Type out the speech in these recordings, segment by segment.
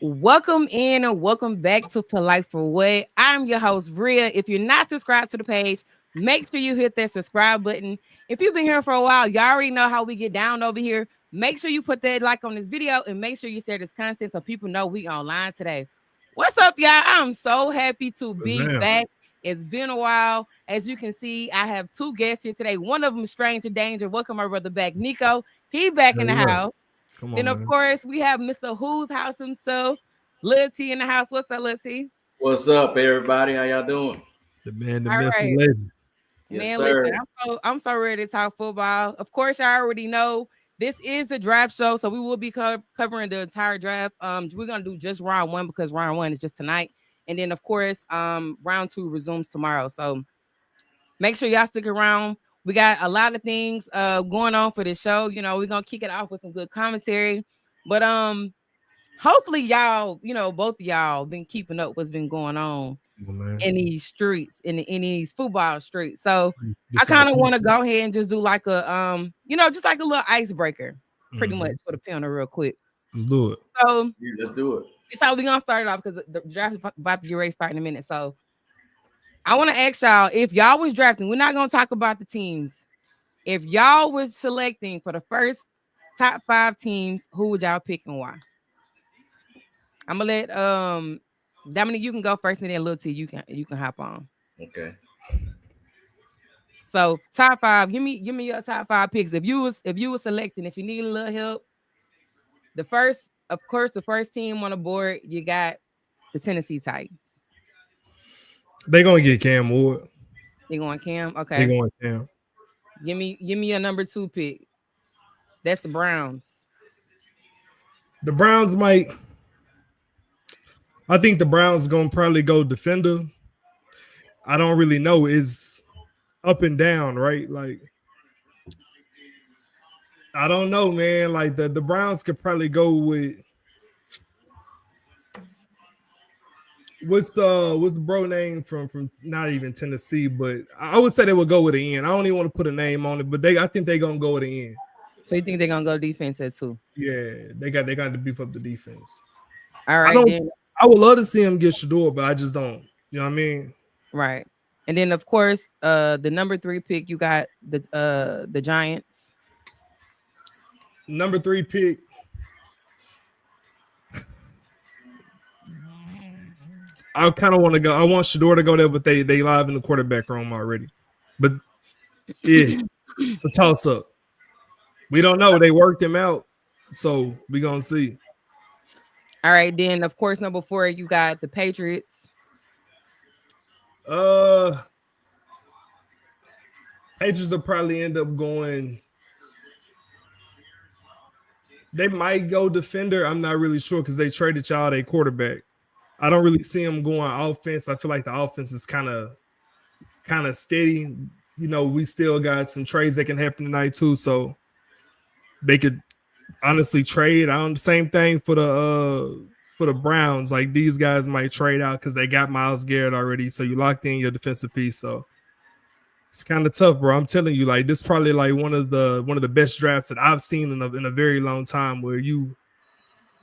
Welcome in and welcome back to Polite for What. I'm your host, Bria. If you're not subscribed to the page, make sure you hit that subscribe button. If you've been here for a while, you already know how we get down over here. Make sure you put that like on this video and make sure you share this content so people know we online today. What's up, y'all? I'm so happy to be Damn. back. It's been a while. As you can see, I have two guests here today. One of them, Stranger Danger. Welcome my brother back, Nico. He back in the Yeah. house. Come Then, on, of man. course, we have Mr. Who's House himself, Lil T in the house. What's up, Lil T? What's up, everybody? How y'all doing? The man, the All myth, the right, legend. Yes, man. Listen, sir. I'm so ready to talk football. Of course, I already know this is a draft show, so we will be covering the entire draft. We're gonna do just round one because round one is just tonight, and then of course, round two resumes tomorrow. So make sure y'all stick around. We got a lot of things going on for the show. You know, we're gonna kick it off with some good commentary, but hopefully y'all, both of y'all been keeping up what's been going on Come on, man. in these streets, in these football streets. So I Just kind like, of want to go ahead and just do like a just like a little icebreaker, pretty much Mhm. for the panel real quick. Let's do it. So Yeah, let's do it. it's how we gonna start it off because the draft is about to get ready to start in a minute. So I want to ask y'all, if y'all was drafting, we're not gonna talk about the teams. If y'all was selecting for the first top 5 teams, who would y'all pick and why? I'm gonna let Dominic, you can go first, and then Lil T, you can hop on. Okay. So top 5, give me your top 5 picks. If you was selecting, if you need a little help, the first team on the board, you got the Tennessee Titans. They gonna get Cam Ward. They going Cam? They Okay. going Cam. Give me your number 2 pick. That's the Browns. The Browns might. I think the Browns gonna probably go defender. I don't really know. Is up and down, right? Like I don't know, man. Like the Browns could probably go with what's the bro name from not even Tennessee, but I would say they would go with the end. I don't even want to put a name on it, but I think they gonna go with the end. So you think they're gonna go defense at 2? Yeah, they got to beef up the defense. All I right, don't. then. I would love to see him get Shador, but I just don't. You know what I mean? Right. And then of course, the number 3 pick, you got the Giants. Number 3 pick. I kind of want to go. I want Shador to go there, but they live in the quarterback room already. But yeah, it's a toss up. We don't know. They worked him out, so we gonna see. All right, then of course, number 4, you got the Patriots. Uh, Patriots will probably end up going. They might go defender. I'm not really sure because they traded y'all their quarterback. I don't really see them going offense. I feel like the offense is kind of steady. You know, we still got some trades that can happen tonight too, so they could honestly trade. On the same thing for the Browns. Like these guys might trade out because they got Myles Garrett already, so you locked in your defensive piece. So it's kind of tough, bro. I'm telling you, like this is probably like one of the best drafts that I've seen in a very long time, where you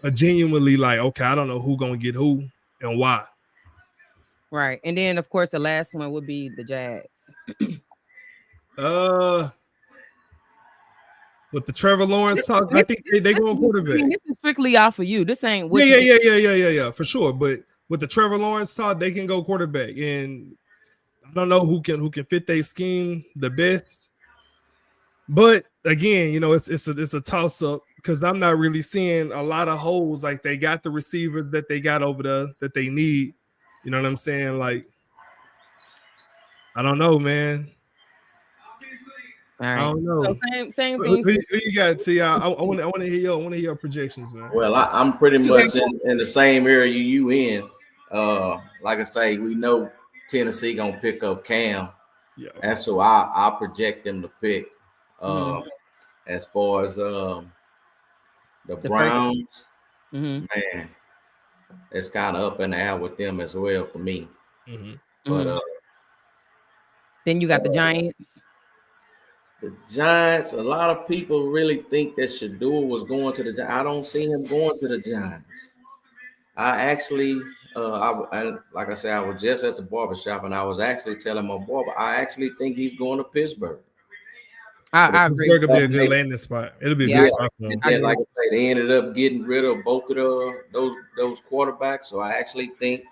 are genuinely like, okay, I don't know who gonna get who and why. Right. And then of course the last one would be the Jags. Uh, with the Trevor Lawrence talk, I think they going quarterback. This is strictly off of you. This ain't what Yeah, for sure. But with the Trevor Lawrence talk, they can go quarterback, and I don't know who can fit their scheme the best. But again, you know, it's a toss up because I'm not really seeing a lot of holes. Like they got the receivers that they got over there that they need. You know what I'm saying? Like I don't know, man. All right. I don't know. So same Who thing. you got, T? I want to hear your projections, man. Well, I'm pretty much in the same area you in. Like I say, we know Tennessee gonna pick up Cam. Yeah. That's who I project them to pick. Mhm. As far as the Browns, Mhm. man, it's kind of up in the air with them as well for me. Mm-hmm. But Mhm. Then you got the Giants. the Giants, a lot of people really think that Shador was going to the Giants. I don't see him going to the Giants. I actually, like I said, I was just at the barbershop and I was actually telling my barber, I actually think he's going to Pittsburgh. I agree. Pittsburgh could be a good landing spot. It'll be a Yeah, good spot for And him. then, like I say, they ended up getting rid of both of those quarterbacks. So I actually think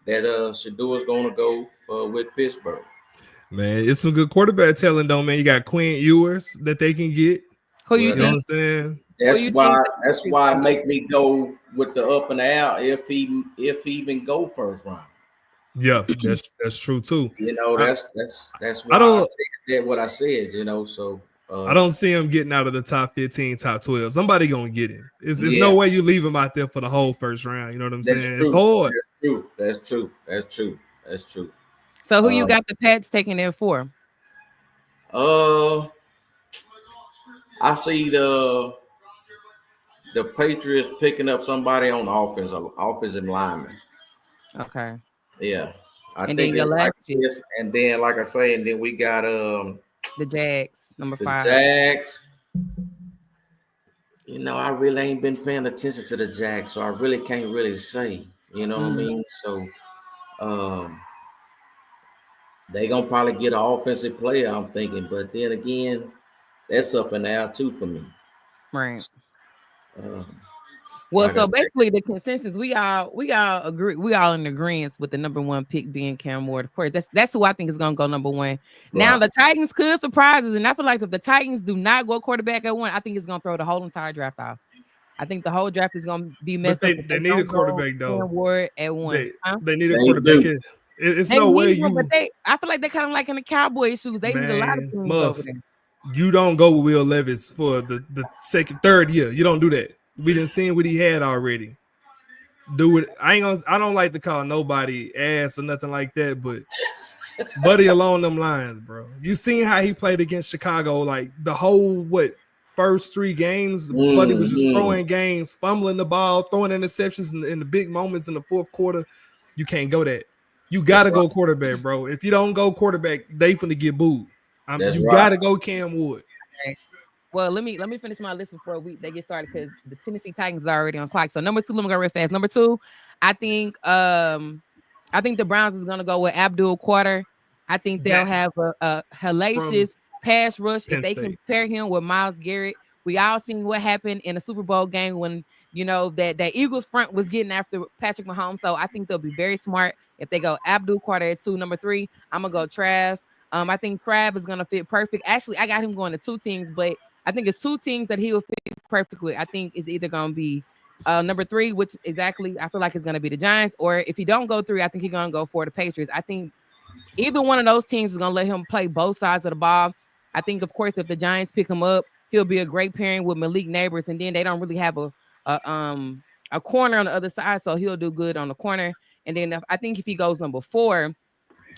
that Shadour's going to go with Pittsburgh. Man, it's some good quarterback talent, though, man. You got Quinn Ewers that they can get. Who you You know what I'm think? saying? That's why it make me go with the up and out if he even go first round. Yeah, that's true too. You know, that's why I said that what I said, you know. So I don't see him getting out of the top 15, top 12. Somebody gonna get him. There's no way you leave him out there for the whole first round. You know what I'm saying? True. It's hard. That's true. So who you got the Pats taking there for? I see the Patriots picking up somebody on offensive lineman. Okay. Yeah. I And think then your last pick. and then like I say, and then we got the Jags, number 5. Jags. You know, I really ain't been paying attention to the Jags, so I really can't really say. You know what I mean? So they gonna probably get an offensive player, I'm thinking, but then again, that's up in the air too for me. Right. Like so basically the consensus, we all agree, we all in agreement with the number 1 pick being Cam Ward. Of course, that's who I think is gonna go number 1. Right. Now the Titans could surprise us, and I feel like if the Titans do not go quarterback at 1, I think it's gonna throw the whole entire draft off. I think the whole draft is gonna be messed up. They need a quarterback though. Cam Ward at 1. They need a quarterback. It's no way you. But I feel like they're kind of like in the Cowboy shoes. They need a lot of things over there. You don't go with Will Levis for the third year. You don't do that. We didn't see what he had already. Do it. I don't like to call nobody ass or nothing like that, but Buddy along them lines, bro. You seen how he played against Chicago, like the whole first 3 games. Buddy was just throwing games, fumbling the ball, throwing interceptions in the big moments in the fourth quarter. You can't go that. You gotta go quarterback, bro. If you don't go quarterback, they finna get booed. Gotta go Cam Wood. Okay. Well, let me finish my list before they get started because the Tennessee Titans are already on clock. So number 2, let me go real fast. Number 2, I think the Browns is gonna go with Abdul Carter. I think they'll have a hellacious pass rush if they can pair him with Myles Garrett. We all seen what happened in the Super Bowl game when that Eagles front was getting after Patrick Mahomes. So I think they'll be very smart if they go Abdul Carter at 2. Number 3, I'm gonna go Trav. I think Trav is gonna fit perfect. Actually, I got him going to 2 teams, but I think it's 2 teams that he will fit perfect with. I think it's either gonna be number 3, which exactly I feel like it's gonna be the Giants, or if he don't go 3, I think he's gonna go for the Patriots. I think either one of those teams is gonna let him play both sides of the ball. I think, of course, if the Giants pick him up, he'll be a great pairing with Malik Neighbors, and then they don't really have a corner on the other side, so he'll do good on the corner. And then I think if he goes number 4,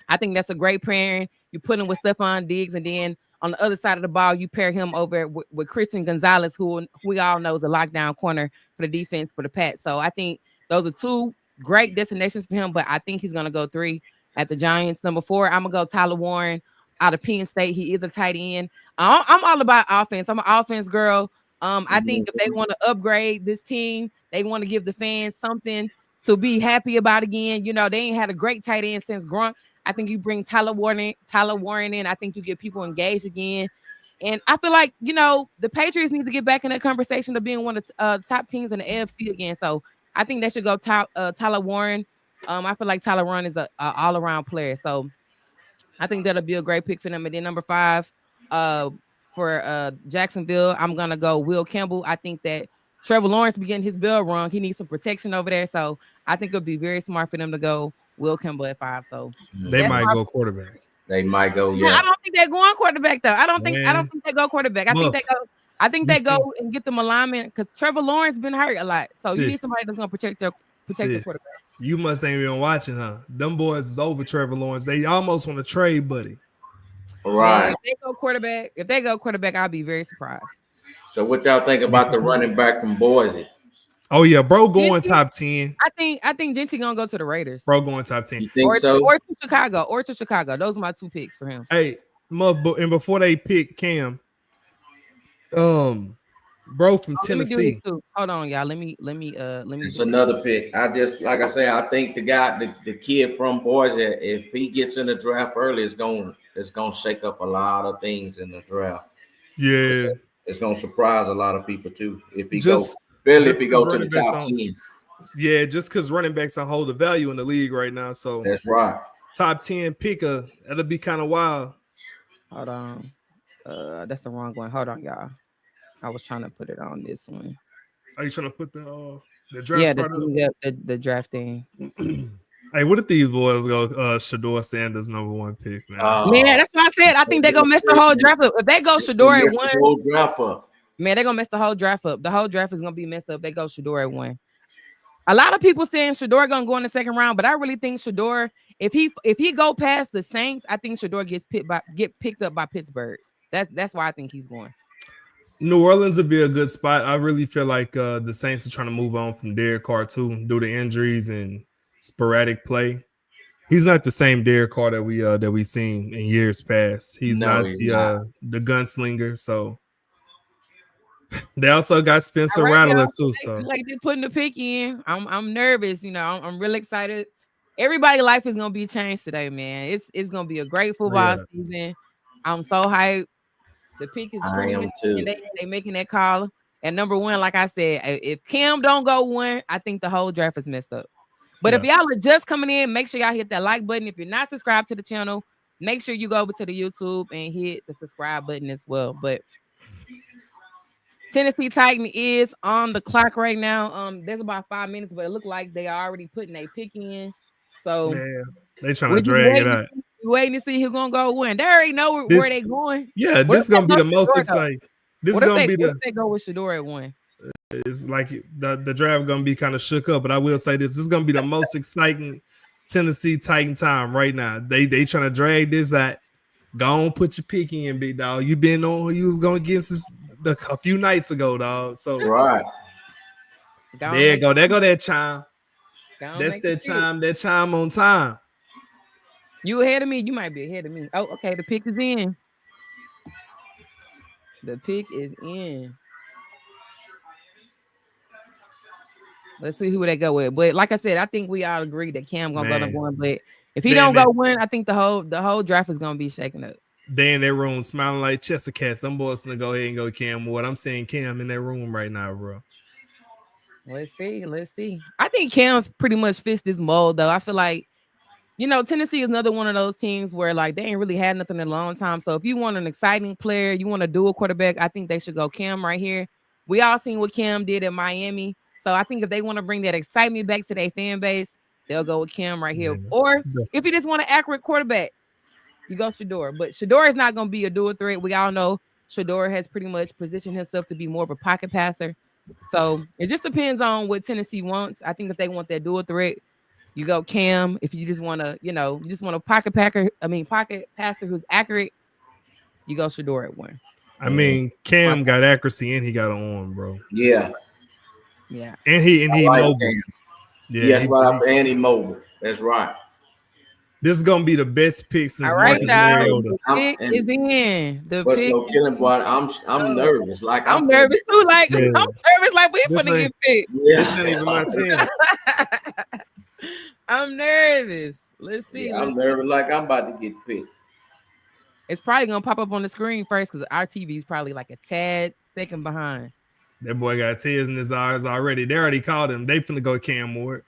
I think that's a great pairing. You put him with Stephon Diggs, and then on the other side of the ball, you pair him over with Christian Gonzalez, who we all know is a lockdown corner for the defense for the Pats. So I think those are 2 great destinations for him, but I think he's going to go 3 at the Giants. Number 4, I'm going to go Tyler Warren out of Penn State. He is a tight end. I'm all about offense. I'm an offense girl. I think if they want to upgrade this team, they want to give the fans something to be happy about again. You know, they ain't had a great tight end since Gronk. I think you bring Tyler Warren in. I think you get people engaged again. And I feel like, the Patriots need to get back in that conversation of being one of the top teams in the AFC again. So I think they should go Tyler Warren. I feel like Tyler Warren is a all-around player. So I think that'll be a great pick for them. And then number 5, for Jacksonville, I'm going to go Will Campbell. I think that Trevor Lawrence be getting his bell rung. He needs some protection over there. So I think it'll be very smart for them to go Will Campbell at 5. So they might go quarterback. They might go. Yeah. I don't think they're going quarterback though. I don't think they go quarterback. I think they go and get them alignment because Trevor Lawrence been hurt a lot. So you need somebody that's gonna protect the quarterback. You must ain't been watching, huh? Them boys is over Trevor Lawrence. They almost want to trade Buddy. Right. If they go quarterback, I'll be very surprised. So what y'all think about the running back from Boise? Oh yeah, bro, going top 10. I think Genty gonna go to the Raiders. Bro, going top 10. You think or to Chicago. Those are my 2 picks for him. Hey, and before they pick Cam, bro from Let me do this Tennessee. too. Hold on, y'all. Let me. It's do another pick. I just like I say, I think the kid from Boise, if he gets in the draft early, it's gonna shake up a lot of things in the draft. Yeah, It's gonna surprise a lot of people too. If he just barely just if he because go to the running backs top on. 10. Yeah, just because running backs don't hold the value in the league right now. So That's right. top 10 picker, that'll be kind of wild. Hold on. That's the wrong one. Hold on, y'all. I was trying to put it on this one. Are you trying to put the draft Yeah, part up? the draft thing. Hey, what if these boys go Shador Sanders #1 pick, man? Man, that's what I said. I think they're gonna mess the whole draft up. If they go Shador at 1, The whole draft up. man, they're gonna mess the whole draft up. The whole draft is gonna be messed up. They go Shador at 1. A lot of people saying Shador gonna go in the second round, but I really think Shador, if he go past the Saints, I think Shador get picked up by Pittsburgh. That's why I think he's going. New Orleans would be a good spot. I really feel like the Saints are trying to move on from Derek Carr too, due to injuries and sporadic play. He's not the same Derek Carr that we seen in years past. He's not the gunslinger. So they also got Spencer Rattler too. So like they're putting the pick in. I'm nervous. You know, I'm really excited. Everybody's life is gonna be changed today, man. It's gonna be a great football season. I'm so hyped. The pick is proven, and they making that call. And number 1, like I said, if Cam don't go 1, I think the whole draft is messed up. But if y'all are just coming in, make sure y'all hit that like button. If you're not subscribed to the channel, make sure you go over to the YouTube and hit the subscribe button as well. But Tennessee Titan is on the clock right now. There's about 5 minutes, but it looked like they are already putting a pick in. So they trying to drag it out. Waiting to see who's gonna go win. They already know where they going. Yeah, this is gonna be the most exciting. This is gonna be if they go with Shador at 1. It's like the draft gonna be kind of shook up, but I will say this is gonna be the most exciting Tennessee Titan time right now. They trying to drag this out. Go on, put your pick in, big dog. You been on who you was gonna get since a few nights ago, dog. So right. There you go. There go that chime. That's that chime. That chime on time. You ahead of me? You might be ahead of me. Oh, okay. The pick is in. The pick is in. Let's see who they go with. But like I said, I think we all agree that Cam gonna go number 1. But if he don't go 1, I think the whole draft is gonna be shaking up. They in that room smiling like Chester cats. Some boys gonna go ahead and go Cam Ward. I'm saying Cam in that room right now, bro. Let's see. I think Cam pretty much fits this mold, though. I feel like, Tennessee is another one of those teams where like they ain't really had nothing in a long time. So if you want an exciting player, you want a dual quarterback, I think they should go Cam right here. We all seen what Cam did in Miami. So I think if they want to bring that excitement back to their fan base, they'll go with Cam right here. Yeah. Or if you just want an accurate quarterback, you go Shador. But Shador is not going to be a dual threat. We all know Shador has pretty much positioned himself to be more of a pocket passer. So it just depends on what Tennessee wants. I think if they want that dual threat, you go Cam. If you just want to, you just want a pocket passer who's accurate, you go Shador at 1. I mean, Cam got accuracy and he got an arm, bro. Yeah. Yeah. And he mobile. Yeah, that's right. And he mobile. That's right. This is gonna be the best pick since Marcus Mariota. The pick is in. The but pick. So killing boy, I'm nervous. Like I'm nervous too. Like I'm nervous. Like we finna get picked. Yeah. This ain't even my team. I'm nervous. Let's see. Yeah, I'm nervous. Like I'm about to get picked. It's probably gonna pop up on the screen first because our TV is probably like a tad second behind. That boy got tears in his eyes already. They already called him. They finna go Cam Ward.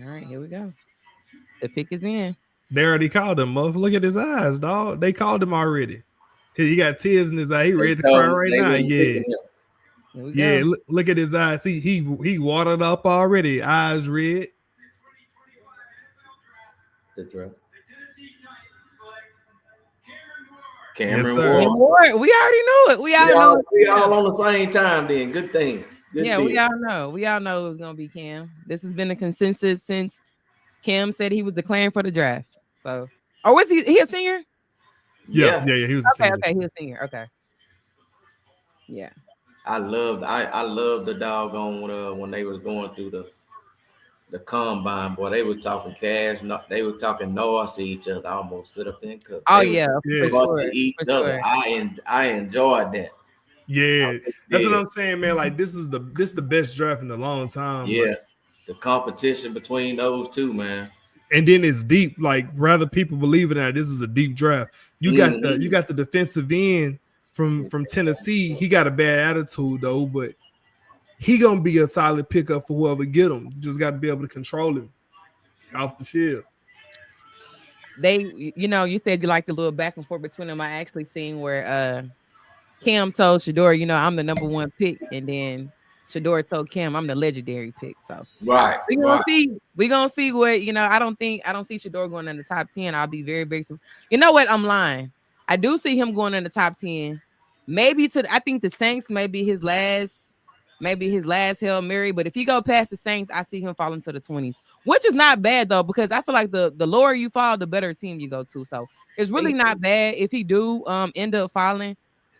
All right, here we go. The pick is in. They already called him. Look at his eyes, dog. They called him already. He got tears in his eye. He ready to cry right now. Yeah. Yeah, look at his eyes. He watered up already. Eyes red. That's right. Cameron Ward. We already knew it. We all on the same time then. Good thing. Good yeah, deal. we all know. We all know it was gonna be Cam. This has been a consensus since Cam said he was declaring for the draft. So, or was he a senior? Yeah, he was a senior. Okay, he was a senior. Okay. Yeah. I loved the doggone when they was going through the combine, boy. They were talking cash. They were talking noise to each other. I almost stood up there and cut. Oh yeah, for sure. Each other. I enjoyed that. Yeah, that's what I'm saying, man. Like this is the best draft in a long time. Yeah, Like, the competition between those two, man. and then it's deep. Like rather people believe it or not, this is a deep draft. You got the defensive end from Tennessee. He got a bad attitude though, but he gonna be a solid pickup for whoever get him. You just got to be able to control him off the field. You said you like the little back and forth between them. I actually seen where Cam told Shedeur, I'm the number 1 pick, and then Shedeur told Cam, I'm the legendary pick. So right, we gonna see what I don't see Shedeur going in the top 10. I'll be very, very you know what? I'm lying. I do see him going in the top 10. Maybe I think the Saints may be his last Hail Mary, but if he go past the Saints, I see him falling to the 20s, which is not bad though, because I feel like the lower you fall, the better team you go to. So it's really not bad if he do end up falling,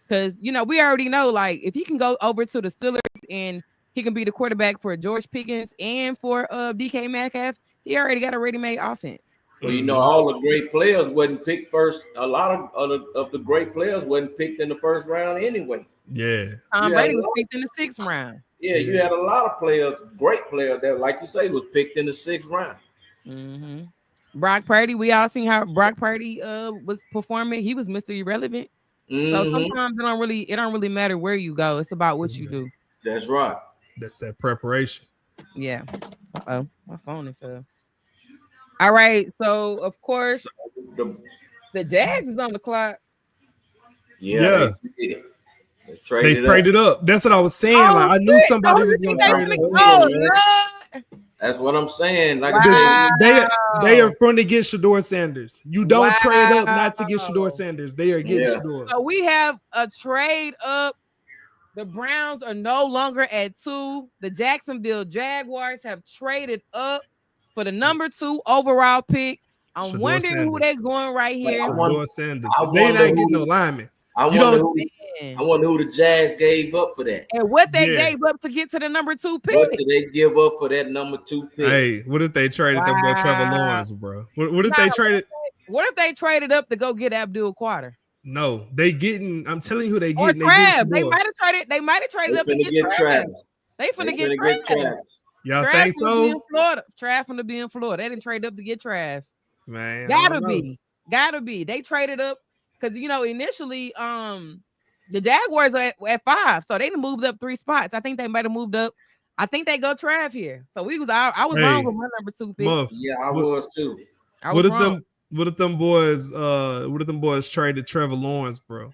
because we already know, like, if he can go over to the Steelers and he can be the quarterback for George Pickens and for DK Metcalf, he already got a ready-made offense. Well, all the great players wasn't picked first. A lot of the great players wasn't picked in the first round anyway. Yeah. Tom Brady was picked in the 6th round. Yeah, you had a lot of players, great players that, like you say, was picked in the 6th round. Mm-hmm. Brock Purdy, we all seen how Brock Purdy was performing. He was Mr. Irrelevant. Mm-hmm. So sometimes it don't really matter where you go. It's about what you do. That's right. That's that preparation. Yeah. Uh-oh, my phone is fell. All right, so of course the Jags is on the clock. Yeah. They traded up. That's what I was saying. Like I knew somebody was going to trade up. That's what I'm saying. Like they are going to get Shedeur Sanders. You don't trade up not to get Shedeur Sanders. They are getting Shedeur. So we have a trade up. The Browns are no longer at 2. The Jacksonville Jaguars have traded up for the number 2 overall pick. I'm wondering who they're going right here. Shedeur Sanders. They not getting no lineman. I wonder who the Jags gave up for that. And what they gave up to get to the number 2 pick. What did they give up for that number 2 pick? Hey, what if they traded them for Trevor Lawrence, bro? What if they traded? What if they traded up to go get Abdul Carter? No, they getting. I'm telling you who they getting. They might have traded. They might have traded up to get Travis. They finna get Travis. Y'all think so? Trav finna be in Florida. They didn't trade up to get Trav. Man, gotta be. They traded up because initially the Jaguars are at 5, so they moved up 3 spots. I think they might have moved up. I think they go Trav here. So I was wrong with my number 2 pick. Yeah, I was too. What if them boys traded Trevor Lawrence, bro?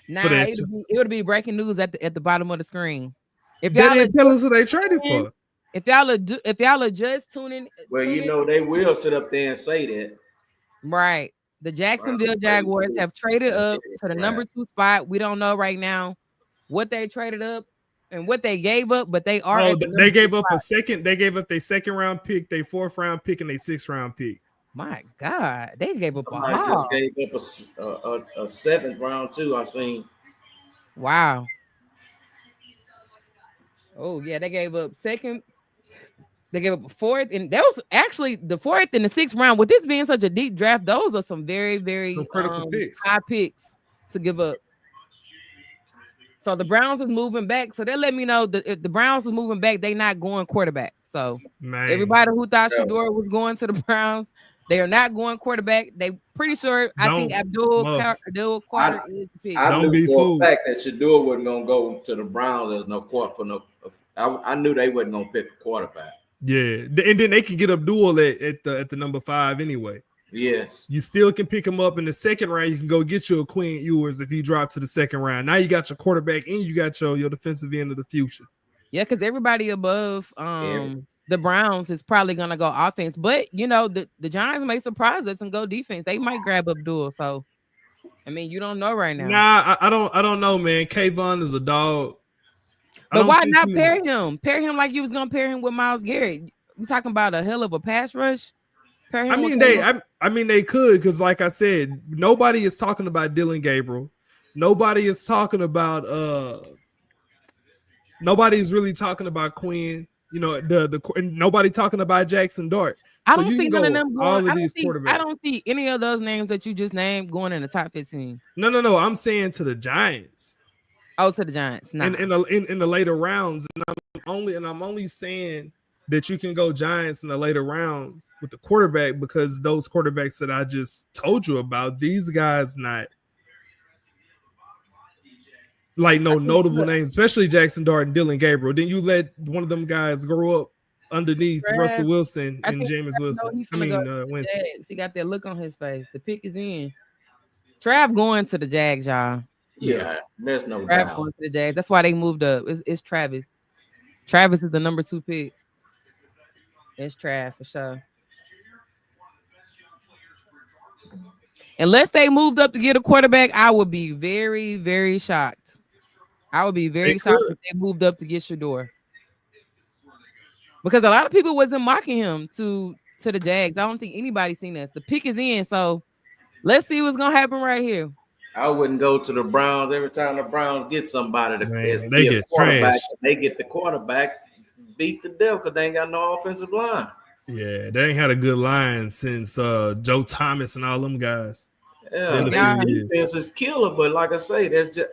Nah, it would be breaking news at the bottom of the screen. If y'all didn't tell us who they traded for. If y'all are just tuning, they will sit up there and say that. Right. The Jacksonville Jaguars have traded up to the number 2 spot. We don't know right now what they traded up and what they gave up, but they are. They gave up a second. They gave up their 2nd round pick, their 4th round pick, and their 6th round pick. My God, they gave up just gave up a 7th round too. I seen. Wow. Oh yeah, they gave up 2nd. They gave up a 4th, and that was actually the 4th and the 6th round. With this being such a deep draft, those are some very, very critical picks. High picks to give up. So the Browns is moving back. So they let me know that if the Browns is moving back, they not going quarterback. So everybody who thought Shedeur was going to the Browns, they are not going quarterback. They pretty sure. I think Abdul Carter is the pick. I knew for a fact that Shedeur wasn't gonna go to the Browns as no court for no. I knew they wasn't gonna pick a quarterback. Yeah, and then they can get Abdul at the number 5 anyway. Yes, you still can pick him up in the 2nd round. You can go get you a Quinn Ewers if he drops to the 2nd round. Now you got your quarterback and you got your defensive end of the future. Yeah, because everybody above the Browns is probably gonna go offense, but the Giants may surprise us and go defense. They might grab Abdul. So, I mean, you don't know right now. Nah, I don't know, man. Kayvon is a dog. But why not pair him? Pair him like you was gonna pair him with Myles Garrett. You talking about a hell of a pass rush? Pair him they could, because like I said, nobody is talking about Dylan Gabriel. Nobody is talking about nobody's really talking about Quinn. Nobody talking about Jackson Dart. I don't see none of them going. Quarterbacks. I don't see any of those names that you just named going in the top 15. No. I'm saying to the Giants. Oh, to the Giants. Nah. in the later rounds. And I'm only saying that you can go Giants in the later round with the quarterback because those quarterbacks that I just told you about, these guys not like no notable names, especially Jackson Dart and Dylan Gabriel. Then you let one of them guys grow up underneath Russell Wilson and Jameis Wilson. Winston. He got that look on his face. The pick is in. Trav going to the Jags, y'all. Yeah, there's no Trav doubt. going to the Jags. That's why they moved up. It's Travis. Travis is the number 2 pick. It's Trav for sure. Unless they moved up to get a quarterback, I would be very, very shocked. I would be very shocked if they moved up to get Shedeur. Because a lot of people wasn't mocking him to the Jags. I don't think anybody's seen this. The pick is in, so let's see what's gonna happen right here. I wouldn't go to the Browns every time the Browns get somebody to they get trash. They get the quarterback, beat the devil because they ain't got no offensive line. Yeah, they ain't had a good line since Joe Thomas and all them guys. Yeah, defense is killer, but like I say, that's just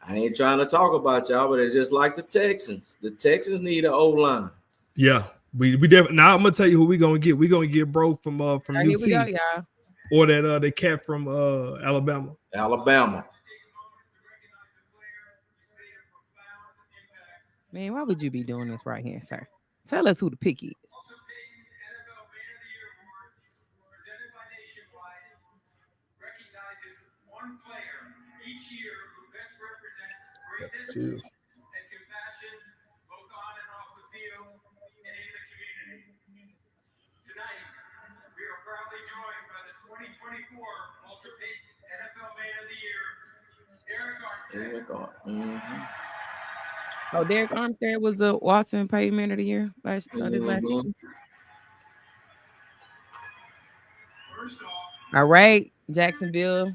I ain't trying to talk about y'all, but it's just like the Texans. The Texans need an O-line. Yeah, we definitely. Now I'm gonna tell you who we gonna get. We gonna get bro from UT, here we go, y'all. Or that the cat from Alabama. Man, why would you be doing this right here, sir? Tell us who the pick is. Cheers. Oh, Derek Armstead was the Watson Payne Man of the Year last year. All right, Jacksonville.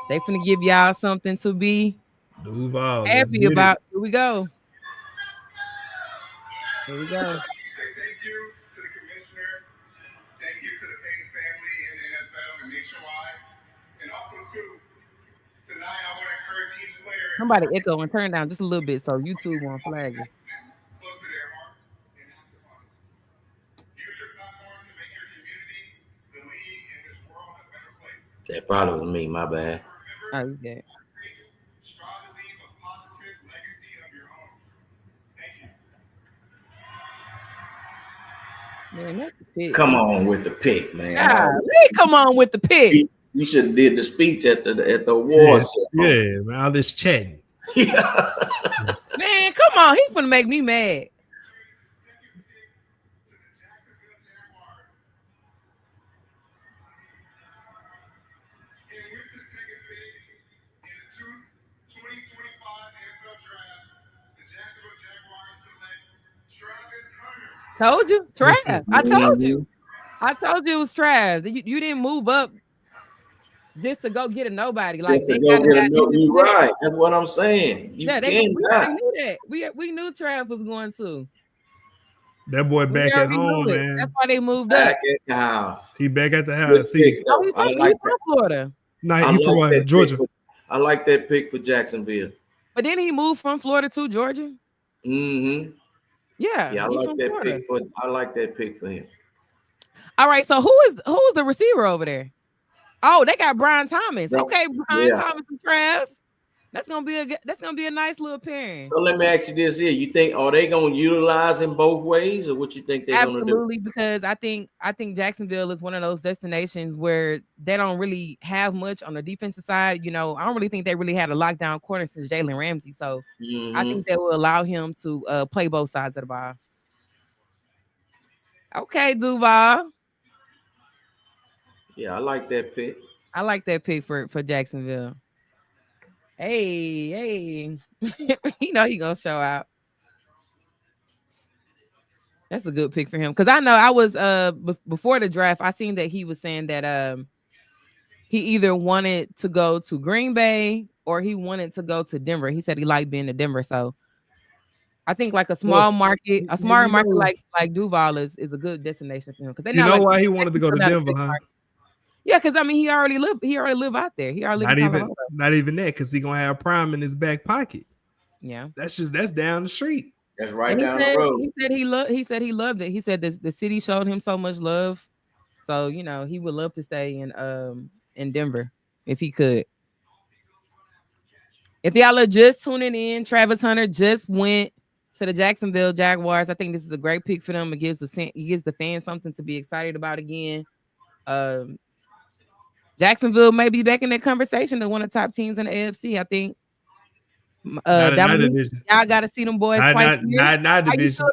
They finna give y'all something to be Duval, happy about. Here we go. Here we go. Thank you to the commissioner. Thank you to the Payton family in the NFL and nationwide. And also, too, tonight I want to encourage each player. Somebody echo and turn down just a little bit so YouTube won't flag you. Close to their heart and after heart. Use your platform to make your community, the league, and this world a better place. That probably was me, my bad. Oh, you did. Strive to leave a positive legacy of your own. Thank you. Man, that's the pick. Come on with the pick, man. Come on with the pick. You should have did the speech at the awards. Yeah, man, all this chatting. Yeah. Man, come on. He's gonna make me mad. Told you, Trav. I told you. I told you it was Trav. You didn't move up just to go get a nobody. Like they got you right. That's what I'm saying. We knew that. We knew Trav was going to. That boy back at home, man. That's why they moved up. At the house. He back at the house. He's from Florida. No, he from Georgia. I like that pick for Jacksonville. But then he moved from Florida to Georgia. Mm-hmm. Yeah, I like that pick for. I like that pick for him. All right, so who's the receiver over there? Oh, they got Brian Thomas. Okay, Brian Thomas and Trav. That's gonna be a nice little pairing. So let me ask you this here: you think are they gonna utilize him both ways, or what you think they're gonna do? Absolutely, because I think Jacksonville is one of those destinations where they don't really have much on the defensive side. You know, I don't really think they really had a lockdown corner since Jalen Ramsey. So I think that will allow him to play both sides of the ball. Okay, Duval. Yeah, I like that pick. I like that pick for Jacksonville. Hey. You know he gonna show out. That's a good pick for him. Because I know I was before the draft, I seen that he was saying that he either wanted to go to Green Bay or he wanted to go to Denver. He said he liked being in Denver. So I think like a small market, like Duval is a good destination for him. Because why he wanted to go to Denver, huh? Yeah, because I mean, he already live out there. He already live in Colorado. Not even that, because he gonna have Prime in his back pocket. Yeah, that's down the street. That's right and down the road. He said he loved it. He said the city showed him so much love. So you know he would love to stay in Denver if he could. If y'all are just tuning in, Travis Hunter just went to the Jacksonville Jaguars. I think this is a great pick for them. It gives the fans something to be excited about again. Jacksonville may be back in that conversation to one of the top teams in the AFC. I think. Dominique, y'all got to see them boys twice. Not division.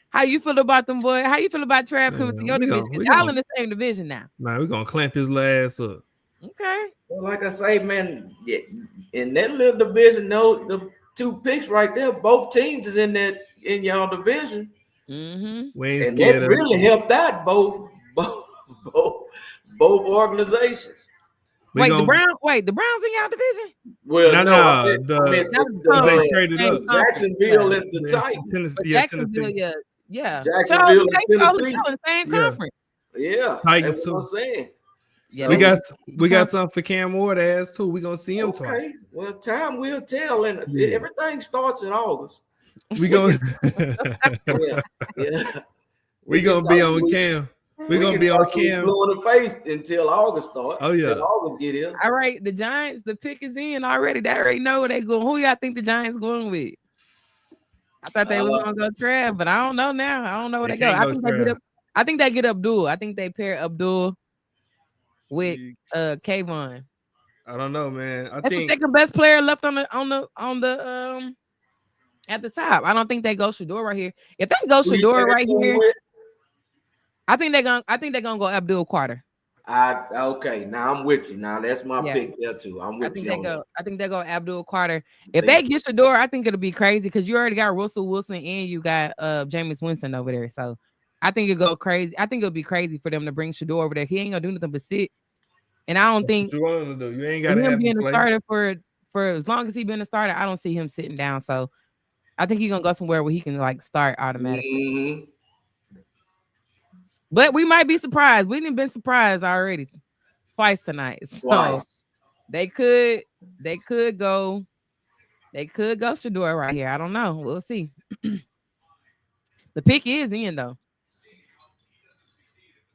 How you feel about them boys? How you feel about Trav coming to your division? Y'all in the same division now. Man, we're gonna clamp his ass up. Okay. Well, like I say, man, in that little division, the 2 picks right there, both teams is in y'all division. Mm-hmm. And that really helped out both organizations. The Browns in y'all division? Well, no, they traded up. Jacksonville and the Titans. Jacksonville, yeah. Jacksonville and Tennessee. In the same conference. Yeah, Titans that's what I'm saying. Yeah, we got something for Cam Ward ass too. We're gonna see him twice. Well, time will tell, and everything starts in August. We gonna we gonna be on Cam. We're gonna be on Cam. Blue in the face until August starts. Oh yeah, until August get here. All right, the Giants. The pick is in already. They already know where they going. Who y'all think the Giants going with? I thought they was gonna go Trav, but I don't know now. I don't know where they go. I think they get Abdul. I think they pair Abdul with Kayvon. I don't know, man. That's the second best player left on the at the top. I don't think they go Shador right here. If they go Shador right here, I think they're gonna go Abdul Carter. Okay, now I'm with you. Now that's my pick there too. I'm with you. I think they go Abdul Carter. If they get Shador, I think it'll be crazy because you already got Russell Wilson and you got Jameis Winston over there. So I think it'll go crazy. I think it'll be crazy for them to bring Shador over there. He ain't gonna do nothing but sit. And I don't think you want to do. You ain't got him being a starter for as long as he been a starter. I don't see him sitting down. So I think he's gonna go somewhere where he can like start automatically. Mm-hmm. But we might be surprised. We've been surprised already twice tonight. So they could go Shador right here. I don't know. We'll see. The pick is in though.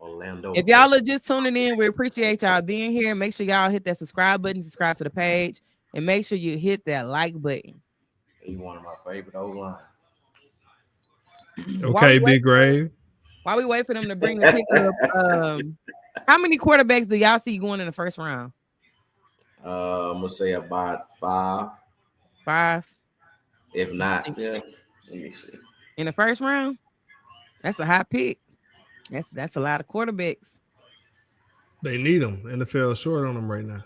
Orlando. If y'all are just tuning in, we appreciate y'all being here. Make sure y'all hit that subscribe button, subscribe to the page, and make sure you hit that like button. He's one of my favorite O-line. Okay, Big Grave. While we wait for them to bring the pick up, how many quarterbacks do y'all see going in the first round? I'm gonna say about 5. 5. If not, let me see. In the first round, that's a high pick. That's a lot of quarterbacks. They need them. NFL short on them right now.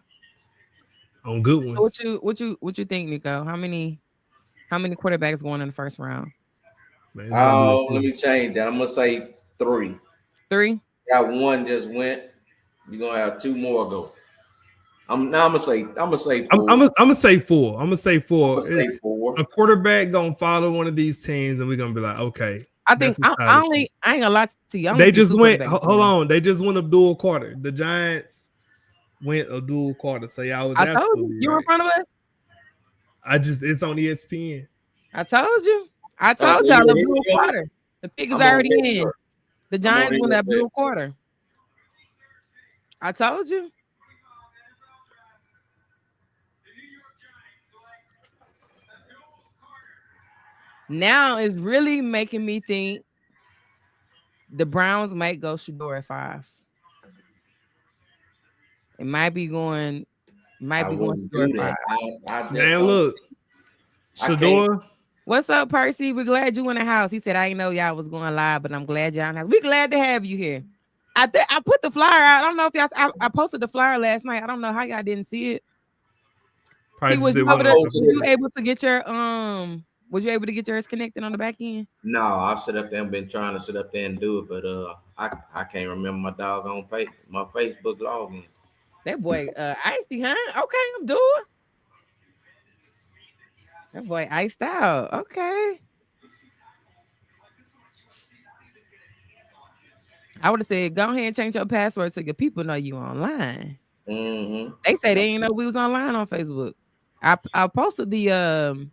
On good ones. So what you think, Nico? How many quarterbacks going in the first round? Man, let me change that. I'm gonna say 3. 3? Got one just went. You're gonna have 2 more go. I'm gonna say 4. I'm gonna say 4. I'm gonna say 4. Say 4. A quarterback gonna follow one of these teams, and we're gonna be like, okay. I think I ain't gonna lie to you. They just went. Hold on. They just went Abdul Carter. The Giants went Abdul Carter. So y'all was absolutely you right. in front of us. It's on ESPN. I told you. Y'all Abdul Carter. The pick is already in. The Giants went Abdul Carter. I told you. Now it's really making me think the Browns might go Shador at 5. It might be going Shador at 5. Man, look. Shador. What's up, Percy? We're glad you in the house. He said, I didn't know y'all was going live, but I'm glad y'all in the house. We're glad to have you here. I put the flyer out. I don't know if y'all I posted the flyer last night. I don't know how y'all didn't see it. Was you able to get yours connected on the back end? No, I've set up there and been trying to sit up there and do it, but I can't remember my doggone page, my Facebook login. That boy icy, huh? Okay, I'm doing. That boy iced out. Okay. I would have said, go ahead and change your password so your people know you online. Mm-hmm. They say they didn't know we was online on Facebook. I posted the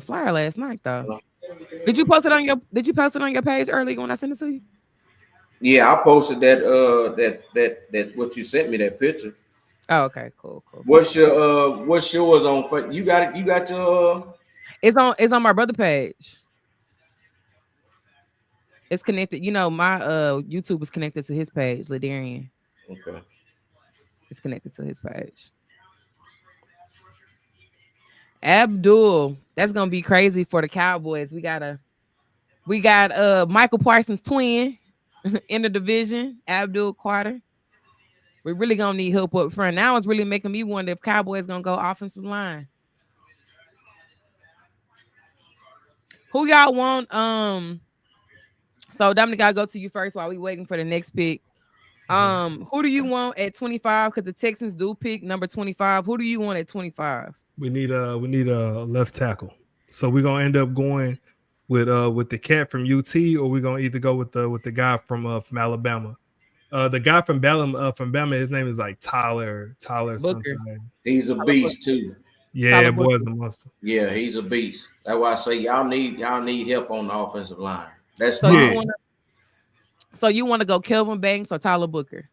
flyer last night though. Did you post it on your page earlier when I sent it to you? Yeah, I posted that what you sent me, that picture. Oh, okay, cool. What's yours on? You got it. You got your. It's on my brother page. It's connected. You know, my YouTube is connected to his page, Ladarian. Okay. It's connected to his page. Abdul, that's gonna be crazy for the Cowboys. We got Michael Parsons' twin in the division, Abdul Carter. We're really gonna need help up front. Now it's really making me wonder if Cowboys gonna go offensive line. Who y'all want? So Dominic, I'll go to you first while we waiting for the next pick. Who do you want at 25? Because the Texans do pick number 25. Who do you want at 25? We need a left tackle. So we're gonna end up going with the cat from UT, or we're gonna either go with the guy from Alabama. The guy from Bama, his name is like Tyler Booker. something. He's a beast too. Yeah, boy's a monster. Yeah, he's a beast. That's why I say y'all need help on the offensive line. That's so fine. you want to go Kelvin Banks or Tyler Booker?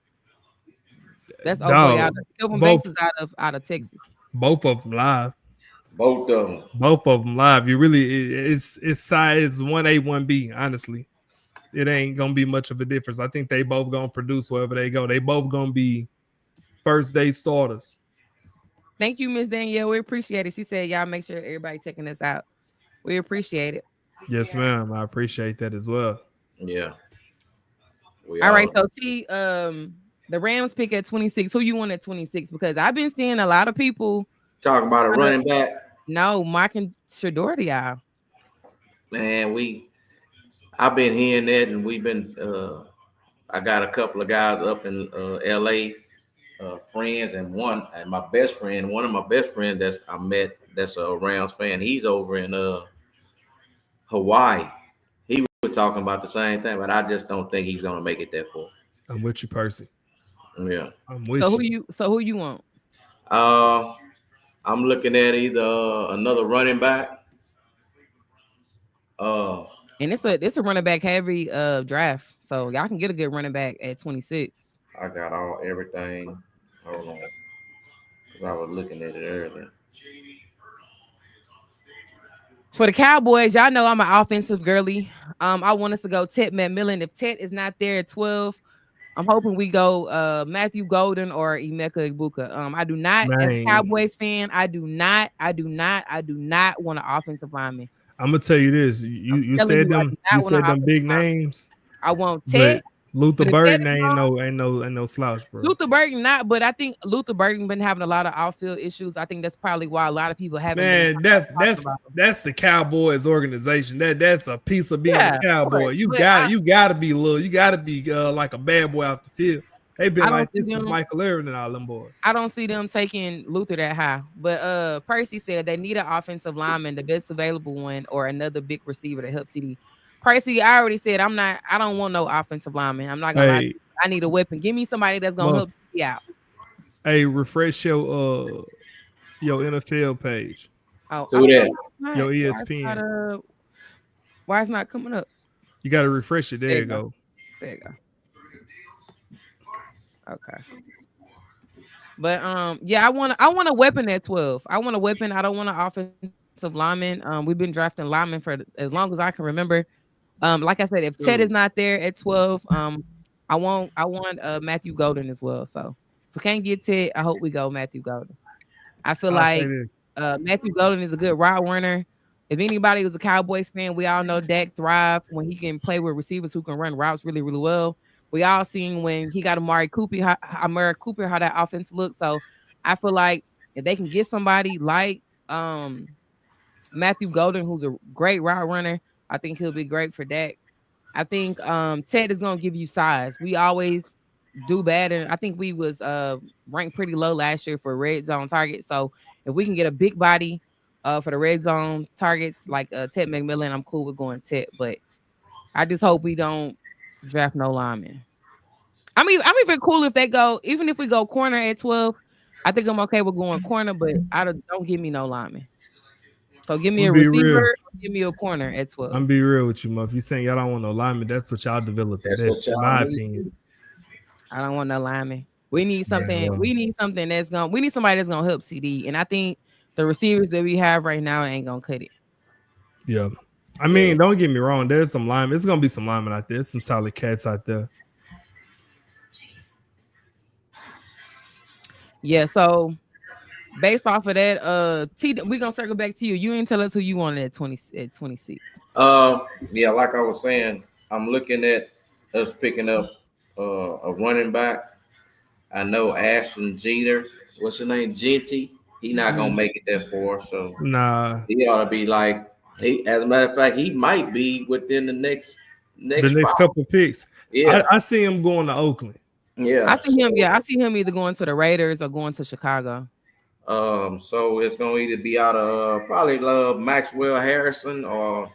That's okay. Kelvin Banks is out of Texas. Both of them live. Both of them live. You really it's size 1A, 1B. Honestly, it ain't gonna be much of a difference. I think they both gonna produce wherever they go. They both gonna be first day starters. Thank you, Miss Danielle. We appreciate it. She said, y'all make sure everybody checking this out. We appreciate it. Yes, ma'am. I appreciate that as well. Yeah. All right. So the Rams pick at 26. Who you want at 26? Because I've been seeing a lot of people talking about a running back. No, Marcus Shador, y'all. Man, I've been hearing that, and we've been I got a couple of guys up in LA. Friends, and one of my best friends that's I met that's a Rams fan. He's over in Hawaii. He was talking about the same thing, but I just don't think he's gonna make it that far. I'm with you, Percy. Yeah, I'm with you. Who you want? I'm looking at either another running back. And it's a running back heavy draft, so y'all can get a good running back at 26. I got everything. Hold on, because I was looking at it earlier. For the Cowboys, y'all know I'm an offensive girly. I want us to go Ted McMillan. If Ted is not there at 12, I'm hoping we go Matthew Golden or Emeka Egbuka. I do not, as a Cowboys fan, I do not want an offensive lineman. I'm gonna tell you this. You said them big names. I want Ted. Luther Burden ain't no slouch, bro. Luther Burden not, but I think Luther Burden been having a lot of outfield issues. I think that's probably why a lot of people haven't. Man, that's the Cowboys organization. That's a piece of being a Cowboy. You gotta be little. You gotta be like a bad boy off the field. They've been like this is Michael Irvin and all them boys. I don't see them taking Luther that high. But Percy said they need an offensive lineman, the best available one, or another big receiver to help CD. Percy, I already said I don't want no offensive lineman. I'm not gonna lie. I need a weapon. Give me somebody that's gonna help CD out. Hey, refresh your NFL page. Oh, do that. Your ESPN. Why it's not coming up? You gotta refresh it. There you go. There you go. Okay. But yeah, I want a weapon at 12. I want a weapon. I don't want an offensive lineman. We've been drafting linemen for as long as I can remember. Like I said, if Ted is not there at 12, I want Matthew Golden as well. So if we can't get Ted, I hope we go Matthew Golden. I feel like Matthew Golden is a good route runner. If anybody was a Cowboys fan, we all know Dak thrived when he can play with receivers who can run routes really, really well. We all seen when he got Amari Cooper how that offense looks. So I feel like if they can get somebody like Matthew Golden, who's a great route runner, I think he'll be great for Dak. I think Ted is gonna give you size. We always do bad, and I think we was ranked pretty low last year for red zone targets. So if we can get a big body for the red zone targets like Ted McMillan, I'm cool with going Ted. But I just hope we don't draft no linemen. I'm even cool if they go, even if we go corner at 12. I think I'm okay with going corner, but don't give me no lineman. So give me I'm a be receiver, real. give me a corner at 12. I'm be real with you, Muff. You saying y'all don't want no lineman? That's what y'all developed the That's what best, in y'all my need. opinion. I don't want no lineman. We need something. well. We need something we need somebody that's gonna help CD. And I think the receivers that we have right now ain't gonna cut it. Yeah. I mean, don't get me wrong. There's some linemen. It's gonna be some linemen out there. There's some solid cats out there. Yeah. So based off of that, we're gonna circle back to you. You ain't tell us who you wanted at 26. Yeah, like I was saying, I'm looking at us picking up a running back. I know Ashton Jeter, what's his name, Genty. He not gonna make it that far, so Nah, he ought to be like. As a matter of fact, he might be within the next the next 5. couple picks. Yeah, I see him going to Oakland. yeah. I see him. Yeah, I see him either going to the Raiders or going to Chicago. So it's gonna either be out of probably Maxwell Harrison or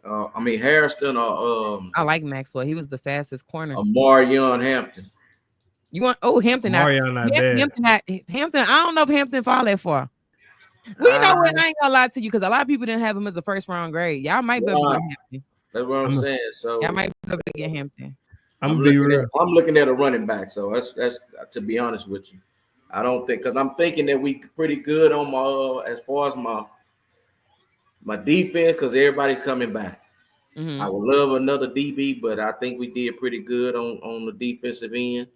Harrison or I like Maxwell. He was the fastest corner. Marion Hampton. You want Hampton? Marion not bad. Hampton. I don't know if Hampton fall that far. We know what, I ain't gonna lie to you because a lot of people didn't have him as a first round grade. Y'all might be able to get Hampton. That's what I'm saying. So y'all might be able to get Hampton. I'm looking at a running back. So that's to be honest with you. I don't think because I'm thinking that we pretty good on my as far as my defense because everybody's coming back. Mm-hmm. I would love another DB, but I think we did pretty good on the defensive end.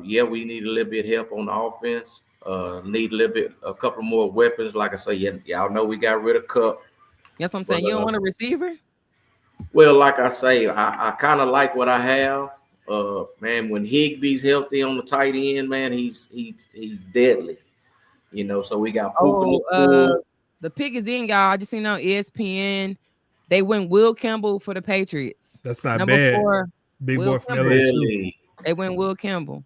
Yeah, we need a little bit of help on the offense. Need a couple more weapons. Like I say, y'all know we got rid of Cup. That's what I'm saying. You don't want a receiver? Well, like I say, I kind of like what I have. Man, when Higbee's healthy on the tight end, man, he's deadly. You know, so we got the pick is in, y'all. I just seen on ESPN. They went Will Campbell for the Patriots. That's not Number bad. 4, Big Will boy from Campbell. LSU. They went Will Campbell.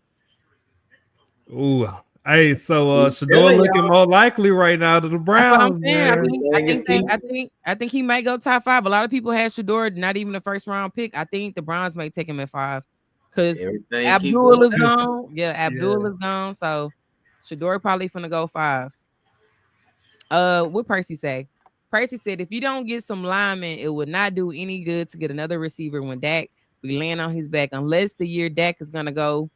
Ooh. Hey, so Shedeur looking more likely right now to the Browns. I think he might go top 5. A lot of people had Shedeur not even a first round pick. I think the Browns might take him at 5 because Abdul is gone. Yeah, Abdul is gone. So Shedeur probably finna go 5. What Percy say? Percy said if you don't get some linemen, it would not do any good to get another receiver when Dak be laying on his back, unless the year Dak is gonna go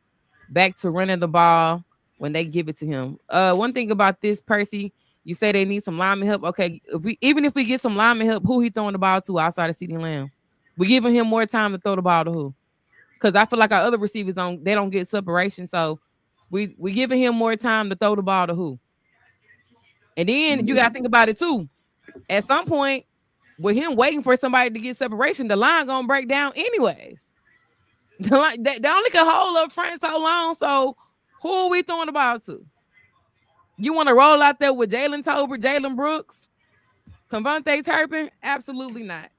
back to running the ball when they give it to him. One thing about this, Percy, you say they need some lineman help. Okay, even if we get some lineman help, who he throwing the ball to outside of CeeDee Lamb? We giving him more time to throw the ball to who? Because I feel like our other receivers don't get separation, so we giving him more time to throw the ball to who? And then you gotta think about it too. At some point, with him waiting for somebody to get separation, the line gonna break down anyways. They only can hold up front so long. So who are we throwing the ball to? You want to roll out there with Jalen Tolbert, Jalen Brooks, Devontae Turpin? Absolutely not.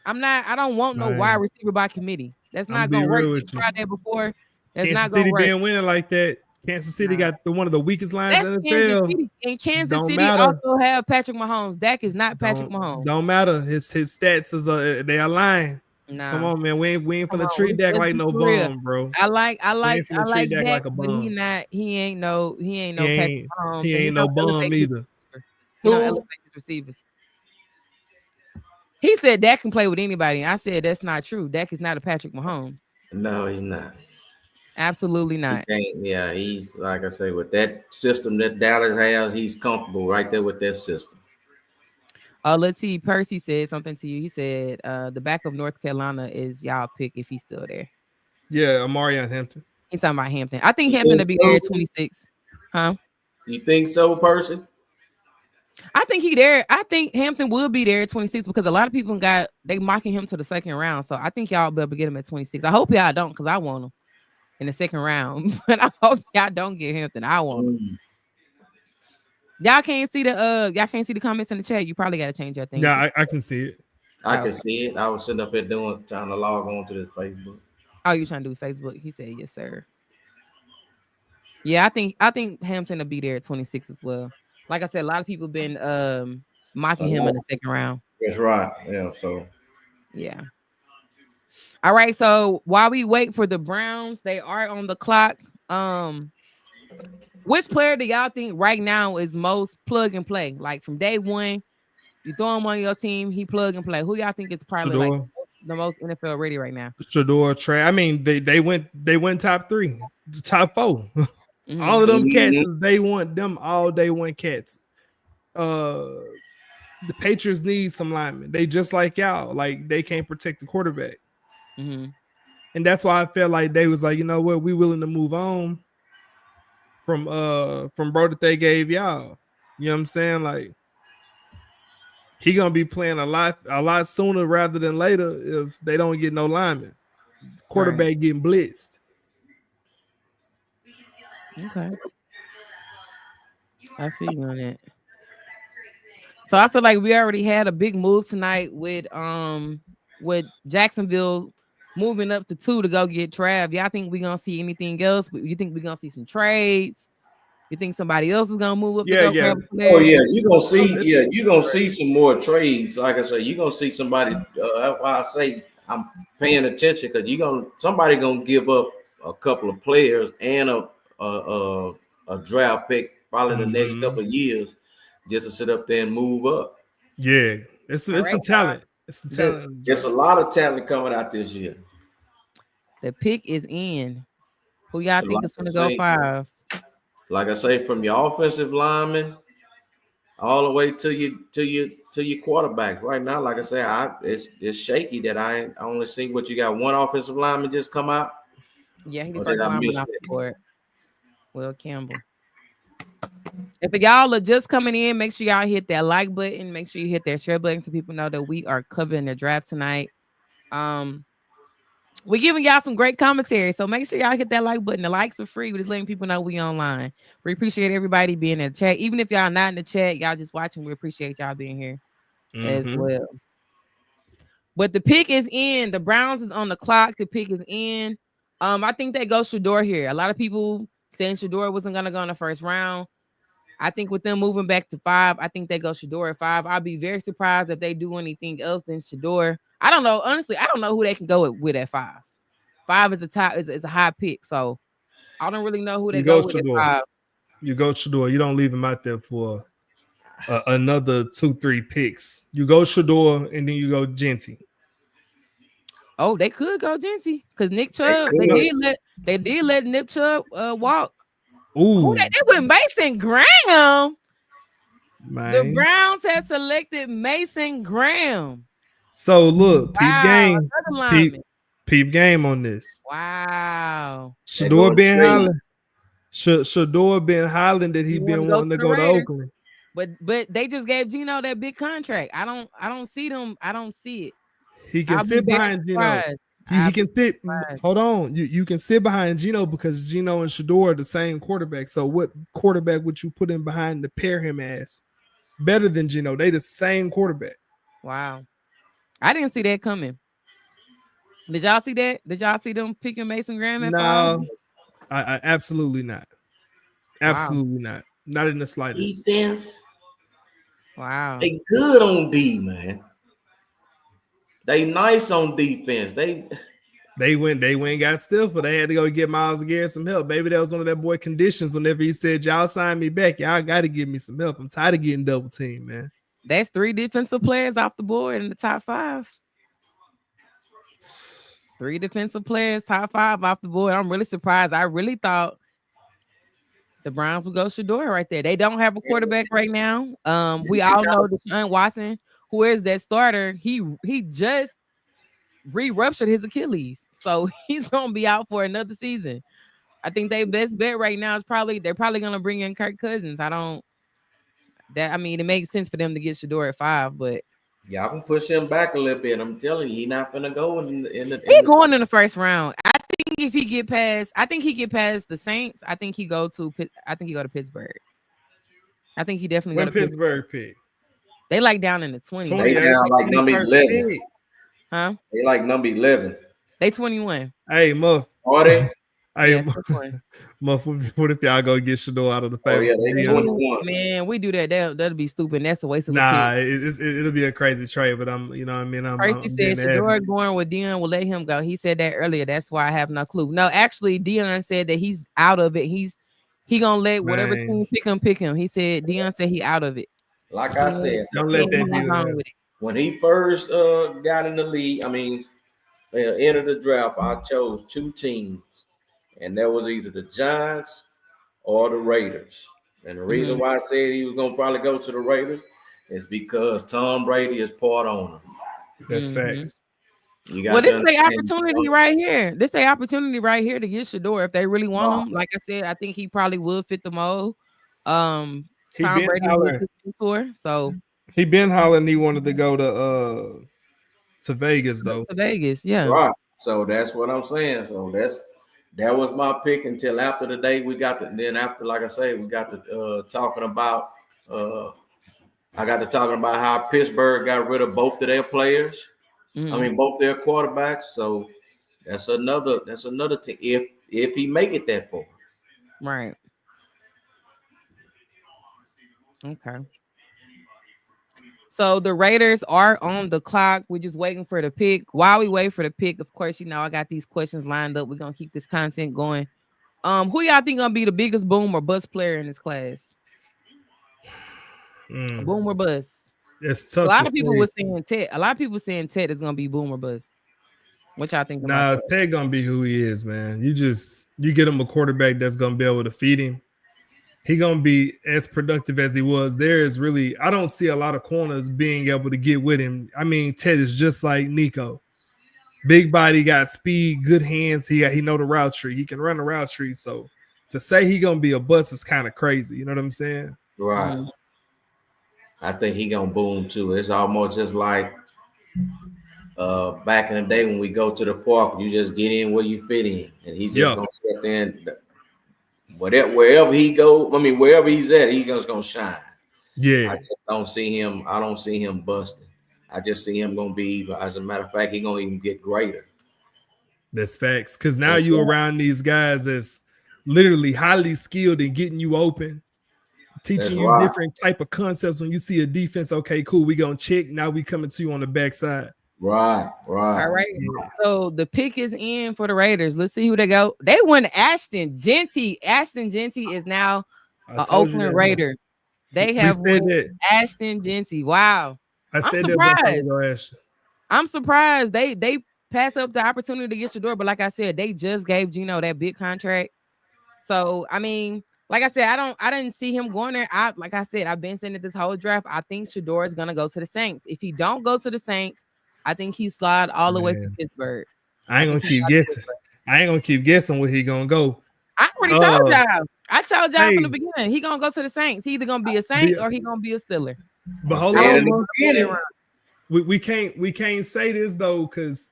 I don't want no wide receiver by committee. That's not gonna work. You tried that before. That's not gonna work. Being winning like that. Kansas City got one of the weakest lines in the NFL. And Kansas City also have Patrick Mahomes. Dak is not Patrick Mahomes. Don't matter. His stats is they align. Nah. Come on, man. We ain't finna treat Dak like no bum, bro. I like Dak like a bum. But he ain't no Patrick Mahomes. He ain't no bum either. He don't elevate his receivers. He said Dak can play with anybody. I said that's not true. Dak is not a Patrick Mahomes. No, he's not. Absolutely not. Yeah, he's like I say, with that system that Dallas has, he's comfortable right there with that system. Let's see. Percy said something to you. He said the back of North Carolina is y'all pick if he's still there. Yeah, Marion Hampton. He's talking about Hampton. I think Hampton to be there at 26. Huh? You think so, Percy? I think he there. I think Hampton will be there at 26 because a lot of people they mocking him to the second round. So I think y'all better get him at 26. I hope y'all don't because I want him in the second round. But I hope y'all don't get Hampton. I want him. Y'all can't see the comments in the chat. You probably got to change your thing. Yeah, I can see it. I can see it. I was sitting up here trying to log on to this Facebook. Oh, you trying to do Facebook? He said yes, sir. Yeah, I think Hampton will be there at 26 as well. Like I said, a lot of people been mocking him in the second round. That's right. Yeah. So. Yeah. All right. So while we wait for the Browns, they are on the clock. Which player do y'all think right now is most plug and play? Like from day one, you throw him on your team, he plug and play. Who y'all think is probably like Shador, the most NFL ready right now? Shador, Trey. I mean, they went top 3, top 4. Mhm. All of them cats Mhm. is they want them all day one cats. The Patriots need some linemen. They just like y'all, like they can't protect the quarterback. Mhm. And that's why I felt like they was like, you know what, we willing to move on from bro that they gave y'all. You know what I'm saying? Like he gonna be playing a lot sooner rather than later if they don't get no lineman. Quarterback Right. getting blitzed. Okay. I feel you on that. So I feel like we already had a big move tonight with Jacksonville moving up to 2 to go get Trav. Y'all think we gonna see anything else? You think we gonna see some trades? You think somebody else is gonna move up to Yeah, go yeah. grab a Oh player? yeah, you gonna see some more trades. Like I say, you gonna see somebody. That's why I say I'm paying attention because somebody gonna give up a couple of players and a draft pick probably the next couple of years just to sit up there and move up. Yeah, it's All right, some talent. It's some the talent. There's a lot of talent coming out this year. the pick is in. Who y'all So think is gonna go 5? like I say, from your offensive lineman all the way to your quarterbacks. Right now, like I say, it's shaky that I only see what you got. One offensive lineman just come out. Yeah, he the Or did first I lineman miss off the it? board. Will Campbell. If y'all are just coming in, make sure y'all hit that like button. Make sure you hit that share button so people know that we are covering the draft tonight. We're giving y'all some great commentary, so make sure y'all hit that like button. The likes are free. We're just letting people know we online. We appreciate everybody being in the chat. Even if y'all not in the chat, y'all just watching, we appreciate y'all being here as well. But the pick is in. The Browns is on the clock. The pick is in. I think they go Shador here. A lot of people saying Shador wasn't gonna go in the first round. I think with them moving back to 5, I think they go Shador at 5. I'll be very surprised if they do anything else than Shador. I don't know. Honestly, I don't know who they can go with at 5. 5 is a top, is a high pick. So I don't really know who they You go go with at Shador. 5. You go Shador. You don't leave him out there for another 2-3 picks. You go Shador and then you go Genty. Oh, they could go Genty because Nick Chubb. They did let Nick Chubb walk. Ooh, They went Mason Graham. man. The Browns had selected Mason Graham. So look, peep game, Another lineman. peep game on this. Wow. Shador been hollering. Shador been hollering that he been wanting to go to Oakland. But they just gave Gino that big contract. I don't see them. I don't see it. He can sit behind Gino. He can sit. Hold on. You can sit behind Gino because Gino and Shador are the same quarterback. So what quarterback would you put in behind to pair him as? Better than Gino. They the same quarterback. Wow. I didn't see that coming. Did y'all see that? Did y'all see them picking Mason Graham at 5? I absolutely not. Absolutely not. Not in the slightest. Defense. Wow. They good on D, man. They nice on defense. They went and got Stiffer. They had to go get Myles Garrett some help. Maybe that was one of that boy conditions whenever he said, y'all sign me back. Y'all got to give me some help. I'm tired of getting double teamed, man. That's 3 defensive players off the board in the top 5. 3 defensive players, top 5 off the board. I'm really surprised. I really thought the Browns would go Shador right there. They don't have a quarterback right now. We all know Deshaun Watson, who is that starter, he just re-ruptured his Achilles. So he's gonna be out for another season. I think their best bet right now is they're probably gonna bring in Kirk Cousins. It makes sense for them to get Shador at 5, but y'all can push him back a little bit. I'm telling you, he's not gonna go in the he's going in the first round. I think if he get past the Saints, I think he go to Pittsburgh. I think he definitely go to Pittsburgh pick. They like down in the 20s. They down like number 11. Huh? They like number 11. They 21. Hey, Muff. Are they? Yeah, I pick one. what if y'all go get Shador out of the Oh favor? yeah, they 21. Man, we do that. That'll be stupid. That's a waste of a Nah, pick. it'll be a crazy trade, but I'm, you know what I mean? Percy I'm said getting Shador going with Dion will let him go. He said that earlier. That's why I have no clue. No, actually, Dion said that he's out of it. He gonna let whatever Man. team pick him. He said Dion said he out of it. Like I said, Don't He let ain't that going be on with it. when he first got in the league, entered the draft, I chose 2 teams, and that was either the Giants or the Raiders. And the reason why I said he was gonna probably go to the Raiders is because Tom Brady is part owner. That's facts. You Well, got this to is their understand. opportunity right here. This their opportunity right here to get Shador if they really want him. Like I said, I think he probably would fit the mold. Tom He been Brady was hollering. his mentor, so He been hollering he wanted to go to Vegas though. to Vegas, yeah. Right. So that's what I'm saying. So that was my pick until after the day we got to. Then after, like I say, we got to talking about. I got to talking about how Pittsburgh got rid of both of their players. Both their quarterbacks. So that's another thing. If he make it that far, Right. Okay. So the Raiders are on the clock. We're just waiting for the pick. While we wait for the pick, of course, I got these questions lined up. We're gonna keep this content going. Who y'all think gonna be the biggest boom or bust player in this class? Boom or bust? It's A tough. lot of people were saying Ted. A lot of people saying Ted is gonna be boom or bust. What y'all think about that? Ted gonna be who he is, man. You get him a quarterback that's gonna be able to feed him. He gonna be as productive as he was. I don't see a lot of corners being able to get with him. I mean, Ted is just like Nico. Big body, got speed, good hands. He know the route tree. He can run the route tree. So to say he gonna be a bust is kind of crazy. You know what I'm saying? right? I think he gonna boom too. It's almost just like back in the day when we go to the park, you just get in where you fit in, and he's just gonna sit there and wherever he go. Wherever he's at, he's just gonna shine. Yeah. I just don't see him. I don't see him busting. I just see him gonna be. As a matter of fact, he's gonna even get greater. That's facts. Because now you around these guys that's literally highly skilled in getting you open, teaching you different type of concepts. When you see a defense, okay, cool, we gonna check. Now we coming to you on the backside. Right. All right. So the pick is in for the Raiders. Let's see who they go. They won Ashton Jeanty. Ashton Jeanty is now an Oakland Raider. They have won Ashton Jeanty. Wow. I'm surprised. I'm surprised they pass up the opportunity to get Shador, but like I said, they just gave Geno that big contract. So like I said, I didn't see him going there. Like I said, I've been saying it this whole draft. I think Shador is gonna go to the Saints. If he don't go to the Saints, I think he slide all the way to Pittsburgh. I ain't gonna keep guessing. I ain't gonna keep guessing where he gonna go. I already told y'all. I told y'all from the beginning. He gonna go to the Saints. He either gonna be a Saint or he gonna be a Steeler. But hold on, we can't say this though, because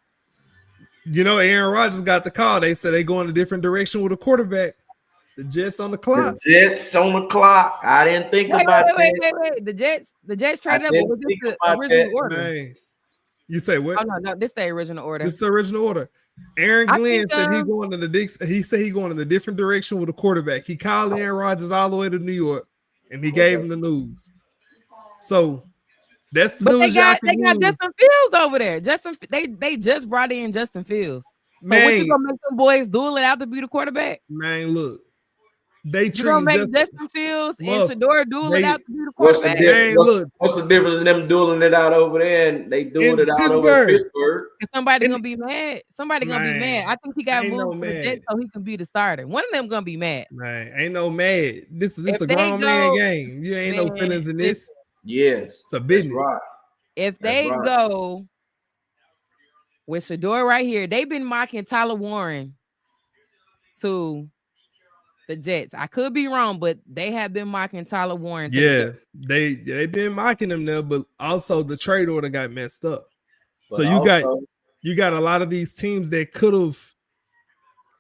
Aaron Rodgers got the call. They said they go in a different direction with a quarterback. The Jets on the clock. The Jets on the clock. I didn't think about that. Wait. The Jets traded up. Was this the original order? Man. You say what? Oh no, this is the original order. This is the original order. Aaron Glenn said he going in a different direction with a quarterback. He called Aaron Rodgers all the way to New York, and he gave him the news. So that's the news. They got Justin Fields over there. They just brought in Justin Fields. So what you gonna make them boys duel it out to be the quarterback? Man, look. They gonna make Justin Fields and Shador duel it out to be the quarterback. What's the difference in them dueling it out over there and they dueling it out over in Pittsburgh? Somebody gonna be mad. Somebody gonna be mad. I think he got moved to the Jets so he can be the starter. One of them gonna be mad. Man, ain't no mad. This is a grown man game. You ain't no feelings in this. Yes, it's a business. Right. If they go with Shador right here, they've been mocking Tyler Warren to the Jets. I could be wrong, but they have been mocking Tyler Warren. Yeah, they've been mocking him there, but also the trade order got messed up. So you got a lot of these teams that could have.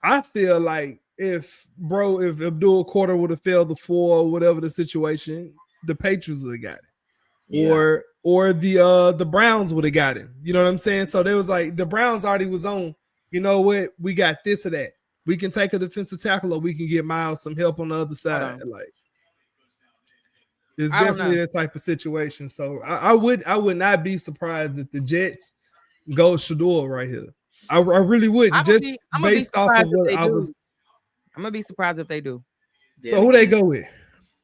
I feel like if Abdul Carter would have failed the 4 or whatever the situation, the Patriots would have got it. Yeah. Or the Browns would have got him. You know what I'm saying? So they was like the Browns already was on. You know what? We got this or that. We can take a defensive tackle, or we can get Miles some help on the other side. Like, it's I don't definitely know. that type of situation. So I would not be surprised if the Jets go Shador right here. I really wouldn't, just I'm gonna be based off surprised of if what they I do. was. I'm gonna be surprised if they do. So who they go with?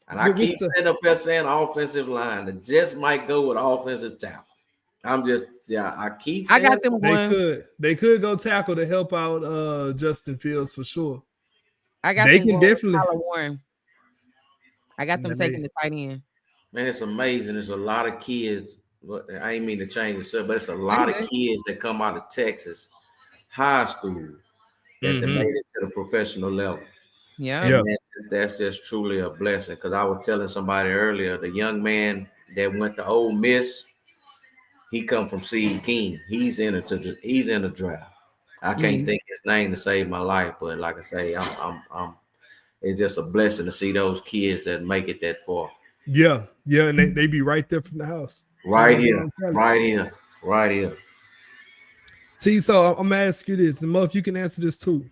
And I keep sitting up there saying offensive line. The Jets might go with offensive tackle. I keep saying I got them going. They could go tackle to help out Justin Fields for sure. I got they them can going definitely with Tyler Warren. I got them taking the tight end. Man, it's amazing. There's a lot of kids. I ain't mean to change the subject, but it's a lot of kids that come out of Texas high school that they made it to the professional level. Yeah. And that's just truly a blessing. Because I was telling somebody earlier, the young man that went to Ole Miss, he come from Seed King. He's in the draft. I can't think his name to save my life, but like I say, I'm it's just a blessing to see those kids that make it that far. Yeah, and they be right there from the house. Right here. See, so I'm gonna ask you this, and Muff, you can answer this too.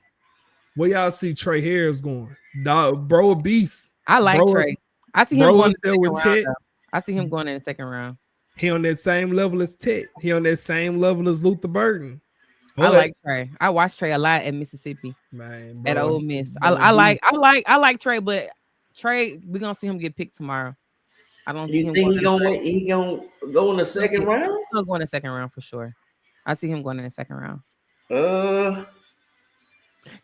Where y'all see Trey Harris going? Dog, bro, a beast. I like Trey. I see him going in the second round. I see him going in the second round. He on that same level as Ted. He on that same level as Luther Burton. I like Trey. I watched Trey a lot at Mississippi. Man, at Ole Miss. I like Trey, but Trey, we're gonna see him get picked tomorrow. I don't see him. He gonna go in the second round? He'll go in the second round for sure. I see him going in the second round. Because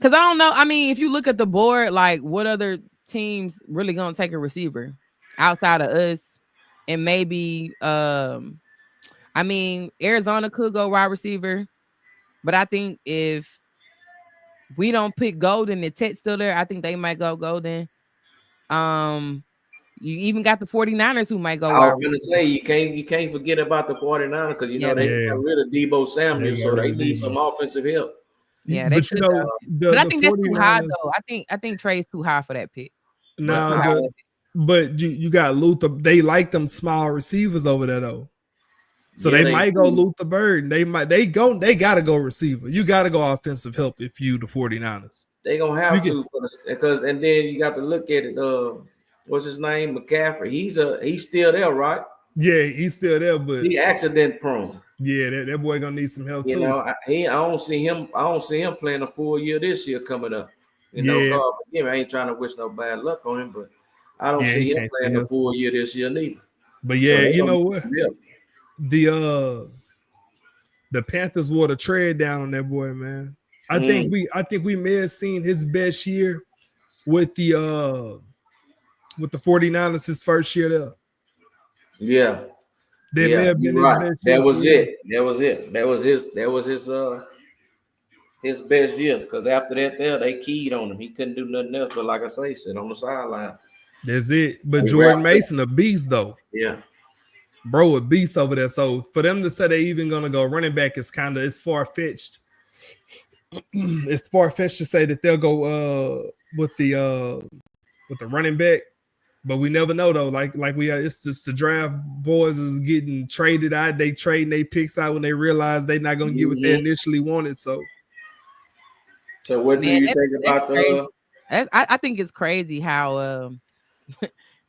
I don't know. I mean, if you look at the board, like what other teams really gonna take a receiver outside of us, and maybe I mean Arizona could go wide receiver, but I think if we don't pick Golden and Tet's still there, I think they might go Golden. You even got the 49ers who might go. I was gonna say you can't forget about the 49ers because you know they got rid of Debo Samuel, so they need some offensive help. Yeah, they should. But I think that's too high though. I think Trey's too high for that pick. No, but you got Luther. They like them small receivers over there though. So they might go Luther Bird. They gotta go receiver. You gotta go offensive help if you the 49ers. They gonna have to because and then you got to look at it. What's his name? McCaffrey. He's still there, right? Yeah, he's still there, but he accident prone. Yeah, that boy gonna need some help too. You know, I don't see him playing a full year this year coming up. You know, I ain't trying to wish no bad luck on him, but I don't see him playing a full year this year neither. But yeah, so you know what? The Panthers wore the tread down on that boy, man. I think we may have seen his best year with the 49ers his first year there. Yeah. That may have been his best year. That was his best year because after that they keyed on him. He couldn't do nothing else but like I say, sit on the sideline. That's it. But Jordan Mason a beast though. Yeah. Bro, a beast over there. So for them to say they're even gonna go running back is it's far-fetched. It's far-fetched to say that they'll go with the running back, but we never know though. Like it's just the draft boys is getting traded out. They trading their picks out when they realize they're not gonna get what they initially wanted. So what do you think about I think it's crazy how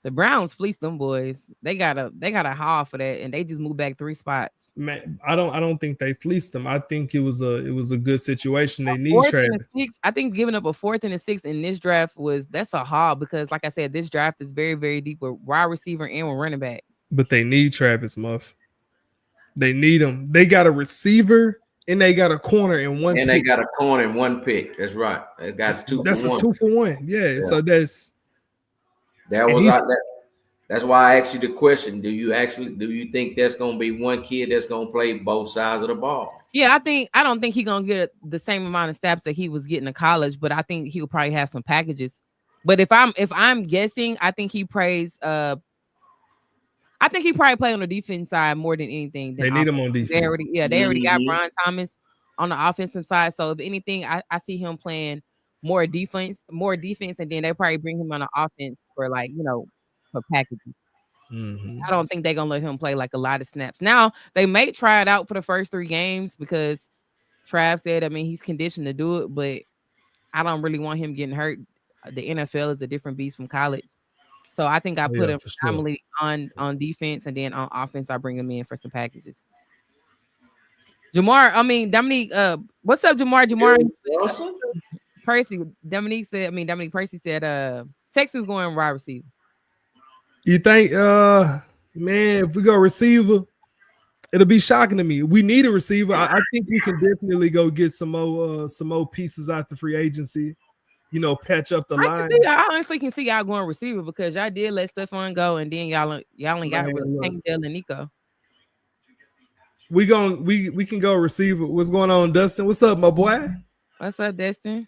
the Browns fleeced them boys. They got a haul for that, and they just moved back 3 spots. Man, I don't think they fleeced them. I think it was a good situation. They need Travis. I think giving up a 4th and a 6th in this draft that's a haul because, like I said, this draft is very, very deep with wide receiver and with running back. But they need Travis Muff. They need him. They got a receiver and they got a corner in one. And pick. They got a corner in 1 pick. That's right. They got that's 2 for 1. That's a 2 for 1. Yeah. So that's. That's why I asked you the question. Do you think that's going to be one kid that's going to play both sides of the ball? Yeah, I don't think he's going to get the same amount of snaps that he was getting in college, but I think he'll probably have some packages. But if I'm guessing, I think he plays I think he probably play on the defense side more than anything. They need him on defense. They already got Brian Thomas on the offensive side. So if anything, I see him playing more defense, and then they probably bring him on the offense for for packages. Mm-hmm. I don't think they're gonna let him play like a lot of snaps. Now they may try it out for the first 3 games because Trav said, he's conditioned to do it, but I don't really want him getting hurt. The NFL is a different beast from college. So I think I Oh, put yeah, him for sure. predominantly on defense, and then on offense, I bring him in for some packages. Dominique, what's up, Jamar? Russell? Percy, Dominique Percy said, Texans going wide receiver. You think, man, if we go receiver, it'll be shocking to me. We need a receiver. I think we can definitely go get some more pieces out the free agency. You know, patch up the line. I honestly can see y'all going receiver because y'all did let Stephon go, and then y'all ain't got rid of Tank Dell and Nico. We can go receiver. What's going on, Dustin? What's up, my boy? What's up, Destin?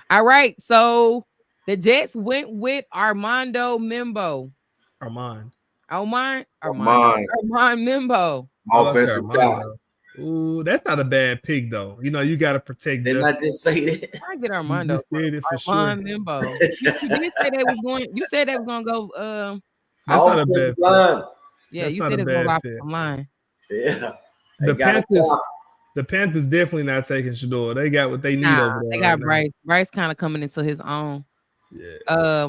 All right, so the Jets went with Armando Membo. Armand Membo. Offensive tackle. Ooh, that's not a bad pick though. You know, you got to protect. Didn't I just say that? I get Armando. You said it for Armand sure. Membo. You did say they was going. You said they were gonna go. That's not a bad pick. Yeah, that's you said it's gonna go off line. Yeah. The Panthers definitely not taking Shador. They got what they need over there. They got Bryce. Bryce kind of coming into his own. Yeah.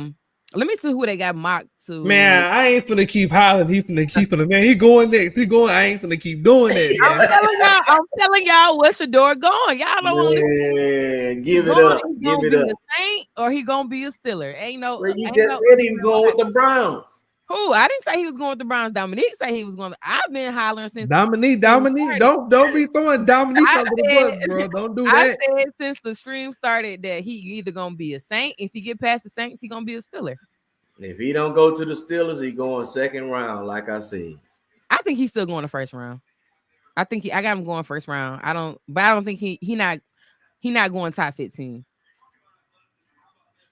Let me see who they got mocked to. Man, I ain't finna keep hollering. He finna keep it. Man, he going next. He going. I ain't finna keep doing that. I'm telling y'all where Shador going. Y'all don't want to give it up. Give it up. A Saint or he gonna be a Steeler. Ain't no. Well, you just said he was going with the Browns. Who? I didn't say he was going with the Browns. Dominique said he was going. I've been hollering since Dominique. Don't be throwing Dominique under the bus, bro. Don't do that. I said since the stream started that he either gonna be a Saint. If he get past the Saints, he gonna be a Steeler. If he don't go to the Steelers, he going second round, like I said. I think he's still going the first round. I got him going first round. I don't think he not going top 15.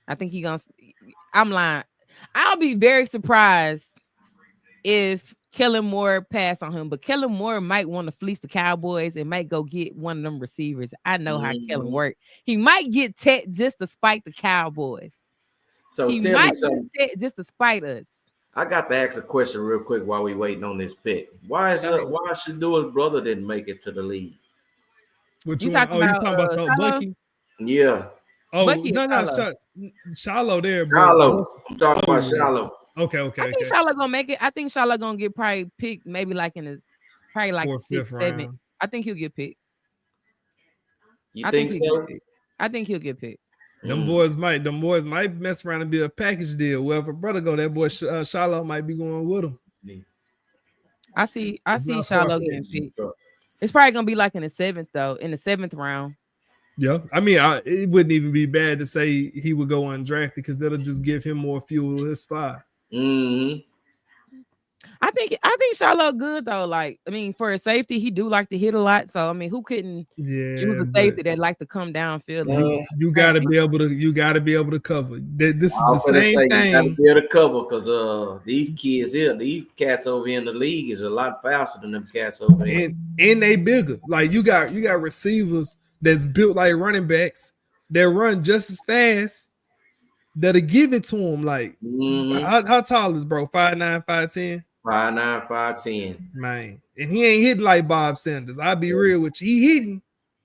I think I'm lying. I'll be very surprised if Kellen Moore passed on him, but Kellen Moore might want to fleece the Cowboys and might go get one of them receivers. I know how Kellen work. He might get Tet just to spite the Cowboys. So he tell might me something. get Tet just to spite us. I got to ask a question real quick while we waiting on this pick. Why Shadour's brother didn't make it to the league? What you talking about Bucky? Yeah. Oh, Bucky no, Shallow there, bro. Shallow. I'm talking about Shallow. Okay. I think Shallow gonna make it. I think Shallow gonna get probably picked maybe like in the probably like 6th, 7th. I think he'll get picked. You think so? I think he'll get picked. Them boys might mess around and be a package deal. Well, if a brother go, that boy Shallow might be going with him. I see Shallow getting picked. It's probably gonna be like in the 7th though, in the 7th round. Yeah, I mean, it wouldn't even be bad to say he would go undrafted because that'll just give him more fuel to his fire. Mm-hmm. I think Charlotte good though. Like, I mean, for a safety, he do like to hit a lot. So I mean, who couldn't use a safety that like to come downfield? You gotta be able to cover. This is the same thing. You gotta be able to cover because these kids here, these cats over here in the league is a lot faster than them cats over there. And they bigger. Like you got receivers that's built like running backs that run just as fast. That'll give it to him. Like how tall is bro? 5'9", 5'10"? 5'9", 5'10". Man, and he ain't hitting like Bob Sanders. I'll be real with you.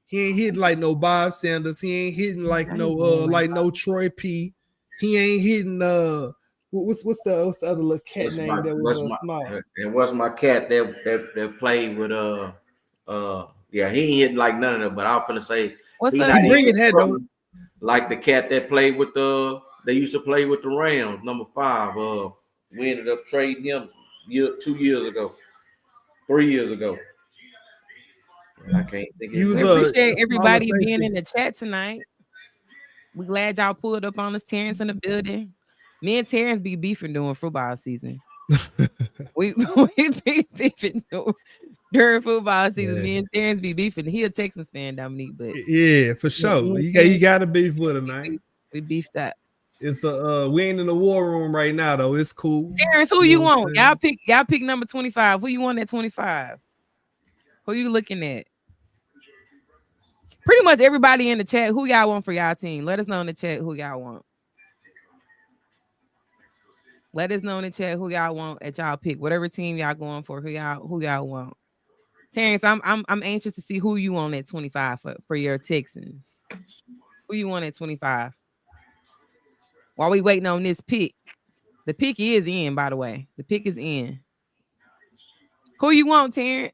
He ain't hitting like no Bob Sanders. He ain't hitting like no Troy P. He ain't hitting what's the other little cat name that was small? It was my cat that played with yeah, he ain't hitting like none of them. But I was finna say what's that? He bringing head though. Like the cat that played with they used to play with the Rams, number 5. We ended up trading him 2 years ago, 3 years ago. I can't think. We appreciate everybody being in the chat tonight. We glad y'all pulled up on us. Terrence in the building. Me and Terrence be beefing during football season. we be beefing during football season. Me and Terrence be beefing. He a Texans fan, Dominique, but yeah, for sure. You got to beef with him, man. We beefed up. It's we ain't in the war room right now though. It's cool. Terrence, who you want? Y'all pick number 25. Who you want at 25? Who you looking at? Pretty much everybody in the chat. Who y'all want for y'all team? Let us know in the chat who y'all want. Let us know in the chat who y'all want at y'all pick. Whatever team y'all going for, who y'all want. Terrence, I'm anxious to see who you want at 25 for your Texans. Who you want at 25? While we waiting on this pick, the pick is in. By the way, the pick is in. Who you want, Terrence?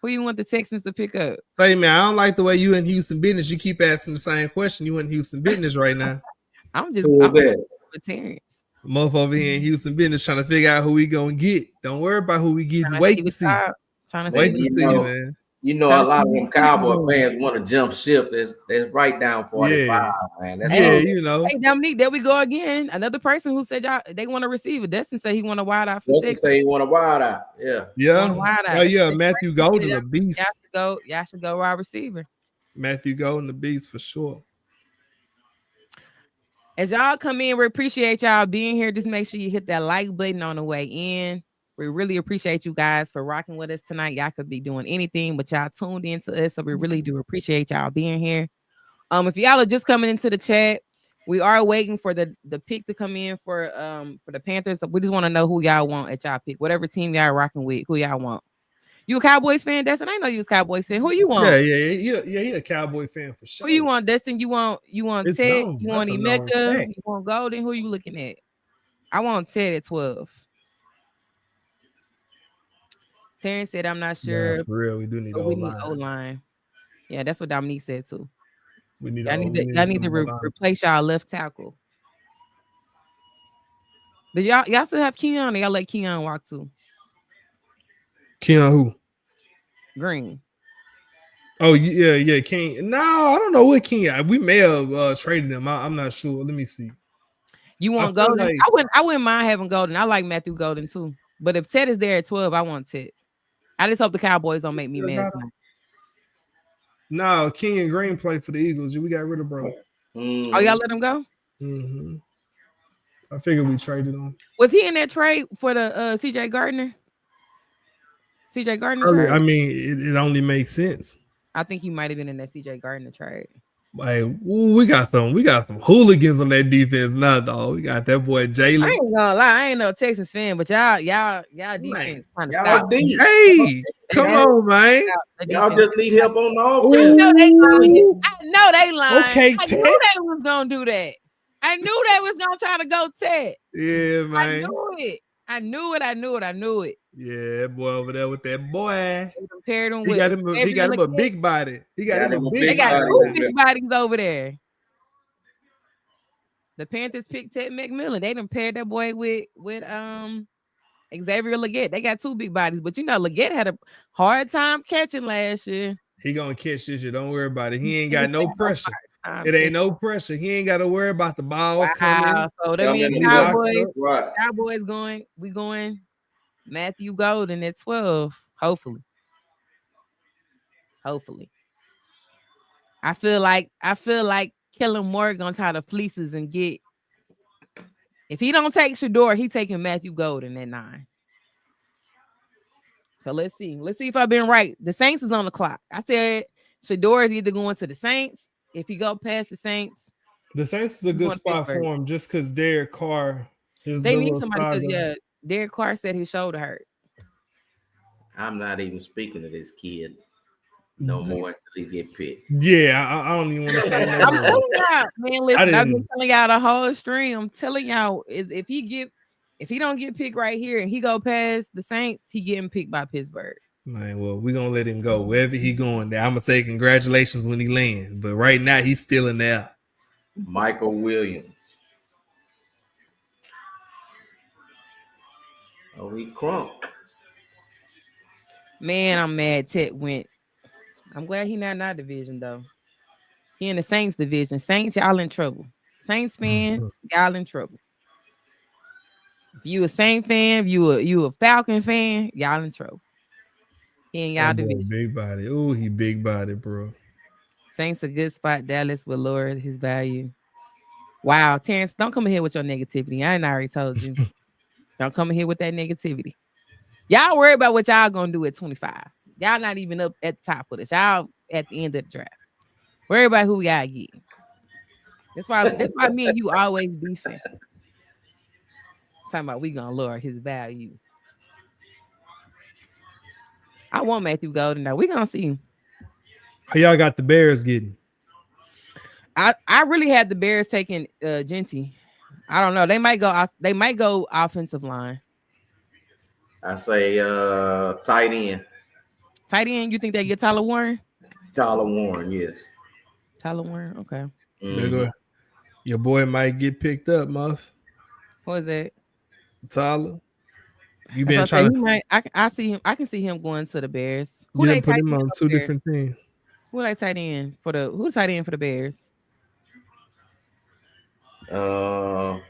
Who you want the Texans to pick up? Say, man, I don't like the way you in Houston business. You keep asking the same question. You in Houston business right now. I'm just Who is that? with Terrence. Motherfucker here in Houston business trying to figure out who we gonna get. Don't worry about who we getting. Wait to see. Trying to Wait see to what's see, know, man. You know, a lot of them Cowboy fans want to jump ship. That's right down 45, man. That's Yeah, all. you know. Hey, Dominique, there we go again. Another person who said y'all they want to receive it. Destin said he want a wide out from Justin Texas. say he want a wide out. Yeah. Yeah. Wide out. Oh, yeah. Matthew Golden, a Y'all beast. Y'all should go wide receiver. Matthew Golden, the beast for sure. As y'all come in, we appreciate y'all being here. Just make sure you hit that like button on the way in. We really appreciate you guys for rocking with us tonight. Y'all could be doing anything, but y'all tuned into us, so we really do appreciate y'all being here. If y'all are just coming into the chat, we are waiting for the pick to come in for the Panthers. We just want to know who y'all want at y'all pick, whatever team y'all rocking with, who y'all want. You a Cowboys fan, Destin? I know you was a Cowboys fan. Who you want? Yeah. He a Cowboy fan for sure. Who you want, Destin? You want It's Ted? known. You want That's a known Emeka? fact. You want Golden? Who you looking at? I want Ted at 12. Terrence said, I'm not sure. Yeah, for real, we do need but we need O-line. O-line. Yeah, that's what Dominique said too. We need Y'all need to replace y'all left tackle. Did y'all still have Keon, or y'all let Keon walk too? Keon who? Green. Oh yeah, King. No, I don't know what King. We may have traded him. I'm not sure. Let me see. You want I feel Golden? like- I wouldn't mind having Golden. I like Matthew Golden too. But if Ted is there at 12, I want Ted. I just hope the Cowboys don't make me mad. No, King and Green play for the Eagles. We got rid of bro. Mhm. Oh, y'all let him go? Mm-hmm. I figured we traded him. Was he in that trade for the CJ Gardner? CJ Gardner Early, trade? I mean, it only makes sense. I think he might have been in that CJ Gardner trade. Like, we got some hooligans on that defense now, dog. We got that boy I Jalen. ain't gonna lie, I ain't no Texans fan, but y'all defense kind of Y'all stop. deep. Hey, come on, man. Y'all just need help on the I offense. know they lying. I know they lying. Okay, I Ted. knew they was gonna do that. I knew they was gonna try to go Ted. Yeah, man. I knew it. I knew it. Yeah, that boy over there with that boy. They compared him He with got him a kid. big body. He got him a They They big got body. two big bodies over there. The Panthers picked Ted McMillan. They done paired that boy with Xavier Legette. They got two big bodies, but you know Legette had a hard time catching last year. He gonna catch this year. Don't worry about it. He ain't got no pressure. It ain't no pressure. He ain't got to worry about the ball coming. So that means He locked Cowboys. up. Right. Cowboys going. We going. Matthew Golden at 12. Hopefully. I feel like Kellen Moore gonna try to fleeces and get. If he don't take Shador, he taking Matthew Golden at 9. So let's see. Let's see if I've been right. The Saints is on the clock. I said Shador is either going to the Saints. If he go past the Saints, The Saints is a good spot for him just because Derek Carr is they the need little somebody because saga. Derek Carr said his shoulder hurt. I'm not even speaking to this kid no more until he get picked. Yeah, I don't even want to say no I'm more. telling y'all, man. Listen, I've been didn't- telling y'all the whole stream. I'm telling y'all, is if he don't get picked right here and he go past the Saints, he getting picked by Pittsburgh. Man, well, we're gonna let him go wherever he going there. I'm gonna say congratulations when he land, but right now he's still in there. Michael Williams. Oh, he crunk. Man, I'm mad Ted went. I'm glad he not in our division though. He in the Saints division. Saints, y'all in trouble. Saints fans, y'all in trouble. If you a Saint fan, if you a Falcon fan, y'all in trouble. He in y'all That boy division. big body. Oh, he big body, bro. Saints a good spot. Dallas will lower his value. Wow, Terrence, don't come in here with your negativity. I ain't already told you. Don't come in here with that negativity. Y'all worry about what y'all gonna do at 25. Y'all not even up at the top of this. Y'all at the end of the draft. Worry about who y'all get. That's why me and you always beefing. Talking about we gonna lower his value. I want Matthew Golden though. We gonna see. How y'all got the Bears getting? I really had the Bears taking Genty. I don't know. They might go offensive line. I say tight end. Tight end, you think they get Tyler Warren? Tyler Warren, yes. Tyler Warren, okay. There go. Your boy might get picked up, Muff. What is that? Tyler. You That's been what trying I to say. I see him. I can see him going to the Bears. Who yeah, they put tight him end on up two there? different teams. Who they tight end for the? Who's tight end for the Bears? You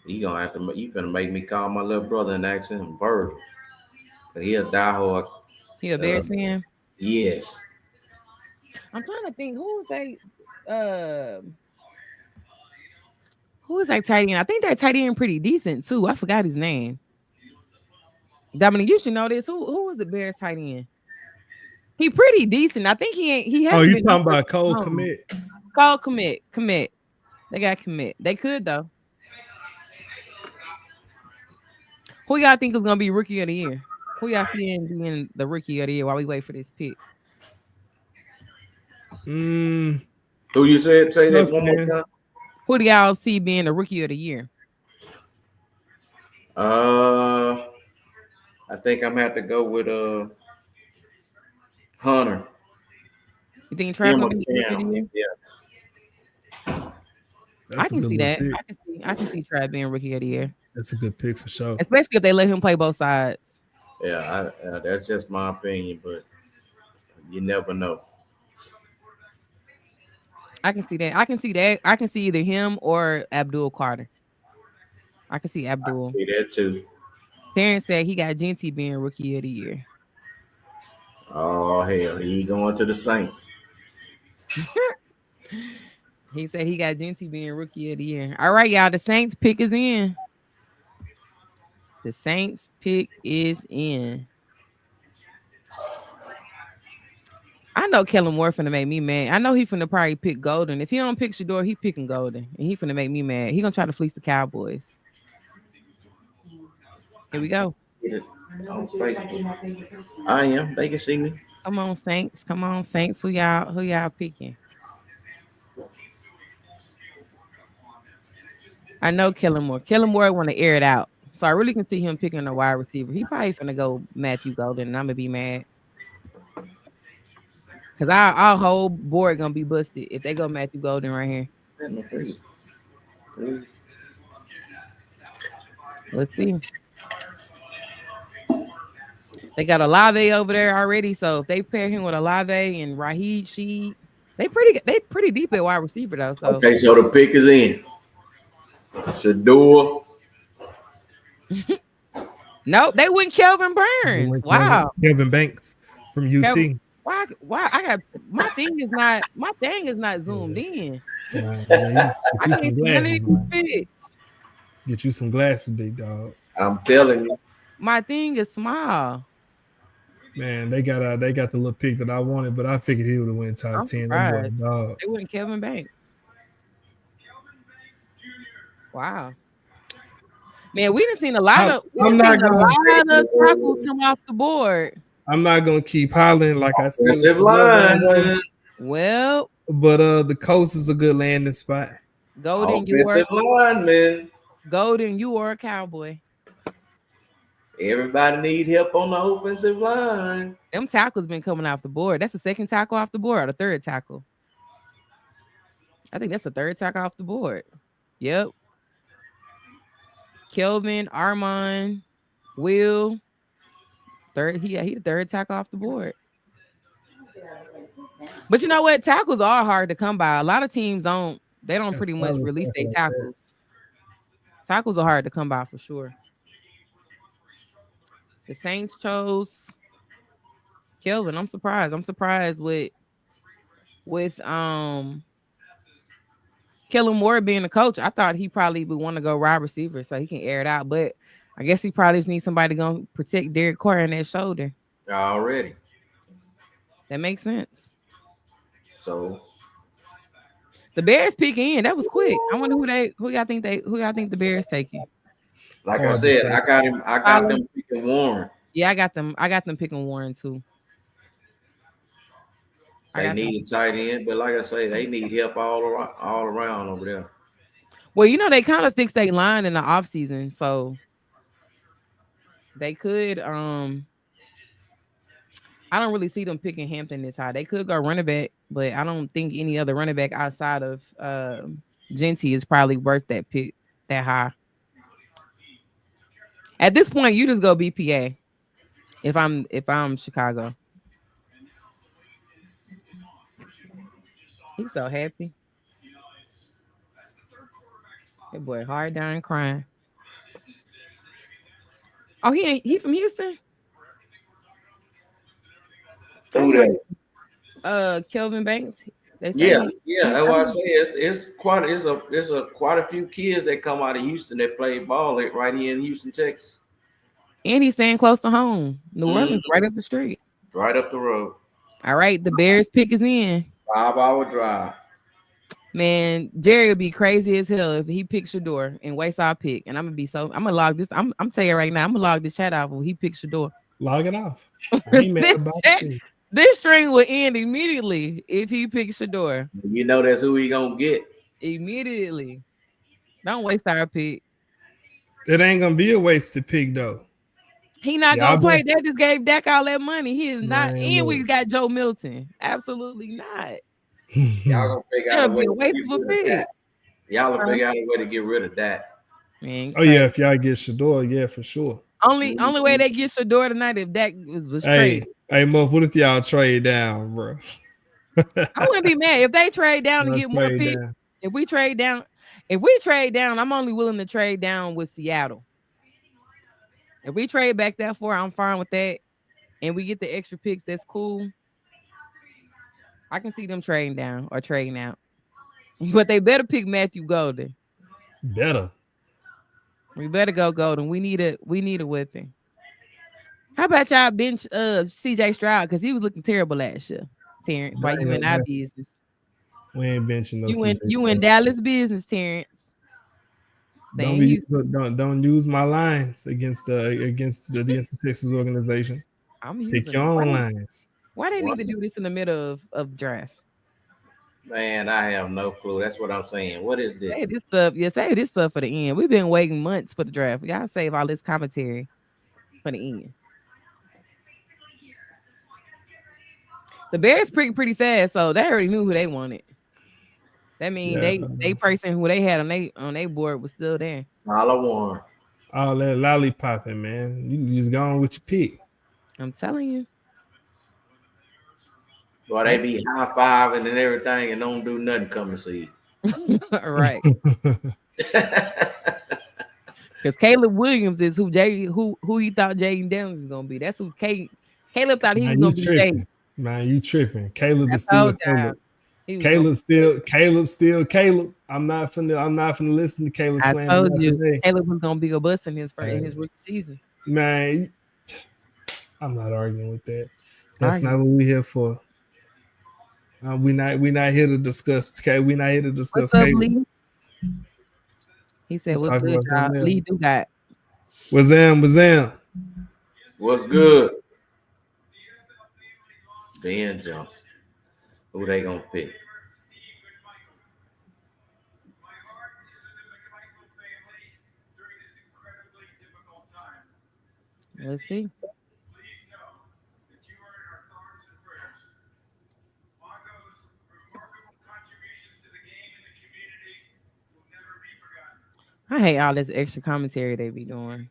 finna make me call my little brother and ask him Virgil. He a diehard. He a Bears fan. Yes. I'm trying to think who is that tight end? I think that tight end pretty decent too. I forgot his name. Dominic, you should know this. Who was the Bears tight end? He pretty decent. I think he Oh, hasn't you been talking about Cole Kmet? Cole Kmet. They got Kmet. They could though. Who y'all think is gonna be rookie of the year? Who y'all seeing being the rookie of the year while we wait for this pick? Who you said? Say that one more time. Who do y'all see being the rookie of the year? I think I'm gonna have to go with Hunter. You think Trav gonna be rookie of the year? Yeah. I can see that. I can see Trav being rookie of the year. That's a good pick for sure. Especially if they let him play both sides. Yeah, that's just my opinion, but you never know. I can see that. I can see either him or Abdul Carter. I can see Abdul. I see that too. Terrence said he got Genty being rookie of the year. Oh hell, he going to the Saints. He said he got Genty being rookie of the year. All right, y'all. The Saints pick is in. The Saints pick is in. I know Kellen Moore finna make me mad. I know he finna probably pick Golden. If he don't pick Shador, he picking Golden. And he finna make me mad. He gonna try to fleece the Cowboys. Here we go. I am. They can see me. Come on, Saints. Come on, Saints. Who y'all picking? I know Kellen Moore. Kellen Moore want to air it out. So I really can see him picking a wide receiver. He probably finna go Matthew Golden, and I'm gonna be mad. Because our whole board gonna be busted if they go Matthew Golden right here. Let's see. They got Olave over there already, so if they pair him with Olave and Raheed Sheed, they pretty deep at wide receiver though. So okay, so the pick is in. Shador. Nope, they went Kelvin Burns. Wow. Kelvin Banks from UT. Why I got my thing is not zoomed in. I can't see none of these picks. Get you some glasses, big dog. I'm telling you. My thing is small. Man, they got the little pick that I wanted, but I figured he would have went top 10. They went Kelvin Banks. Wow. Man, we done seen a lot of tackles come off the board. I'm not gonna keep hollering like I said. Offensive line. Well, but the coast is a good landing spot. Golden, you are a Cowboy. Everybody need help on the offensive line. Them tackles been coming off the board. That's the second tackle off the board or the third tackle. I think that's the third tackle off the board. Yep. Kelvin, Armand, Will. Third, he the third tackle off the board. But you know what? Tackles are hard to come by. A lot of teams don't pretty much release their tackles. Tackles are hard to come by for sure. The Saints chose Kelvin. I'm surprised. I'm surprised with Kellen Moore being the coach. I thought he probably would want to go wide receiver so he can air it out. But I guess he probably just needs somebody to go protect Derek Carr in that shoulder. Already. That makes sense. So the Bears picking in. That was quick. I wonder who y'all think the Bears taking. Like I said, I got them picking Warren. Yeah, I got them picking Warren too. They need a tight end, but like I say, they need help all around over there. Well, you know, they kind of fixed their line in the offseason, so they could. I don't really see them picking Hampton this high. They could go running back, but I don't think any other running back outside of Genty is probably worth that pick that high. At this point, you just go BPA. If I'm Chicago, he's so happy. That boy hard down crying. Oh, he from Houston? Who that? Kelvin Banks. Yeah. That's why I say it's quite a few kids that come out of Houston that play ball right here in Houston, Texas. And he's staying close to home. New Orleans, right up the street. Right up the road. All right, the Bears pick is in. 5-hour drive. Man, Jerry would be crazy as hell if he picks Shador and wastes our pick. And I'm gonna log this. I'm telling you right now, I'm gonna log this chat off when he picks Shador. Log it off. This string will end immediately if he picks Shador. You know that's who he gonna get. Immediately. Don't waste our pick. It ain't gonna be a wasted pick though. He not gonna play. That just gave Dak all that money. He is not. And we got Joe Milton. Absolutely not. Y'all gonna figure out a way to get rid of that. Y'all will figure out a way to get rid of that. Man, oh yeah, if y'all get Shador, yeah, for sure. Only way they get Shador tonight if Dak was traded. Hey, Muff, what if y'all trade down, bro? I wouldn't be mad if they trade down and get more picks. If we trade down, I'm only willing to trade down with Seattle. If we trade back that far, I'm fine with that. And we get the extra picks, that's cool. I can see them trading down or trading out. But they better pick Matthew Golden. Better. We better go Golden. We need a weapon. How about y'all bench CJ Stroud? Because he was looking terrible last year, Terrence. Why you in our business? We ain't benching no you in Dallas business, Terrence. Don't use my lines against the Texas organization. Pick your own lines. Why they need to do this in the middle of draft? Man, I have no clue. That's what I'm saying. What is this? Save this stuff. Yeah, save this stuff for the end. We've been waiting months for the draft. We gotta save all this commentary for the end. The Bears picked pretty fast, so they already knew who they wanted. That means they person who they had on their board was still there. All I want. All that lollipopping, man. You just going with your pick. I'm telling you. Boy, they be high-fiving and everything and don't do nothing come to see. Right. Because Caleb Williams is who he thought Jaden Daniels was gonna be. That's who Caleb thought he was gonna be. Jaden. Man, you tripping. Caleb is still Caleb. Caleb still Caleb. I'm not finna listen to Caleb. I told you Caleb was gonna be a bust in his rookie season. Man, I'm not arguing with that. That's not what we're here for. We're not here to discuss. We're not here to discuss. What's up, Lee? He said, "What's good, y'all?" Lee do that. What's them? What's good? Ben Johnson. Who they gonna pick? Let's see. I hate all this extra commentary they be doing.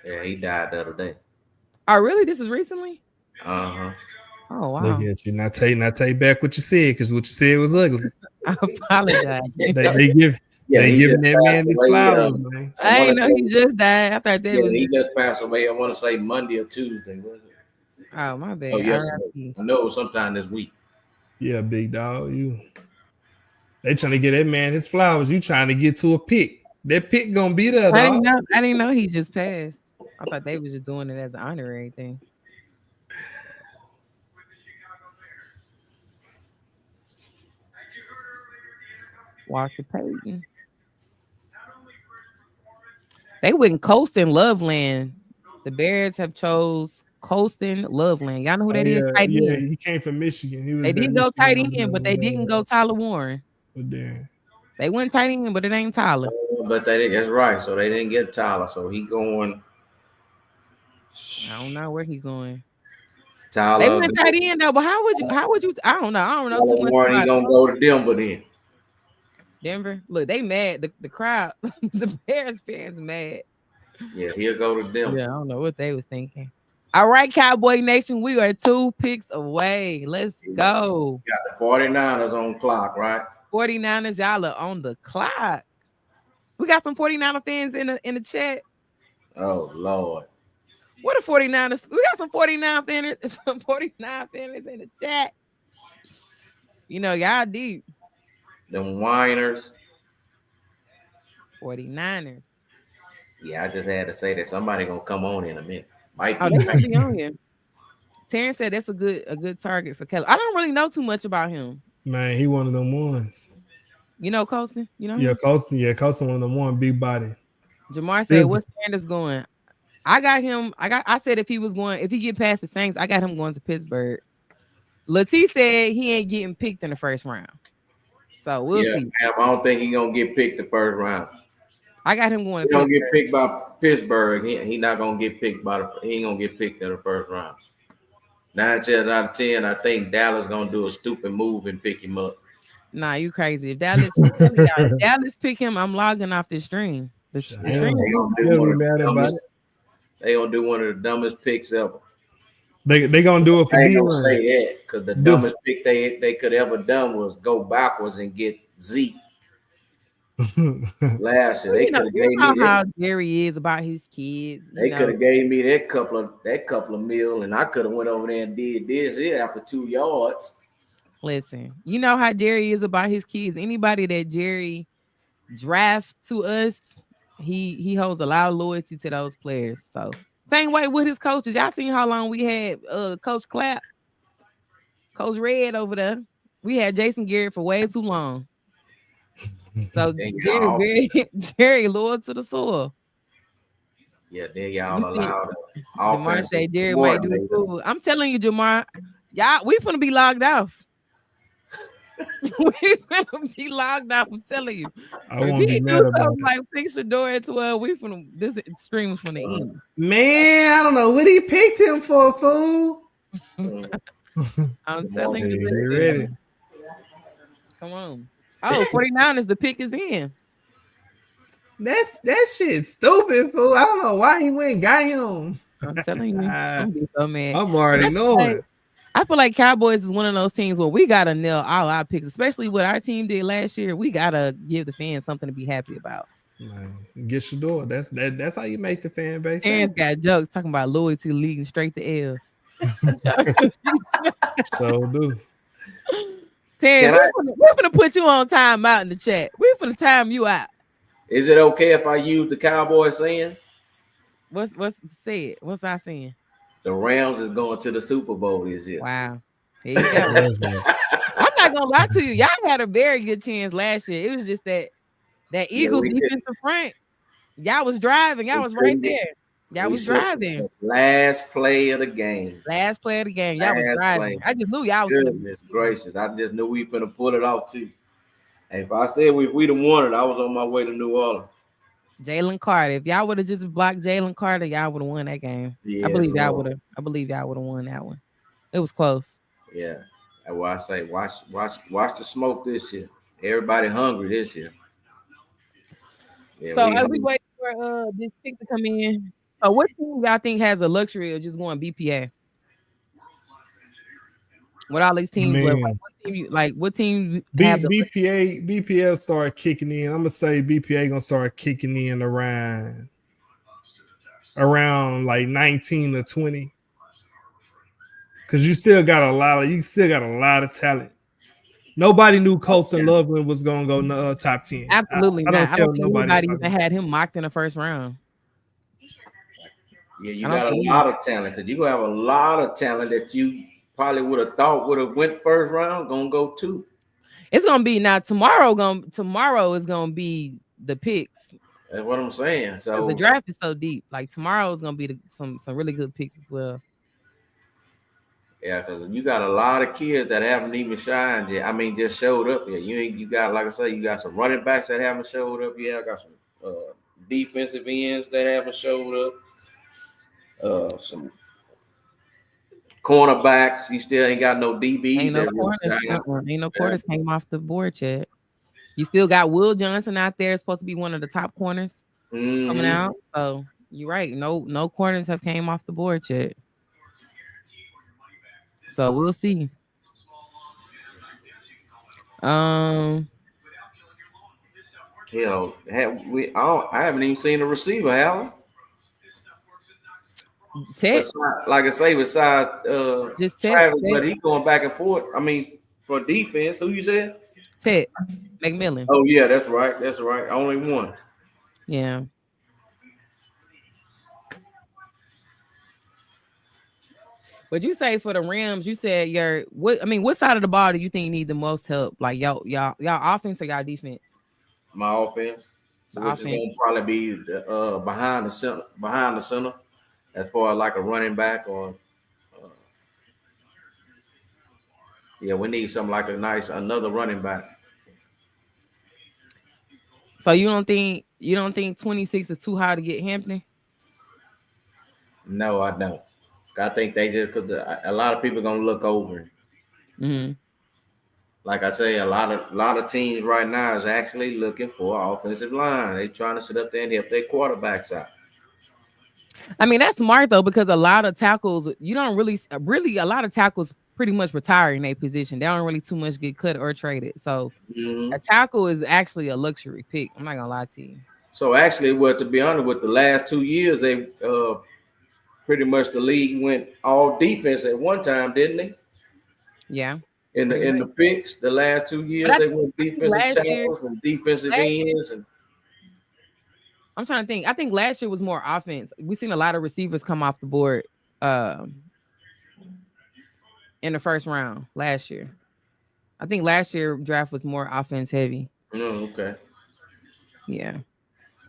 Yeah, he died the other day. Oh, really? This is recently? Uh-huh. Oh, wow. Look at you. Not take back what you said, because what you said was ugly. I apologize. they giving that man these flowers, man. I didn't know he just died. I thought that was he just passed away. I want to say Monday or Tuesday, was it? Oh, my bad. Oh, yes. I know it was sometime this week. Yeah, big dog. They trying to get that man his flowers. You trying to get to a pick. That pick gonna be there, dog. I didn't know he just passed. I thought they was just doing it as an honorary thing. Walker Payton. They went coast in Loveland. The Bears have chose Colston Loveland. Y'all know who that is? Yeah, Tight yeah, end. he came from Michigan. He was They at did go tight Michigan, end, but they didn't go Tyler Warren. But then They went tight end, but it ain't Tyler. But they that's right. So they didn't get Tyler. So he going. I don't know where he's going. Tyler. They went tight end though, but how would you? I don't know. I don't know too much Warren, he about gonna go to Denver then. Denver. Look, they mad. The crowd, the Bears fans mad. Yeah, he'll go to Denver. Yeah, I don't know what they was thinking. All right, Cowboy Nation, we are 2 picks away. Let's go. Got the 49ers on clock, right? 49ers, y'all are on the clock. We got some 49er fans in the chat. Oh Lord. What are 49ers? We got some 49 fans in the chat. You know, y'all deep. Them whiners. 49ers. Yeah, I just had to say that somebody gonna come on in a minute. Might Oh, be. they might be on here. Terrence said that's a good target for Kelly. I don't really know too much about him. man, he one of them ones. You know Colston? You know? Yeah, Colston one of them one big body. Jamar said, what's Sanders going? I got him. I said if he get past the Saints, I got him going to Pittsburgh. Latif said he ain't getting picked in the first round. So we'll see. I don't think he's gonna get picked the first round. I got him going. He don't get picked by Pittsburgh. He not gonna get picked he ain't gonna get picked in the first round. 9 chances out of 10, I think Dallas gonna do a stupid move and pick him up. Nah, you crazy. If Dallas pick him, I'm logging off this stream. The stream. They gonna do one of the dumbest picks ever. They gonna do it for I ain't D gonna Run. say that because the dumbest pick they could ever done was go backwards and get Zeke. Last year they could have gave me how Jerry is about his kids. They could have gave me that couple of mil, and I could have went over there and did this here after 2 yards. Listen, you know how Jerry is about his kids. Anybody that Jerry draft to us, he holds a lot of loyalty to those players. So same way with his coaches. Y'all seen how long we had Coach Clapp, Coach Red over there. We had Jason Garrett for way too long. So Jerry loyal to the soil. Yeah, then y'all allowed Jamar say Jerry might do it cool. I'm telling you, Jamar, we finna be logged off. We finna be logged off. I'm telling you. I won't be mad about it. Like fix your door at 12. This stream is finna end. Man, I don't know what he picked him for, fool. I'm telling you. You ready? Come on. Oh, 49ers, the pick is in. That shit stupid, fool. I don't know why he went and got him. I'm telling you. I'm be so mad. I'm already knowing. I feel like Cowboys is one of those teams where we gotta nail all our picks, especially what our team did last year. We gotta give the fans something to be happy about. Man, get your door. That's how you make the fan base. Fans got jokes talking about loyalty leading straight to L's. So do. Terrence, we're gonna put you on timeout in the chat. We're gonna time you out. Is it okay if I use the Cowboys saying? What's said? What's I saying? The Rams is going to the Super Bowl this year. Wow. There you go. I'm not gonna lie to you. Y'all had a very good chance last year. It was just that Eagles defensive front. Y'all was driving. Y'all was right there. Y'all was driving. Last play of the game. Y'all was driving. I just knew y'all was. Goodness gracious. I just knew we finna pull it off too. And if I said we'd have won it, I was on my way to New Orleans. Jalen Carter. If y'all would have just blocked Jalen Carter, y'all would have won that game. Yeah, I believe y'all would have won that one. It was close. Yeah. That's why I say watch the smoke this year. Everybody hungry this year. Yeah, so as we wait for this pick to come in, what team y'all think has a luxury of just going BPA? What all these teams what team have BPA start kicking in. I'm gonna say BPA gonna start kicking in around like 19 to 20. Cause you still got a lot of talent. Nobody knew Colston Loveland was gonna go top 10. Absolutely not. I don't think nobody even had him mocked in the first round. Yeah, you got a lot of talent because you have a lot of talent that you probably would have thought would have went first round, gonna go 2. It's gonna be now tomorrow is gonna be the picks. That's what I'm saying. So the draft is so deep. Like tomorrow is gonna be some really good picks as well. Yeah, because you got a lot of kids that haven't even shined yet. I mean, just showed up yet. You got, like I say, you got some running backs that haven't showed up yet. I got some defensive ends that haven't showed up. Some cornerbacks. You still ain't got no DBs. Ain't no corners. Ain't no corners came off the board yet. You still got Will Johnson out there, supposed to be one of the top corners coming out. So you're right. No corners have came off the board yet. So we'll see. Hell, I haven't even seen a receiver, Alan. Ted, like I say, besides just Travis, but he's going back and forth. I mean, for defense, who you said? Ted McMillan. Oh yeah, that's right. That's right. Only one. Yeah. But you say for the Rams, you said what side of the ball do you think need the most help? Like y'all offense or y'all defense? My offense. Which is gonna probably be behind the center, as far as like a running back or we need something like another running back. So you don't think 26 is too high to get Hampton? No, I don't. I think they just because a lot of people are gonna look over him. Mm-hmm. Like I say, a lot of teams right now is actually looking for an offensive line. They trying to sit up there and help their quarterbacks out. I mean, that's smart though, because a lot of tackles, you don't really a lot of tackles pretty much retire in their position. They don't really too much get cut or traded. So a tackle is actually a luxury pick. I'm not gonna lie to you. So actually, to be honest, with the last 2 years, they pretty much the league went all defense at one time, didn't they? Yeah. In the picks, the last 2 years, they went defensive tackles and defensive ends. And I'm trying to think. I think last year was more offense. We've seen a lot of receivers come off the board in the first round last year. I think last year draft was more offense heavy. Oh, okay. Yeah.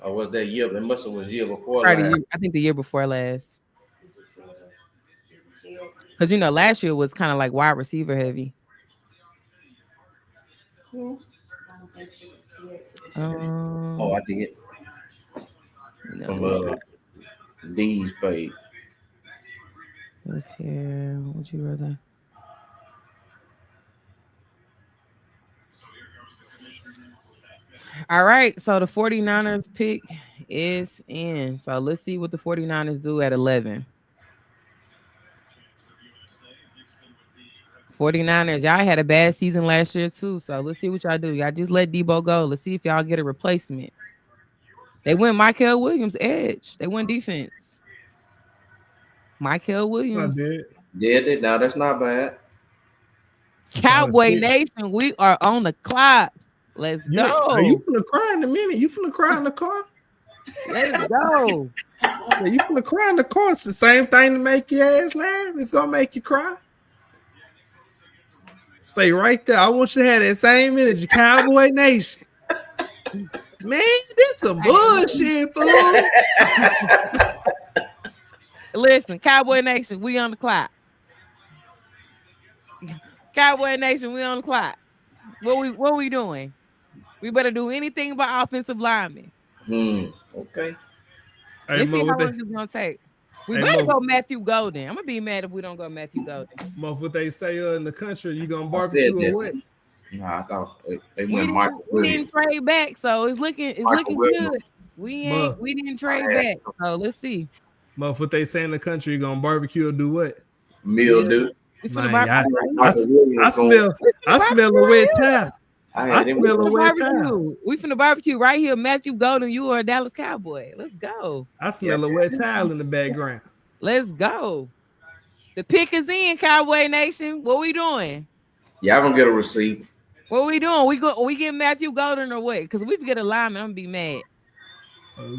Or was that year? It must have was year before. I think the year before last. Because last year was kind of like wide receiver heavy. I did. From D's page. Let's hear. Would you rather? All right. So the 49ers pick is in. So let's see what the 49ers do at 11. 49ers, y'all had a bad season last year too. So let's see what y'all do. Y'all just let Debo go. Let's see if y'all get a replacement. They went Michael Williams edge. They went defense. Michael Williams. Yeah, now that's not bad. Cowboy Nation, we are on the clock. Let's go. Are you finna cry in a minute? You finna cry in the car? Let's go. You finna cry in the car. It's the same thing to make your ass laugh. It's gonna make you cry. Stay right there. I want you to have that same energy, Cowboy Nation. Man, this some bullshit, fool. Listen, Cowboy Nation, we on the clock. Cowboy Nation, we on the clock. What we doing? We better do anything about offensive linemen. Okay. Let's see how long it's gonna take. We better go Matthew Golden. I'm gonna be mad if we don't go Matthew Golden. What they say in the country, you gonna barbecue or what? Nah, I thought they went Michael Williams. We didn't trade back, so it's looking good. We didn't trade back, so let's see. What they say in the country, you gonna barbecue or do what? Mildew. I smell a wet towel. I smell a wet towel. We finna barbecue right here. Matthew Golden, you are a Dallas Cowboy. Let's go. I smell a wet towel in the background. Let's go. The pick is in, Cowboy Nation. What we doing? Yeah, I'm gonna get a receiver. What we doing? We get Matthew Golden or what? Because if we get a lineman, I'm gonna be mad.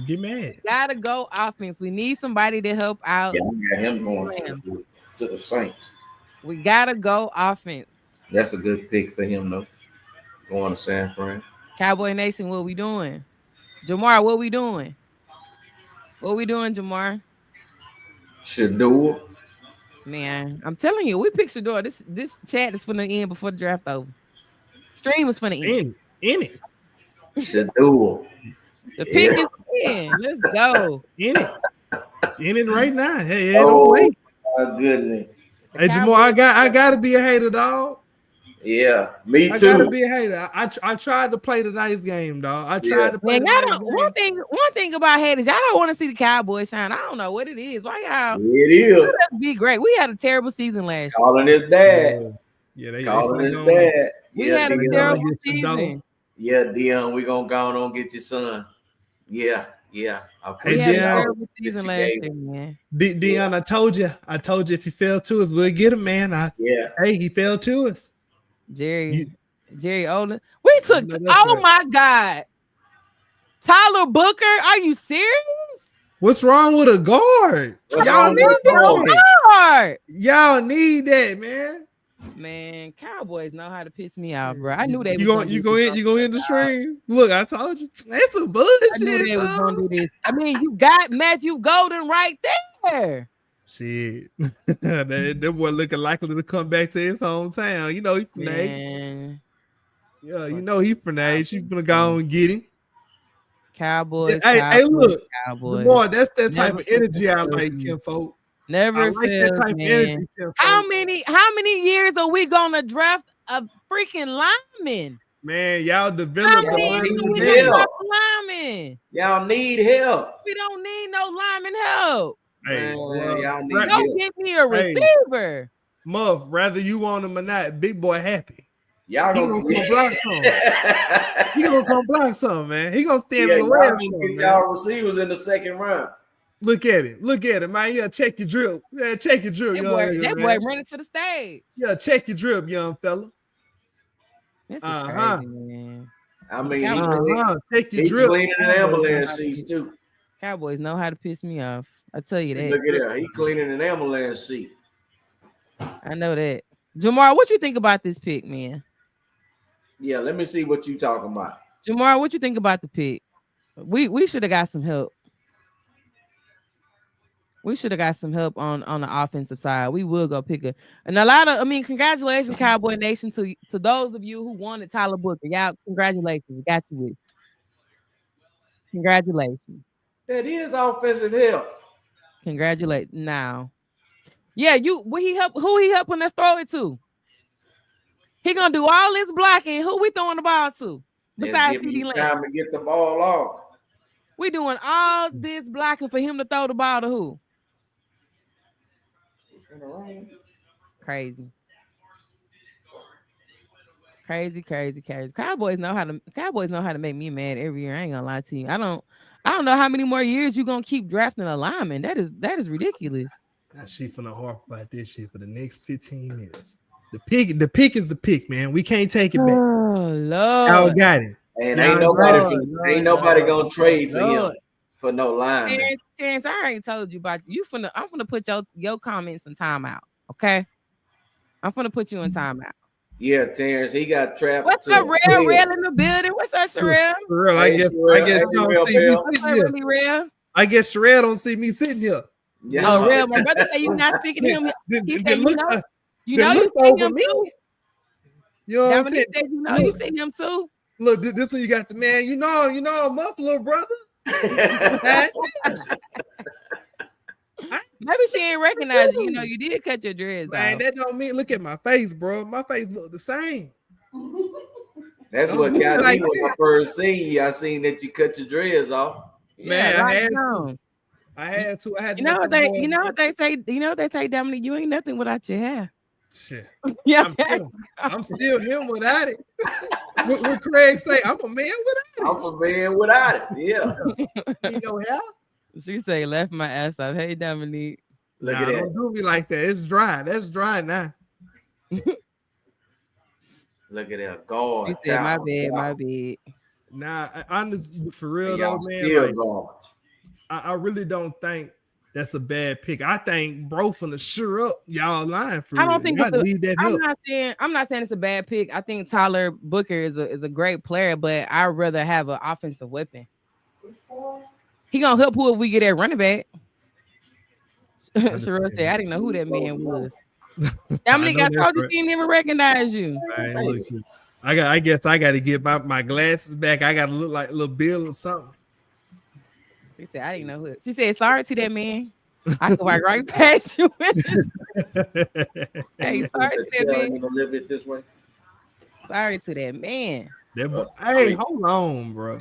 Get mad. Gotta go offense. We need somebody to help out. Yeah, we got him going to the Saints. We gotta go offense. That's a good pick for him, though. Going to San Fran. Cowboy Nation, what we doing? Jamar, what we doing? What we doing, Jamar? Shedeur. Man, I'm telling you, we picked Shador. This chat is finna end before the draft over. Stream is finna end. In it. Shador. The pick is in. Let's go. In it right now. Hey, Oh, don't wait. my goodness. Hey, Jamal, I gotta be a hater, dog. Yeah, me I too. gotta be a hater. I tried to play the nice game, dog. I tried to play Man, the y'all nice don't, game. one thing about haters, y'all don't want to see the Cowboys shine. I don't know what it is. Why y'all? It is. That'd be great. We had a terrible season last year. Calling his dad. Yeah, they Calling his finna dad. We Yeah, had a Dion. terrible get your dough. season. Yeah, Dion, we gonna go on and get your son. Yeah. Okay. We Hey, had a Dion. terrible season last year, man. Dion, I told you if he fell to us, we'll get him, man. Yeah. Hey, he fell to us. Jerry Olin. We took. No, that's Oh right. my God, Tyler Booker. Are you serious? What's wrong with a guard? What's Y'all wrong need with a guard? that. Hard. Y'all need that, man. Man, Cowboys know how to piss me off, bro. I knew they You was going do you go in the stream. Look, I told you. That's some bullshit. I knew they was dog. gonna do this. I mean, you got Matthew Golden right there. Shit. that boy looking likely to come back to his hometown. You know he from the H. Man, Yeah, you know he from the H. You gonna go and get him. Cowboys. Hey, look, Cowboys. Boy, that's that type Never of energy I fails like, me. Kinfolk. Never I like that fails, type of man. energy, Kinfolk. How many years are we gonna draft a freaking lineman? Man, y'all How develop many Y'all years need are we help. gonna draft a lineman? Y'all need help. We don't need no lineman help. Hey, Man, well, y'all need right- Go help. get me a Hey. receiver. Muff, rather you want him or not, big boy happy. Y'all He gonna gonna come block some. He gonna come block some, man. He gonna stand in the way. y'all of need to some, get man. y'all receivers in the second round. Look at him, man. Yeah, check your drip. Yeah, check your drip, That young boy, nigga, that man. boy running to the stage. Yeah, check your drip, young fella. This is Uh-huh. crazy, man. I mean, Check your he's drip. cleaning an ambulance seats too. Cowboys know how to piss me off. I tell you Look that. at that. He cleaning an ambulance seat. I know that. Jamar, what you think about this pick, man? Yeah, let me see what you talking about. Jamar, what you think about the pick? We should have got some help. We should have got some help on the offensive side. We will go pick and a lot of. I mean, congratulations, Cowboy Nation, to those of you who wanted Tyler Booker. Y'all, congratulations. We got you with. Congratulations. That is offensive help. Congratulations. Now, yeah, who he helping us throw it to? He gonna do all this blocking. Who we throwing the ball to? Besides And give CD you Lamb. time to get the ball off. We doing all this blocking for him to throw the ball to who? Crazy. Cowboys know how to make me mad every year. I ain't gonna lie to you. I don't know how many more years you gonna keep drafting a lineman. That is ridiculous. That shit finna harp about this shit for the next 15 minutes. The pick is the pick, man. We can't take it back. Oh Y'all Lord. got it. And Yeah, ain't nobody gonna trade for him Lord. for no line. Terrence, I already told you about you. I'm finna put your comments in timeout. Okay. I'm finna put you in timeout. Yeah, Terrence, he got trapped. What's up, Real in the building? What's up, Sherelle? For real, I Hey, guess Sherelle. you Hey, don't Real see me Bell. sitting What's here. up, really Real? I guess Sherelle don't see me sitting here. Yeah. Oh, Real. My brother say you not speaking to him. Then- He then said, look- you then know, you look see over him me. too. You know what I'm saying? Dominique said, you know, you see him too. Look, this one you got the man. You know, I'm up, little brother. Maybe she ain't recognize you. You know, you did cut your dreads Man, off. that don't mean. Look at my face, bro. My face look the same. That's Don't what do got it like me when I that. first seen you. I seen that you cut your dreads off. Man, Yeah, I right had on. I had to. You know what they say, Dominique, you ain't nothing without your hair. Shit. Yeah. I'm still him without it. What Craig say? I'm a man without I'm a man without it. Yeah. it. You know how? She say left my ass off. Hey, Dominique. Look Nah, at that. don't do me like that. It's dry. That's dry now. Look at that. God. She said, my bad. Nah, honestly, for real Y'all though, man. still Like, garbage. I really don't think that's a bad pick. I think bro finna sure up y'all line for I real. don't think Y'all it's need that help. I'm not saying it's a bad pick. I think Tyler Booker is a great player, but I'd rather have an offensive weapon. He gonna help who if we get that running back. Sherelle said, I didn't know who that man was. Dominique, know I that's told you right. she didn't even recognize you. Man, look here. I guess I got to get my glasses back. I got to look like a little Bill or something. She said, I didn't know who. She said, sorry to that man. I could walk right past you. Hey, sorry to that man. You gonna live it this way? Sorry to that man. Hey, hold on, bro.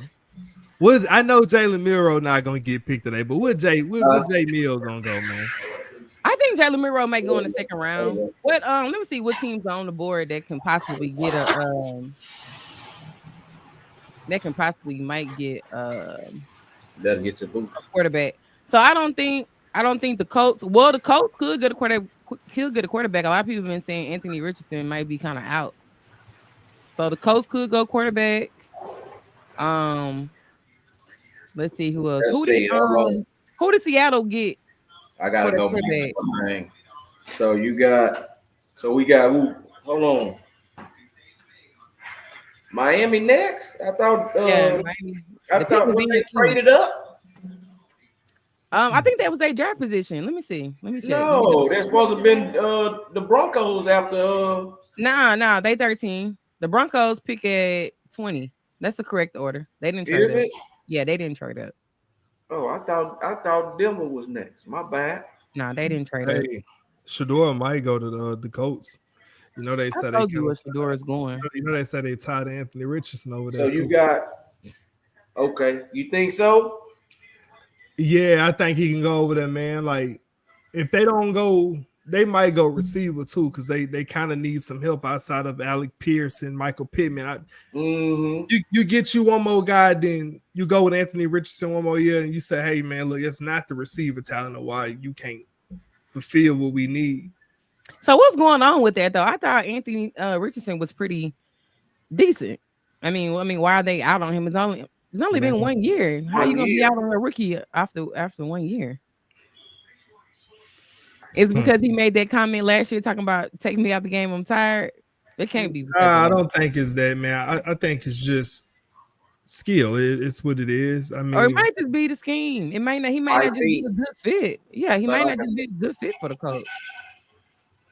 I know Jalen Milroe not gonna get picked today, but what Jay Mill gonna go, man? I think Jalen Milroe might go in the second round. What let me see what teams are on the board that can possibly get That'll get your boots. a quarterback. So I don't think the Colts. Well, the Colts could get a quarterback. A lot of people have been saying Anthony Richardson might be kind of out. So the Colts could go quarterback. Let's see who else. Who did Seattle get? I gotta go back. So we got who? Hold on. Miami next. I thought. Miami. I thought they traded up. I think that was their draft position. Let me see. Let me check. No, they're supposed to have been the Broncos after. Nah, they 13. The Broncos pick at 20. That's the correct order. They didn't trade up. Yeah, they didn't trade up. Oh, I thought Denver was next. My bad. No, they didn't trade up. Shedeur might go to the Colts. You know they said Shedeur is going. You know they said they tied Anthony Richardson over there. So you got okay. You think so? Yeah, I think he can go over there, man. Like if they don't go, they might go receiver too, because they kind of need some help outside of Alec Pierce and Michael Pittman. You get you one more guy, then you go with Anthony Richardson one more year, and you say, hey man, look, it's not the receiver talent of why you can't fulfill what we need. So what's going on with that though? I thought Anthony Richardson was pretty decent. I mean, why are they out on him? It's only been 1 year. How are you gonna be out on a rookie after 1 year? It's because he made that comment last year talking about taking me out the game. I'm tired. It can't be. I don't think it's that, man. I think it's just skill. It's what it is. I mean, or it might just be the scheme. It might not. He might not just be a good fit. Yeah, he might not just be a good fit for the coach.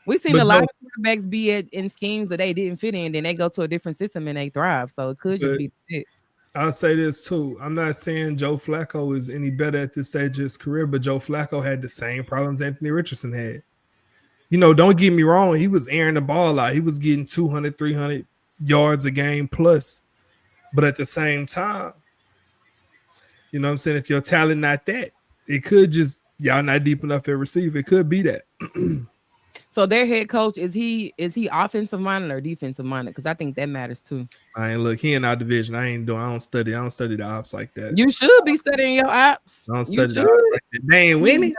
We've seen a lot of quarterbacks be in schemes that they didn't fit in, then they go to a different system and they thrive. So it could just be the fit. I'll say this too. I'm not saying Joe Flacco is any better at this stage of his career, but Joe Flacco had the same problems Anthony Richardson had. You know, don't get me wrong. He was airing the ball out. He was getting 200, 300 yards a game plus. But at the same time, you know what I'm saying? If your talent not that, it could just, y'all not deep enough at receiver. It could be that. So their head coach, is he offensive minded or defensive minded? Because I think that matters too. He in our division. I don't study the ops like that. You should be studying your ops. I don't study the ops like that. They ain't winning.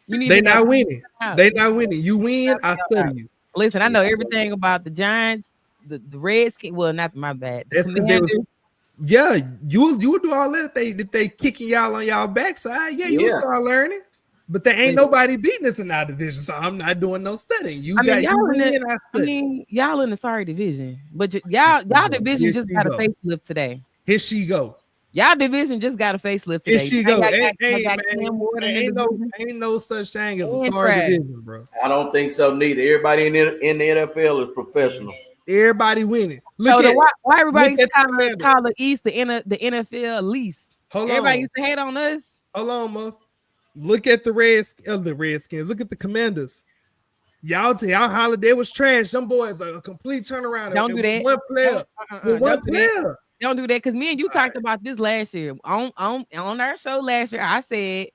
They not winning. They not winning. You win, I study you. Listen, I know everything about the Giants, the Redskins. Well, not my bad. That's because they was. Yeah, you would do all that if they kicking y'all on y'all backside. Yeah, you'll start learning. But there ain't nobody beating us in our division, so I'm not doing no studying. Y'all in the sorry division, but y'all division just got a facelift today. Here she go. Y'all division just got a facelift today. Here she go. Ain't no such thing as a sorry division, bro. I don't think so neither. Everybody in the NFL is professionals. Everybody winning. Why everybody used to call the East the NFL least? Everybody used to hate on us. Hold on, Muff. Look at the Redskins. Look at the Commanders. Y'all Holiday was trash. Them boys are a complete turnaround. Don't do that. One player. Don't do that, because me and you talked about this last year on our show last year. I said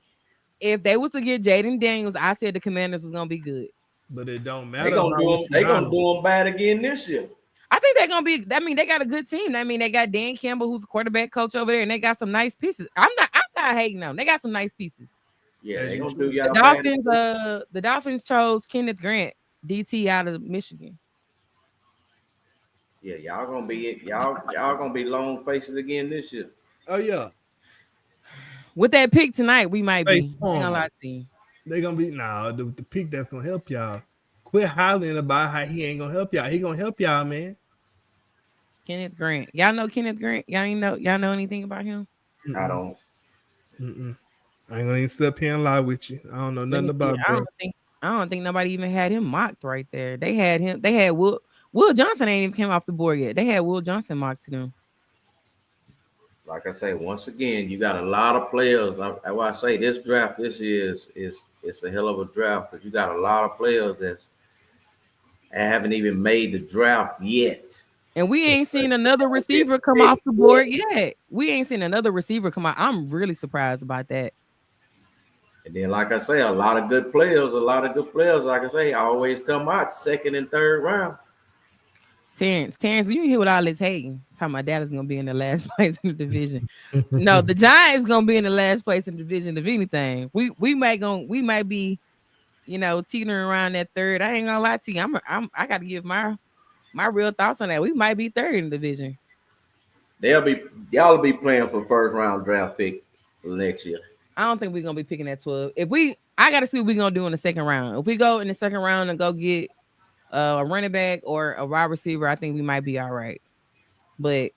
if they was to get Jaden Daniels, I said the Commanders was gonna be good. But it don't matter. They gonna do them bad again this year. I think they're gonna be. I mean, they got a good team. I mean, they got Dan Campbell, who's a quarterback coach over there, and they got some nice pieces. I'm not hating them. They got some nice pieces. Yeah, they gonna do y'all. The Dolphins chose Kenneth Grant, DT out of Michigan. Yeah, y'all gonna be long faces again this year. Oh yeah. With that pick tonight, we might be. Gonna lie to you. They gonna be the pick that's gonna help y'all. Quit hollering about how he ain't gonna help y'all. He gonna help y'all, man. Kenneth Grant. Y'all know Kenneth Grant? Y'all know anything about him? I don't. I ain't gonna even sit up here and lie with you. I don't know Let nothing me see. about bro. I don't think nobody even had him mocked right there. They had him. They had Will Johnson ain't even came off the board yet. They had Will Johnson mocked to them. Like I say, once again, you got a lot of players. That's why I say this draft this is it's a hell of a draft because you got a lot of players that haven't even made the draft yet. And we ain't seen another receiver come off the board yet. We ain't seen another receiver come out. I'm really surprised about that. And then, like I say, a lot of good players. Like I say, always come out second and third round. Terrence, you hear what all this hating? Talking about Dallas gonna be in the last place in the division. No, the Giants gonna be in the last place in the division. If anything, we might be, teetering around that third. I ain't gonna lie to you. I got to give my real thoughts on that. We might be third in the division. Y'all be playing for first round draft pick next year. I don't think we're gonna be picking at 12. I gotta see what we're gonna do in the second round. If we go in the second round and go get a running back or a wide receiver, I think we might be all right. But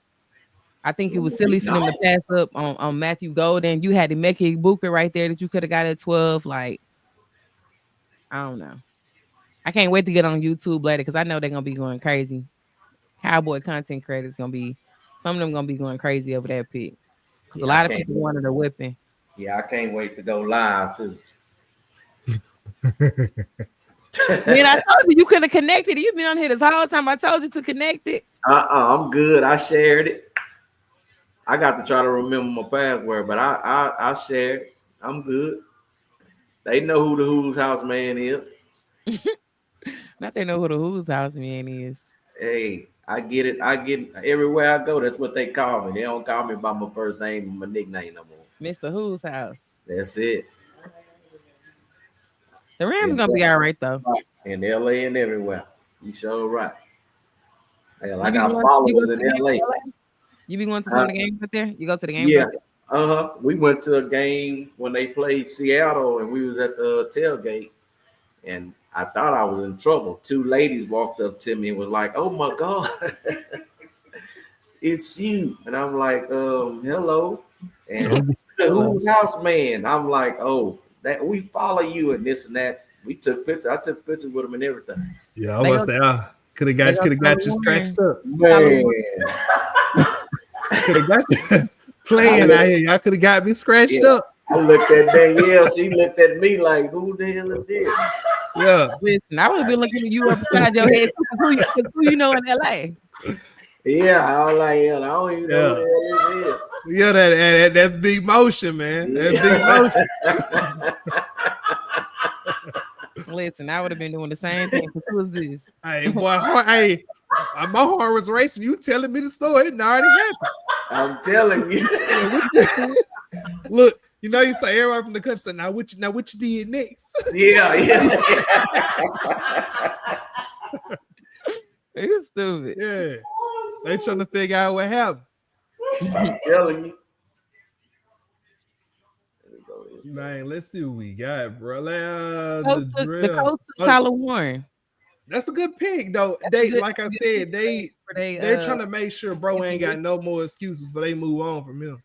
I think it was silly for them to pass up on Matthew Golden. You had the Emeka Egbuka right there that you could have got at 12. Like, I don't know. I can't wait to get on YouTube later because I know they're gonna be going crazy. Cowboy content creators gonna be some of them gonna be going crazy over that pick because a lot of people wanted a whipping. Yeah, I can't wait to go live too. Man, I told you could have connected it. You've been on here this whole time. I told you to connect it. I'm good. I shared it. I got to try to remember my password, but I shared. I'm good. They know who the Who's House Man is. Not they know who the Who's House Man is. Hey, I get it. I get it. Everywhere I go, that's what they call me. They don't call me by my first name and my nickname no more. Mr. Who's House. That's it. The Rams gonna be all right though. In LA and everywhere. You sure right. Hell, I got followers in LA. You be going to some of the games out there? You go to the game? Yeah. We went to a game when they played Seattle and we was at the tailgate and I thought I was in trouble. Two ladies walked up to me and was like, "Oh my God, it's you." And I'm like, hello. And Who's House Man? I'm like, oh, that we follow you and this and that. We took pictures. I took pictures with them and everything. Yeah, I was gonna say, could have got you scratched up. Man. Could have got you playing out here. Y'all could have got me scratched up. I looked at Danielle. She looked at me like, who the hell is this? Yeah. Listen, I would have been looking at you up beside your head. Who you know in LA? Yeah, I was like, I don't even know who the hell this is. Yeah, that's big motion, man. That's big motion. Listen, I would have been doing the same thing. Who is this? Hey, boy, my heart was racing. You telling me the story? It already happened. I'm telling you. Look, you say everybody from the country said, now what you did next? Yeah. It's stupid. Yeah. They trying to figure out what happened. I'm telling you. Man, let's see what we got, bro. The coach to Tyler Warren. That's a good pick, though. They're trying to make sure bro ain't got no more excuses for they move on from him.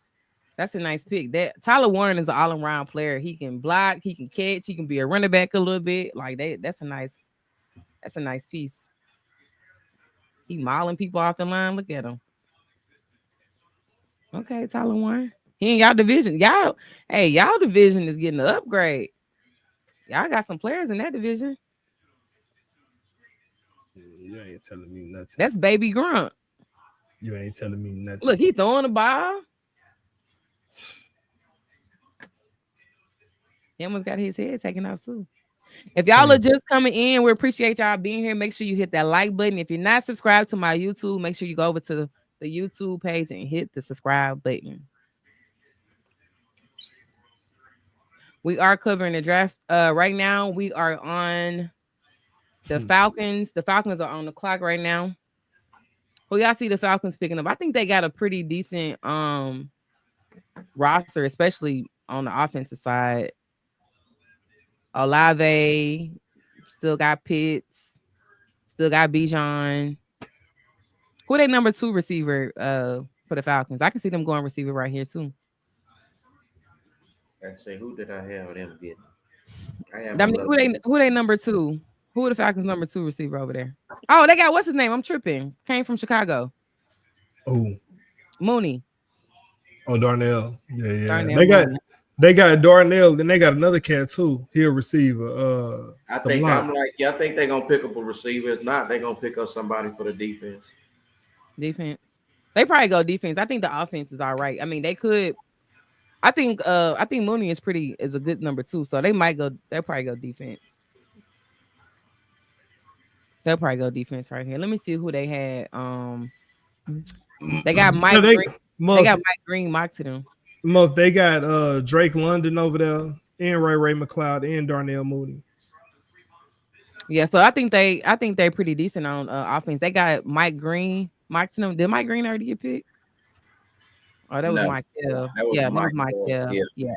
That's a nice pick. That Tyler Warren is an all-around player. He can block, he can catch, he can be a running back a little bit. Like that's a nice piece. He mauling people off the line. Look at him. Okay, Tyler Warren. He in y'all division. Y'all division is getting an upgrade. Y'all got some players in that division. You ain't telling me nothing. That's Baby Grunt. You ain't telling me nothing. Look, he throwing the ball. He almost got his head taken off too. If y'all are just coming in, we appreciate y'all being here. Make sure you hit that like button. If you're not subscribed to my YouTube, make sure you go over to the YouTube page and hit the subscribe button. We are covering the draft. Right now, we are on the Falcons. The Falcons are on the clock right now. Who y'all see the Falcons picking up? I think they got a pretty decent roster, especially on the offensive side. Olave, still got Pitts, still got Bijan. Who they number 2 receiver for the Falcons? I can see them going receiver right here too. Let's see, who did I have them getting? I have Dominique, who they number two? Who are the Falcons number 2 receiver over there? Oh, they got what's his name? I'm tripping. Came from Chicago. Oh, Mooney. Darnell. Yeah. Darnell They got Darnell, then they got another cat too. He a receiver. I think I think they're gonna pick up a receiver. If not, they're gonna pick up somebody for the defense. Defense. They probably go defense. I think the offense is all right. I mean, they could. I think Mooney is a good number 2. So they'll probably go defense. They'll probably go defense right here. Let me see who they had. They got Mike Green. They got Mike Green mocked to them. They got Drake London over there, and Ray McLeod, and Darnell Mooney. Yeah, so I think they're pretty decent on offense. They got Mike Green mocked to them. Did Mike Green already get picked? Oh, that was Mike Hill. That was Mike Hill. Yeah.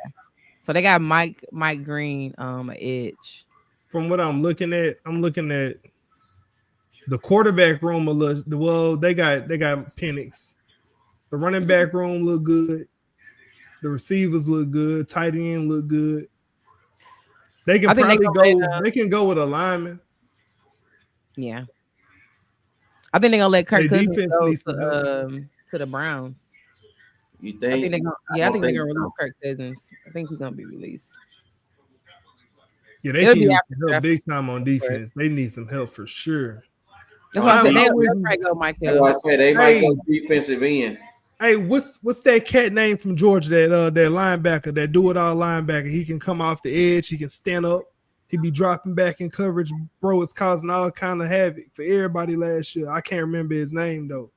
So they got Mike Green edge. From what I'm looking at the quarterback room a little. Well, they got Penix. The running back room look good. The receivers look good. Tight end look good. They can They can go with a lineman. Yeah. I think they're gonna let Kirk Cousins go to the Browns. You think? I think they're gonna release Kirk Cousins. I think he's gonna be released. Yeah, they need some help big time on defense. They need some help for sure. That's why I said they'll probably go Mike Hill. That's why I said they might go defensive end. Hey, what's that cat name from Georgia? That linebacker, that do it all linebacker. He can come off the edge. He can stand up. He be dropping back in coverage. Bro, it's causing all kind of havoc for everybody last year. I can't remember his name though.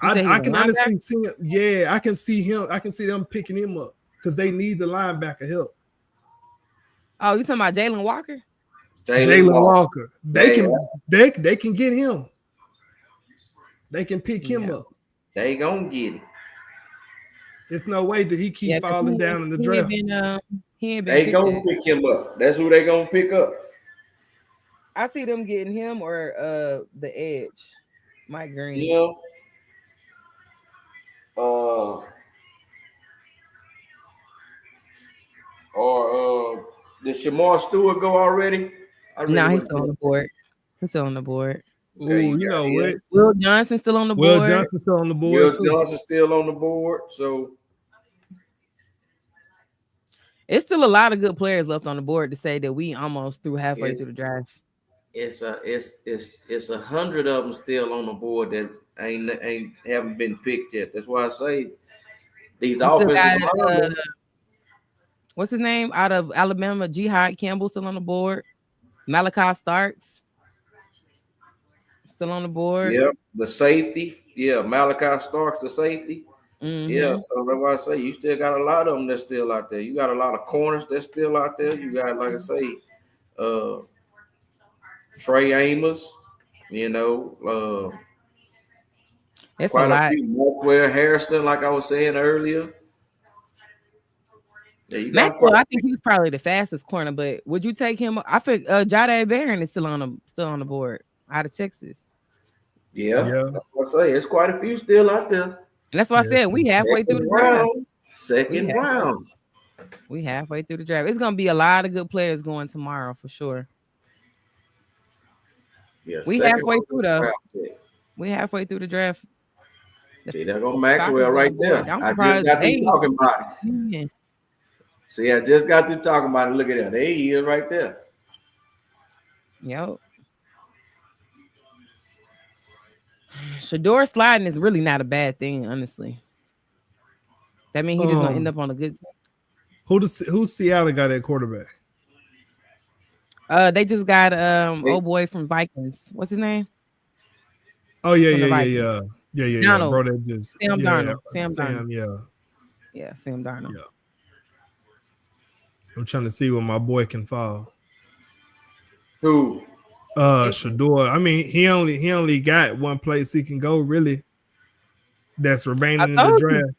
I can honestly see him. Yeah, I can see him. I can see them picking him up because they need the linebacker help. Oh, you talking about Jalen Walker? Jalen Walker. They can get him. They can pick him up. They gonna get it. There's no way that he keep falling down in the draft. They gonna pick him up. That's who they gonna pick up. I see them getting him or the edge, Mike Green. Yeah. Did Shamar Stewart go already? No, he's still on the board. Okay, you know what? Will Johnson still on the board. Will Johnson still on the board. So it's still a lot of good players left on the board to say that we almost through halfway through the draft. It's 100 of them still on the board that haven't been picked yet. That's why I say these offensive linemen. What's his name? Out of Alabama, Jihad Campbell still on the board. Malachi Starks still on the board. Yep, the safety. Yeah, Malachi Starks, the safety. Mm-hmm. Yeah, so that's why I say you still got a lot of them that's still out there. You got a lot of corners that's still out there. You got, like I say, Trey Amos. It's quite a lot. Maxwell Harrison, like I was saying earlier. Yeah, Maxwell, I think he's probably the fastest corner, but would you take him? I think Jahdae Barron is still on the board out of Texas. Yeah. That's what I say. It's quite a few still out there. And that's why I said we halfway through the draft. Second round. We halfway through the draft. It's gonna be a lot of good players going tomorrow for sure. Yeah, we halfway through though. We halfway through the draft. See, there go Maxwell right there. I'm surprised I just got through talking about it. Yeah. See, I just got through talking about it. Look at that. There he is right there. Yep. Shedeur sliding is really not a bad thing, honestly. That means he's just gonna end up on a good team. Who's Seattle got at quarterback? They just got old boy from Vikings. What's his name? Oh yeah. Donald. Bro, that just Sam Darnold. Sam Darnold. Yeah, Sam Darnold. Yeah. I'm trying to see where my boy can fall. Who? Shedeur. I mean, he only got one place he can go, really. That's remaining in the draft.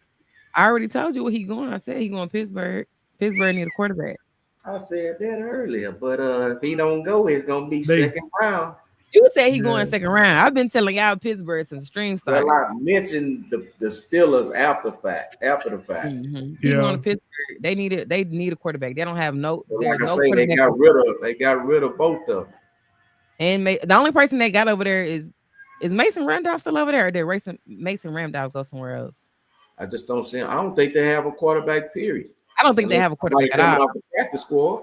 I already told you where he going. I said he going Pittsburgh. Pittsburgh need a quarterback. I said that earlier, but if he don't go, it's gonna be second round. You said he Yeah. going second round. I've been telling y'all Pittsburgh since the stream started. Well, I mentioned the Steelers after the fact. Mhm. He Yeah. going to Pittsburgh. They need a quarterback. They don't have no. But There's like I no say, they quarterback. got rid of both of them. And the only person they got over there is Mason Randolph still over there, or did Mason Randolph go somewhere else? I just don't see. I don't think they have a quarterback. Period. I don't think they Unless have a quarterback at somebody all. coming off the practice squad.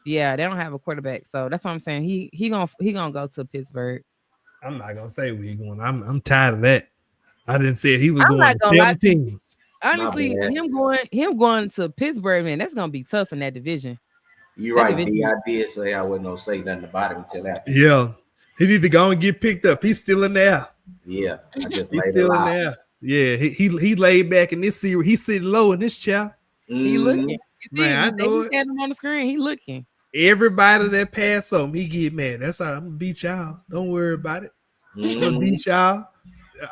Yeah, they don't have a quarterback. So that's what I'm saying. He gonna go to Pittsburgh. I'm not gonna say where he going. I'm tired of that. I didn't say he was I'm going not to gonna lie 7 to you. teams. Honestly, bad. him going to Pittsburgh, man, that's gonna be tough in that division. You're That right, division- D. I did say I wasn't gonna say nothing about him until after. Yeah, he need to go and get picked up. He's still in there. Yeah, I just He's laid it still in out. there. Yeah, he laid back in this series. He's sitting low in this chair. He looking. You see, Man, I know they had him on the screen. He looking. Everybody that pass on him, he get mad. That's how I'm gonna beat y'all. Don't worry about it. I'm gonna beat y'all.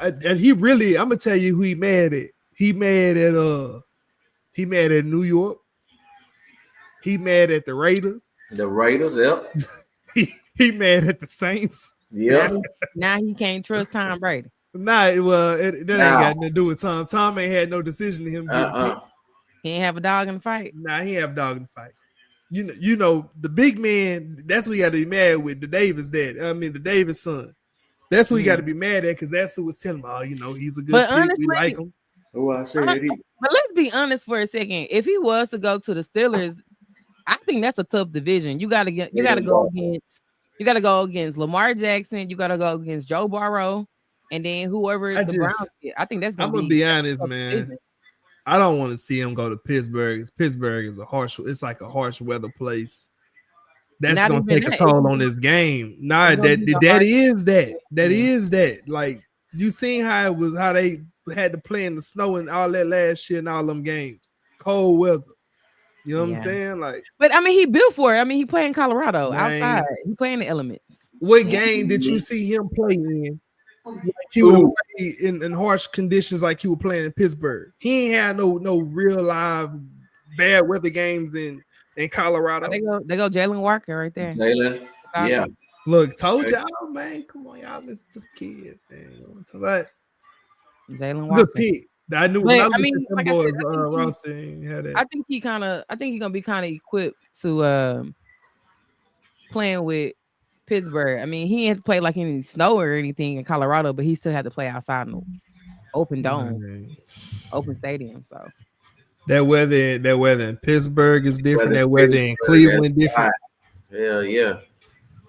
And he really, I'm gonna tell you who he mad at. He mad at New York. He mad at the Raiders. The Raiders, yep. He mad at the Saints. Yep. Now he can't trust Tom Brady. Nah, that ain't Nah. got nothing to do with Tom. Tom ain't had no decision to him getting picked. He ain't have a dog in the fight. Nah, he have dog in the fight. You know, the big man, that's who you got to be mad with. The Davis son. That's who you got to be mad at because that's who was telling him, oh, you know, he's a good But pick. honestly, we like him. Oh, I said he. But let's be honest for a second. If he was to go to the Steelers, I think that's a tough division. You gotta go against Lamar Jackson. You gotta go against Joe Burrow, and then whoever Browns get. I think that's I'm gonna be honest, man. I don't want to see him go to Pittsburgh. Pittsburgh is it's like a harsh weather place. That's Not gonna even take a that. toll on this game. Nah, It's gonna be the that hardest. is that. Like you seen how it was, how they had to play in the snow and all that last year and all them games, cold weather. You know what I'm saying? Like, but I mean, he built for it. I mean, he played in Colorado Man. outside. He playing the elements. what game did you see him play in? Like he would have played in harsh conditions like he was playing in Pittsburgh. He ain't had no real live bad weather games in Colorado. They go Jalen Walker right there. Jalen. Yeah. Look, told y'all, man. Come on, y'all listen to the kid. Man. Jalen It's a Walker. good pick. I knew. But, I I mean, like I boys, said, I think he- Ross had that. I think he's gonna be kind of equipped to playing with Pittsburgh. I mean, he ain't had to play like any snow or anything in Colorado, but he still had to play outside in the open dome, Man. open stadium. So That weather in Pittsburgh is different. Weather That weather in Cleveland different. Yeah, yeah.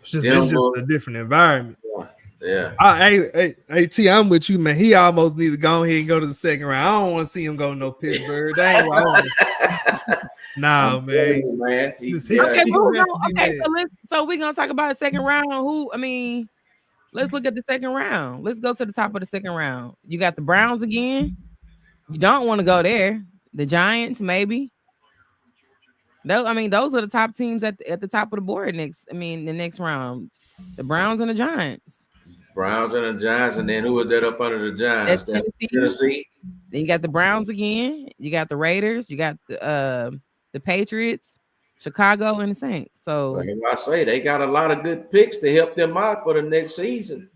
It's just a different environment. Yeah. Hey, T, I'm with you, man. He almost need to go ahead and go to the second round. I don't want to see him go to no Pittsburgh. That ain't what I want. Nah, I'm man. telling you, man. Just Yeah. hit- okay, he but gonna have to be mad. so we're gonna talk about the second round. Let's look at the second round. Let's go to the top of the second round. You got the Browns again. You don't want to go there. The Giants, maybe. Those are the top teams at the top of the board the next round. The Browns and the Giants. Browns and the Giants, and then who was that up under the Giants? That's That's Tennessee. Then you got the Browns again. You got the Raiders. You got the Patriots, Chicago, and the Saints. So Like I say, they got a lot of good picks to help them out for the next season.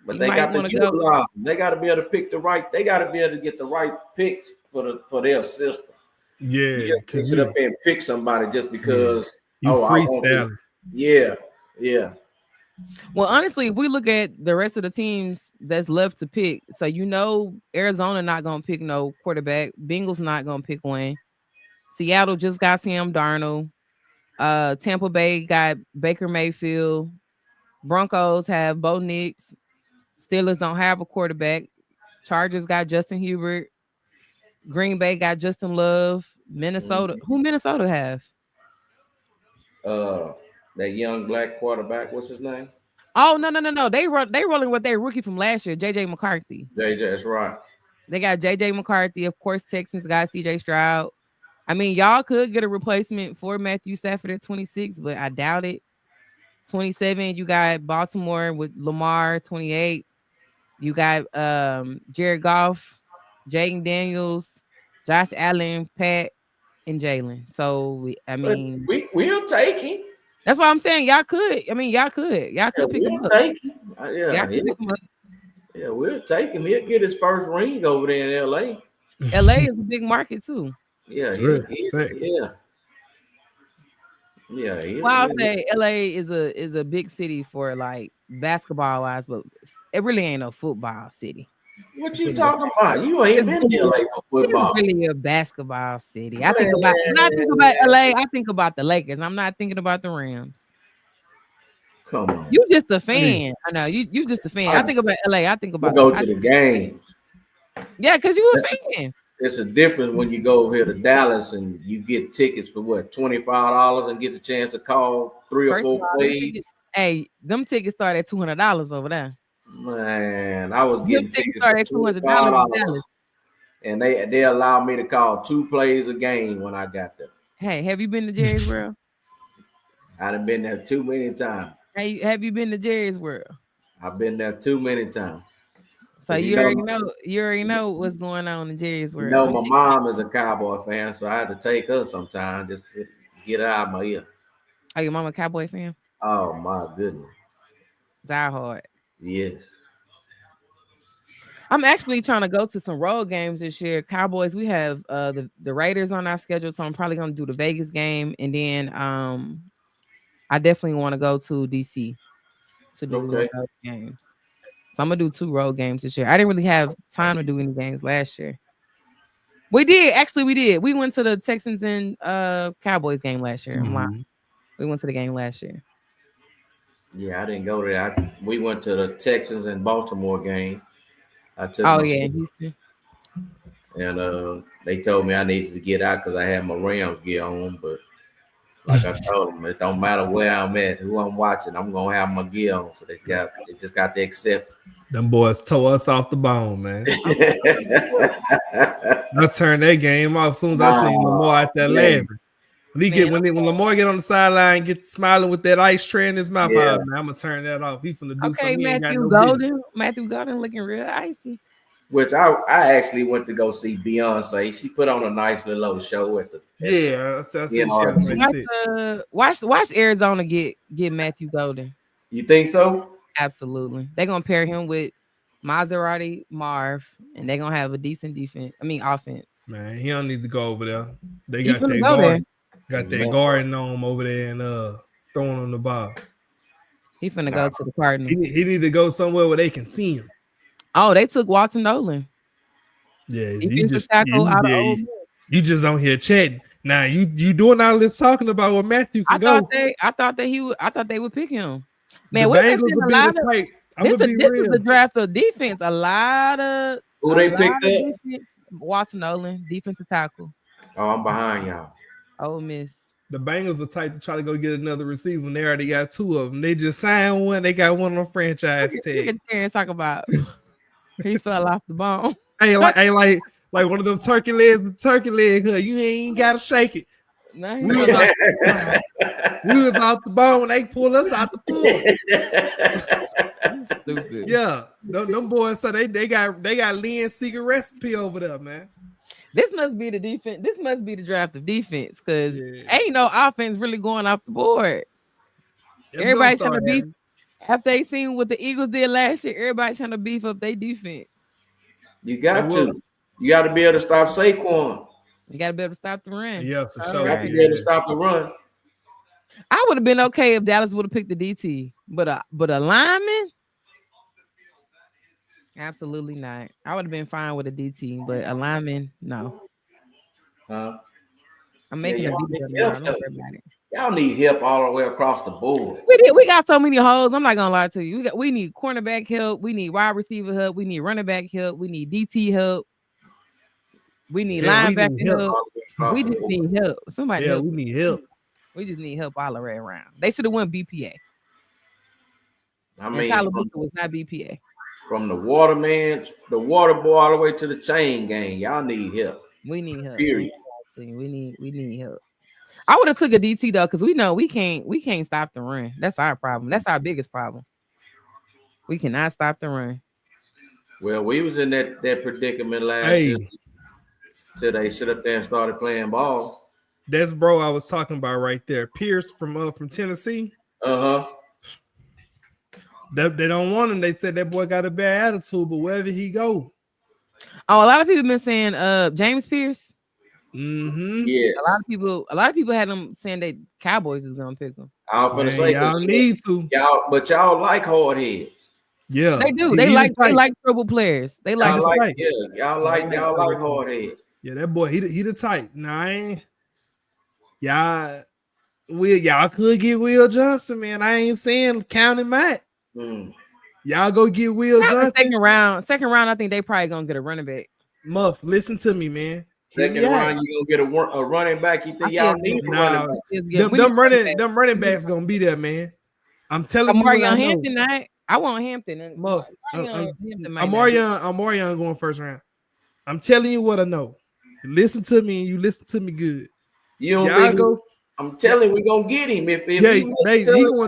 But You they might got to wanna go- utilize them. They got to be able to pick the right. They got to be able to get the right picks for their system. Yeah, You just because sit up there and pick somebody just because. you I want this. freestyling. Yeah. Well, honestly, if we look at the rest of the teams that's left to pick, so Arizona not gonna pick no quarterback, Bengals not gonna pick one, Seattle just got Sam Darnold, Tampa Bay got Baker Mayfield, Broncos have Bo Nix, Steelers don't have a quarterback, Chargers got Justin Herbert, Green Bay got Justin Love, Minnesota. Who Minnesota have? That young black quarterback, what's his name? Oh no. They rolling with their rookie from last year, JJ McCarthy. JJ, that's right. They got JJ McCarthy, of course. Texans got CJ Stroud. I mean, y'all could get a replacement for Matthew Stafford at 26, but I doubt it. 27, you got Baltimore with Lamar. 28, you got Jared Goff, Jaden Daniels, Josh Allen, Pat, and Jalen. So we'll take him. That's why I'm saying y'all could. I mean, y'all could pick him We'll up. take him. Y'all could pick him up. Yeah, we'll take him. He'll get his first ring over there in LA. LA is a big market too. Yeah, It's real. It's facts. Yeah. Well, I'll say LA is a big city for like basketball wise, but it really ain't a football city. What you talking about? You ain't been to LA for football. It's really a basketball city. I think about when I think about LA, I think about the Lakers. I'm not thinking about the Rams. Come on. You just a fan. I know you just a fan. I think about LA. I think about go to the games. Yeah, because you a fan. It's a difference when you go over here to Dallas and you get tickets for what, $25 and get the chance to call 3 or 4 plays. Hey, them tickets start at $200 over there. Man, I was getting tickets start at $200, and they allowed me to call 2 plays a game when I got there. Hey, have you been to Jerry's World? I done been there too many times. Hey, have you been to Jerry's World? I've been there too many times. So you already know what's going on in Jerry's World. You know, my mom is a Cowboy fan, so I had to take her sometime just to get her out of my ear. Oh, your mama a Cowboy fan? Oh my goodness. Die hard. Yes. I'm actually trying to go to some road games this year. Cowboys, we have the Raiders on our schedule, so I'm probably gonna do the Vegas game, and then I definitely want to go to DC to do those games. So I'm gonna do 2 road games this year. I didn't really have time to do any games last year. We did. We went to the Texans and Cowboys game last year. We went to the game last year. Yeah, I didn't go there. We went to the Texans and Baltimore game. I took Houston. And they told me I needed to get out because I had my Rams gear on. But like I told them, it don't matter where I'm at, who I'm watching, I'm gonna have my gear on. So they just got to accept. Them boys tore us off the bone, man. I turned that game off as soon as I seen Lamar out there laughing. When Lamar get on the sideline, get smiling with that ice tray in his mouth, man, I'm gonna turn that off. He finna do something. Matthew Golden looking real icy. Which I actually went to go see Beyonce. She put on a nice little show at the watch Arizona get Matthew Golden. You think so? Absolutely. They're gonna pair him with Maserati Marv, and they're gonna have a decent offense. Man, he don't need to go over there. They got that guard. Got that guarding on him over there and throwing on the ball. He finna go to the Cardinals. He need to go somewhere where they can see him. Oh, they took Walton Nolan. Yeah, you just on here chatting. Now you doing all this talking about what Matthew can go. I thought they would pick him. Man, this is the draft of defense. A lot of who they picked up? Walton Nolan, defensive tackle. Oh, I'm behind y'all. Ole Miss. The Bengals are tight to try to go get another receiver, and they already got 2 of them. They just signed one. They got one on franchise tag. Talk about he fell off the bone. Hey, like one of them turkey legs, the turkey leg. You ain't gotta shake it. No, we was off the bone. They pull us out the pool. Stupid. Yeah, them boys. So they got Lynn's secret recipe over there, man. This must be the defense. This must be the draft of defense because ain't no offense really going off the board. Everybody trying to beef after they seen what the Eagles did last year. Everybody trying to beef up their defense. You got to. You got to be able to stop Saquon. You got to be able to stop the run. Yeah, for sure. You got to be able to stop the run. I would have been okay if Dallas would have picked the DT, but a lineman. Absolutely not. I would have been fine with a DT, but a lineman, no. I'm making a video now. Don't worry about it. Y'all need help all the way across the board. We got so many holes. I'm not gonna lie to you. We need cornerback help. We need wide receiver help. We need running back help. We need DT help. We need linebacker help. We just need help. Somebody help. We need help. We just need help all the way around. They should have won BPA. I mean, Tyler Booker was not BPA. From the waterman, the water boy, all the way to the chain gang. Y'all need help. We need help. Period. We need help. I would have took a DT though, because we know we can't stop the run. That's our problem. That's our biggest problem. We cannot stop the run. Well, we was in that predicament last year till they sit up there and started playing ball. That's bro I was talking about right there. Pierce from Tennessee. Uh-huh. They don't want him. They said that boy got a bad attitude, but wherever he go. Oh, a lot of people been saying James Pierce. Mm-hmm. Yes. A lot of people had them saying that Cowboys is gonna pick him. I was gonna say y'all need to. Y'all like hard heads. Yeah, They do. They like trouble players. They like y'all like hard heads. Yeah, that boy, he the type. Nah, I ain't. Y'all could get Will Johnson, man. I ain't saying count him out. Y'all go get Will Johnson. Second round. I think they probably gonna get a running back. Muff, listen to me, man. Second round, you gonna get a running back. You think y'all need a running back? Them running backs gonna be there, man. I'm telling you. Omarion Hampton, I want Hampton. Muff, Omarion going first round. I'm telling you what I know. Listen to me, and you listen to me good. You don't think I'm telling you, we gonna get him if he going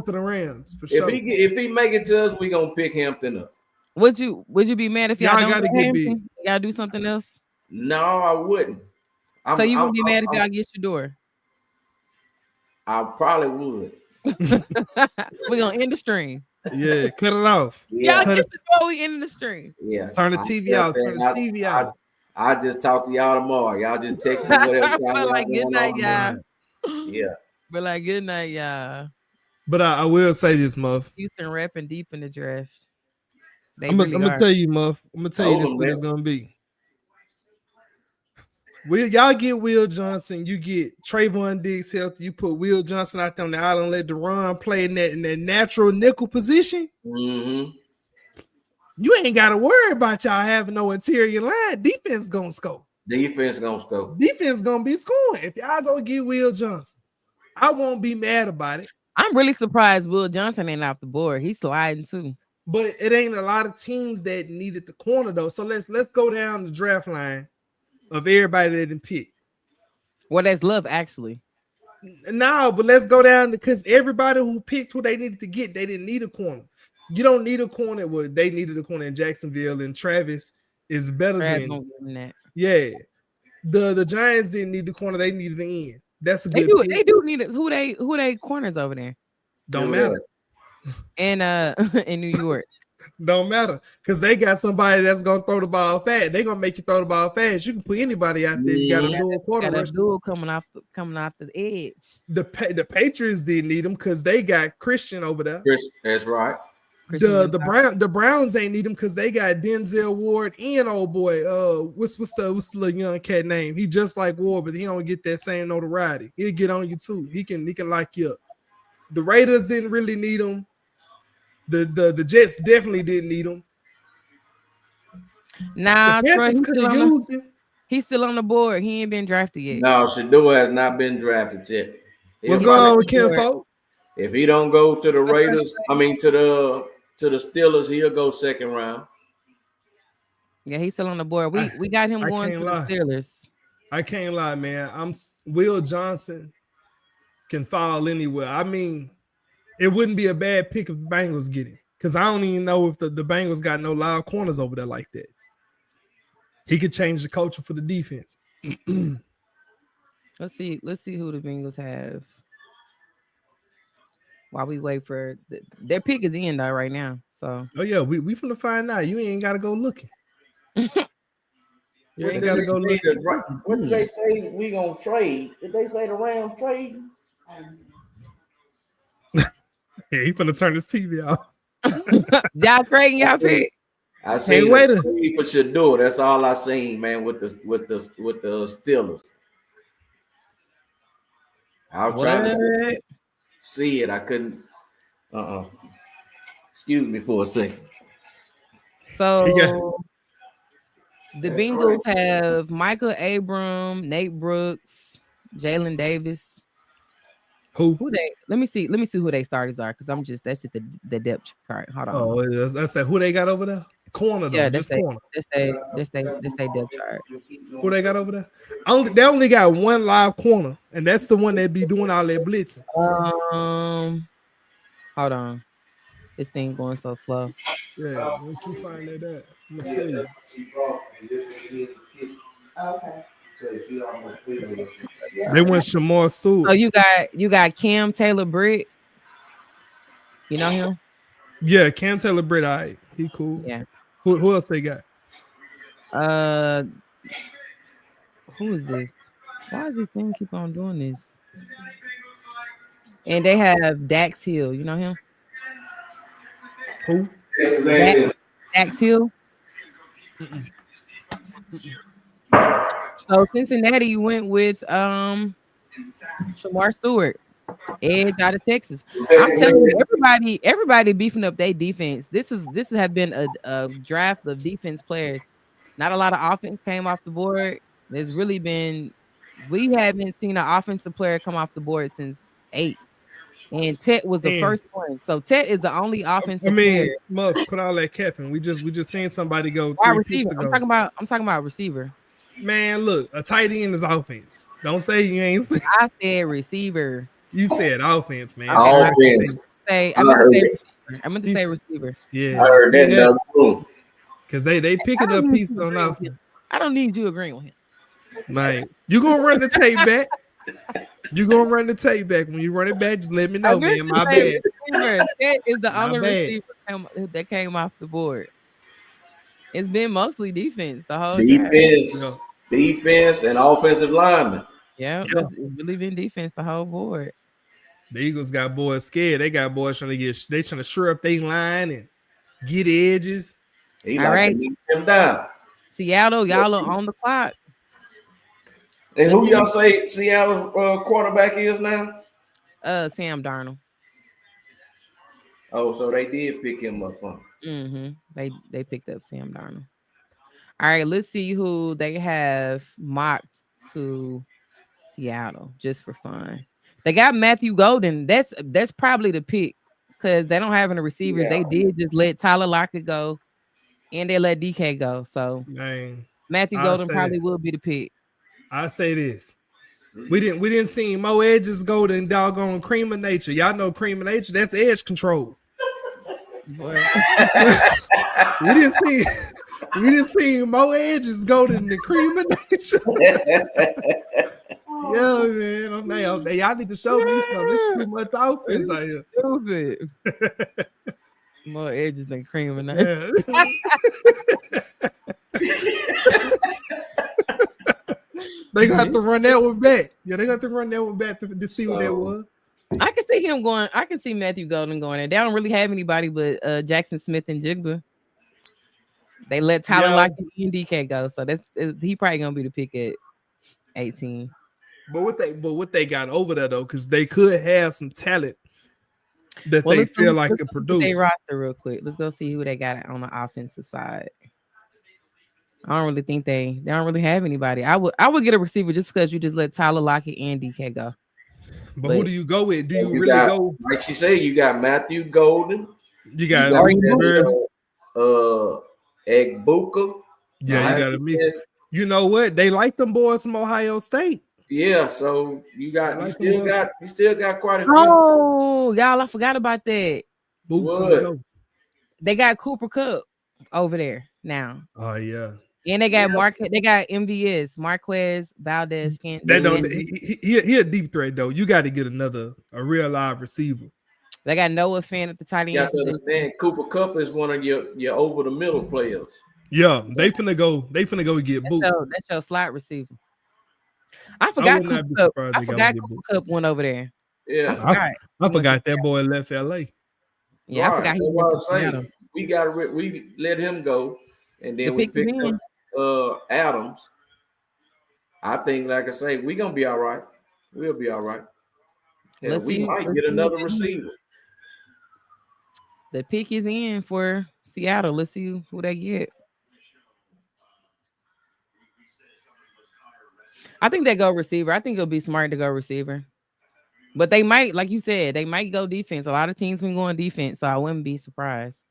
to the Rams for sure. If he make it to us, we gonna pick Hampton up. Would you be mad if y'all don't gotta get Hampton? Y'all do something else? No, I wouldn't. So you wouldn't be mad if y'all get Shedeur? I probably would. We're gonna end the stream. Yeah, cut it off. Yeah. Y'all get Shedeur, we end the stream. Yeah. Turn the TV out. Turn the TV out. I just talk to y'all tomorrow. Y'all just text me whatever. Like good night, y'all. Yeah. But like good night, y'all. But I will say this, Muff. Houston repping deep in the draft. I'm gonna tell you, Muff. I'm gonna tell you this what it's gonna be. Y'all get Will Johnson, you get Trayvon Diggs healthy, you put Will Johnson out there on the island, let Deron play in that natural nickel position. Mm-hmm. You ain't gotta worry about y'all having no interior line. Defense gonna score. Defense gonna be scoring. If y'all go get Will Johnson, I won't be mad about it. I'm really surprised Will Johnson ain't off the board. He's sliding too. But it ain't a lot of teams that needed the corner though. So let's go down the draft line of everybody that didn't pick. Well, that's Love actually. No, but let's go down because everybody who picked who they needed to get, they didn't need a corner. You don't need a corner. Well, they needed a corner in Jacksonville, and Travis is better than that. Yeah. The Giants didn't need the corner, they needed the end. That's a good pick. They do need it. Who they corners over there? Don't matter. And in New York. Don't matter because they got somebody that's gonna throw the ball fast. They're gonna make you throw the ball fast. You can put anybody out there. You got a dual quarter rush. Dual coming off the edge. The Patriots didn't need them because they got Christian over there. That's right. The Browns ain't need him because they got Denzel Ward and old boy. What's the little young cat name? He just like Ward, but he don't get that same notoriety. He'll get on you too. He can lock you up. The Raiders didn't really need him. The Jets definitely didn't need him. Nah, he's still on the board. He ain't been drafted yet. No, Shedeur has not been drafted yet. What's going on with Ken Folk? If he don't go to the Raiders, to the Steelers, he'll go second round. Yeah, he's still on the board. We got him going to the Steelers. I can't lie, man. Will Johnson can fall anywhere. I mean, it wouldn't be a bad pick if the Bengals get him. Because I don't even know if the Bengals got no loud corners over there like that. He could change the culture for the defense. Let's see who the Bengals have. While we wait for their pick is in though right now. So yeah, we finna find out. You ain't gotta go looking. You ain't gotta go looking. What did they say we gonna trade? Did they say the Rams trade? Yeah, he finna turn his TV off. Y'all trading y'all pick. I seen for Shedeur. That's all I seen, man. With the Steelers. I was trying to see it. I couldn't. Excuse me for a second. So the Bengals have Michael Abram, Nate Brooks, Jalen Davis. Who they? Let me see who they starters are because that's just the depth chart. Hold on. Oh, that's who they got over there. Corner though. Yeah, that's corner. That's they depth chart. Who they got over there? They only got one live corner, and that's the one that be doing all that blitzing. Hold on. This thing going so slow. Yeah, once you find that, I'm gonna tell you. Okay. They went Shamar Oh, Stewart. you got Cam Taylor Britt. You know him? Yeah, Cam Taylor Britt. All right, he cool. Yeah. Who else they got? Who is this? Why does this thing keep on doing this? And they have Dax Hill. You know him? Who? Dax Hill. So Cincinnati went with Shamar Stewart, edge out of Texas. I'm telling you, everybody beefing up their defense. This have been a draft of defense players. Not a lot of offense came off the board. We haven't seen an offensive player come off the board since 8. And Tet was the first one. So Tet is the only offensive player. Muff, put all that capping. We just seen somebody go Wide 3 receiver. picks ago. I'm talking about receiver. Man, look, a tight end is offense. Don't say you ain't. I said receiver. You said offense, man. Offense. I meant to say receiver. Yeah, I heard that. yeah. Boom. Because they picking up pieces on offense. I don't need you agreeing with him. Like, you gonna run the tape back. You gonna run the tape back. When you run it back, just let me know, man. My bad. Tet is the My only bad. receiver that came off the board. It's been mostly defense the whole time. Defense, and offensive linemen. Yeah, it's really been defense the whole board. The Eagles got boys scared. They got boys trying to shore up their line and get edges. He All like right. to knock him down. Seattle, y'all are on the clock. And who y'all say Seattle's quarterback is now? Sam Darnold. Oh, so they did pick him up, huh? They picked up Sam Darnold. All right, let's see who they have mocked to Seattle just for fun. They got Matthew Golden. That's probably the pick because they don't have any receivers. Yeah. They did just let Tyler Lockett go, and they let DK go. So Man, Matthew Golden probably will be the pick. I say this. We didn't see more edges go than doggone Cream of Nature. Y'all know Cream of Nature, that's edge control. We didn't see more edges go than the Cream of Nature. Yeah, man. Y'all need to show me something. It's too much offense out here. Stupid. More edges than Cream of Nature. Yeah. They got to run that one back. Yeah, they got to run that one back to see what that was. I can see him going. I can see Matthew Golden going there. They don't really have anybody but Jackson Smith and Jigba. They let Tyler Lockett and DK go, so he probably gonna be the pick at 18. But what they got over there though, because they could have some talent that they feel like can produce. They roster real quick. Let's go see who they got on the offensive side. I don't really think they don't really have anybody. I would get a receiver just because you just let Tyler Lockett and DK go. But who do you go with? Do you really go? Like she said, you got Matthew Golden. You got Egbuka. Yeah, you got to meet. You know what? They like them boys from Ohio State. Yeah, so you still got quite a few. Oh, y'all, I forgot about that. What? They got Cooper Kupp over there now. Oh yeah. And they got they got MVS, Marquez Valdez. They don't. He a deep threat though. You got to get a real live receiver. They got Noah Fant at the tight end. You have to understand, Cooper Kupp is one of your over the middle players. Yeah, they finna go get Boot. That's your slot receiver. I forgot Cooper Kupp. I forgot Cooper Kupp went over there. Yeah, I forgot that boy left LA. Yeah, I forgot he went to Seattle. We let him go, and then we picked up Adams. I think, like I say, we're gonna be all right. We'll be all right. Yeah, we might get another receiver. The pick is in for Seattle. Let's see who they get. I think they go receiver. I think it'll be smart to go receiver. But they might, like you said, they might go defense. A lot of teams been going defense, so I wouldn't be surprised.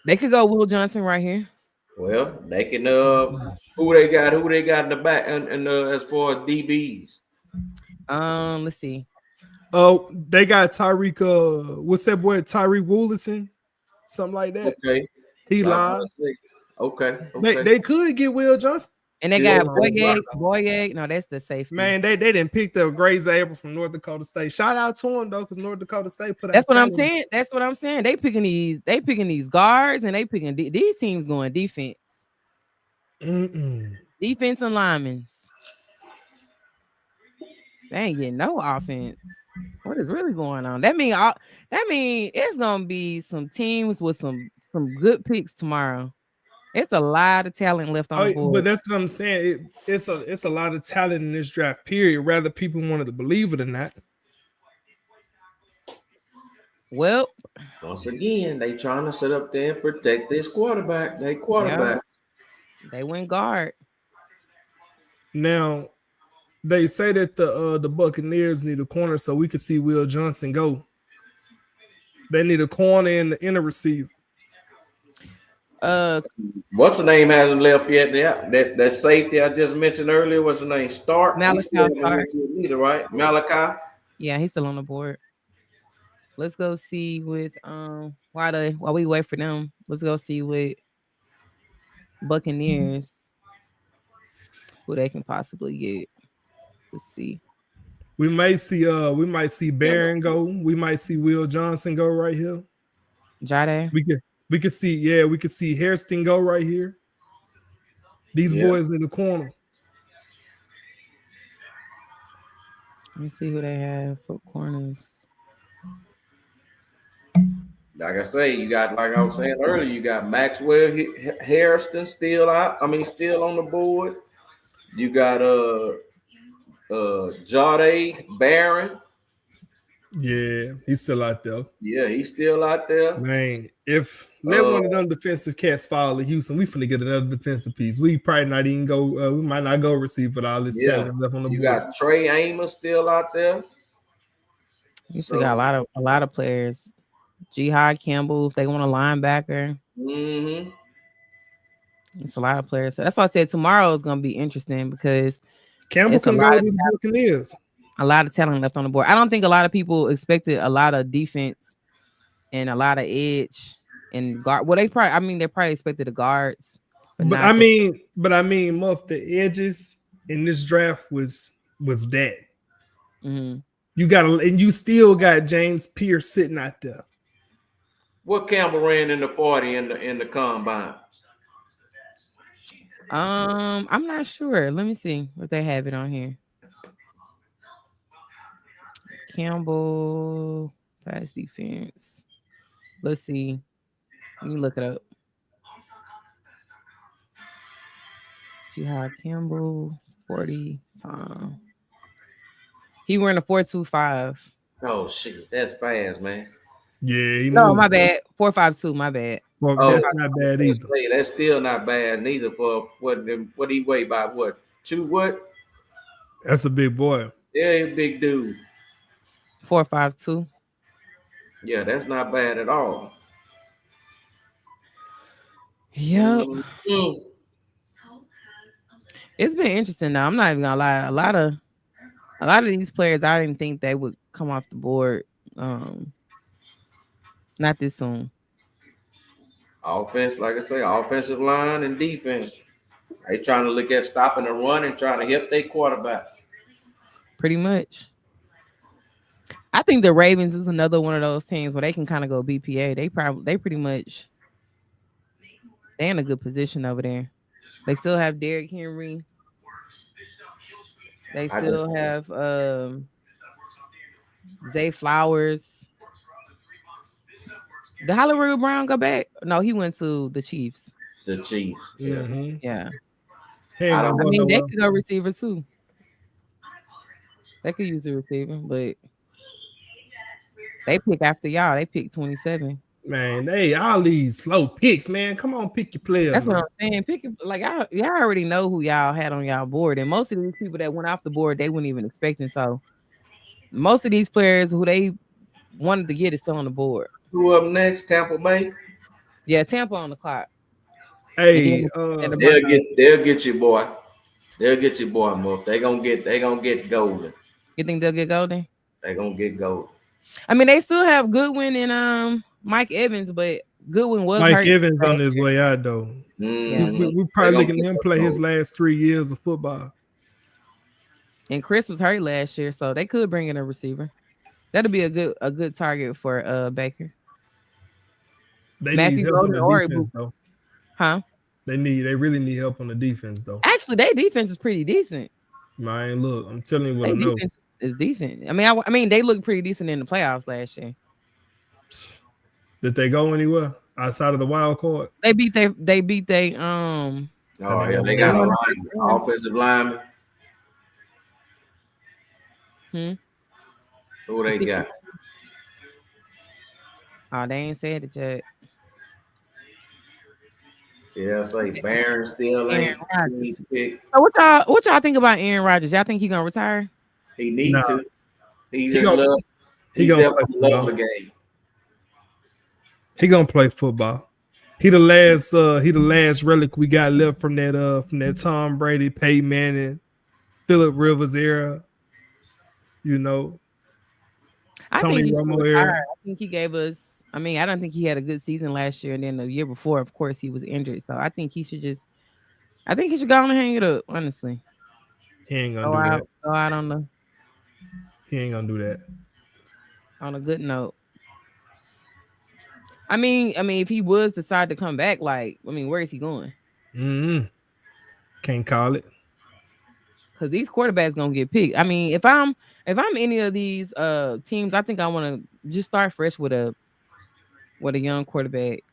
They could go Will Johnson right here. Well, they can who they got in the back and as far as DBs. Let's see. Oh, they got Tyreek. What's that boy? Tyreek Woolison, something like that. Okay, he live. Okay. They could get Will Johnson. And they Yeah. got Boyeg. No, that's the safety. Man, they didn't pick up Grace April from North Dakota State. Shout out to him though, because North Dakota State put out. That's what I'm talent. saying. That's what I'm saying. They picking these guards, and they picking these teams going defense. Defense and linemen. They ain't getting no offense. What is really going on? That mean it's gonna be some teams with some good picks tomorrow. It's a lot of talent left on the board. But that's what I'm saying. It's a lot of talent in this draft period, whether people wanted to believe it or not. Well, once again, they trying to sit up there and protect this quarterback. They quarterback. Yeah, they went guard. Now, they say that the Buccaneers need a corner so we could see Will Johnson go. They need a corner and a receiver. What's the name hasn't left yet? That safety I just mentioned earlier. What's the name? Starks. Malachi Starks. Leader, right? Malachi. Yeah, he's still on the board. Let's go see with while we wait for them. Let's go see with Buccaneers who they can possibly get. Let's see. We might see Barron go. We might see Will Johnson go right here. Jade. We could see Hairston go right here. These boys in the corner. Let me see who they have for corners. Like I say, you got, like I was saying earlier, you got Maxwell Hairston still out. I mean, still on the board. You got Jade Barron. Yeah, he's still out there. Yeah, he's still out there. Man, if let one of them defensive cats fall to Houston, we finna get another defensive piece. We probably not even go. We might not go receive with all this talent left on the board. You got Trey Amos still out there. You still got a lot of players. Jihad Campbell, if they want a linebacker. Mm-hmm. It's a lot of players. So that's why I said tomorrow is going to be interesting because Campbell can go with the Buccaneers. A lot of talent left on the board. I don't think a lot of people expected a lot of defense and a lot of edge and guard. Well, they probably expected the guards. But I mean, Muff, the edges in this draft was that. Mm-hmm. You still got James Pierce sitting out there. What Campbell ran in the 40 in the combine? I'm not sure. Let me see if they have it on here. Campbell pass defense. Let's see. Let me look it up. Jihad Campbell 40 time. He wearing a 4.25. Oh shit, that's fast, man. Yeah, no, my bad. 4.52. My bad. Well, that's not bad either. That's still not bad neither. For what he weigh by what? 2 what? That's a big boy. Yeah, he's a big dude. 4.52. Yeah, that's not bad at all. Yep. Mm-hmm. It's been interesting though. I'm not even gonna lie. A lot of these players, I didn't think they would come off the board. Not this soon. Offense, like I say, offensive line and defense. They trying to look at stopping the run and trying to hit their quarterback. Pretty much. I think the Ravens is another one of those teams where they can kind of go BPA. They pretty much they're in a good position over there. They still have Derrick Henry. They still have Zay Flowers. Did Hollywood Brown go back? No, he went to the Chiefs. The Chiefs. Mm-hmm. Yeah. I mean, they could go receiver too. They could use a receiver, but they pick after y'all. They pick 27. Man, all these slow picks, man. Come on, pick your players. That's what I'm saying. Pick y'all already know who y'all had on y'all board, and most of these people that went off the board, they weren't even expecting. So most of these players who they wanted to get is still on the board. Who up next? Tampa Bay. Yeah, Tampa on the clock. Hey, they'll get you, boy. They'll get you, boy. Muff. They gonna get Golden. You think they'll get Golden? They gonna get Golden. I mean, they still have Goodwin and Mike Evans, but Goodwin was Mike hurt. Evans on his way out though. Mhm. We They probably gonna looking get at him that play his goal. last 3 years of football. And Chris was hurt last year, so they could bring in a receiver. That'd be a good target for Baker. They Matthew need help on Golden the or defense Ibuka. though. Huh? They really need help on the defense though. Actually, their defense is pretty decent. Man, look, I'm telling you what Their I know. defense is decent. I mean, they looked pretty decent in the playoffs last year. Did they go anywhere outside of the wild card? They beat they Oh yeah, they They got a won. line, offensive lineman. Hmm? Who they got? Oh, they ain't said it yet. See, they'll say Barron still Aaron ain't Rodgers. picked. So what y'all think about Aaron Rodgers? Y'all think he gonna retire? He need Nah. to. He He just gonna- love. he He gonna definitely play love the football. game. He gonna play football. He the last relic we got left from that Tom Brady, Peyton Manning, Phillip Rivers era. You know, I Tony think he should Romo retire. era. I think he gave us. I mean, I don't think he had a good season last year, and then the year before, of course, he was injured. So I think he should just. I think he should go on and hang it up. Honestly, He ain't gonna do that. go out He ain't gonna do that. on a good note. I mean, if he was decide to come back, where is he going? Can't call it. Because these quarterbacks gonna get picked. I mean, if I'm any of these teams, I think I want to just start fresh with a young quarterback.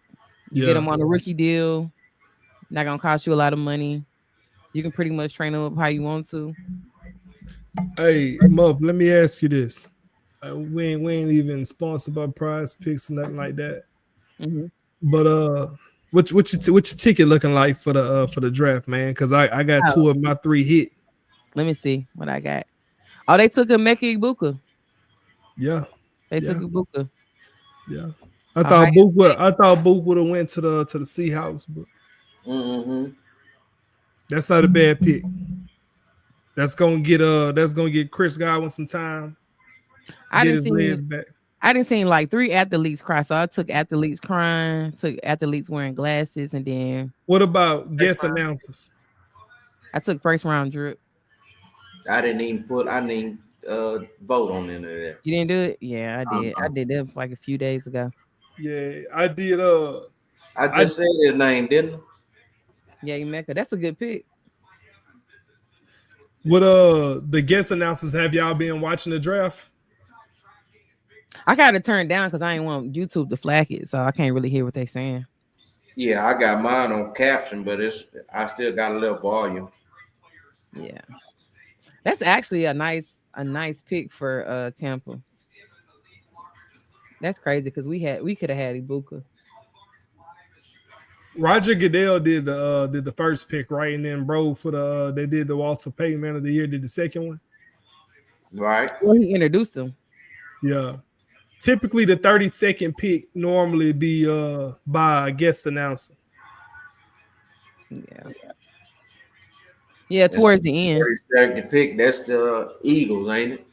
You get him on a rookie deal. Not gonna cost you a lot of money. You can pretty much train him up how you want to. Hey, Muff, let me ask you this. We ain't even sponsored by Prize Picks or nothing like that. Mm-hmm. But what's your ticket looking like for the draft, man? Because I got 2 of my 3 hit. Let me see what I got. Oh, they took Emeka Ibuka. Yeah, They took Ibuka. yeah. I thought Book would have went to the Seahawks, but that's not a bad pick. That's gonna get Chris Godwin some time. I Get didn't his legs back. I didn't see like 3 athletes cry. So I took athletes crying, took athletes wearing glasses, and then What about guest announcers? I took first round drip. I didn't even vote on any of that. You didn't do it? Yeah, I did. I did that like a few days ago. Yeah, I did. I just said his name, didn't I? Yeah, Emeka. That's a good pick. What the guest announcers, have y'all been watching the draft? I got to turn down because I ain't want YouTube to flag it, so I can't really hear what they saying. Yeah, I got mine on caption, but I still got a little volume. Yeah, that's actually a nice pick for Tampa. That's crazy because we could have had Ibuka. Roger Goodell did the first pick, right? And then bro for they did the Walter Payton Man of the Year, did the second one. Right. Well, he introduced him. Yeah. Typically the 32nd pick normally be by a guest announcer. Yeah, towards the end. 32nd pick, that's the Eagles, ain't it?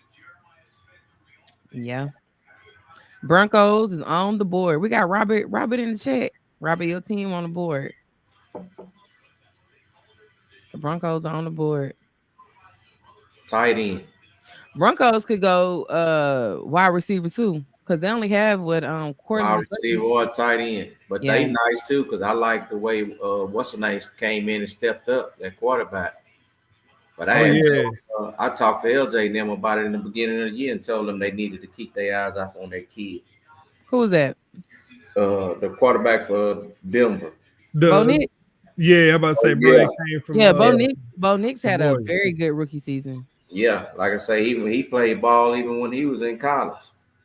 Yeah. Broncos is on the board. We got Robert in the chat. Robert, your team on the board. The Broncos are on the board. Tight end. Broncos could go wide receiver too, because they only have what Wide Cortland receiver or tight end. But they nice too, because I like the way what's the name came in and stepped up that quarterback. But I talked to LJ and them about it in the beginning of the year and told them they needed to keep their eyes off on their kid. Who was that? The quarterback for Denver. Bo Nix? Yeah, I'm about to say, bro, they came from Bo Nix had a very good rookie season. Yeah, like I say, he played ball even when he was in college.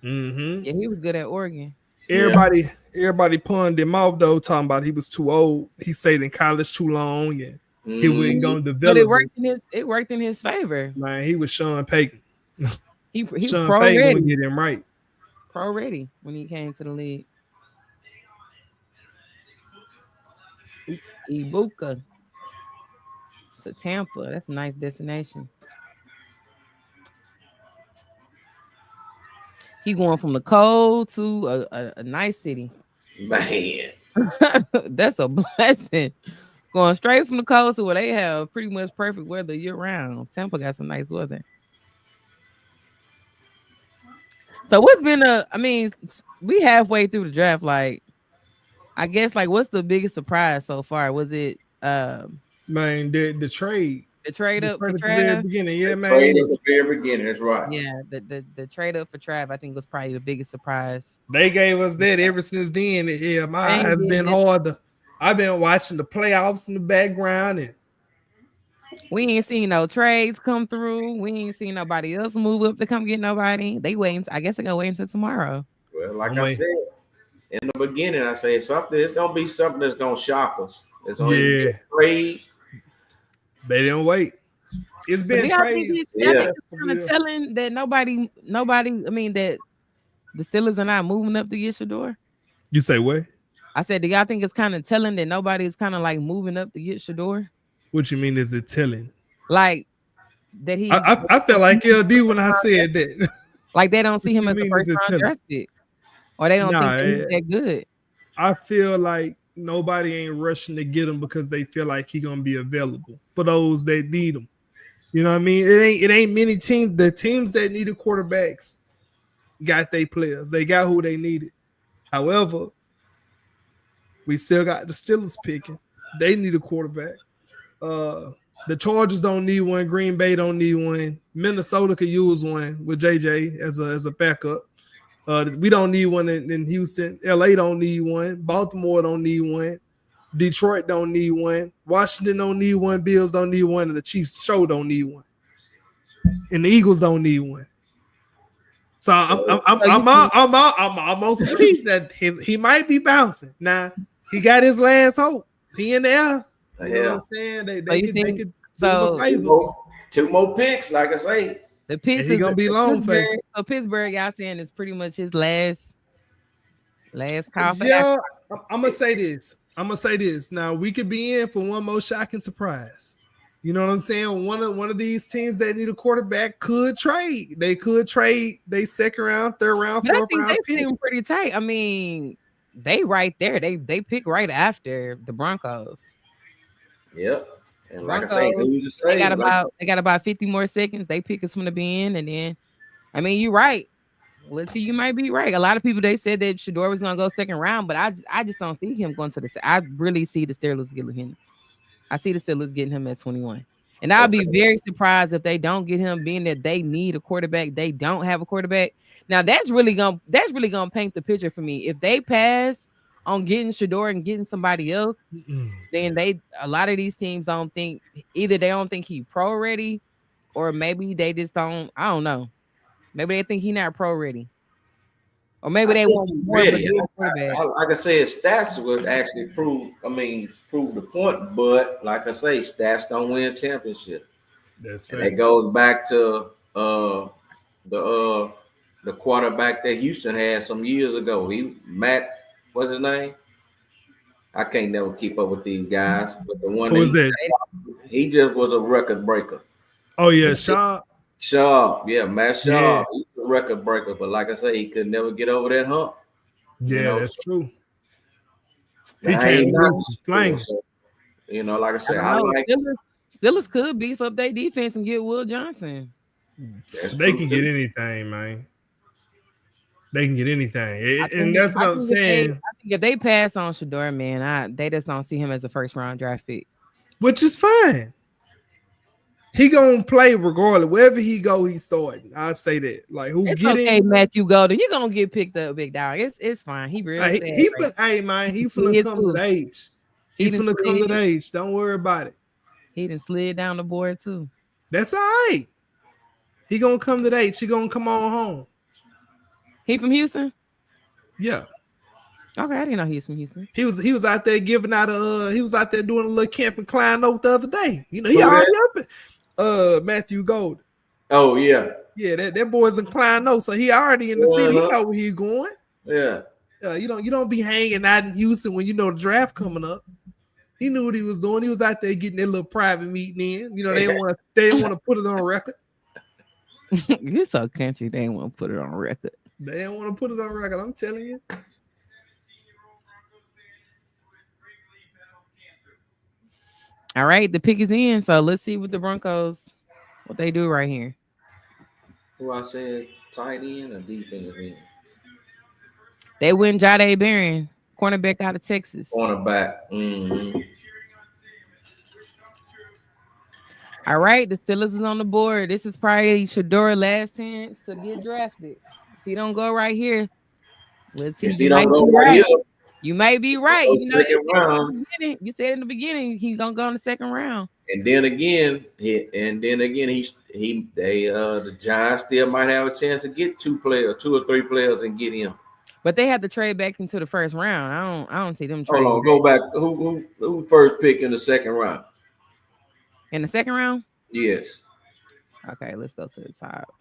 Mm-hmm. Yeah, he was good at Oregon. Everybody punned him off though, talking about he was too old. He stayed in college too long and he wasn't gonna develop. But it worked in his favor. Man, he was Sean Payton. He Sean pro Payton ready. would get him right. Pro ready when he came to the league. Ibuka to Tampa. That's a nice destination. He going from the cold to a nice city. Man. That's a blessing. Going straight from the coast to where they have pretty much perfect weather year round. Tampa got some nice weather. So what's been I mean, we halfway through the draft. Like, I guess like what's the biggest surprise so far? Was it Man, the trade. the trade up for At the very Trav? beginning, yeah, man. Trade at the very beginning. That's right. Yeah, the trade up for Trav, I think was probably the biggest surprise. They gave us that ever since then. Yeah, my They eyes did been it. hard. I've been watching the playoffs in the background, and We ain't seen no trades come through. We ain't seen nobody else move up to come get nobody. They waiting. I guess they're gonna wait until tomorrow. Well, like I'm I waiting. said in the beginning, I say something. It's gonna be something that's gonna shock us. It's gonna be Yeah. a trade. they didn't wait. It's But been do y'all think trades. y'all think Yeah. it's kind of telling that nobody. I mean that the Steelers are not moving up to get Shador. You say what? I said, do y'all think it's kind of telling that nobody's kind of like moving up to get Shador? What you mean? Is it telling? Like that he I felt like LD when I said that. like they don't see him What as you a mean, is first it round telling? draft pick, or they don't Nah, think that he's that good. I feel like nobody ain't rushing to get him because they feel like he gonna be available for those that need him. You know what I mean? It ain't many teams. The teams that needed quarterbacks got their players. They got who they needed. However, we still got the Steelers picking. They need a quarterback. The Chargers don't need one. Green Bay don't need one. Minnesota could use one with JJ as a backup. We don't need one in Houston. LA don't need one. Baltimore don't need one. Detroit don't need one. Washington don't need one. Bills don't need one. And the Chiefs show don't need one. And the Eagles don't need one. So I'm on some teeth that he might be bouncing. Now he got his last hope. He in there. You know what I'm saying? They could do him a favor. Two more picks, like I say. The picks he gonna be long Pittsburgh. faced. So Pittsburgh, y'all saying is pretty much his last call for Yeah, I'm gonna say this. Now we could be in for one more shocking surprise. You know what I'm saying? One of these teams that need a quarterback could trade. They could trade they second round, third round, But I fourth think round they pick. seem pretty tight. I mean, they right there. They pick right after the Broncos. Yep. And like I say, who's to say? They got about 50 more seconds. They pick us from the beginning, and then I mean, you're right. Let's see, you might be right. A lot of people they said that Shador was gonna go second round, but I just don't see him going to the. I really see the Steelers getting him. I see the Steelers getting him at 21, and I'll be very surprised if they don't get him, being that they need a quarterback. They don't have a quarterback now. That's really gonna paint the picture for me. If they pass on getting Shador and getting somebody else, then a lot of these teams don't think either they don't think he pro ready, or maybe they just don't. I don't know. Maybe they think he's not pro ready, or maybe they want more of a good quarterback. Like I said, stats would actually prove the point. But like I say, stats don't win a championship. That's and it goes back to the quarterback that Houston had some years ago. What's his name? I can't never keep up with these guys. But the one who was that? He just was a record breaker. Oh yeah, Shaw. Yeah, Matt Shaw. Yeah. He's a record breaker, but like I say, he could never get over that hump. Yeah, that's true. He can't slang. So, like I said, Steelers could beef up their defense and get Will Johnson. They can get anything, man. They can get anything, and that's what I'm saying. I think if they pass on Shador, man, they just don't see him as a first round draft pick, which is fine. He gonna play regardless. Wherever he go, he's starting. I say that. Like who it's get okay, in? Matthew Golden. You're gonna get picked up, big dog. It's fine. He real. He finna come to the age. He finna come to the age. Don't worry about it. He done slid down the board too. That's all right. He gonna come to the age. He gonna come on home. He from Houston? Yeah. Okay, I didn't know he was from Houston. He was out there giving out he was out there doing a little camp and Klein Oak the other day. He already up it. Matthew Golden. Oh yeah. Yeah, that boy's in Klein Oak, so he already in the city. He know where he going. Yeah. You don't be hanging out in Houston when you know the draft coming up. He knew what he was doing. He was out there getting that little private meeting in. They didn't want to put it on record. You're so country. They didn't want to put it on record. They didn't want to put it on record. I'm telling you. All right, the pick is in. So let's see what the Broncos, what they do right here. Who I said tight end or defensive end? They win Jade Barron, cornerback out of Texas. Cornerback. Mm-hmm. All right, the Steelers is on the board. This is probably Shador last chance to get drafted. If he don't go right here, let's see. If he don't go right here, you may be right. go You know, second round. you said in the beginning he's gonna go in the second round. And then again, the Giants still might have a chance to get 2 or 3 players and get him. But they have to trade back into the first round. I don't see them trading. Hold on, go back. Who first pick in the second round? In the second round? Yes. Okay, let's go to the top.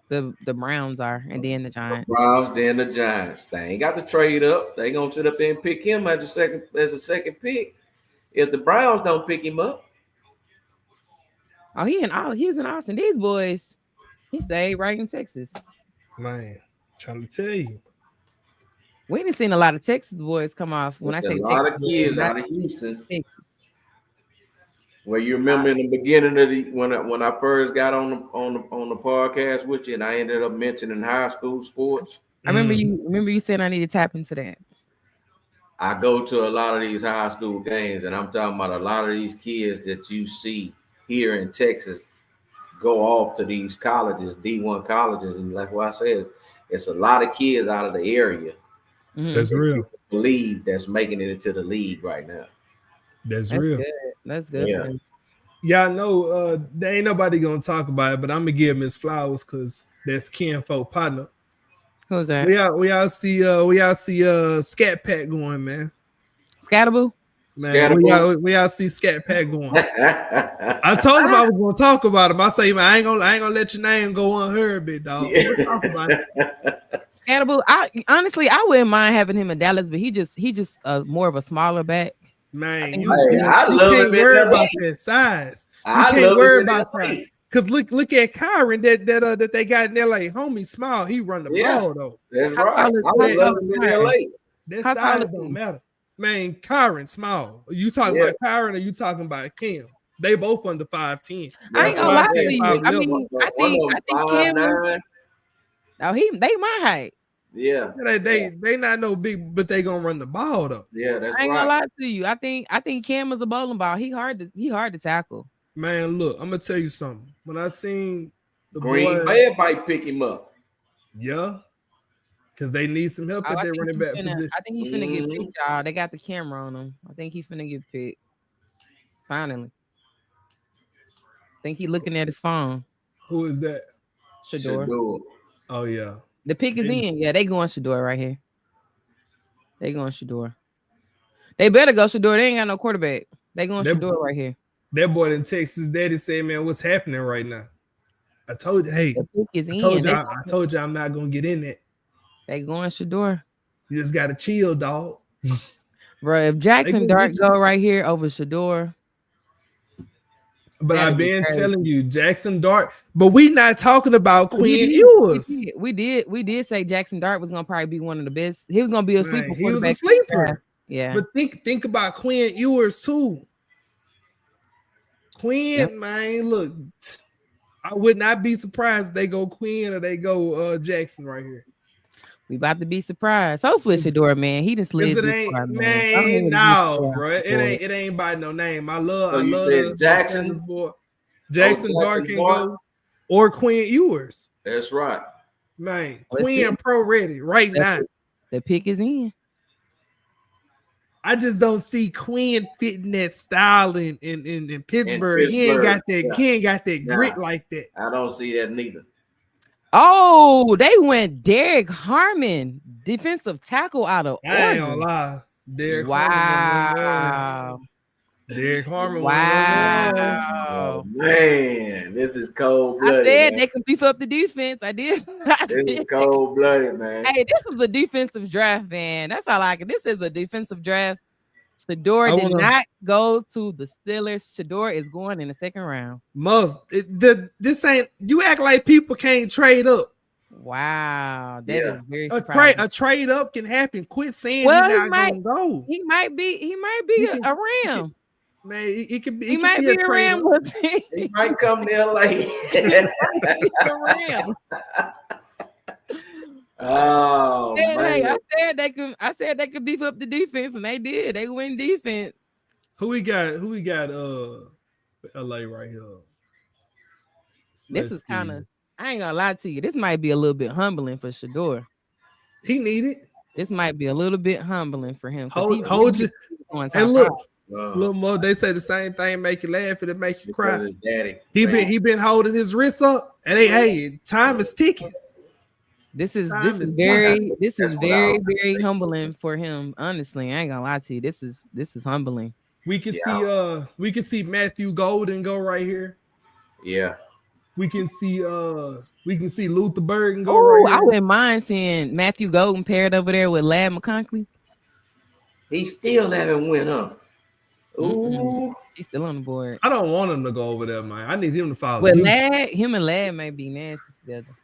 The Browns are, and then the Giants. The Browns, then the Giants. They ain't got to trade up. They gonna sit up there and pick him as a second pick. If the Browns don't pick him up. Oh, he's in Austin. These boys, he stayed right in Texas. Man, trying to tell you. We didn't seen a lot of Texas boys come off. When I say a lot Texas, of kids out of Houston. Texas. Well, you remember in the beginning of when I first got on the podcast with you, and I ended up mentioning high school sports. I remember you saying I need to tap into that. I go to a lot of these high school games, and I'm talking about a lot of these kids that you see here in Texas go off to these colleges, D1 colleges, and like what I said, it's a lot of kids out of the area. That's real. Believe that's making it into the league right now. That's real. Good. That's good. Yeah. Yeah, I know there ain't nobody gonna talk about it, but I'm gonna give Miss Flowers because that's Ken Folk partner. Who's that? We all see Scat Pack going, man. Scatterboo? Man, we all see Scat Pack going. I told him I was gonna talk about him. I say, man, I ain't gonna let your name go unheard, big dog. We'll talk about it. Scatterboo. I wouldn't mind having him in Dallas, but he just more of a smaller back. Man, you love can't him worry about that size. You can't worry about that. Because look at Kyron that they got in LA. Homie small. He run the ball though. That's right. I love him in LA. That size don't matter. Man, Kyron small. You talking about Kyron or you talking about Kim? They both under 5'10". I ain't gonna lie to you. I mean, I think Kim. Oh, they my height. Yeah, they not no big, but they gonna run the ball though. Yeah, that's right. I ain't gonna lie to you. I think Cam is a bowling ball. He hard to tackle. Man, look, I'm gonna tell you something. When I seen the Green Bay might pick him up. Yeah, because they need some help at their running back position. I think he's finna get picked, y'all. They got the camera on him. I think he's finna get picked. Finally. I think he's looking at his phone. Who is that? Shador. Oh yeah. The pick is in. Yeah, they going Shador right here. They going Shador. They better go Shador. They ain't got no quarterback. They going Shador right here. That boy in Texas daddy said, man, what's happening right now? I told you, hey, the pick is I told you I'm not gonna get in it. They going Shador. You just gotta chill, dog. Bro, if Jackson Dart go right here over Shador. But I've been telling you, Jackson Dart. But we not talking about Quinn Ewers. We did say Jackson Dart was gonna probably be one of the best. He was gonna be a sleeper. He was a sleeper. Yeah. But think about Quinn Ewers too. Quinn, man, look, I would not be surprised if they go Quinn or they go Jackson right here. We about to be surprised. Hopefully, Shador, man, he just slid. It ain't, man, no, bro. It ain't by no name. I love. So you said Jackson. Jackson Dart can go, or Quinn Ewers. That's right, man. Quinn pro ready right now. The pick is in. I just don't see Quinn fitting that style in Pittsburgh. He ain't got that grit like that. I don't see that neither. Oh, they went Derek Harmon, defensive tackle out of Oregon. I ain't gonna lie. Derek Harmon. Derek Harmon. Wow. Oh, man, this is cold-blooded. I said they can beef up the defense. I did. This is cold-blooded, man. Hey, this is a defensive draft, man. That's all I can. This is a defensive draft. Shador did not go to the Steelers. Shador is going in the second round. This ain't, you act like people can't trade up. Wow, that is very surprising. A trade up can happen. Quit saying he's not gonna go. He might be a Ram. Man, he could be. He could might be be a a trainer. Ram. With He might come to LA. a Ram. Oh Hey, man. I said they could beef up the defense, and they did. They win defense. Who we got? LA right here. This Let's is see. kind of. I ain't gonna lie to you. This might be a little bit humbling for Shador. He needed. This might be a little bit humbling for him. Hold you. On Hey, top look, Wow. little more. They say the same thing, make you laugh, it'll make you Because cry. his daddy. He been holding his wrists up, and hey, time is ticking. This is Time is very That's what I very was very humbling for him. Honestly, I ain't gonna lie to you. This is humbling. We can see Matthew Golden go right here. Yeah. We can see Luther Burden go Oh, right I here. wouldn't mind seeing Matthew Golden paired over there with Lad McConkey. He still haven't went up. Ooh. He's still on the board. I don't want him to go over there, man. I need him to follow. But you. him and Lad may be nasty together.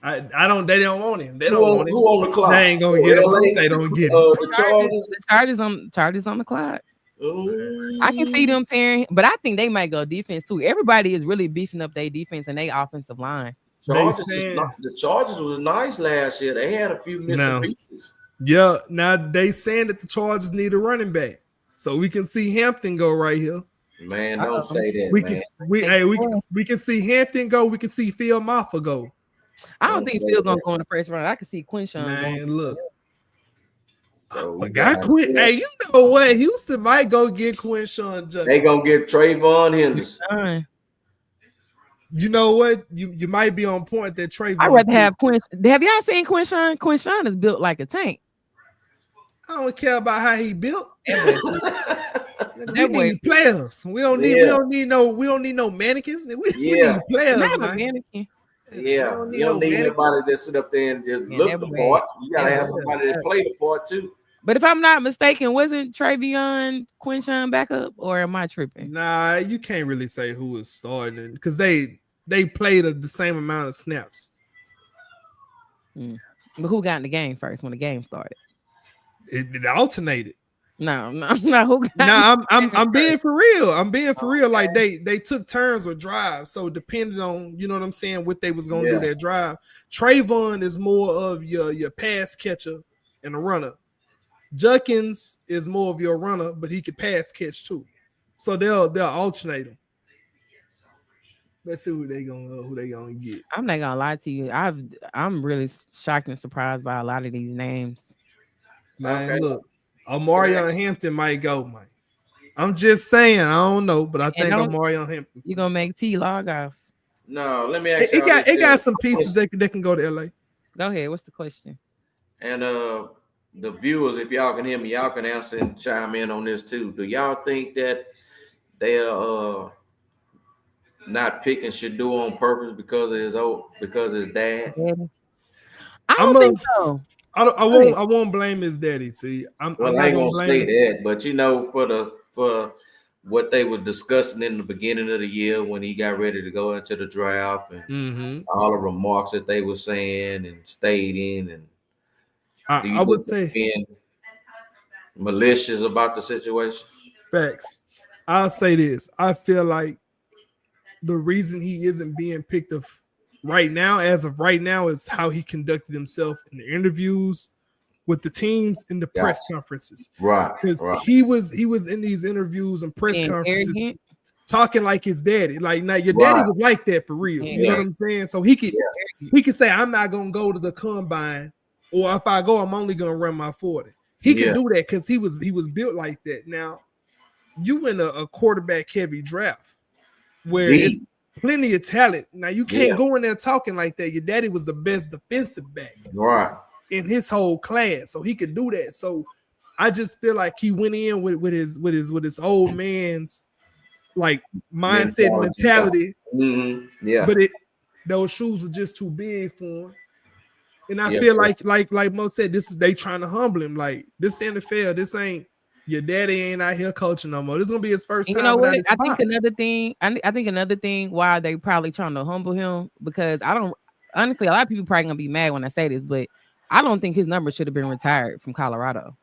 I don't. They don't want him. They Who don't on, want him. who on the clock? They ain't gonna get him. LA? They don't get him. The Chargers. The Chargers on the clock. Ooh. I can see them pairing, but I think they might go defense too. Everybody is really beefing up their defense and their offensive line. The Chargers was nice last year. They had a few missing pieces. Yeah. Now they saying that the Chargers need a running back, so we can see Hampton go right here. Man, don't say that, We man. we can see Hampton go. We can see Phil Maffa go. I don't think Phil gonna go in the first round. I can see Quinshawn Man, going. look. So I got Quinn. Hey, you know what? Houston might go get Quinshawn Judkins. They gonna get Trayvon Henderson. You know what? You might be on point that Trayvon. I'd rather have Quinn. Have y'all seen Quinshawn? Quinshawn is built like a tank. I don't care about how he built. We That need players. We don't need no mannequins. We need players, Not a man. mannequin. Yeah, you don't need anybody that sit up there and just look the part. You gotta have somebody that play the part too. But if I'm not mistaken, wasn't Travion Quinshawn back up, or am I tripping? Nah, you can't really say who is starting because they played the same amount of snaps. But who got in the game first when the game started? It alternated. No. Who got I'm being for real. I'm being for real. Like they took turns with drives. So depending on, you know what I'm saying, what they was gonna do that drive. Trayvon is more of your pass catcher and a runner. Judkins is more of your runner, but he could pass catch too. So they'll alternate them. Let's see who they gonna get. I'm not gonna lie to you. I'm really shocked and surprised by a lot of these names. Man, look, Omarion Hampton might go, man. I'm just saying, I don't know, but I think Omarion Hampton. You gonna make T log off? No, let me ask you. It got some pieces that can go to LA. Go ahead. What's the question? And the viewers, if y'all can hear me, y'all can answer and chime in on this too. Do y'all think that they are not picking Shador on purpose because of his dad? I don't think so. I won't blame his daddy. I ain't gonna say that, but you know, for what they were discussing in the beginning of the year when he got ready to go into the draft and all the remarks that they were saying and stating, and I would say being malicious about the situation. Facts. I'll say this. I feel like the reason he isn't being picked up right now, as of right now, is how he conducted himself in the interviews with the teams in the press conferences. Right. Because he was in these interviews and press conferences talking like his daddy. Like, now your daddy was like that for real. You know what I'm saying? So he could say, I'm not gonna go to the combine, or if I go, I'm only gonna run my 40. He could do that because he was built like that. Now, you in a quarterback heavy draft where it's plenty of talent. Now you can't go in there talking like that. Your daddy was the best defensive back in his whole class, so he could do that. So I just feel like he went in with his old man's like mindset and mentality. But those shoes were just too big for him. And I feel like Mo said, they trying to humble him. Like, this NFL, this ain't your daddy ain't out here coaching no more. This is gonna be his first time. You know what? I think another thing why they probably trying to humble him, because honestly, a lot of people probably gonna be mad when I say this, but I don't think his number should have been retired from Colorado.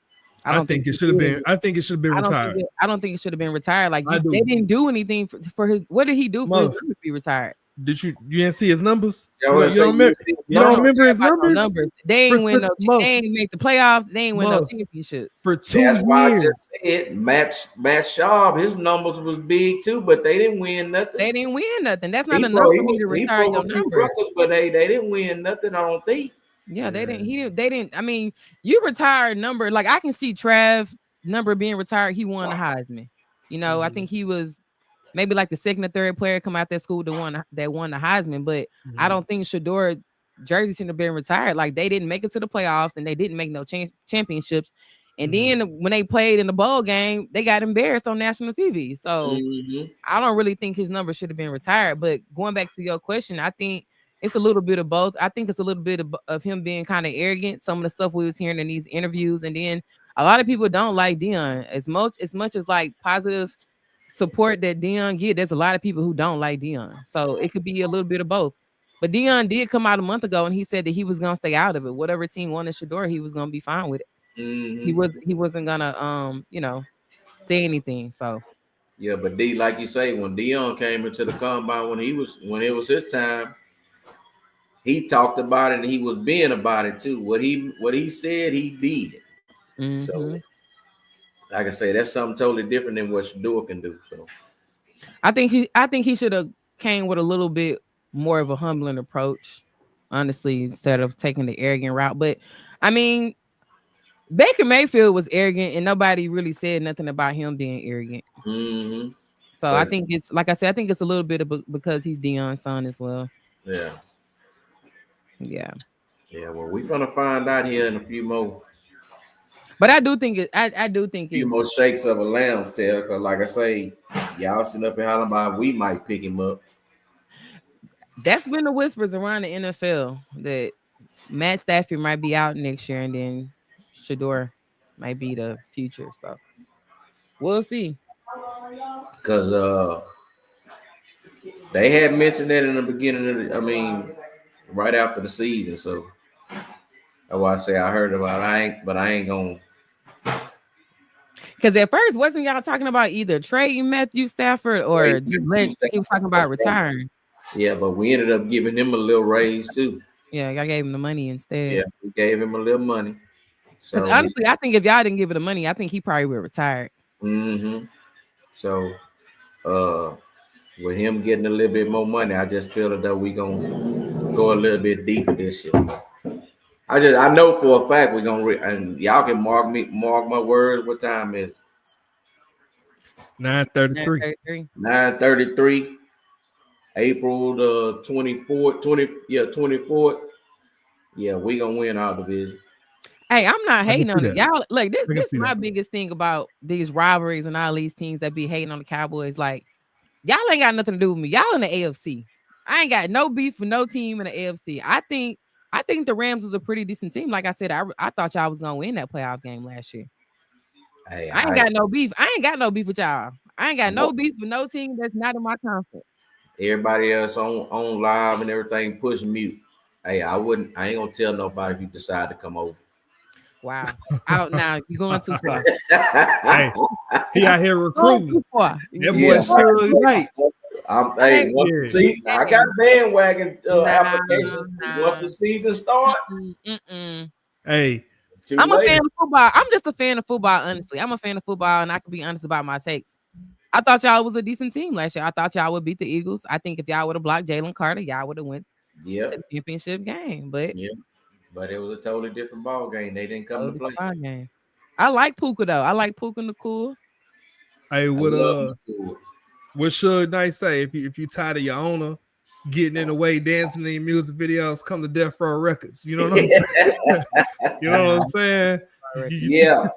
I think it should have been. I think it should have been retired. I don't think it should have been retired. Like I do. they didn't do anything for his. What did he do for his Muff. numbers to be retired? Did you didn't see his numbers? Yeah, You well, don't so remember? You don't remember his About no numbers? They ain't win no. Muff. They ain't make the playoffs. They ain't win no Muff. championships. For 2 That's why I years. just said Matt Schaub, his numbers was big too, but they didn't win nothing. They didn't win nothing. That's not He enough broke- for me to he retire broke your a few number. records, but they didn't win nothing. I don't think. Yeah, they Yeah. didn't. They didn't. I mean, you retired number. Like I can see Trav number being retired. He won the Heisman. You know, I think he was maybe like the second or third player come out that school that won the Heisman. But I don't think Shador jersey shouldn't have been retired. Like they didn't make it to the playoffs and they didn't make no championships. And then when they played in the bowl game, they got embarrassed on national TV. So I don't really think his number should have been retired. But going back to your question, I think it's a little bit of both. I think it's a little bit of him being kind of arrogant. Some of the stuff we was hearing in these interviews, and then a lot of people don't like Deion as much as like positive support that Deion get. There's a lot of people who don't like Deion, so it could be a little bit of both. But Deion did come out a month ago and he said that he was gonna stay out of it. Whatever team wanted Shador, he was gonna be fine with it. He wasn't gonna say anything. So yeah, but D, like you say, when Deion came into the combine when it was his time, he talked about it and he was being about it too. What he said, he did. So, like I say, that's something totally different than what Shador can do. So, I think he should have came with a little bit more of a humbling approach, honestly, instead of taking the arrogant route. But I mean, Baker Mayfield was arrogant, and nobody really said nothing about him being arrogant. So I think it's like I said, I think it's a little bit of because he's Deion's son as well. Yeah. Well, We're gonna find out here in a few more. But I do think a few more shakes of a lamb's tail, because like I say, y'all sitting up in Alabama, we might pick him up. That's been the whispers around the NFL that Matt Stafford might be out next year, and then Shador might be the future. So we'll see. Because they had mentioned that in the beginning of right after the season. So that's why I say I heard about it. I ain't gonna. Because at first, wasn't y'all talking about either trading Matthew Stafford or he was talking about retiring? Yeah, but we ended up giving him a little raise too. Yeah, y'all gave him the money instead. Yeah, we gave him a little money. So honestly, I think if y'all didn't give it the money, I think he probably would have retired. So with him getting a little bit more money, I just feel that we gonna go a little bit deeper this year. I know for a fact we're gonna and y'all can mark my words. What time is it? 9:33. 9:33. April the 24th. 24th. Yeah, we gonna win our division. Hey, I'm not hating on it. Y'all like this is my biggest thing about these rivalries and all these teams that be hating on the Cowboys. Like, y'all ain't got nothing to do with me. Y'all in the AFC. I ain't got no beef with no team in the AFC. I think the Rams was a pretty decent team. Like I said, I thought y'all was gonna win that playoff game last year. Hey, I ain't got no beef. I ain't got no beef with y'all. I ain't got no beef with no team that's not in my conference. Everybody else on live and everything push mute. Hey, I ain't gonna tell nobody if you decide to come over. Wow. Out now, you're going too far. Hey, he out here recruiting. Too far. That boy Suge Knight. I got bandwagon applications. Once the season starts, hey, I'm a fan of football. I'm just a fan of football, honestly. I'm a fan of football, and I can be honest about my takes. I thought y'all was a decent team last year. I thought y'all would beat the Eagles. I think if y'all would have blocked Jalen Carter, y'all would have went to the championship game. But it was a totally different ball game. They didn't come to play. Game. I like Puka though. I like Puka Nacua. Hey, what Suge Knight say? If you tired of your owner getting in the way, dancing in your music videos, come to Death Row Records. You know what I'm saying? You know what I'm saying? You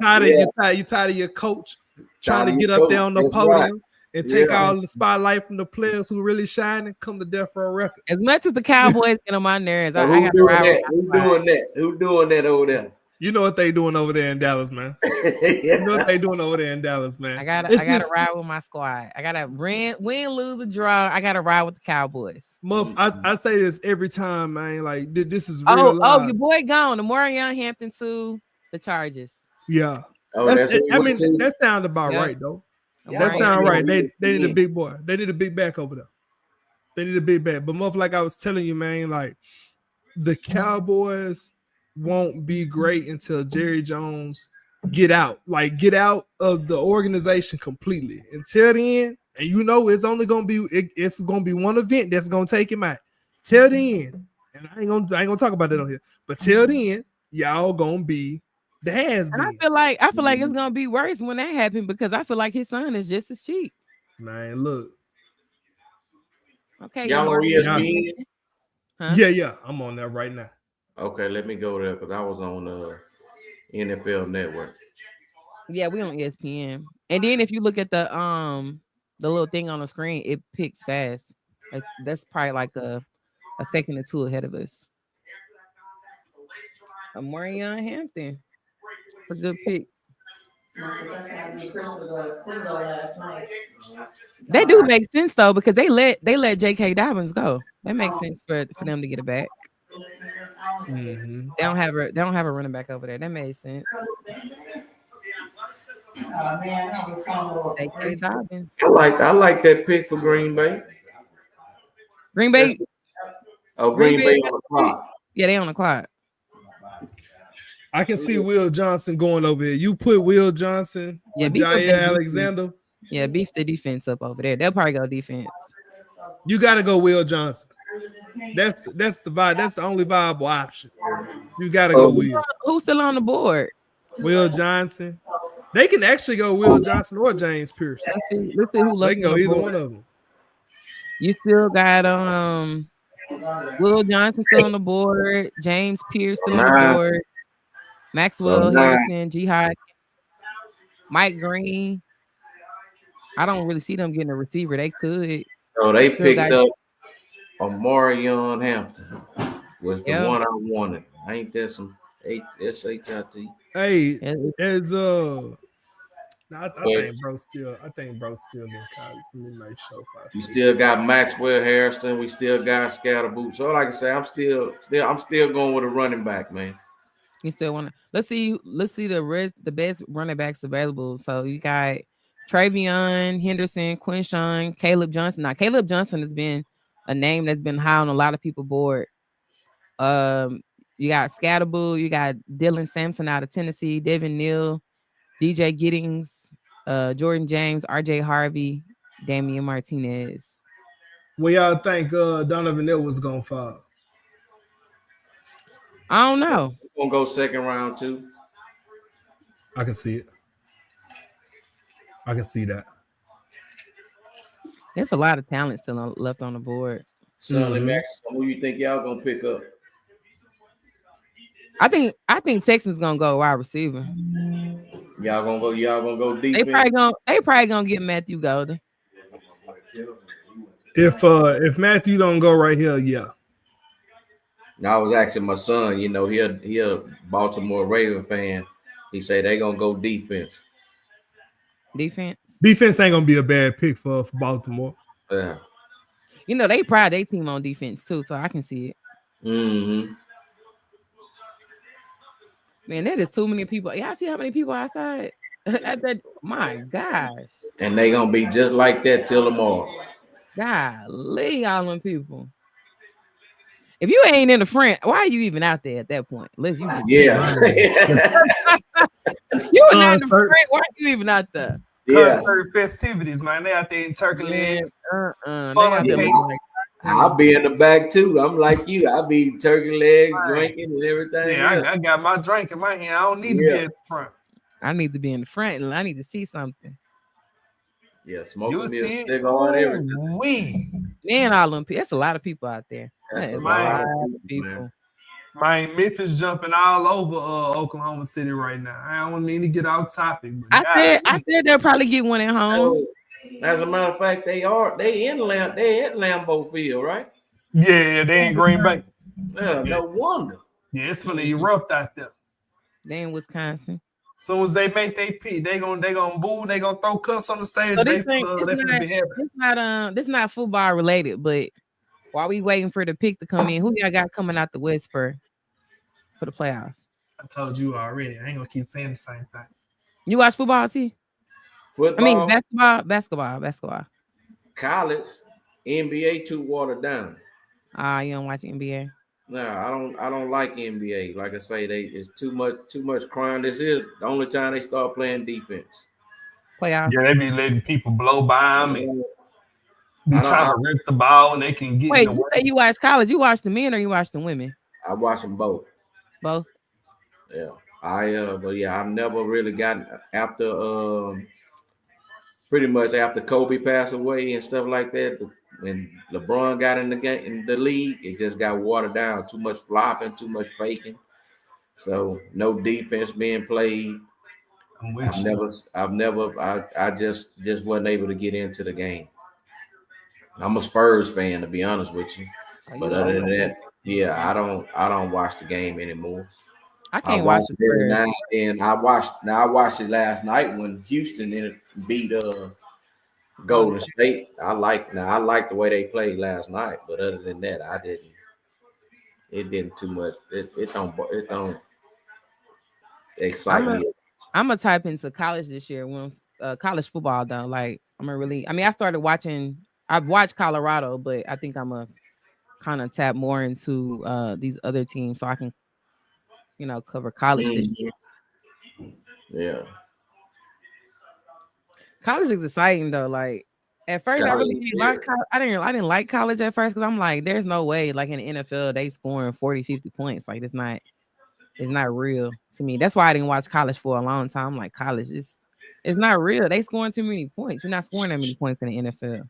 tired of your coach trying to get up there on the podium and take all the spotlight from the players who really shining. Come to Death Row Records. As much as the Cowboys get on my nerves, I Who got doing to that? Who doing that over there? You know what they doing over there in Dallas, man. You know what they doing over there in Dallas, man. I gotta ride with my squad. I gotta win, lose, or draw. I gotta ride with the Cowboys. I say this every time, man. Like this is real. Oh, your boy gone. The Marion Hampton to the Chargers. Yeah. Oh, that's who I you mean, went to? that sounds about Yep. right though. Yeah, That right. sound right. They need a Yeah. big boy. They need a big back over there. They need a big back. But much like I was telling you, man, like the Cowboys won't be great until Jerry Jones get out of the organization completely. Until then, and you know it's only gonna be it's gonna be one event that's gonna take him out. Till then, and I ain't gonna talk about that on here, but till then, y'all gonna be the has And I been. feel like it's gonna be worse when that happens because I feel like his son is just as cheap. Man, look. Okay, Y'all on Mark. ESPN? Huh? Yeah, I'm on that right now. Okay, let me go there because I was on NFL Network. Yeah, we on ESPN. And then if you look at the little thing on the screen, it picks fast. That's probably like a second or two ahead of us. Marion Hampton. A good pick. They do make sense though because they let J.K. Dobbins go. That makes sense for them to get it back. Mm-hmm. They don't have a running back over there. That made sense. J.K. Dobbins. I like that pick for Green Bay. Green Bay. Green Bay on the clock. Yeah, they on the clock. I can see Will Johnson going over here. You put Will Johnson, Yeah, beef up Jair that Alexander. Yeah, beef the defense up over there. They'll probably go defense. You got to go Will Johnson. That's the vibe. That's the only viable option. You got to go Will. Who's still on the board? Will Johnson. They can actually go Will Johnson or James Pierce. Let's see who left. They can go on the either board. one of them. You still got Will Johnson still on the board, James Pierce still on the board, Maxwell Harrison, Jihad, Mike Green. I don't really see them getting a receiver. They could. So they picked up Marion Hampton. Was the one I wanted. Ain't that some SHIT? Hey, as I think bro's still in college. Let me make sure. We still got Maxwell Harrison. We still got Scatterboot. So like I say, I'm still going with a running back, man. You still want to let's see the best running backs available. So you got Travion Henderson, Quinshawn, Caleb Johnson. Now Caleb Johnson has been a name that's been high on a lot of people's board. You got Scatterboot, you got Dylan Sampson out of Tennessee, Devin Neal, DJ Giddings, Jordan James, RJ Harvey, Damian Martinez. What y'all think Donovan Edwards gonna fall? I don't know. We're gonna go second round too. I can see it. I can see that. There's a lot of talent still left on the board. So let me ask you, who you think y'all gonna pick up? I think Texans gonna go wide receiver. Y'all gonna go defense. They probably gonna get Matthew Golden. If Matthew don't go right here, yeah. I was asking my son, you know, he a Baltimore Raven fan. He said they gonna go defense. Defense ain't gonna be a bad pick for Baltimore. Yeah. You know, they pride their team on defense too, so I can see it. Mm-hmm. Man, that is too many people. Y'all see how many people outside? My gosh. And they gonna be just like that till tomorrow. Golly, all them people. If you ain't in the front, why are you even out there at that point? Unless you just you are not in the front. Why are you even out there? Concert festivities, man. They out there in turkey legs. I'll be in the back too. I'm like you. I'll be turkey legs, drinking and everything. Yeah, I got my drink in my hand. I don't need to be at the front. I need to be in the front and I need to see something. Yeah, smoking me a cigar and everything. Man, all them people. That's a lot of people out there. That's a lot of people. Man, Memphis jumping all over Oklahoma City right now. I don't mean to get off topic. I said they'll probably get one at home. As a matter of fact, they at Lambeau Field, right? Yeah, they in Green Bay. Yeah, no wonder. Yeah, it's gonna erupt out there. They in Wisconsin. As soon as they make their pick, they gonna boo, they gonna throw cuffs on the stage. So this not football related, but while we waiting for the pick to come in, who y'all got coming out the West for the playoffs? I told you already. I ain't gonna keep saying the same thing. You watch football, T? I Football, mean basketball. college, NBA too watered down. You don't watch NBA? No, I don't like NBA. Like I say, it's too much crime. This is the only time they start playing defense. Playoffs. Yeah, they be letting people blow by them and be I don't- trying to rip the ball and they can get Wait, in the you way. say you watch college? You watch the men or you watch the women? I watch them both. Both. Yeah, but yeah, I've never really gotten after pretty much after Kobe passed away and stuff like that. When LeBron got in the game in the league, it just got watered down. Too much flopping, too much faking. So no defense being played. I'm with you. I just wasn't able to get into the game. I'm a Spurs fan, to be honest with you. But other than that, yeah, I don't watch the game anymore. I can't watch watch the it every Spurs. now and then. I watched it last night when Houston beat Golden State. I like the way they played last night, but other than that, I didn't. It didn't too much. It don't excite me. I'm gonna type into college this year when college football though. Like I started watching. I've watched Colorado, but I think I'm a kind of tap more into these other teams so I can, cover college this year. Yeah. College is exciting though. Like at first, I really didn't like college. I didn't like college at first because I'm like, there's no way, like in the NFL, they scoring 40, 50 points. Like it's not real to me. That's why I didn't watch college for a long time. Like college it's not real. They scoring too many points. You're not scoring that many points in the NFL.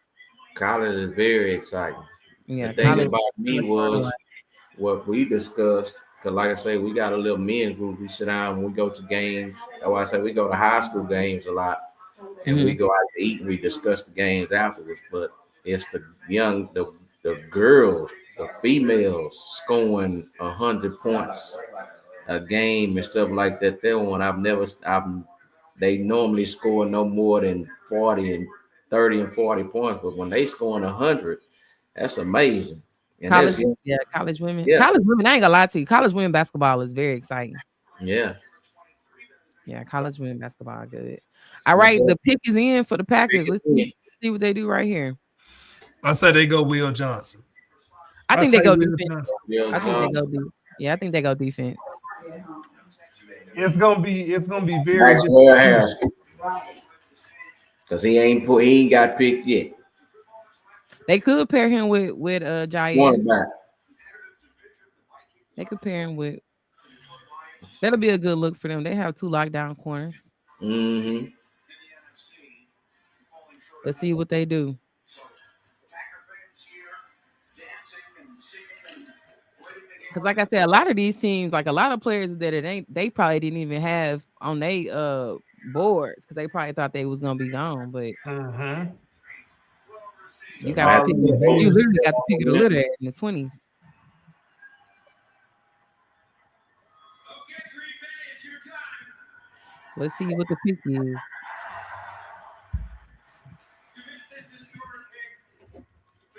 College is very exciting. Yeah. The thing about me was what we discussed. Because like I say, we got a little men's group. We sit down and we go to games. That's why I say we go to high school games a lot. And we go out to eat and we discuss the games afterwards. But it's the girls, the females scoring 100 points a game and stuff like that. That one they normally score no more than 30 and 40 points. But when they scoring 100, that's amazing. And college women. Yeah. College women, I ain't gonna lie to you. College women basketball is very exciting. Yeah. Yeah, college women basketball good. All right, the pick is in for the Packers. Let's see what they do right here. I say they go Will Johnson. I think they go defense. I think they go defense. It's gonna be very Maxwell Harris. Because he ain't got picked yet. They could pair him with Jair. One back. They could pair him with. That'll be a good look for them. They have 2 lockdown corners. Mm-hmm. Let's see what they do. Because like I said, a lot of these teams, like a lot of players that they probably didn't even have on their boards because they probably thought they was gonna be gone. But you got you literally got to pick it a little in the 20s. Let's see what the pick is.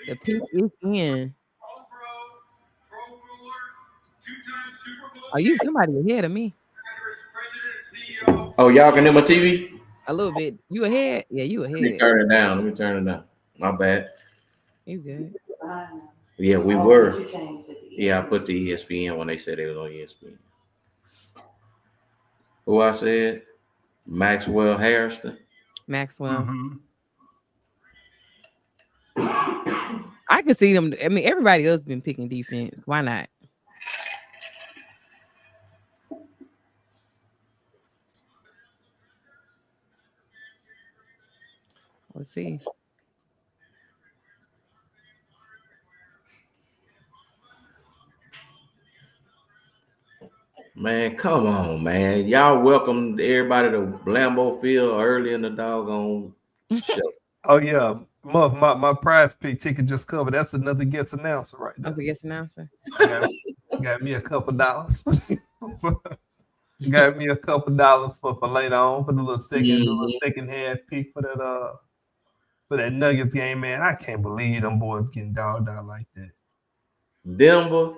The pick is in. Are you somebody ahead of me? Oh, y'all can hear my TV? A little bit. You ahead? Yeah, you ahead. Let me turn it down. My bad. You good? Yeah, we were. Yeah, I put the ESPN when they said they was on ESPN. Who I said? Maxwell Harrison. Maxwell. I can see them. I mean, everybody else been picking defense. Why not? Let's see. Man, come on, man. Y'all welcome everybody to Lambeau Field early in the doggone show. Oh, yeah. My prize pick ticket just covered. That's another guest announcer right there. That's a guest announcer. Got me a couple dollars. Got me a couple dollars for later on for the little second half pick for that Nuggets game, man. I can't believe them boys getting dogged out like that. Denver.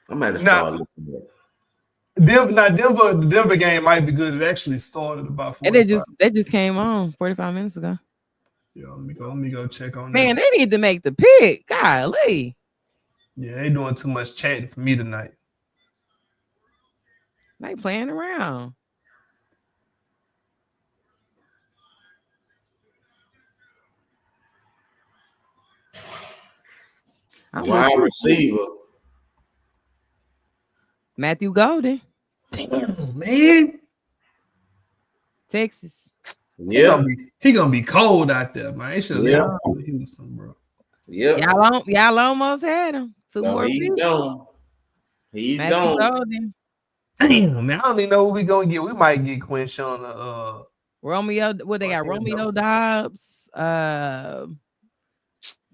I'm at to start looking at. The Denver game might be good. It actually started about 45. And they just came on 45 minutes ago. Yeah, let me go check on Man, that. they need to make the pick. Golly. Yeah, they doing too much chatting for me tonight. They playing around. Wide receiver. Matthew Golden. Damn, man. Texas. Yeah. He gonna be cold out there, man. He should Yeah. have left Houston, bro. Yeah. Y'all almost had him. Two No, more he's picks. gone. He's Matthew gone. Golden. Damn, man. I don't even know what we gonna get. We might get Quinshawn. Romeo. What they got? Romeo Dobbs.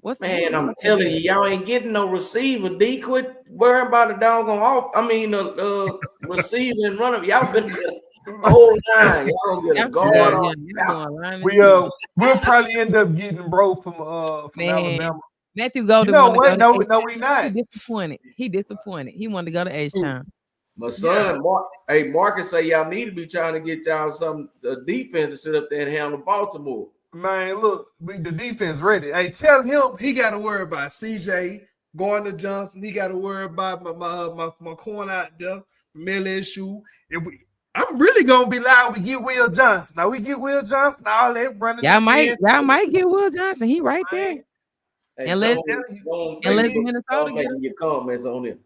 What's Man, I'm telling you, y'all ain't getting no receiver. D, quit worrying about the doggone off. I mean, receiver and runner. Y'all finna get a whole line. Y'all gonna get a guard on. We'll probably end up getting bro from Alabama. Matthew Golden. You know what? No, we not. He disappointed. He wanted to go to H-Town. My son, Marcus say y'all need to be trying to get y'all some defense to sit up there and handle Baltimore. Man, look, the defense ready. Hey, tell him he got to worry about CJ Gardner Johnson. He got to worry about my corner out there from LSU. I'm really gonna be loud. We get Will Johnson. Now we get Will Johnson. All that running. Y'all might get Will Johnson. He right there. Hey, unless Minnesota make your comments on him.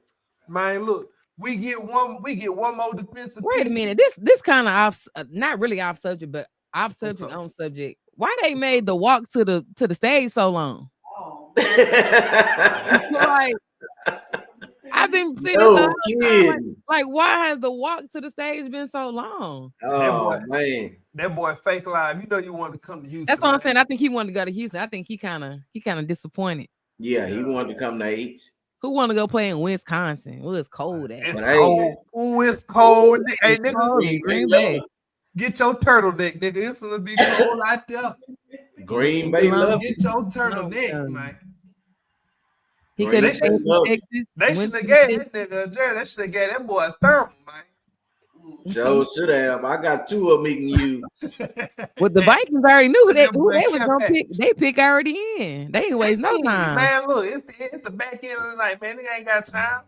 Man, look, we get one more defensive. Wait a minute. This kind of off, not really off subject, but off subject on subject. Why they made the walk to the stage so long? Oh. Like, I've been seeing like, why has the walk to the stage been so long? Oh man, that boy fake live. You know you wanted to come to Houston. That's what I'm saying. I think he wanted to go to Houston. I think he kind of disappointed. Yeah, he wanted to come to H. Who want to go play in Wisconsin? Well, it's cold. It's cold. Ooh, it's cold. Hey, nigga, Green Bay. Get your turtleneck, nigga. It's gonna be cold out there. Green Bay love. Get your turtleneck, man. He could have stayed in Texas. They should have gave that nigga Jerry. They should have gave that boy a thermal, man. Sure should have. I got two of them he can use. Well, the Vikings already knew who they was gonna pick. They pick already in. They ain't waste no time. Man, look, it's the back end of the night, man. They ain't got time.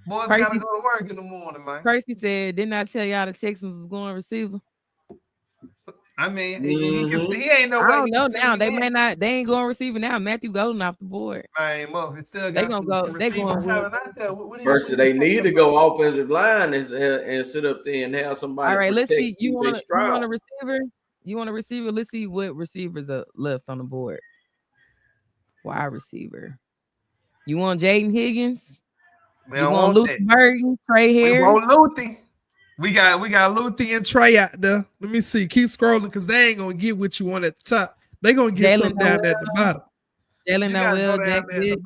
Boys gotta go to work in the morning, man. Percy said, "Didn't I tell y'all the Texans was going receiver?" I mean, he ain't no way. I don't know now. They may not. They ain't going receiver now. Matthew Golden off the board. Man, it's still they gonna go. They going first. They need to go offensive line and sit up there and have somebody. All right, let's see. You want a receiver? You want a receiver? Let's see what receivers are left on the board. Wide receiver. You want Jaden Higgins? You want Luke Burton, Trey Harris? We want Luthi. We got Luthi and Trey out there. Let me see. Keep scrolling because they ain't gonna get what you want at the top. They gonna get something down at the bottom. Jalen Noel, Jack Pitt,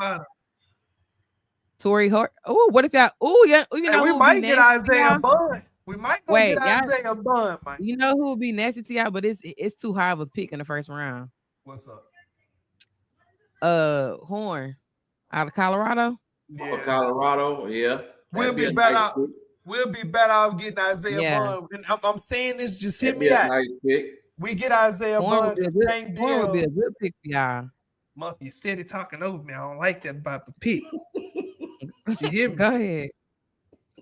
Torrey Hart. Oh, what if y'all? Oh, yeah. You know, we might get Isaiah Bond. We might get Isaiah Bond, man. You know who would be nasty to y'all, but it's too high of a pick in the first round. What's up? Horn out of Colorado. Yeah. Colorado, yeah. We'll be better. We'll be better off getting Isaiah Bond. And I'm saying this, just hit me out. Nice pick. We get Isaiah Bond. Horn would be a good pick for y'all. Muffy, you steady talking over me. I don't like that about the pick. You hear me? Go ahead.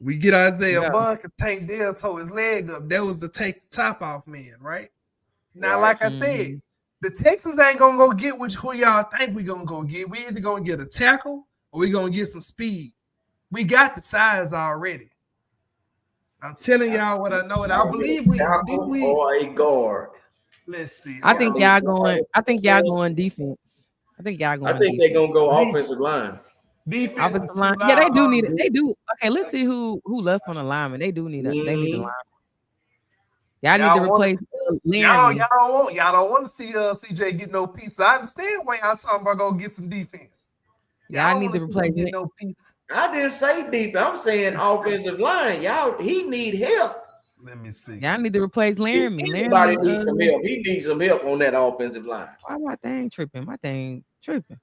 We get Isaiah Bond because Tank Dell tore his leg up. That was to take the top off man, right? Now, like I said, the Texans ain't gonna go get who y'all think we gonna go get. We either gonna get a tackle or we gonna get some speed. We got the size already. I'm telling y'all what I know, and I believe we or a guard. Let's see. I think y'all going defense. I think y'all going. I think they're gonna go offensive line. Offensive line. Yeah, they do need it. They do. Okay, let's see who left on the lineman. They do need a. They need a line. Y'all need to replace Y'all don't want to see CJ get no piece. I understand why y'all talking about go get some defense. Y'all need to replace no piece. I didn't say deep. I'm saying offensive line. He need help. Let me see. Y'all need to replace Laramie. Anybody needs some help. He needs some help on that offensive line. Why my thing tripping? My thing tripping.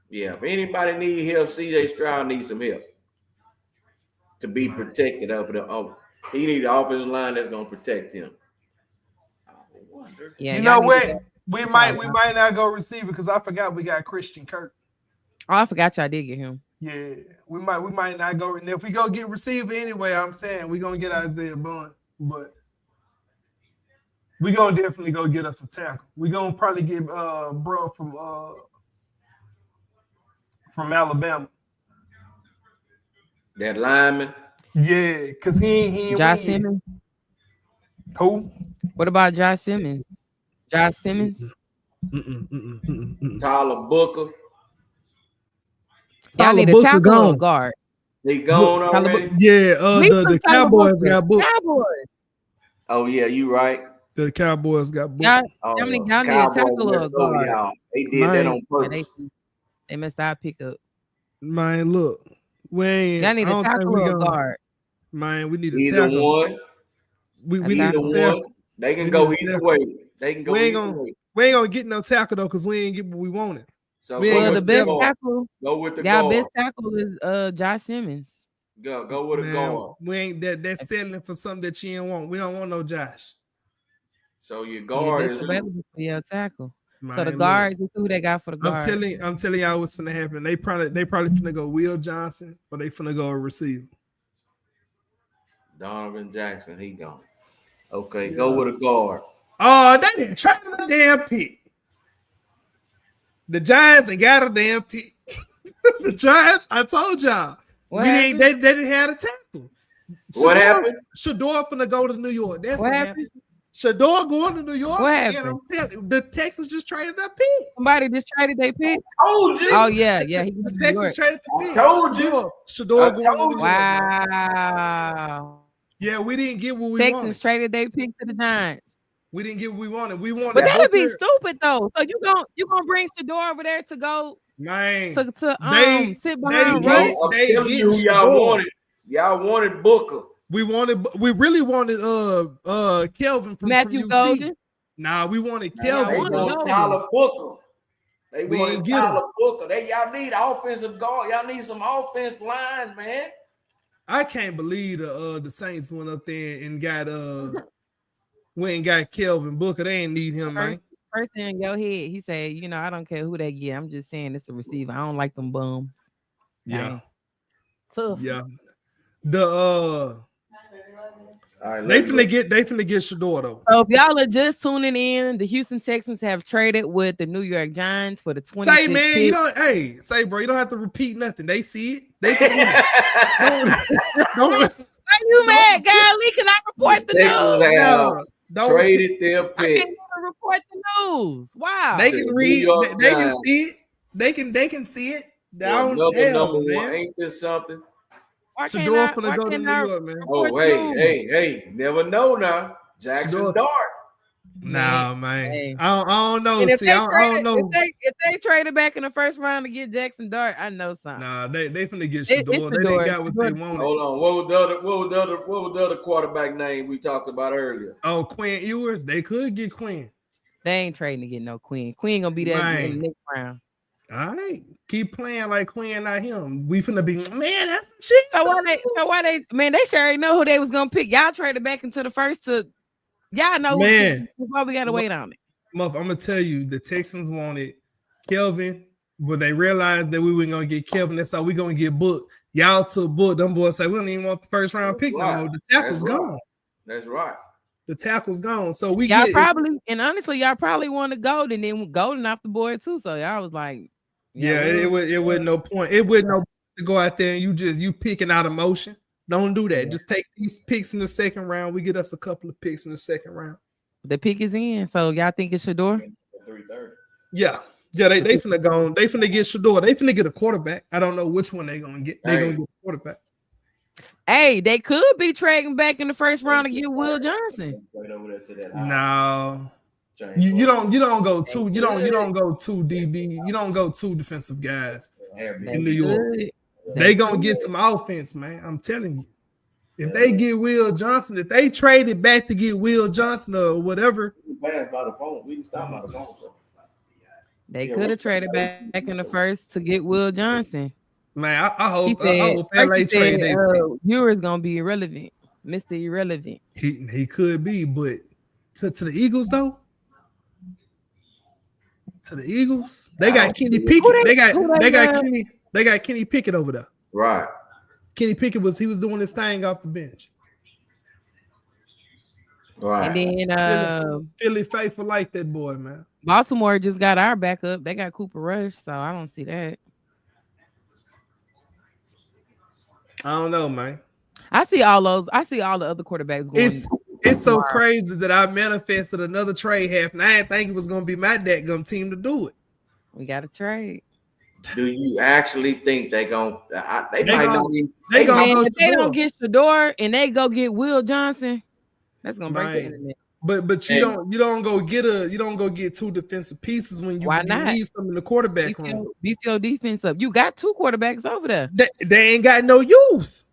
Yeah, if anybody need help, CJ Stroud needs some help. to be protected up there. Oh, he needs an offensive line that's gonna protect him. Yeah, You know y'all need what? to- We might not go receiver because I forgot we got Christian Kirk. Oh, I forgot y'all did get him. Yeah, we might not go. And if we go get receiver anyway, I'm saying we're gonna get Isaiah Bond, but we're gonna definitely go get us a tackle. We're gonna probably get bro from Alabama. That lineman. Yeah, because he ain't Josh win. Simmons. Who? What about Josh Simmons? Josh Simmons. Tyler Booker. Y'all Tyler need a Booker tackle or a gone. guard. They gone Tyler already. Yeah, We the took Tyler Cowboys Booker. got booked. Cowboys. Oh yeah, you right. The Cowboys got booked. Y'all, Oh, y'all need a Cowboys tackle or a messed over guard. y'all. They did that on Yeah, purpose. they missed our pickup. Man, look, we ain't. Y'all need I a don't think tackle we or a gonna. guard. Man, we need a Either tackle. one. We That's need a Either tackle. tackle. one. They can We go need a either tackle. way. They can go We ain't either gonna- way. We ain't gonna get no tackle though, because we ain't get what we wanted. So We go ain't Well, with the the best guard. tackle, Go with the y'all guard. best tackle is Josh Simmons. Go with a Man, guard. we ain't that's settling for something that you ain't want. We don't want no Josh. So your Your guard best is available for your tackle. Man, So the look, guards is who they got for the I'm guards. telling y'all what's finna happen. They probably finna go Will Johnson, or they finna go a receiver. Donovan Jackson. He gone. Okay, go with a guard. Oh, they didn't trade the damn pick. The Giants ain't got a damn pick. The Giants, I told y'all. What They happened? didn't have a tackle. What happened? Shador finna go to New York. That's What what happened? happened. Shador going to New York. What And happened? I'm telling you, the Texans just traded that pick. Somebody just traded their pick. Told you. Oh yeah. He The was in New York. Texans traded the pick. told you. Shador I going to told New you. York. man. Wow. Yeah, we didn't get what we Texans wanted. traded their pick to the Giants. We didn't get what we wanted. We wanted. But that'd be Booker. stupid though. So you gonna bring Shador over there to go Man, to They- sit they behind get- Russ? I'm They telling get you who y'all Shador. wanted. Y'all wanted Booker. we really wanted Kelvin from Matthew UT. Golden. Nah, we wanted They Kelvin. wanted wanted Golden. Tyler Booker. They We wanted ain't get him. Tyler Booker. Y'all need offensive guard. Y'all need some offense line, man. I can't believe the Saints went up there and got went and got Kelvin Booker. They ain't need him, man. First thing in your head, he said, I don't care who they get. I'm just saying it's a receiver. I don't like them bums. Yeah, Dang. Tough. yeah. The All right, they let's finna get Shador though. So if y'all are just tuning in, the Houston Texans have traded with the New York Giants for the 26th Say man, pick. you don't. Say bro, you don't have to repeat nothing. They see it. They see it. Don't, Are you mad, Golly? Can I report the Texans news? have don't traded their I pick. can't even report the news. Wow. They To can the read. New York They can Giants. see it. They can see it. For Down another hell, number man. one. Ain't this something? Why can't Shador I- finna why go to can't New I York, man. report Oh, the news? hey, never know now. Jackson Shador. Dart. Nah, man. Hey. I don't know. And if See, they I don't traded, know. if they traded back in the first round to get Jackson Dart, I know something. Nah, they finna get It's Shador. They Shador. didn't got what they Shador. wanted. Hold on. What was the other quarterback name we talked about earlier? Oh, Quinn Ewers. They could get Quinn. They ain't trading to get no Queen. Queen gonna be there in Man. the next round. All right. Keep playing like Quinn, not him. We finna be, man, that's some shit. So why they man, they sure already know who they was gonna pick. Y'all traded back into the first to y'all know Man. why we gotta wait on it. Muff, I'm gonna tell you, the Texans wanted Kelvin, but they realized that we weren't gonna get Kelvin. That's how we gonna get Book. Y'all took Book. Them boys say we don't even want the first round pick no Right. more. The tackle's That's right. gone. That's right. The tackle's gone. So we Y'all get probably and honestly, y'all probably wanted Golden, then Golden off the board too. So y'all was like, it wasn't no point. It wasn't no point to go out there and you picking out emotion. Don't do that. Just take these picks in the second round. We get us a couple of picks in the second round. the pick is in. So y'all think it's Shador? 330. Yeah. Yeah, they finna go on. They finna get Shador. They finna get a quarterback. I don't know which one they gonna get. They gonna get a quarterback. Hey, they could be trading back in the first round to get Will Johnson. Right over there to that No. James You Wilson. don't go two. You don't go two DB. You don't go two defensive guys in New York. Could. They gonna get some offense, man. I'm telling you. If they get Will Johnson, if they traded back to get Will Johnson or whatever, We passed by the phone. We can stop by the phone. So. They Yeah, could have traded back in the first to get Will Johnson. Man, I He hope said, LA trade they pick. Ewers gonna be irrelevant, Mr. Irrelevant. He could be, but to the Eagles though. To the Eagles, they got Kenny Pickett. They got Kenny Pickett over there. Right. Kenny Pickett was doing his thing off the bench. Right. And then Philly faithful like that boy, man. Baltimore just got our backup. They got Cooper Rush, so I don't see that. I don't know, man. I see all the other quarterbacks going. It's so crazy that I manifested another trade half, and I didn't think it was gonna be my dadgum team to do it. We got to trade. Do you actually think they gonna? They don't get Shador and they go get Will Johnson, that's gonna break the internet. But you don't go get two defensive pieces when you need some in the quarterback room. Beef your defense up. You got two quarterbacks over there. They ain't got no youth.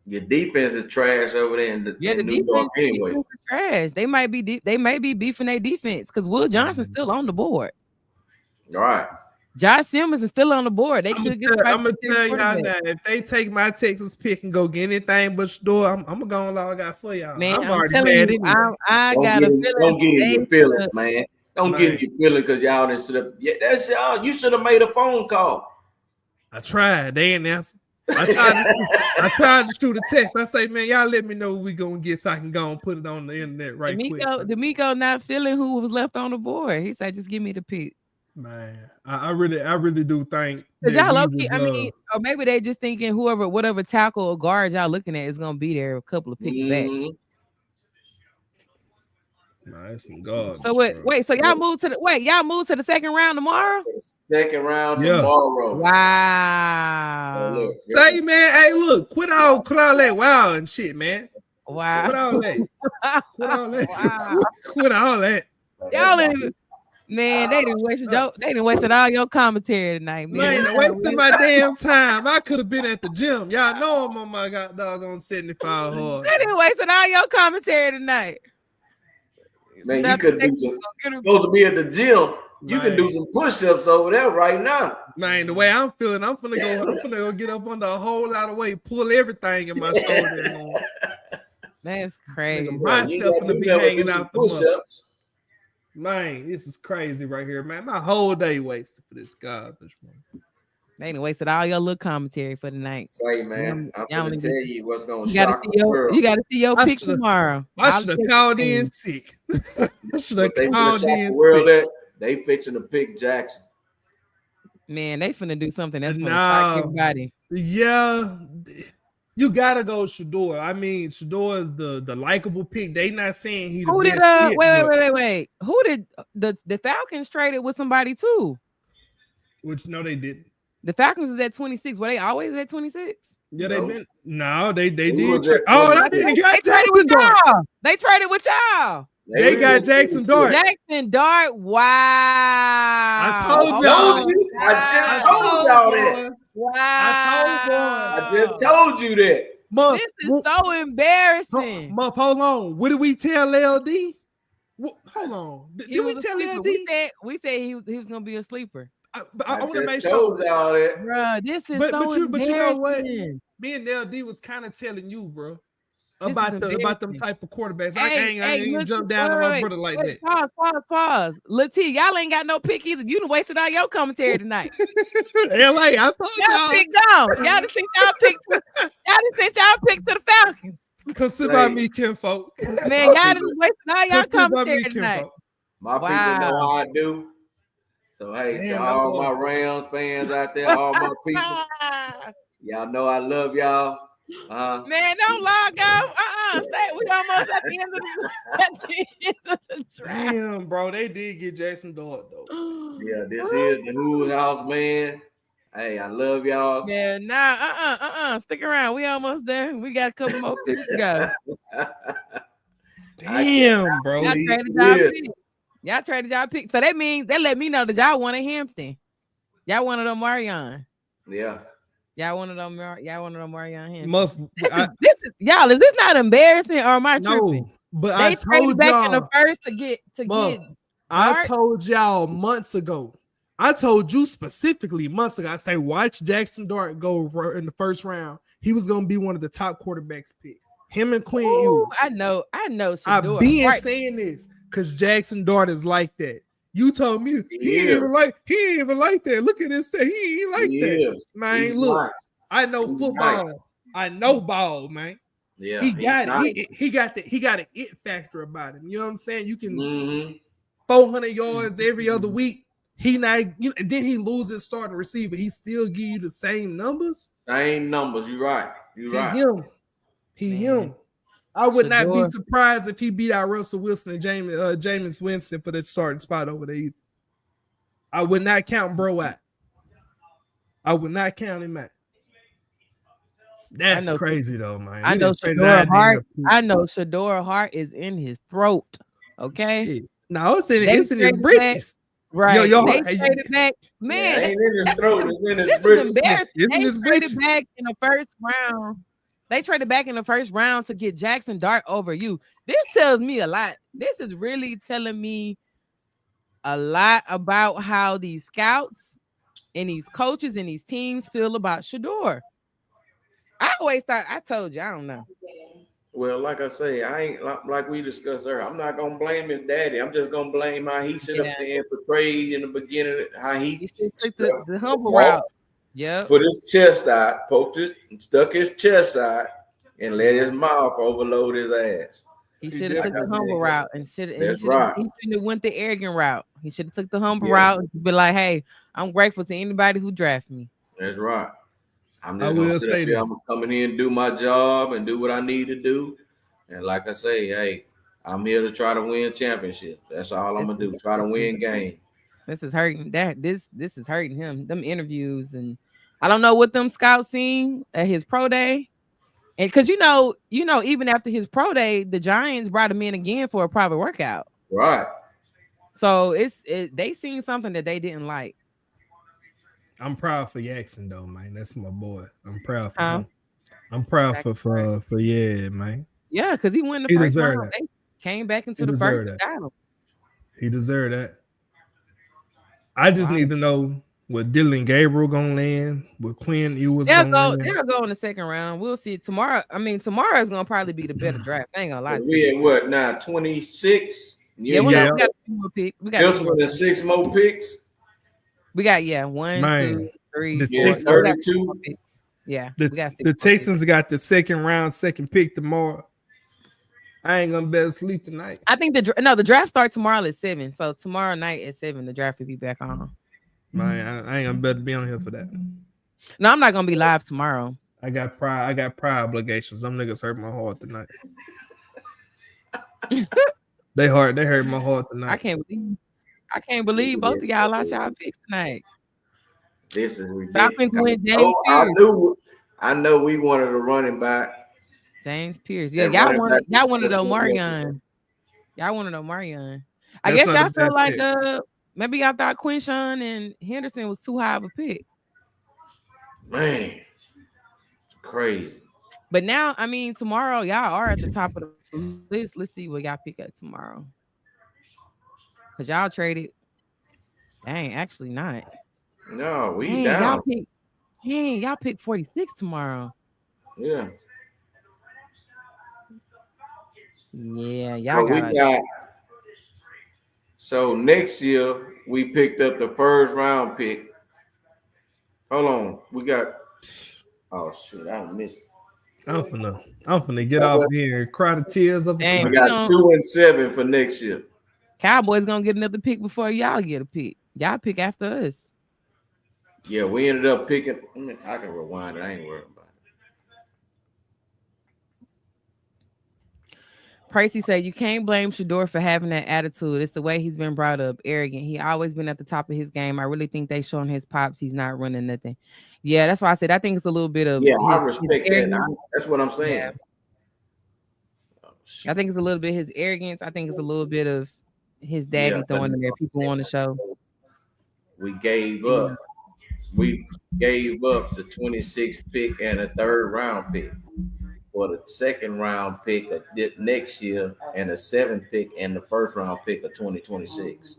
Your defense is trash over there in New York anyway. Trash. They might be beefing their defense because Will Johnson's still on the board. All right. Josh Simmons is still on the board. I'm gonna tell y'all now, if they take my Texas pick and go get anything but Shador, I'm gonna go on all I got for y'all. Man, I'm already mad anyway. I got a feeling. Don't get in your feelings, man. Don't get in your feelings because y'all didn't sit up. Yeah, that's y'all. You should have made a phone call. I tried. They ain't answer. I tried to shoot a text. I say, man, y'all let me know what we gonna get so I can go and put it on the internet right quick. D'Amico not feeling who was left on the board. He said, just give me the pick. Man, I really do think because y'all low-key, or maybe they just thinking whatever tackle or guard y'all looking at is gonna be there a couple of picks back. Nah, that's some garbage. So wait, so y'all move to the second round tomorrow? Second round tomorrow. Wow. Look, say, man, hey, look, quit all that wow and shit, man. Wow. Quit all that. Quit all that. Wow. Quit all that. Y'all man, they didn't waste all your commentary tonight, man. Man, wasting my damn time. I could have been at the gym. Y'all know I'm on my doggone 75 hard. They didn't waste all your commentary tonight. Man, you could do supposed to be at the gym. You can do some push-ups over there right now. Man, the way I'm feeling, I'm gonna go get up under a whole lot of weight, pull everything in my shoulder. That's crazy. Myself gonna be hanging out the push-ups. Man, this is crazy right here, man. My whole day wasted for this garbage, man. They didn't wasted all your little commentary for the night. Say, man, I'm gonna tell you what's gonna shock the world. You gotta see your pick tomorrow. I should have called in sick. I should have called in sick. They fixing to pick Jackson. Man, they finna do something that's gonna shock everybody. Yeah, you gotta go Shador. I mean, Shador is the likable pick. They not saying he the best pick, wait. Who did the Falcons traded with somebody too? Which no, they didn't. The Falcons is at 26. Were they always at 26? Yeah, they've been. No, they did. Oh, they traded with y'all. They traded with y'all. They got Jackson Dart. Jackson Dart. Wow. I told y'all. I just told y'all that. Wow. I just told you that. This is so embarrassing. Muff, hold on. What did we tell LD? Hold on. Did we tell LD? We said he was gonna be a sleeper. I want to make sure. Bro, this is so embarrassing. But you know what? Me and LD was kind of telling you, bro, about them type of quarterbacs. I ain't jump down on my brother like that. Pause. Latia, y'all ain't got no pick either. You done wasted all your commentary tonight. LA, I told y'all. Y'all done sent y'all pick to the Falcons. Consider by me, kinfolk. Man, y'all done wasted all y'all commentary tonight. My people know how I do. So hey, to all my Rams fans out there, all my people, y'all know I love y'all. Man, don't log off. We almost at the end of the draft. Damn, bro, they did get Jackson Dart though. Yeah, this is the Who's House, man. Hey, I love y'all. Yeah, stick around. We almost there. We got a couple more picks to go. Damn, bro. Y'all traded y'all pick. So that means they let me know that y'all wanted Hampton. Y'all wanted Omarion. Yeah. Y'all wanted Omarion Hampton. Y'all, is this not embarrassing or am I tripping? But they traded back in the first to get I told y'all months ago I told you specifically months ago, I say, watch Jackson Dart go in the first round. He was going to be one of the top quarterbacks picked. Him and Quinn Ewers. I know. I've Shador. been Right. saying this because Jackson Dart is like that. You told me he ain't even like that. Look at this thing. He ain't like that. Man, He's look, nice. I know He's football. nice. I know ball, man. Yeah, he got it. nice. He got an it factor about him. You know what I'm saying? You can 400 Mm-hmm. yards every other week. He not, and then he loses starting receiver. He still give you the same numbers. Same numbers. You're right. He him. I would not be Shador. surprised if he beat out Russell Wilson and Jameis Winston for that starting spot over there either. I would not count bro out. I would not count him out. That's crazy though, man. I know Shador Hart. I know Shador Hart is in his throat. Okay. Shit. No, it's in his britches. Right. Yo, they traded back. Man, it ain't in his throat. It's in his this britches. is embarrassing. It's They traded back in the first round. They traded back in the first round to get Jackson Dart over you. This tells me a lot. This is really telling me a lot about how these scouts and these coaches and these teams feel about Shador. I always thought, I told you, I don't know. Well, like I say, I ain't like we discussed earlier. I'm not gonna blame his daddy. I'm just gonna blame how he sit up there and portrayed in the beginning, how he took the humble route. Yeah. Put his chest out, stuck his chest out, and let his mouth overload his ass. He should have took the humble route and should have. That's right. He should have went the arrogant route. He should have took the humble route and be like, "Hey, I'm grateful to anybody who drafted me." That's right. I'm I will say that I'm gonna come in here and do my job and do what I need to do. And like I say, hey, I'm here to try to win championships. That's all I'm gonna do. Try to win games. This is hurting. This is hurting him. Them interviews, and I don't know what them scouts seen at his pro day. And because you know, even after his pro day, the Giants brought him in again for a private workout. Right. So they seen something that they didn't like. I'm proud for Jackson though, man. That's my boy. I'm proud for him. I'm proud for yeah, man. Yeah, because he won the first round. They came back into the first and got him. He deserved that. I just need to know what Dylan Gabriel gonna land, what Quinn Ewers they'll go in the second round. We'll see tomorrow. I mean, tomorrow is gonna probably be the better draft. I ain't gonna lie to you. We at what now? 26. We got 2 more picks. We got this one and 6 more picks. We got 1, 2, 3, 4, 32. Yeah, the Texans got the second pick tomorrow. I ain't gonna better sleep tonight. I think the draft starts tomorrow at 7. So tomorrow night at 7, the draft will be back on. Man, I ain't gonna better be on here for that. No, I'm not gonna be live tomorrow. I got pride obligations. Them niggas hurt my heart tonight. They hurt my heart tonight. I can't believe both of y'all lost y'all picks tonight. This is ridiculous. I know we wanted a running back. James Pierce. Yeah, y'all wanted Omarion. Y'all wanted Omarion. I guess y'all felt like maybe y'all thought Quinshawn and Henderson was too high of a pick. Man, it's crazy. But now, I mean, tomorrow y'all are at the top of the list. Let's see what y'all pick up tomorrow. Because y'all traded. Dang, actually not. No, we down. Y'all pick 46 tomorrow. Yeah. Yeah, y'all So next year we picked up the first round pick. Hold on, we got. Oh shit, I missed. I'm finna get off here and cry the tears of. We got 2 and 7 for next year. Cowboys gonna get another pick before y'all get a pick. Y'all pick after us. Yeah, we ended up picking. I can rewind it. I ain't worried about it. Pricey said, you can't blame Shador for having that attitude. It's the way he's been brought up, arrogant. He always been at the top of his game. I really think they showing his pops he's not running nothing. Yeah, that's why I said I think it's a little bit of I respect that. That's what I'm saying. Yeah. I think it's a little bit his arrogance. I think it's a little bit of his daddy throwing in there. People on the show. We gave up. We gave up the 26th pick and a 3rd round pick for the 2nd round pick of next year and a 7th pick and the 1st round pick of 2026.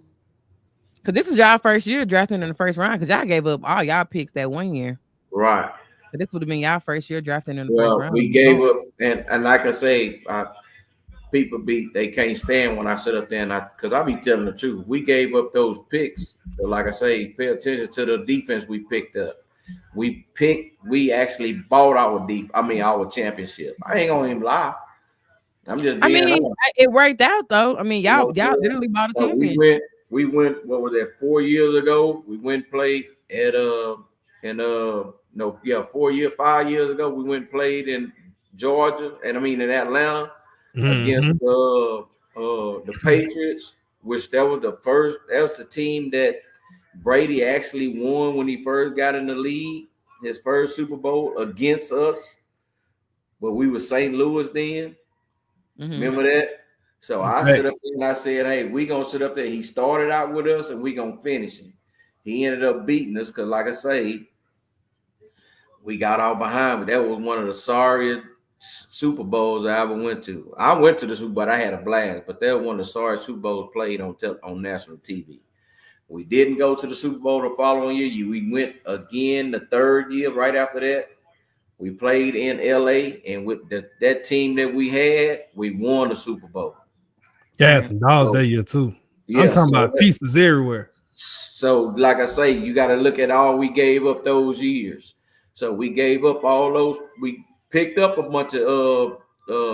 Because this was y'all first year drafting in the first round. Because y'all gave up all y'all picks that 1 year. Right. So this would have been y'all first year drafting in the first Well, round. we gave up, and like I say, people they can't stand when I sit up there and because I be telling the truth. We gave up those picks. But like I say, pay attention to the defense we picked up. We actually bought our championship. I ain't gonna even lie. I'm just I being mean, honest. it worked out though. I mean, You know y'all what I'm saying? literally bought a So champion. we went, what was that, 4 years ago? We went and played at 5 years ago, we went and played in Georgia, and I mean in Atlanta against the Patriots, which that was the team that Brady actually won when he first got in the league, his first Super Bowl against us. But we were St. Louis then. Remember that? So I sit up there and I said, hey, we gonna sit up there. He started out with us and we gonna finish him. He ended up beating us because, like I say, we got all behind. But that was one of the sorriest Super Bowls I ever went to. I went to the Super Bowl, I had a blast, but that was one of the sorriest Super Bowls played on national TV. We didn't go to the Super Bowl the following year. We went again the third year right after that. We played in LA, and with that team that we had, we won the Super Bowl. Yeah, had some dogs that year too. I'm talking about pieces everywhere. So, like I say, you got to look at all we gave up those years. So we gave up all those. We picked up a bunch of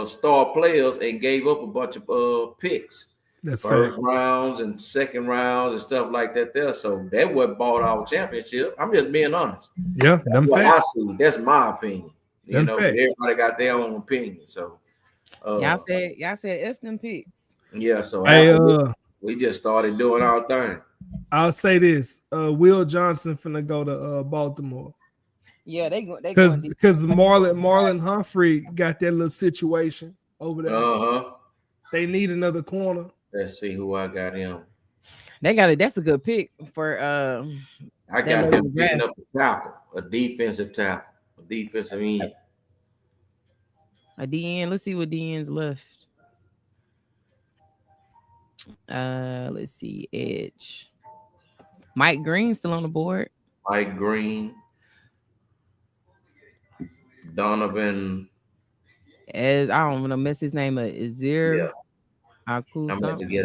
star players and gave up a bunch of picks. That's first rounds and second rounds and stuff like that there. So that what bought our championship. I'm just being honest. Yeah, that's what I see. That's my opinion. You know, everybody got their own opinion. So y'all said F them picks. Yeah, so we just started doing our thing. I'll say this: Will Johnson finna go to Baltimore. Yeah, they because Marlon Humphrey got that little situation over there. They need another corner. Let's see who I got him. They got it. That's a good pick for. I got them picking up a tackle, a defensive tackle, a defensive end. A DN. Let's see what DN's left. Let's see. Edge. Mike Green still on the board. Mike Green. Donovan. As I don't want to mess his name up. Azir. Yeah. I'm going to get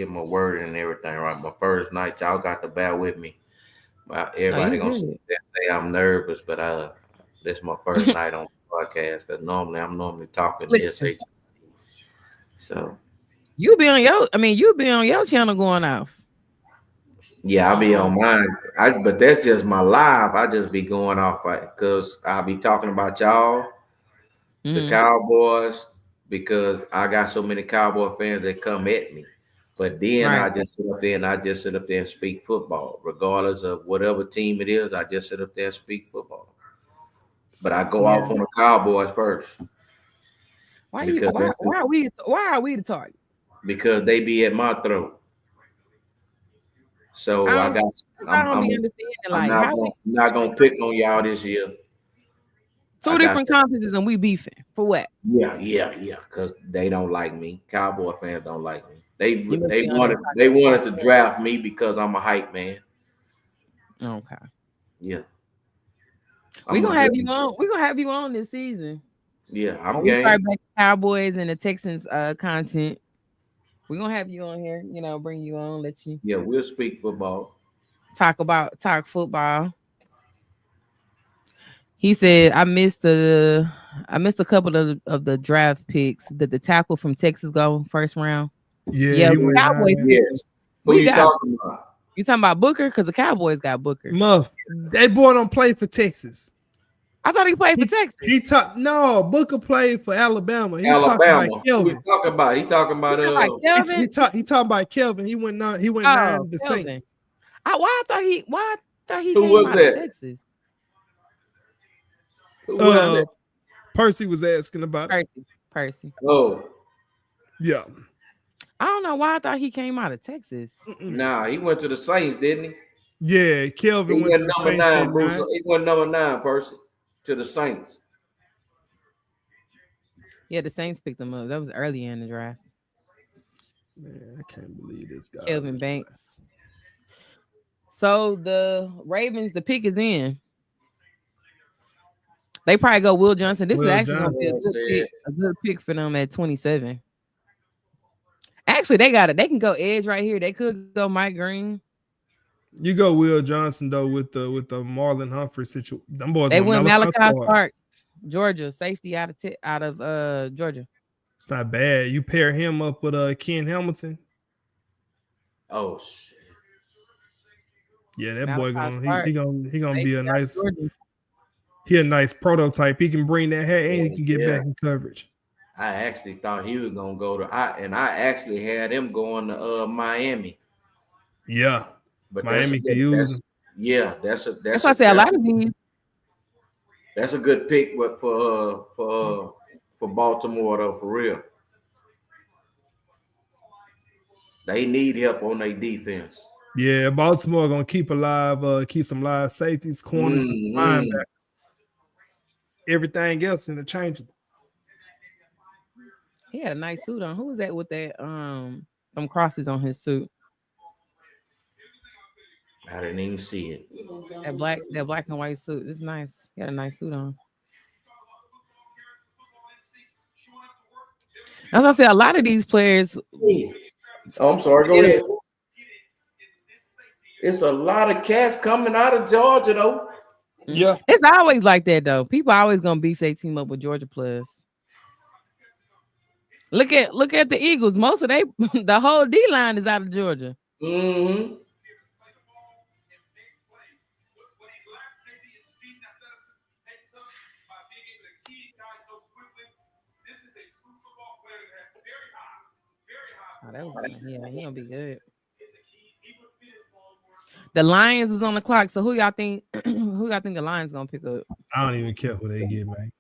my word and everything right. My first night, y'all got to bear with me. Everybody gonna say I'm nervous, but this is my first night on the podcast. Because I'm talking this. So you be on your channel going off. Yeah, I'll be on mine. But that's just my live. I just be going off because I'll be talking about y'all, the Cowboys, because I got so many Cowboy fans that come at me. But then I just sit up there and speak football, regardless of whatever team it is. I just sit up there and speak football. But I go off on the Cowboys first. Why are we the target? Because they be at my throat. So I'm not gonna pick on y'all this year. Two different conferences and we beefing for what? Yeah. Because they don't like me. Cowboy fans don't like me. They wanted to draft me because I'm a hype man. Okay. Yeah. We're gonna have you on. We're gonna have you on this season. Yeah, I'm game. We start back to Cowboys and the Texans content. We're gonna have you on here, bring you on, let you. Yeah, we'll speak football. Talk football. He said, I missed a couple of the draft picks. Did the tackle from Texas go first round? Yeah, Cowboys. Yes. Who you talking about? You talking about Booker? Because the Cowboys got Booker. Muff, that boy don't play for Texas. I thought he played for Texas. Booker played for Alabama. He talking about Kelvin. He talking about Kelvin. He talking about Kelvin. He went 9 to Saints. Why I thought he Who came was out that? of Texas. Who was that? Percy was asking about Percy. Oh. Yeah. I don't know why I thought he came out of Texas. Nah, he went to the Saints, didn't he? Yeah, Kelvin went to the number 9, Bruce. He went number 9, Percy, to the Saints. Yeah, the Saints picked him up. That was early in the draft. Man, I can't believe this guy. Kelvin Banks. So the Ravens, the pick is in. They probably go Will Johnson. This is Will actually gonna be Johnson. a good pick for them at 27. Actually, they got it. They can go edge right here. They could go Mike Green. You go Will Johnson though with the Marlon Humphrey situation. Them boys They on went Malachi Malachi Starks. Stark, Georgia safety out of Georgia. It's not bad. You pair him up with Ken Hamilton. Oh shit. Yeah, that Malachi boy gonna Stark, he gonna be safety a out of nice Georgia. a nice prototype. He can bring that hair and he can get Yeah. back in coverage. I actually thought he was gonna go to I actually had him going to Miami. Yeah, But Miami can use him. that's That's why I say a lot of these. That's a good pick for Baltimore though, for real. They need help on their defense. Yeah, Baltimore gonna keep some live safeties, corners, and linebackers. Everything else interchangeable. He had a nice suit on. Who was that with that them crosses on his suit? I didn't even see it. That black and white suit. It's nice. He had a nice suit on. As I said, a lot of these players. Oh, I'm sorry. Go ahead. It's a lot of cats coming out of Georgia though. Yeah, It's always like that though. People are always gonna beef their team up with Georgia players. Look at the Eagles. Most of the whole D line is out of Georgia. Mm-hmm. Oh, that was he gonna be good. The Lions is on the clock. So who y'all think the Lions gonna pick up? I don't even care who they get, man.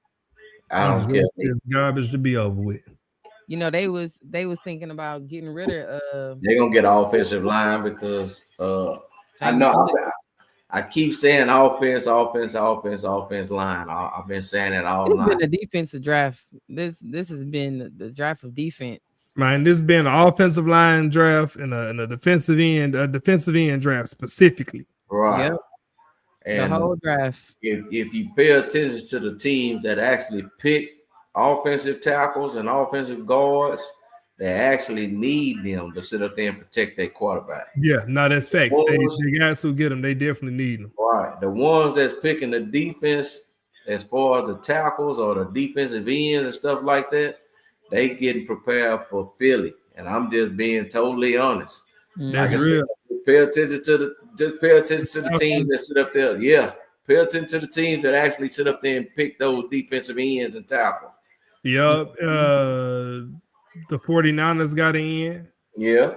I don't care. It's garbage to be over with. You know, they was thinking about getting rid of They're gonna get an offensive line because I know I keep saying offense line. I've been saying it all it's night. been a defensive draft. This has been the draft of defense. Man, this has been an offensive line draft and a defensive end draft specifically. Right. Yep. And The whole draft. if you pay attention to the teams that actually pick offensive tackles and offensive guards, they actually need them to sit up there and protect their quarterback. Yeah, no, that's facts. The guys who get them, they definitely need them. Right. The ones that's picking the defense as far as the tackles or the defensive ends and stuff like that, they getting prepared for Philly. And I'm just being totally honest. That's real. Pay attention to the teams that sit up there. Yeah. Pay attention to the teams that actually sit up there and pick those defensive ends and tackles. Yep. The 49ers got in. Yeah.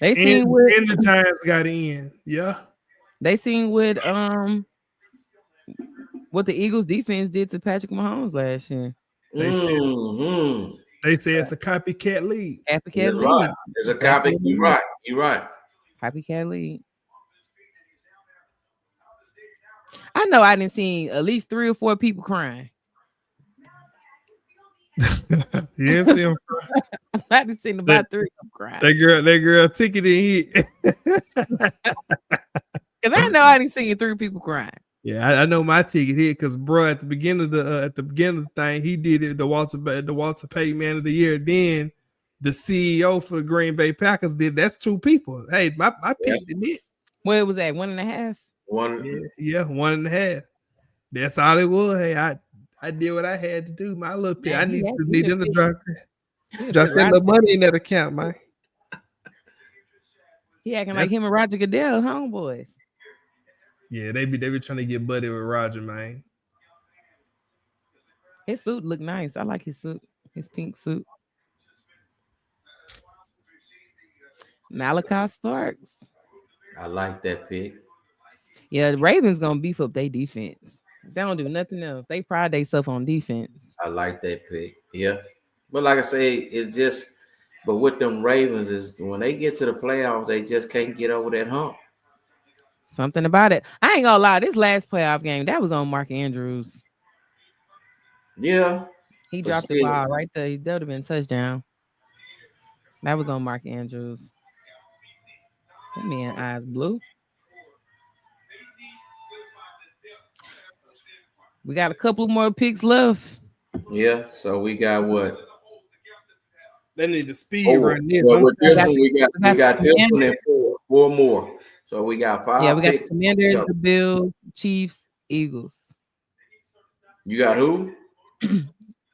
They seen and the Giants got in. Yeah. They seen what the Eagles defense did to Patrick Mahomes last year. They say it's a copycat league. Copycat league. Right. It's a copy. You're right. You're right. Copycat league. I know I didn't see at least 3 or 4 people crying. You didn't see them cry. I didn't see about 3 of them crying. That girl ticket in hit. Because I know I didn't see 3 people crying. Yeah, I know my ticket hit because bro, at the beginning of the thing, he did it the Walter Payton Man of the Year. Then the CEO for the Green Bay Packers did. That's 2 people. Hey, my pick didn't hit. What was that? 1.5? 1. Yeah, 1.5. That's all it was. Hey, I did what I had to do. My little pick. I need them to drop the money in that account, man. He acting like him and Roger Goodell, homeboys. Yeah, they be trying to get buddy with Roger, man. His suit look nice. I like his suit, his pink suit. Malachi Starks. I like that pick. Yeah, the Ravens gonna beef up their defense. They don't do nothing else. They pride themselves on defense. I like that pick. Yeah. But like I say, it's just, but with them Ravens is when they get to the playoffs, they just can't get over that hump. Something about it. I ain't gonna lie. This last playoff game, that was on Mark Andrews. Yeah. He dropped the ball right there. That would have been a touchdown. That was on Mark Andrews. That man eyes blue. We got a couple more picks left. Yeah. So we got what? They need to speed Oh, run this. well, with this got one, the- we got this one and Commanders. four more. So we got 5 Yeah, we got the picks. Commanders, Yeah. the Bills, Chiefs, Eagles. You got who?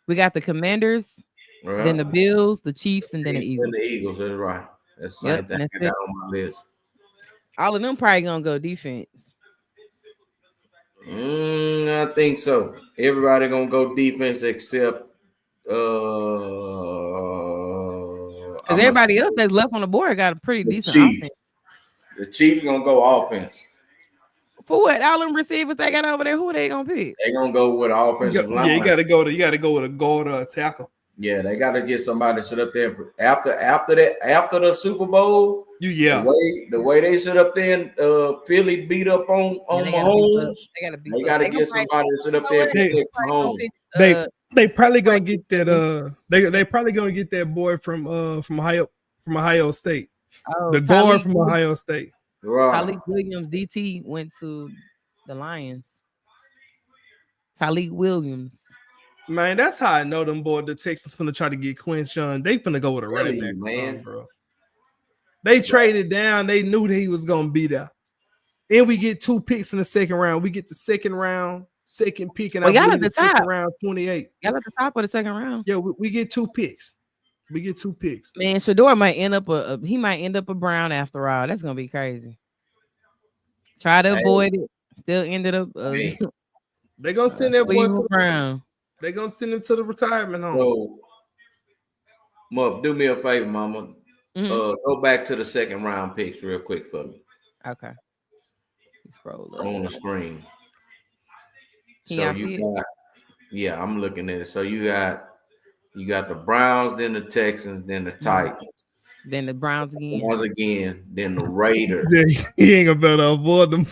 We got the Commanders, Right. then the Bills, the Chiefs, and then the Chiefs Eagles. and the Eagles. That's right. That's the Yep, same thing that's I got it. on my list. All of them probably gonna go defense. I think so. Everybody gonna go defense except Because everybody else that's left on the board got a pretty the decent Chiefs. offense. The Chiefs gonna go offense. For what? All them receivers they got over there, who they gonna pick? They gonna go with an offensive line. Yeah, you gotta go with a guard or a tackle. Yeah, they gotta get somebody to sit up there after the Super Bowl. The way they sit up there and Philly beat up on Mahomes. They gotta get somebody to sit up there and protect Mahomes. They probably gonna get that they probably gonna get that boy from Ohio State. The guard from Ohio State. Right. Tyleek Williams, DT, went to the Lions. Tyleek Williams. Man, that's how I know them boys. The Texans finna try to get Quinshawn. They finna go with a running back, man. bro. They traded down. They knew that he was gonna be there. And we get 2 picks in the second round. We get the second round, second pick, and Well, I y'all believe at the the second top. round 28. Y'all at the top of the second round. Yeah, we get 2 picks. We get 2 picks. Man, Shador might end up a Brown after all. That's gonna be crazy. Try to avoid it. Still ended up. They're gonna send that boy to Brown. They're gonna send him to the retirement home. So, Mup, do me a favor, Mama. Go back to the second round picks real quick for me. Okay. Scroll up. On the screen. Can So y'all you see got, yeah, I'm looking at it. So you got the Browns, then the Texans, then the Titans. Then the Browns again. Once again, then the Raiders. He ain't gonna be able to avoid them.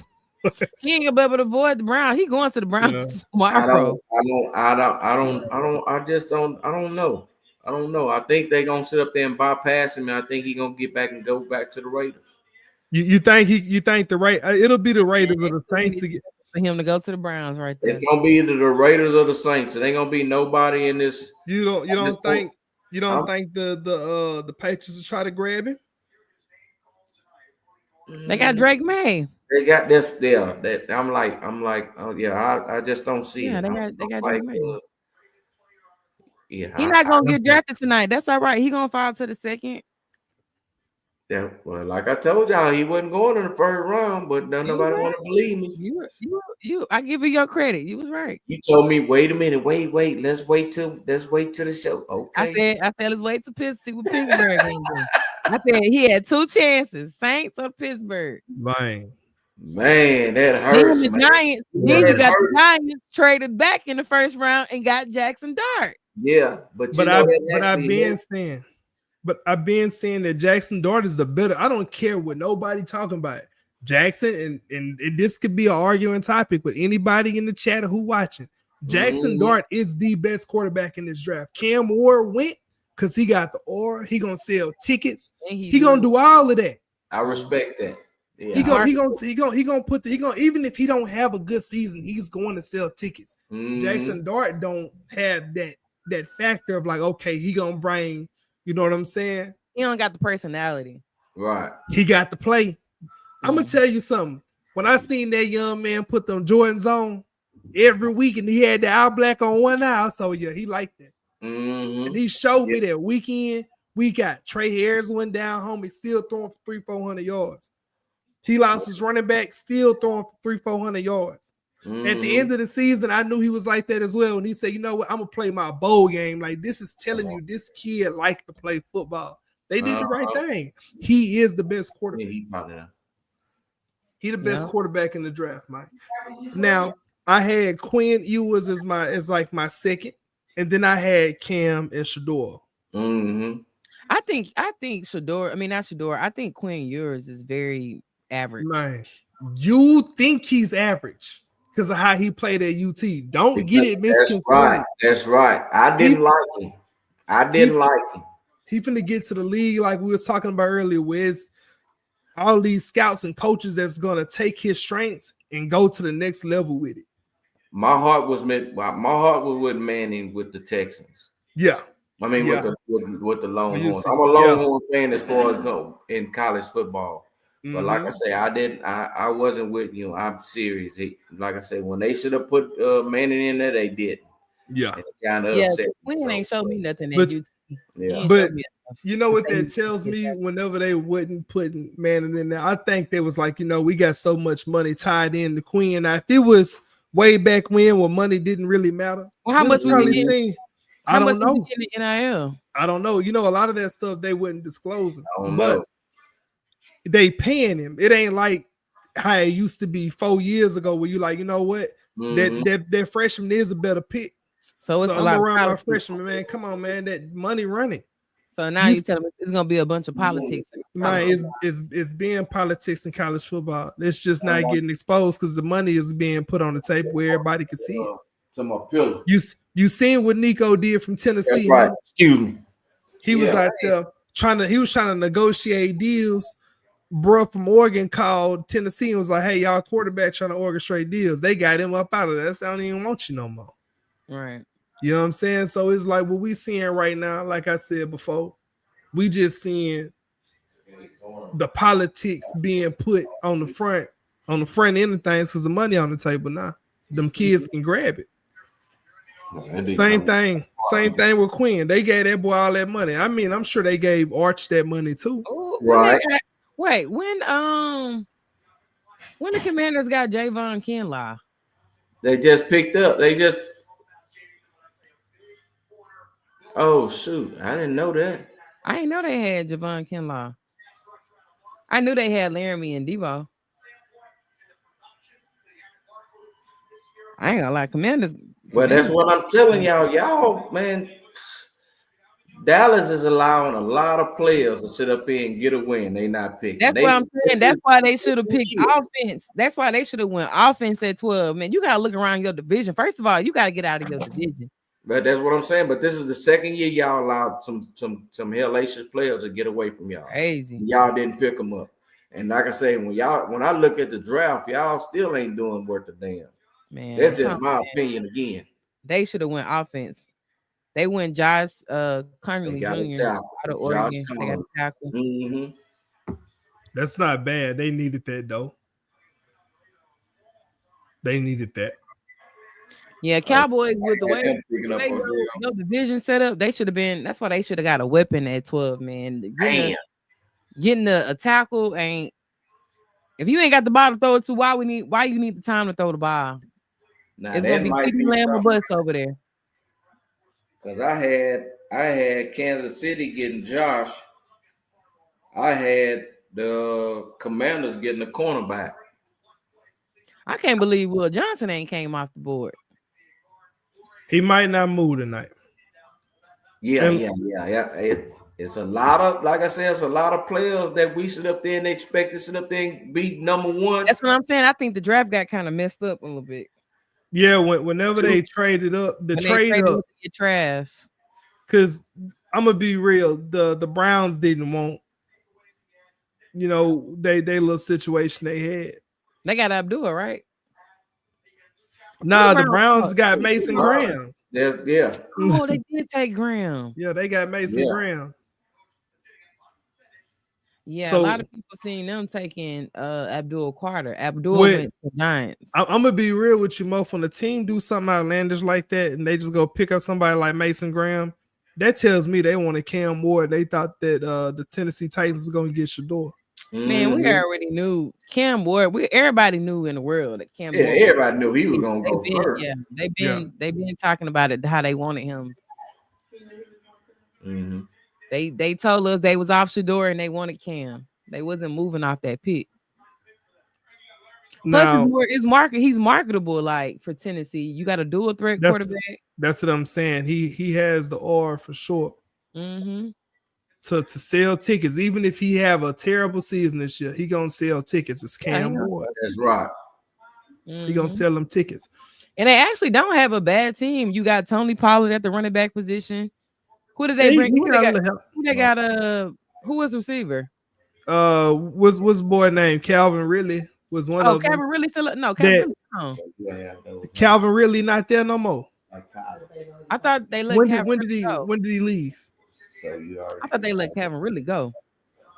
He ain't gonna be able to avoid the Browns. He going to the Browns tomorrow. I don't know. I don't know. I think they're gonna sit up there and bypass him, and I think he's gonna get back and go back to the Raiders. You think the it'll be the Raiders or the Saints to get for him to go to the Browns right there. It's gonna be either the Raiders or the Saints. It ain't gonna be nobody in this. You don't think the Patriots will try to grab him? They got Drake May. They got this there. That I'm like, oh yeah, I just don't see it. They got Drake May. Yeah, he's not gonna get drafted tonight. That's all right. He gonna fall to the second. Yeah, well, like I told y'all, he wasn't going in the first round, but nobody want to believe me. You, I give you your credit. You was right. You told me, wait a minute, wait. Let's wait till the show. Okay. I said, let's wait to see what Pittsburgh can do. I said he had 2 chances, Saints or Pittsburgh. Man, that hurts. Then the Giants. Then you got the Giants traded back in the first round and got Jackson Dart. Yeah, but I've been saying that Jackson Dart is the better. I don't care what nobody talking about. Jackson, and this could be an arguing topic with anybody in the chat or who watching. Jackson Dart is the best quarterback in this draft. Cam Ward went because he got the aura. He gonna sell tickets. He gonna do all of that. I respect that. Yeah. He gonna even if he don't have a good season, he's going to sell tickets. Jackson Dart don't have that factor of like, okay, he gonna bring, you know what I'm saying? He don't got the personality. Right. He got to play. I'm gonna tell you something. When I seen that young man put them Jordans on every week and he had the eye black on one eye, so yeah, he liked that. And he showed me that weekend. We got Trey Harris went down home. He's still throwing for 300-400 yards. He lost his running back, still throwing for 300-400 yards. At the end of the season, I knew he was like that as well. And he said, you know what? I'm going to play my bowl game. Like, this is telling you this kid liked to play football. They did the right thing. He is the best quarterback. He the best quarterback in the draft, Mike. Now, I had Quinn Ewers as my second. And then I had Cam and Shador. I think Shador, I mean, not Shador. I think Quinn Ewers is very average. Man, you think he's average because of how he played at UT. Don't get it misconstrued. That's right. I didn't like him. He finna get to the league like we was talking about earlier, where all these scouts and coaches that's gonna take his strengths and go to the next level with it. My heart was with Manning with the Texans. Yeah. I mean, Yeah. with the Longhorns. too. I'm a Longhorn fan as far as go in college football. But like I Mhm. say, I wasn't with you. I'm serious. Like I say, when they should have put Manning in there, they didn't. Yeah. And it kind of Yeah, upset me. Quinn ain't showed me nothing But- that Yeah. But enough. you know what Say that tells me? Whenever they wouldn't put Manning in there, I think they was like, we got so much money tied in to Quinn. Now, if it was way back when money didn't really matter, Well, how we'd much have was probably he getting? seen. I How don't much was know. he getting in NIL? I don't know. A lot of that stuff they wouldn't disclose it, I don't but know. they paying him. It ain't like how it used to be 4 years ago, where you like, you know what, Mhm. that freshman is a better pick. So it's So a I'm lot of around my politics. freshman, man. Come on, man. That money running. So now you tell me it's gonna be a bunch of politics. Man, it's being politics in college football. It's just not getting exposed because the money is being put on the table where everybody can see it. To my pillow. You seen what Nico did from Tennessee? That's right. Huh? Excuse me. He was Yeah. out there trying to negotiate deals. Bruh from Oregon called Tennessee and was like, "Hey, y'all quarterback trying to orchestrate deals." They got him up out of there. I don't even want you no more. Right. You know what I'm saying? So it's like what we seeing right now, like I said before, we just seeing the politics being put on the front end of things because the money on the table now. Them kids can grab it. Same thing with Quinn. They gave that boy all that money. I mean, I'm sure they gave Arch that money too. Ooh, Right. when the Commanders got Javon Kinlaw? They just picked up. Oh shoot! I didn't know that. I didn't know they had Javon Kinlaw. I knew they had Laramie and Debo. I ain't gonna lie, Commanders. Well, that's what I'm telling y'all, man. Dallas is allowing a lot of players to sit up here and get a win. They not picking. That's what I'm saying. That's why they should have picked offense. That's why they should have went offense at 12. Man, you gotta look around your division. First of all, you gotta get out of your division. But that's what I'm saying. But this is the second year y'all allowed some hellacious players to get away from y'all. Crazy. Y'all didn't pick them up. And like I say, when I look at the draft, y'all still ain't doing worth a damn. Man, That's just my opinion again. They should have went offense. They went Josh Conley Jr. out of Oregon. They got a tackle. Mm-hmm. That's not bad. They needed that though. They needed that. Yeah, Cowboys with the way no division set up, they should have been. That's why they should have got a weapon at 12, man. Getting a tackle ain't. If you ain't got the ball to throw it to, why you need the time to throw the ball? Now, it's gonna be CeeDee Lamb or bust over there. Because I had Kansas City getting Josh. I had the Commanders getting the cornerback. I can't believe Will Johnson ain't came off the board. He might not move tonight. Yeah. It's a lot of, like I said, it's a lot of players that we sit up there and expect to sit up there and be number one. That's what I'm saying. I think the draft got kind of messed up a little bit. Yeah, whenever they traded up, trash. Because I'm gonna be real, the Browns didn't want, they little situation they had. They got Abdul, right? Nah, the Browns got Mason Graham. Yeah. Oh, they did take Graham. Yeah, they got Mason Graham. Yeah, so, a lot of people seen them taking Abdul Carter. Abdul went to Giants. I'm gonna be real with you, Mo. When the team do something outlandish like that and they just go pick up somebody like Mason Graham, that tells me they wanted Cam Ward. They thought that the Tennessee Titans was gonna get Shador. Man, we already knew Cam Ward. Everybody knew in the world that Cam Ward. Everybody knew he was gonna go first. Yeah, they've been talking about it, how they wanted him. Mm-hmm. They told us they was off Shador and they wanted Cam. They wasn't moving off that pick. Plus, he's marketable. Like for Tennessee, you got a dual threat quarterback. That's what I'm saying. He has the aura for sure. Mm-hmm. To sell tickets, even if he have a terrible season this year, he gonna sell tickets. It's Cam Ward. That's right. Mm-hmm. He gonna sell them tickets. And they actually don't have a bad team. You got Tony Pollard at the running back position. Who did they bring? Who was receiver? what's boy name? Calvin Ridley was one Oh, of them. Calvin really still no Calvin That really. Oh, Yeah, those Calvin Ridley not there no more. like college. I thought they let When Calvin did really go. when did he leave? So you already. I thought they let Calvin really go.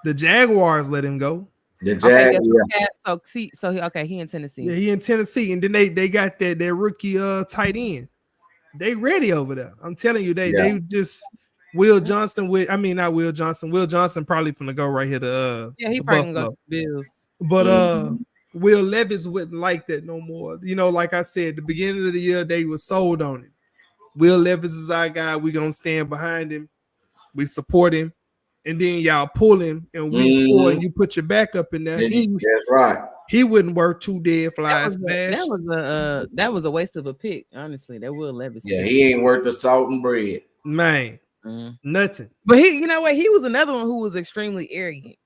The Jaguars let him go. The Okay, Jag, guess yeah. what? So see, so okay, he in Tennessee. Yeah, he in Tennessee, and then they got that rookie tight end. They ready over there. I'm telling you, they just Will Johnson with not Will Johnson. Will Johnson probably finna go right here to Yeah, he to probably gonna Buffalo. go to the Bills. But Will Levis wouldn't like that no more. You know, like I said, the beginning of the year they were sold on it. Will Levis is our guy. We gonna stand behind him. We support him, and then y'all pull him in week 4, and you put your backup in there. That's right. He wouldn't work 2 dead flies. That was a waste of a pick. Honestly, that Will Levis. Yeah, he ain't worth the salt and bread. Man, nothing. But you know what? He was another one who was extremely arrogant.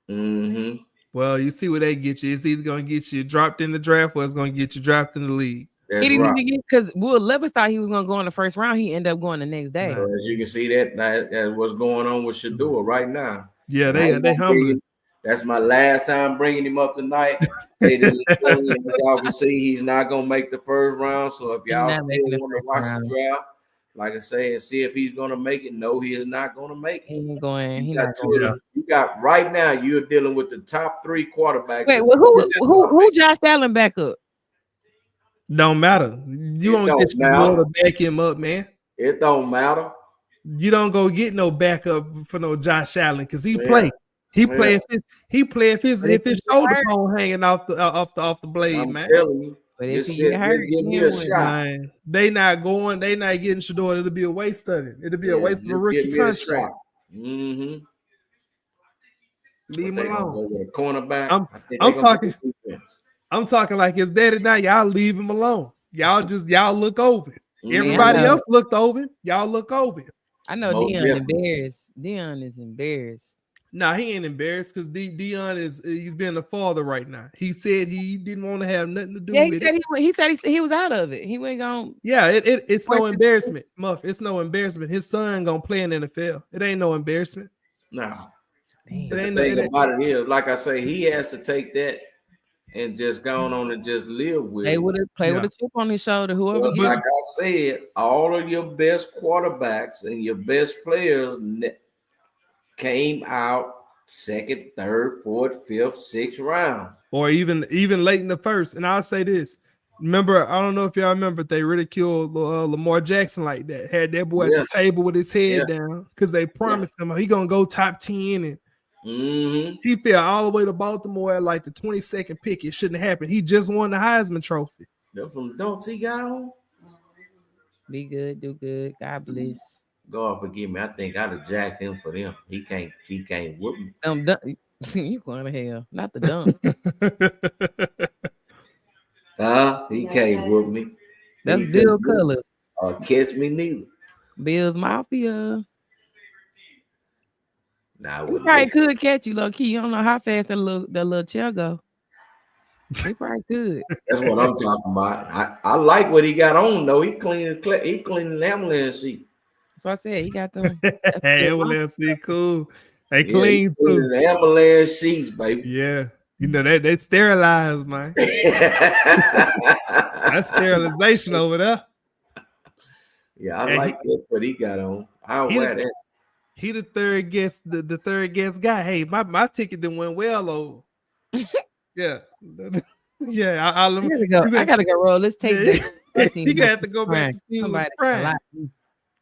Mm-hmm. Well, you see where they get you. It's either gonna get you dropped in the draft or it's gonna get you dropped in the league. That's he didn't right. even get because Will Levis thought he was gonna go in the first round. He ended up going the next day. So as you can see, that's what's going on with Shadua right now. Yeah, they humble. That's my last time bringing him up tonight. Ladies and gentlemen, y'all can see he's not gonna make the first round. So if y'all still want to watch the draft, like I say, and see if he's gonna make it, no, he is not gonna make it. He ain't going. You got right now. You're dealing with the top 3 quarterbacks. Wait, well, who Josh Allen back up? Don't matter. You don't get Shadua to back him up, man. It don't matter. You don't go get no backup for no Josh Allen because he play. He play if his shoulder bone hanging off the blade, I'm man. telling you. But if he get hurt, man, they not getting Shador. It'll be a waste of it. It'll be a waste of a rookie contract. Mm-hmm. Leave him alone. With a cornerback. I'm talking like his daddy now. Y'all leave him alone. Y'all look over him. Everybody else looked over him. Y'all look over him. I know Deion embarrassed. Deion is embarrassed. Nah, he ain't embarrassed because Deion he's being a father right now. He said he didn't want to have nothing to do with it. He said he was out of it. He went gone. Yeah, it's no embarrassment, Muff. It's no embarrassment. His son gonna play in the NFL. It ain't no embarrassment. No. The thing about it is, like I say, he has to take that and just go on and just live with it. Play with a chip on his shoulder. Whoever. Like I said, all of your best quarterbacks and your best players came out 2nd, 3rd, 4th, 5th, 6th round, or even late in the first. And I'll say this: remember, I don't know if y'all remember, they ridiculed Lamar Jackson like that. Had that boy at the table with his head down because they promised him he gonna go top 10, and he fell all the way to Baltimore at like the 22nd pick. It shouldn't have happened. He just won the Heisman Trophy. Don't he got on? Be good, do good. God bless. God forgive me. I think I'd have jacked him for them. He can't whoop me. You going to hell. Not the dump. He can't whoop me. That's Bill Colors. Or catch me neither. Bill's Mafia. Nah, he probably could catch you low key. You don't know how fast that little chair go. He probably could. That's what I'm talking about. I like what he got on though. He cleaning the ambulance seat. So I said he got them. Ambulance seat, cool. They clean too. The ambulance sheets, baby. Yeah, you know they sterilized, man. That's sterilization over there. Yeah, I like that. What he got on. I'll wear that. He the third guest, the third guest guy. Hey, my ticket didn't went well over. Yeah. Yeah, I gotta go roll. Let's take this. You gotta have to go back to see who's crying.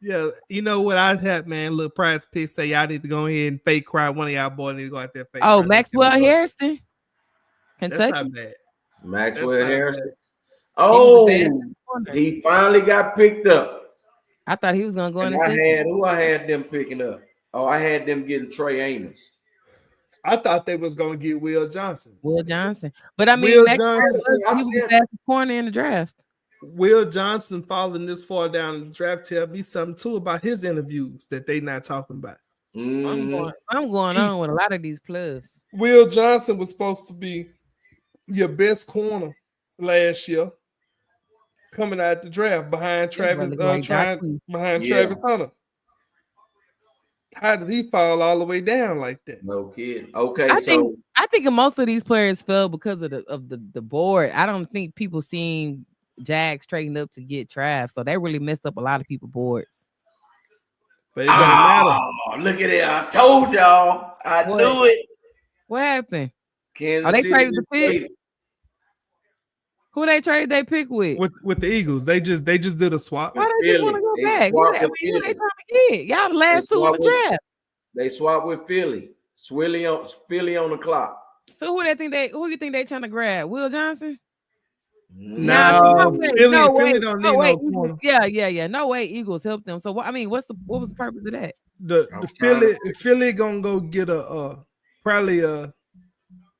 Yeah, you know what I had, man. Little prize pick say y'all need to go ahead and fake cry. One of y'all boys need to go out there fake cry. Maxwell Harrison, Kentucky. That's not bad. Maxwell Harrison. Oh, he finally got picked up. I thought he was gonna go in. I had them picking up. Oh, I had them getting Trey Amos. I thought they was gonna get Will Johnson. But I mean, he was the fastest corner in the draft. Will Johnson falling this far down in the draft tell me something too about his interviews that they not talking about. I'm going on with a lot of these plugs. Will Johnson was supposed to be your best corner last year, coming out the draft behind Travis Hunter. How did he fall all the way down like that? No kidding. Okay, I so think most of these players fell because of the board. I don't think people seen Jags trading up to get Trav, so that really messed up a lot of people's boards. But it doesn't matter. Look at it. I told y'all. I What? knew it. What happened? Kansas they City traded the pick? traded. Who they traded they pick with? With the Eagles, they just did a swap. Why they just want to go They back? swapped with Who they Philly. trying to get? Y'all the last two in the swapped with- draft. They swapped with Philly. Philly on the clock. So who you think they trying to grab? Will Johnson? No, Philly don't need no Eagles, corner. yeah. No way Eagles helped them. So what was the purpose of that? The Philly gonna go get probably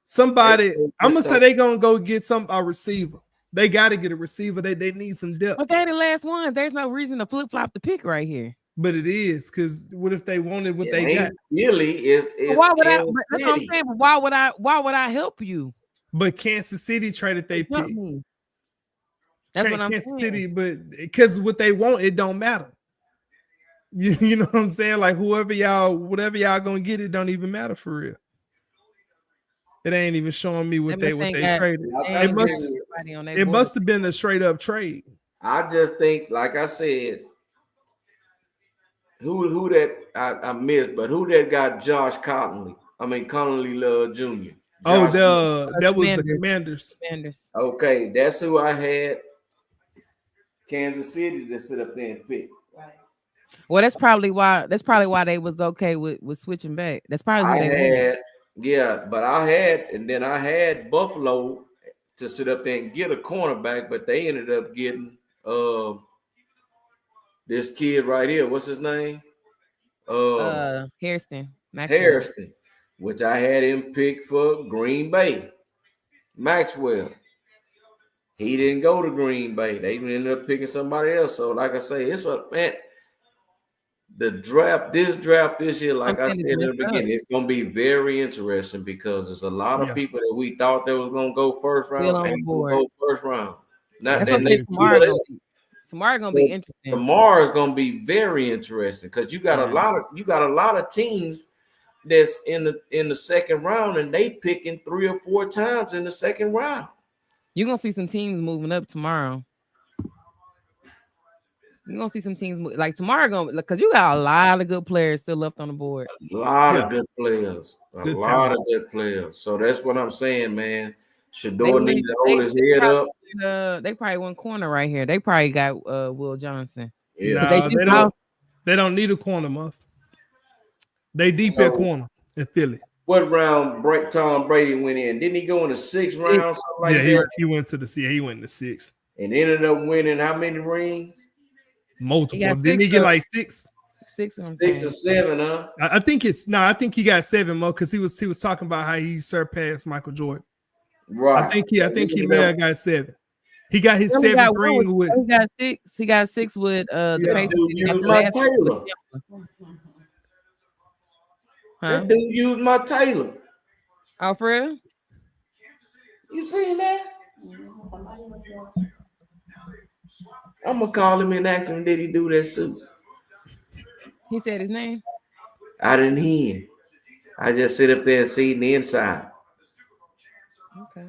somebody. I'm gonna say they gonna go get a receiver. They got to get a receiver. They need some depth. But they the last one. There's no reason to flip flop the pick right here. But it is because what if they wanted what they got? Philly is Why would I? Kansas That's what I'm City. saying. But why would I help you? But Kansas City traded they Help pick. me. That's what I'm Kansas saying. City, but because what they want, it don't matter. You know what I'm saying? Like whatever y'all gonna get, it don't even matter for real. It ain't even showing me what they traded. It must have been a straight up trade. I just think, like I said, who that I missed, but who that got Josh Connolly? I mean Connolly Jr. Oh, Josh that was the Commanders. Okay, that's who I had. Kansas City to sit up there and pick. Well, that's probably why they was okay with switching back. That's probably what I had Buffalo to sit up there and get a cornerback, but they ended up getting this kid right here. What's his name? Hairston. Hairston, which I had him pick for Green Bay. Maxwell. He didn't go to Green Bay. They ended up picking somebody else. So, like I say, it's this draft this year, like I said in the beginning, it's going to be very interesting because there's a lot of people that we thought that was going to go first round. Ain't going to go first round. That's what tomorrow going to be interesting. Tomorrow is going to be very interesting because you got a lot of teams that's in the second round and they picking 3 or 4 times in the second round. You're going to see some teams moving up tomorrow. You're going to see some teams like tomorrow because you got a lot of good players still left on the board. A lot of good players. A lot of good players. So that's what I'm saying, man. Shador needs to hold his head up. They probably one corner right here. They probably got Will Johnson. Yeah, they don't need a corner, Muff. They deep at corner in Philly. What round Tom Brady went in? Didn't he go in the 6th round? Something like that? He went to he went in the 6th. And ended up winning how many rings? Multiple. Didn't he get like 6? 6 or 7, huh? I think he got 7 more because he was talking about how he surpassed Michael Jordan. Right. I think he may have got 7. He got his 7th ring with. He got 6. He got 6 with the Patriots. That dude used my Taylor. Oh, for real? You seen that? I'm gonna call him and ask him, did he do that suit? He said his name. I didn't hear him. I just sit up there and see the inside. Okay.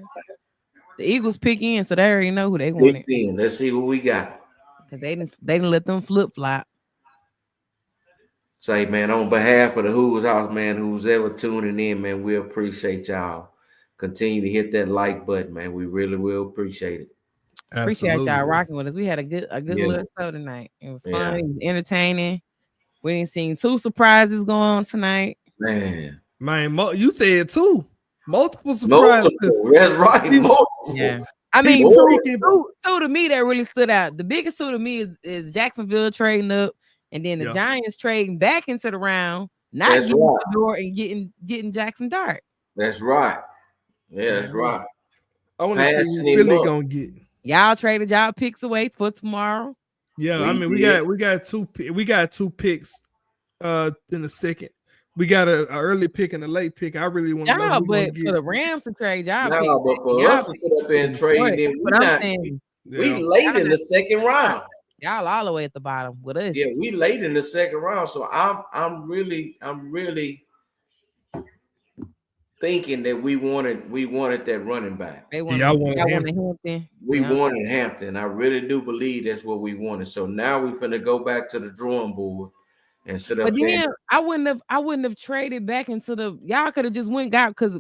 The Eagles pick in, so they already know who they want. Let's see who we got. Because they didn't let them flip flop. Say, man, on behalf of the Who's House, man, who's ever tuning in, man, we appreciate y'all. Continue to hit that like button, man. We really will appreciate it. Appreciate y'all rocking with us. We had a good little show tonight. It was fun. It was entertaining. We didn't see 2 surprises going on tonight. Man, you said 2. Multiple surprises. That's right. Multiple. Yeah. I mean, two to me that really stood out. The biggest 2 to me is Jacksonville trading up, and then the Giants trading back into the round, not getting the door and getting Jackson Dart. That's right. Yeah, that's right. I want to see who really gonna get. Y'all traded y'all picks away for tomorrow. Yeah, I mean we got 2 picks in the second. We got an early pick and a late pick. I really want to know who but for the Rams to trade y'all. No, but for us to sit up there and trade, then we late in the second round. Y'all all the way at the bottom with us. Yeah, we late in the second round, so I'm really thinking that we wanted that running back. They Y'all wanted y'all Hampton. wanted Hampton. We Yeah. wanted Hampton. I really do believe that's what we wanted. So now we're finna go back to the drawing board and sit up But there. then I wouldn't have traded back into the y'all could have just went got because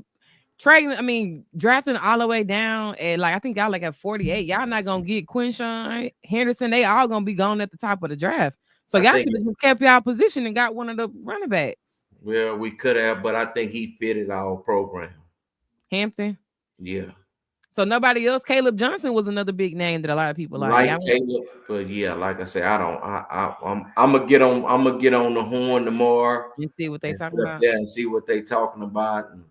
drafting all the way down at like I think y'all like at 48. Y'all not gonna get Quinshawn, Henderson. They all gonna be gone at the top of the draft. So y'all should have just kept y'all position and got one of the running backs. Well, we could have, but I think he fitted our program. Hampton. Yeah. So nobody else. Caleb Johnson was another big name that a lot of people like. Caleb, but yeah, like I said, I'm gonna get on the horn tomorrow and see what they talking about. Yeah, and see what they talking about. And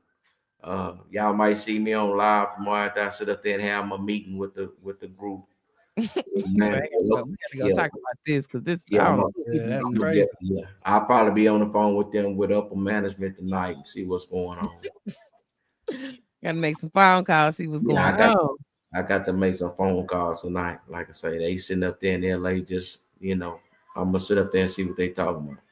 y'all might see me on live tomorrow after I sit up there and have my meeting with the group. We gotta go talk about this because this that's crazy. Yeah, I'll probably be on the phone with them with upper management tonight and see what's going on. Gotta make some phone calls, see what's going on. I got to make some phone calls tonight. Like I say, they sitting up there in LA. Just I'm gonna sit up there and see what they talking about.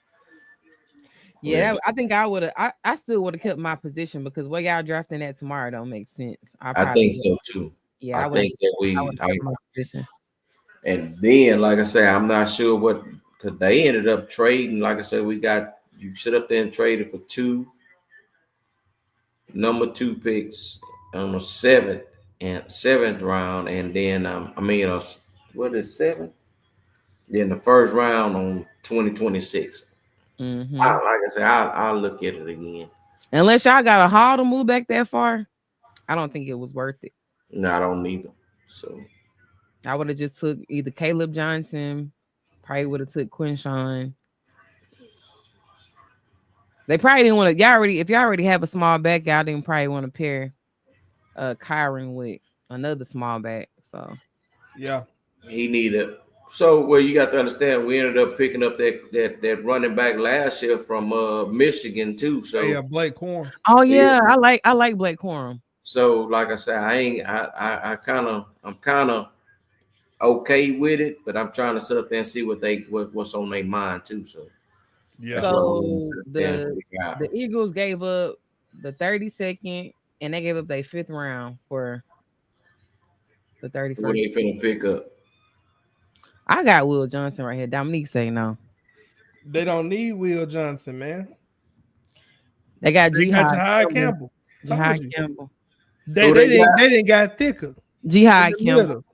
Yeah, I think I would have. I still would have kept my position because what y'all drafting at tomorrow don't make sense. I think so too. Yeah, I think that my position. And then, like I say, I'm not sure what because they ended up trading. Like I said, you sit up there and traded for 2 number 2 picks on the 7th round, and then what is 7? Then the first round on 2026. Mm-hmm. Like I said, I'll look at it again. Unless y'all got a haul to move back that far, I don't think it was worth it. No, I don't need them. So I would have just took either Caleb Johnson, probably would have took Quinshawn. They probably didn't want to. If y'all already have a small back, y'all didn't probably want to pair Kyron with another small back. So yeah, he needed. So you got to understand, we ended up picking up that running back last year from Michigan too. So yeah, Blake Corum. Oh yeah, I like Blake Corum. So like I said, I'm kind of okay with it, but I'm trying to sit up there and see what's on their mind too. So yeah. So the Eagles gave up the 32nd and they gave up their 5th round for the 31st. What they finna pick up? I got Will Johnson right here. Dominique say no. They don't need Will Johnson, man. They got Jihad Campbell. Jihad Campbell. They didn't got thicker. Jihad Campbell.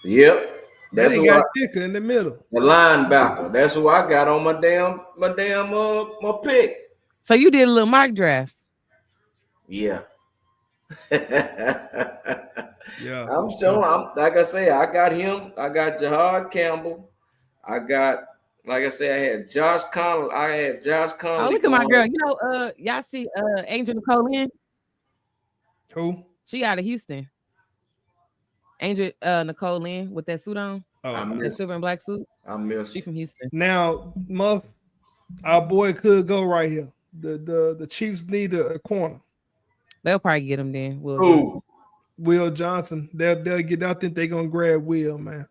Yep. That's who got thicker in the middle. The linebacker. That's who I got on my pick. So you did a little mock draft. Yeah. Yeah. I'm showing. Like I say, I got him. I got Jihad Campbell. I got, like I said, I had Josh Connolly. Oh, look at my girl. Y'all see Angel Nicole Lynn? Who? She out of Houston. Angel Nicole Lynn with that suit on. Oh, that silver and black suit. She from Houston. Now, Muff, our boy could go right here. The Chiefs need a corner. They'll probably get him then. Will Johnson. They'll get. I think they're gonna grab Will, man.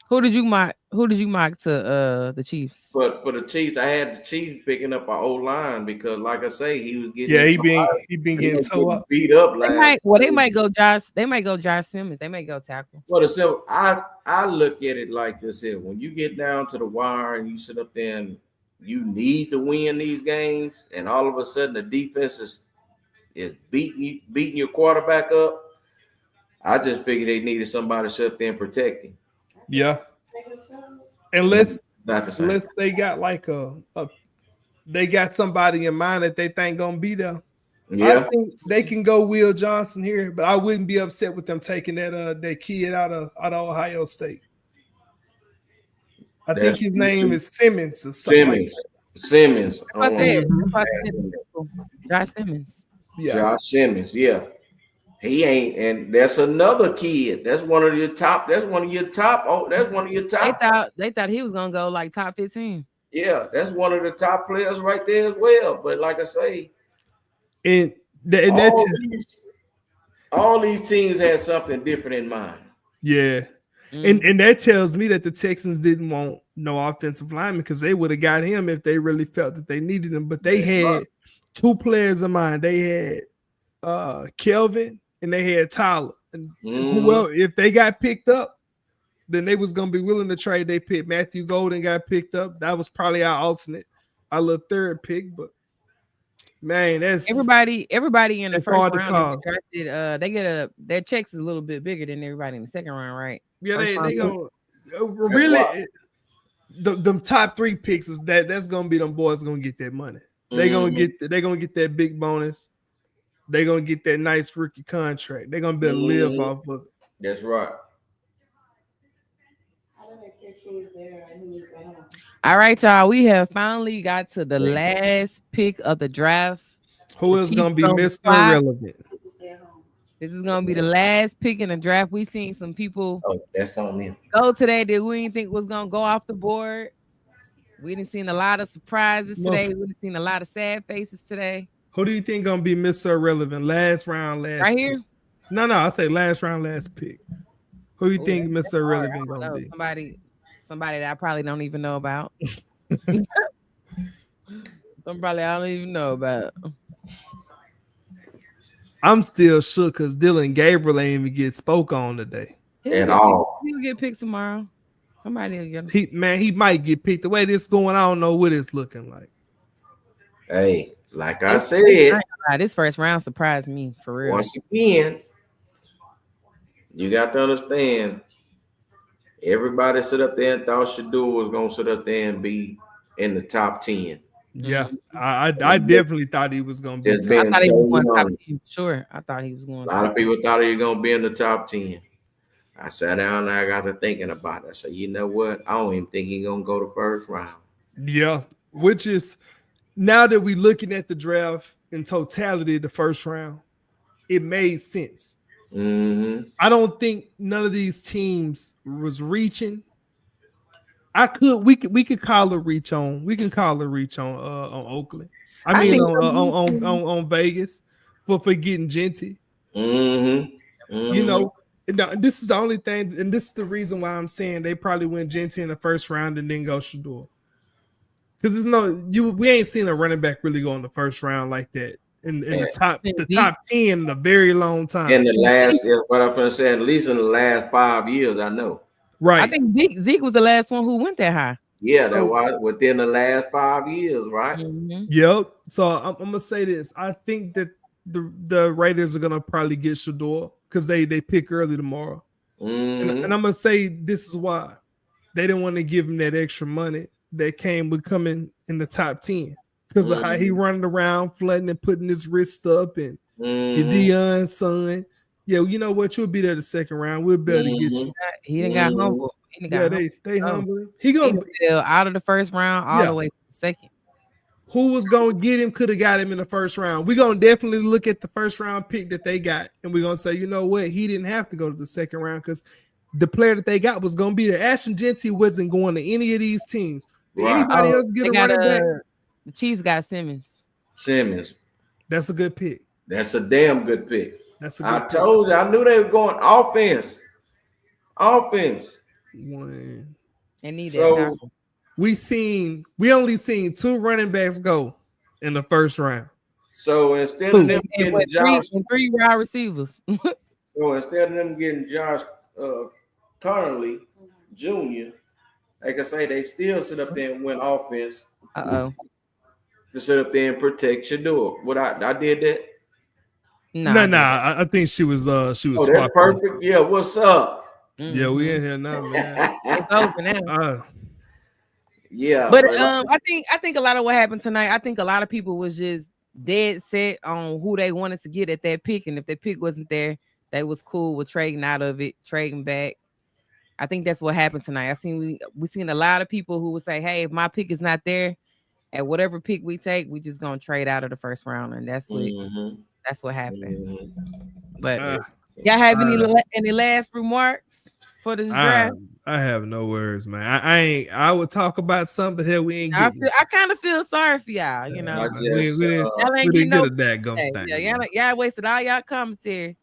Who did you mock to the Chiefs? But for the Chiefs, I had the Chiefs picking up our old line because, like I say, he was getting he been getting towed up, beat up. They might go Josh. They might go Josh Simmons. They might go tackle. Well, I look at it like this here: when you get down to the wire and you sit up there and you need to win these games, and all of a sudden the defense is beating your quarterback up. I just figured they needed somebody to sit there and protect him. Yeah. Unless they got like they got somebody in mind that they think gonna be there. Yeah. I think they can go Will Johnson here, but I wouldn't be upset with them taking that kid out of Ohio State. I think his name is Simmons or something. Simmons. Josh Simmons. Yeah. Josh Simmons, yeah. He ain't, and that's another kid. That's one of your top. Oh, that's one of your top. They thought he was gonna go like top 15. Yeah, that's one of the top players right there as well. But like I say, all these teams had something different in mind. Yeah, And that tells me that the Texans didn't want no offensive lineman because they would have got him if they really felt that they needed him. But they had two players in mind. They had Kelvin and they had Tyler. And well, if they got picked up, then they was gonna be willing to trade. They picked Matthew Golden, got picked up. That was probably our alternate, our little third pick. But man, that's everybody in the it's first hard to round call. is drafted, they get their checks is a little bit bigger than everybody in the second round, right? Yeah, First they round gonna really them top 3 picks is that's gonna be them boys gonna get that money. They're gonna get that big bonus. They're gonna get that nice rookie contract. They're gonna be able to live off of it. That's right. All right, y'all. We have finally got to the last pick of the draft. Who is gonna be Mr. Irrelevant? This is gonna be the last pick in the draft. We seen some people that's on me. go today that we didn't think was gonna go off the board. We didn't seen a lot of surprises today. We didn't seen a lot of sad faces today. Who do you think gonna be Mr. Irrelevant? Last round, last right pick. here. No, I say last round, last pick. Who do you think Mr. Irrelevant gonna be? Somebody that I probably don't even know about. Somebody I don't even know about. I'm still shook because Dylan Gabriel ain't even get spoke on today. At all. He'll get picked tomorrow. Somebody will get him. He might get picked. The way this going, I don't know what it's looking like. Hey, like I said, this first round surprised me for real. Once again, you got to understand. Everybody sit up there and thought Shador was gonna sit up there and be in the top 10. Yeah, I definitely thought he was gonna be. I thought he was going top 10. Sure, I thought he was going. A lot of people thought he was gonna be in the top 10. I sat down and I got to thinking about it. I said, you know what? I don't even think he's gonna go the first round. Yeah, which is now that we're looking at the draft in totality, the first round, it made sense. I don't think none of these teams was reaching. We could call a reach on. We can call a reach on Oakland. I mean on Vegas for getting Genty. You know, this is the only thing, and this is the reason why I'm saying they probably went Genty in the first round and then go Shador. Because we ain't seen a running back really go in the first round like that. In the top 10 in a very long time. In the last, what I'm gonna say, at least in the last 5 years, I know. Right. I think Zeke was the last one who went that high. Yeah, that was within the last 5 years, right? Yep. So I'm gonna say this. I think that the Raiders are gonna probably get Shador because they pick early tomorrow. And I'm gonna say this is why they didn't want to give him that extra money that came with coming in the top 10. Because of how he running around, flooding and putting his wrist up, and your Deion's son. Yeah, you know what? You'll be there the second round. We'll be able to get you. He didn't got humble. They humble. He gonna be out of the first round all the way to the second. Who was gonna get him could have got him in the first round. We're gonna definitely look at the first round pick that they got, and we're gonna say, you know what? He didn't have to go to the second round because the player that they got was gonna be there. Ashton Genty wasn't going to any of these teams. Did anybody else get a running back? The Chiefs got Simmons. That's a good pick. That's a damn good pick. That's a good pick. Told you, I knew they were going offense. One. They need that. We only seen 2 running backs go in the first round. So instead of them getting Josh, 3 wide receivers. So instead of them getting Josh Conley Jr., like I say, they still sit up there and win offense. To sit up there and protect Shador. What I did that? Nah. I think she was that's perfect. Yeah, what's up? Yeah, we in here now, man. It's over now. Yeah, but I think a lot of what happened tonight, I think a lot of people was just dead set on who they wanted to get at that pick, and if that pick wasn't there, they was cool with trading out of it, trading back. I think that's what happened tonight. We seen a lot of people who would say, "Hey, if my pick is not there, at whatever pick we take, we just gonna trade out of the first round," and that's what happened. But y'all have any last remarks for this draft? I have no words, man. I would talk about something here we ain't getting. I kind of feel sorry for y'all, you know. Y'all ain't get a daggum thing. Y'all wasted all y'all commentary.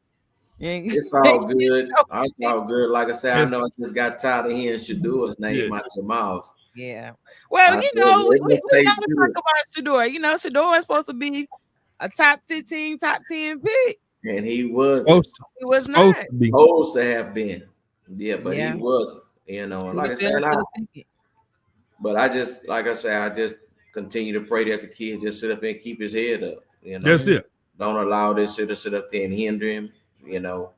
And It's all good. It's all good. Like I said, I know I just got tired of hearing Shadour's name out your mouth. Yeah. Well, I you said, know, it we must gotta taste talk good. about Shador. You know, Shador is supposed to be a top 15, top 10 pick. And he wasn't. He was supposed not. to be. Supposed to have been. Yeah, but Yeah. he wasn't. You know, and like I He fell said, to the second. but I just, like I said, I just continue to pray that the kid just sit up and keep his head up. You know, That's it. don't allow this shit to sit up there and hinder him. You know,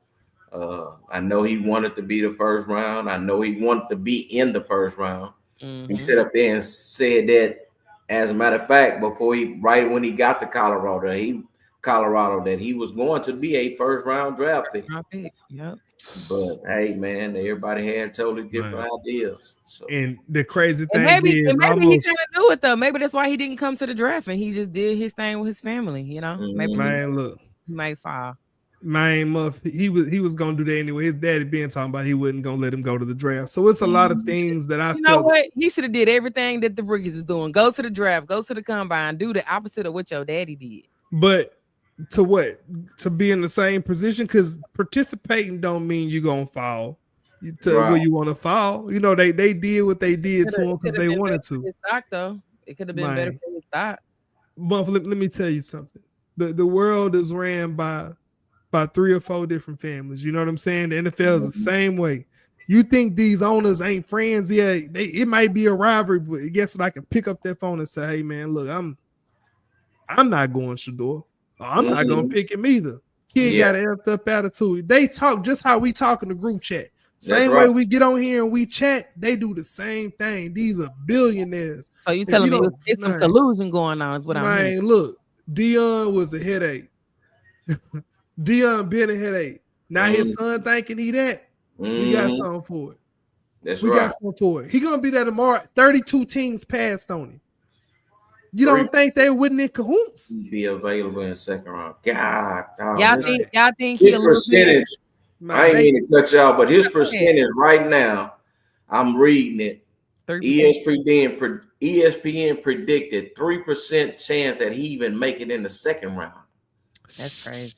I know he wanted to be the first round. I know he wanted to be in the first round. He sat up there and said that, as a matter of fact, before right when he got to Colorado, that he was going to be a first round draft pick. Yep. But hey, man, everybody had totally different ideas. So. And the crazy thing maybe is, he almost, kind of knew it though. Maybe that's why he didn't come to the draft and he just did his thing with his family. You know, maybe man, look, he might fall. Man, Muff, he was gonna do that anyway. His daddy been talking about he wasn't gonna let him go to the draft. So it's a lot of things that I You know what? He should have did everything that the rookies was doing. Go to the draft, go to the combine, do the opposite of what your daddy did. But to what? To be in the same position, because participating don't mean you're gonna fall to where you want to fall. You know, they did what they did to him because they wanted to. His stock, though. It could have been better for his stock. Muff, let me tell you something. The world is ran by 3 or 4 different families. You know what I'm saying? The NFL is the same way. You think these owners ain't friends? Yeah, it might be a rivalry, but guess what? I can pick up that phone and say, "Hey, man, look, I'm not going Shador. I'm not gonna pick him either." Kid got an effed up attitude. They talk just how we talk in the group chat. Same way we get on here and we chat, they do the same thing. These are billionaires. So you telling me it's some collusion going on? Is what I'm hearing. Look, Dion was a headache. Dion been a headache. Now his son thinking he that. We got something for it. We got something for it. He gonna be there tomorrow. 32 teams passed on him. You don't think they wouldn't in cahoots? Be available in the second round. God, y'all think his percentage? I ain't mean to cut y'all, but his percentage right now, I'm reading it. 3%. ESPN predicted 3% chance that he even make it in the second round. That's crazy.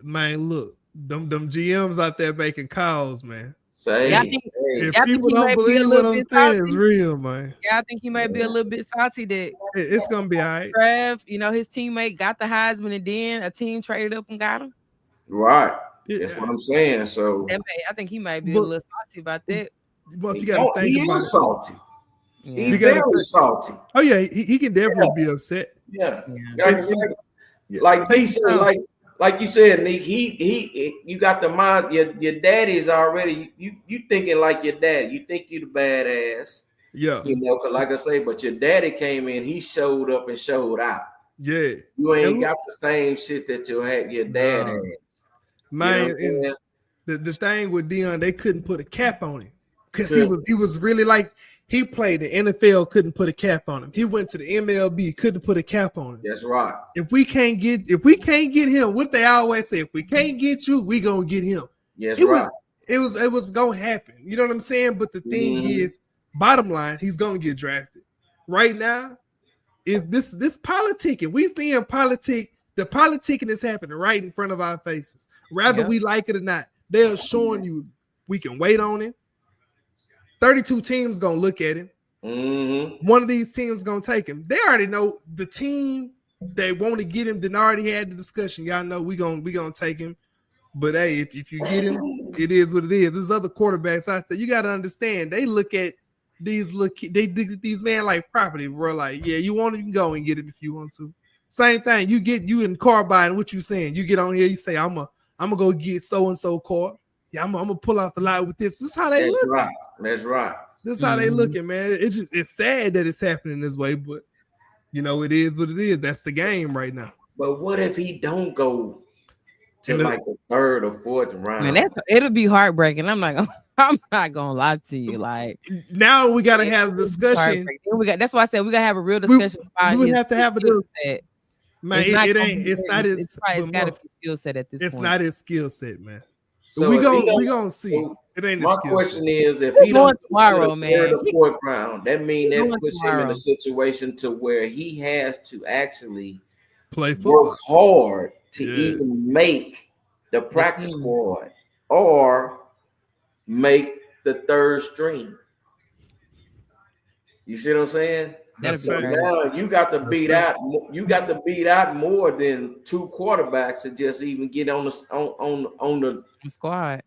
Man, look, them GMs out there making calls, man. If people don't believe what I'm saying, it's real, man. Yeah, I think he might be a little bit salty that it's gonna be all right. Trev, you know, his teammate got the Heisman and then a team traded up and got him. Right. That's what I'm saying. So I think he might be a little salty about that. But you gotta think about it. Salty. Yeah. He's very salty. Oh yeah, he can definitely be upset. Yeah. Like he said, like you said, Nick, you got the mind. Your daddy's already. You thinking like your dad. You think you the badass. Yeah. You know, cause like I say, but your daddy came in. He showed up and showed out. Yeah. You ain't got the same shit that your dad had. Man, you know the thing with Dion, they couldn't put a cap on him because he was really like. He played the NFL, couldn't put a cap on him. He went to the MLB, couldn't put a cap on him. That's right. If we can't get him, what they always say, if we can't get you, we gonna get him. Yes, it was gonna happen. You know what I'm saying? But the thing is, bottom line, he's gonna get drafted. Right now, is this politicking? We seeing the politicking is happening right in front of our faces. Whether we like it or not, they're showing you we can wait on him. 32 teams gonna look at him. One of these teams gonna take him. They already know the team they want to get him. Then already had the discussion. Y'all know we gonna take him. But hey, if you get him, it is what it is. There's other quarterbacks out there. You got to understand. They look at these men like property, bro. Like, yeah, you want to go and get it if you want to. Same thing. You in car buying. What you saying? You get on here. You say I'm gonna go get so and so car. Yeah, I'm gonna pull off the lot with this. This is how they look. Right. That's right. This is how they looking, man. It's sad that it's happening this way, but you know, it is what it is. That's the game right now. But what if he don't go to like the 3rd or 4th round? Man, it'll be heartbreaking. I'm not gonna lie to you. Like now we gotta have a discussion. That's why I said we gotta have a real discussion about we have to have a discussion. Man, it's gotta be skill set at this point. It's not his skill set, man. So we gonna see. So it ain't. My question is, if he don't tomorrow, man, the 4th round, that means that puts him in a situation to where he has to actually play football, work hard to even make the practice squad, or make the third string. You see what I'm saying? That'd be So great. now you got to beat out. You got to beat out more than 2 quarterbacks to just even get on the Squad.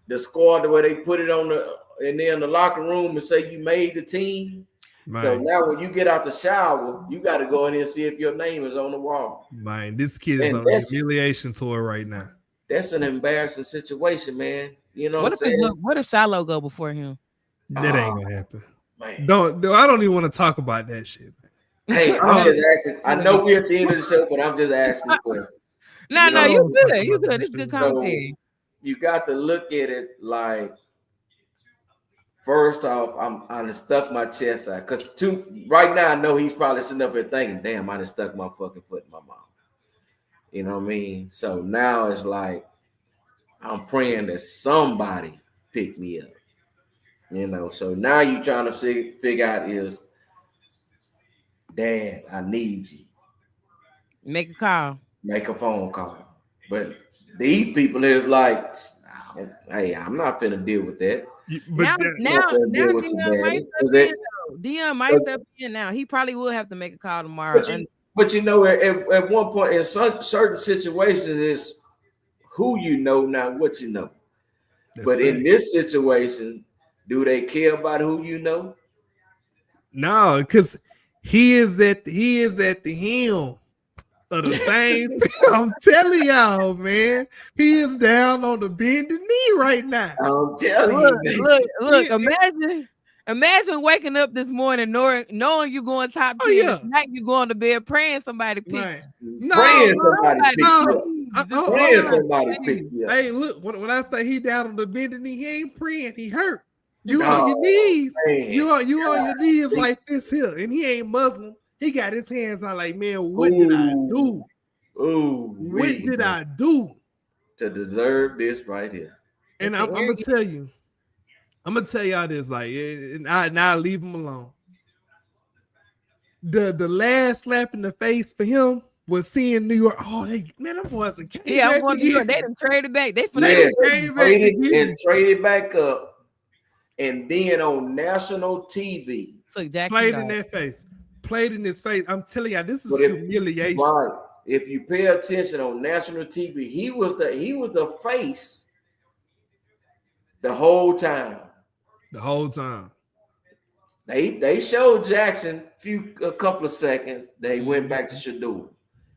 the squad where they put it on the and then the locker room and say you made the team. Man, So now when you get out the shower, you got to go in and see if your name is on the wall. man, this kid is And on a humiliation tour right now. That's an embarrassing situation, man. You know What what if I'm saying? what if Shiloh go before him? That ain't gonna happen. Man. I don't even want to talk about that shit, man. Hey, I'm just asking. I know we're at the end of the show, but I'm just asking questions. No, You know, you good. You good. It's good commentary. You got to look at it like, first off, I done stuck my chest out because right now I know he's probably sitting up here thinking, damn, I done stuck my fucking foot in my mouth. You know what I mean? So now it's like I'm praying that somebody pick me up. You know, so now you trying to figure out is, Dad, I need you. Make a call. Make a phone call. But these people is like, hey, I'm not finna deal with that. But Now Dion might step in now. He probably will have to make a call tomorrow. But you know, at one point in certain situations, is who you know, not what you know. But in this situation, do they care about who you know? No, because he is at the helm of the same. I'm telling y'all, man, he is down on the bended knee right now. I'm telling you, look. Imagine waking up this morning knowing you going top 10. Yeah. Night you going to bed praying somebody pick. Right. Praying somebody pick you up. Praying somebody pick you up. Hey, look, when I say he down on the bended knee, he ain't praying, he hurt. You on your knees. Man. You on your knees like this here, and he ain't Muslim. He got his hands on like, man, what did I do? What did I do to deserve this right here? And I'm gonna tell you. I'm gonna tell y'all this, like, and I leave him alone. The last slap in the face for him was seeing New York. Oh, man, that wasn't. Yeah, I'm going to New York. They done traded back. They traded back up, and then on national TV, played in their face, played in his face. I'm telling y'all, this is humiliation. Right. If you pay attention on national TV, he was the face the whole time. The whole time. They showed Jackson a couple of seconds. They went back to Shador.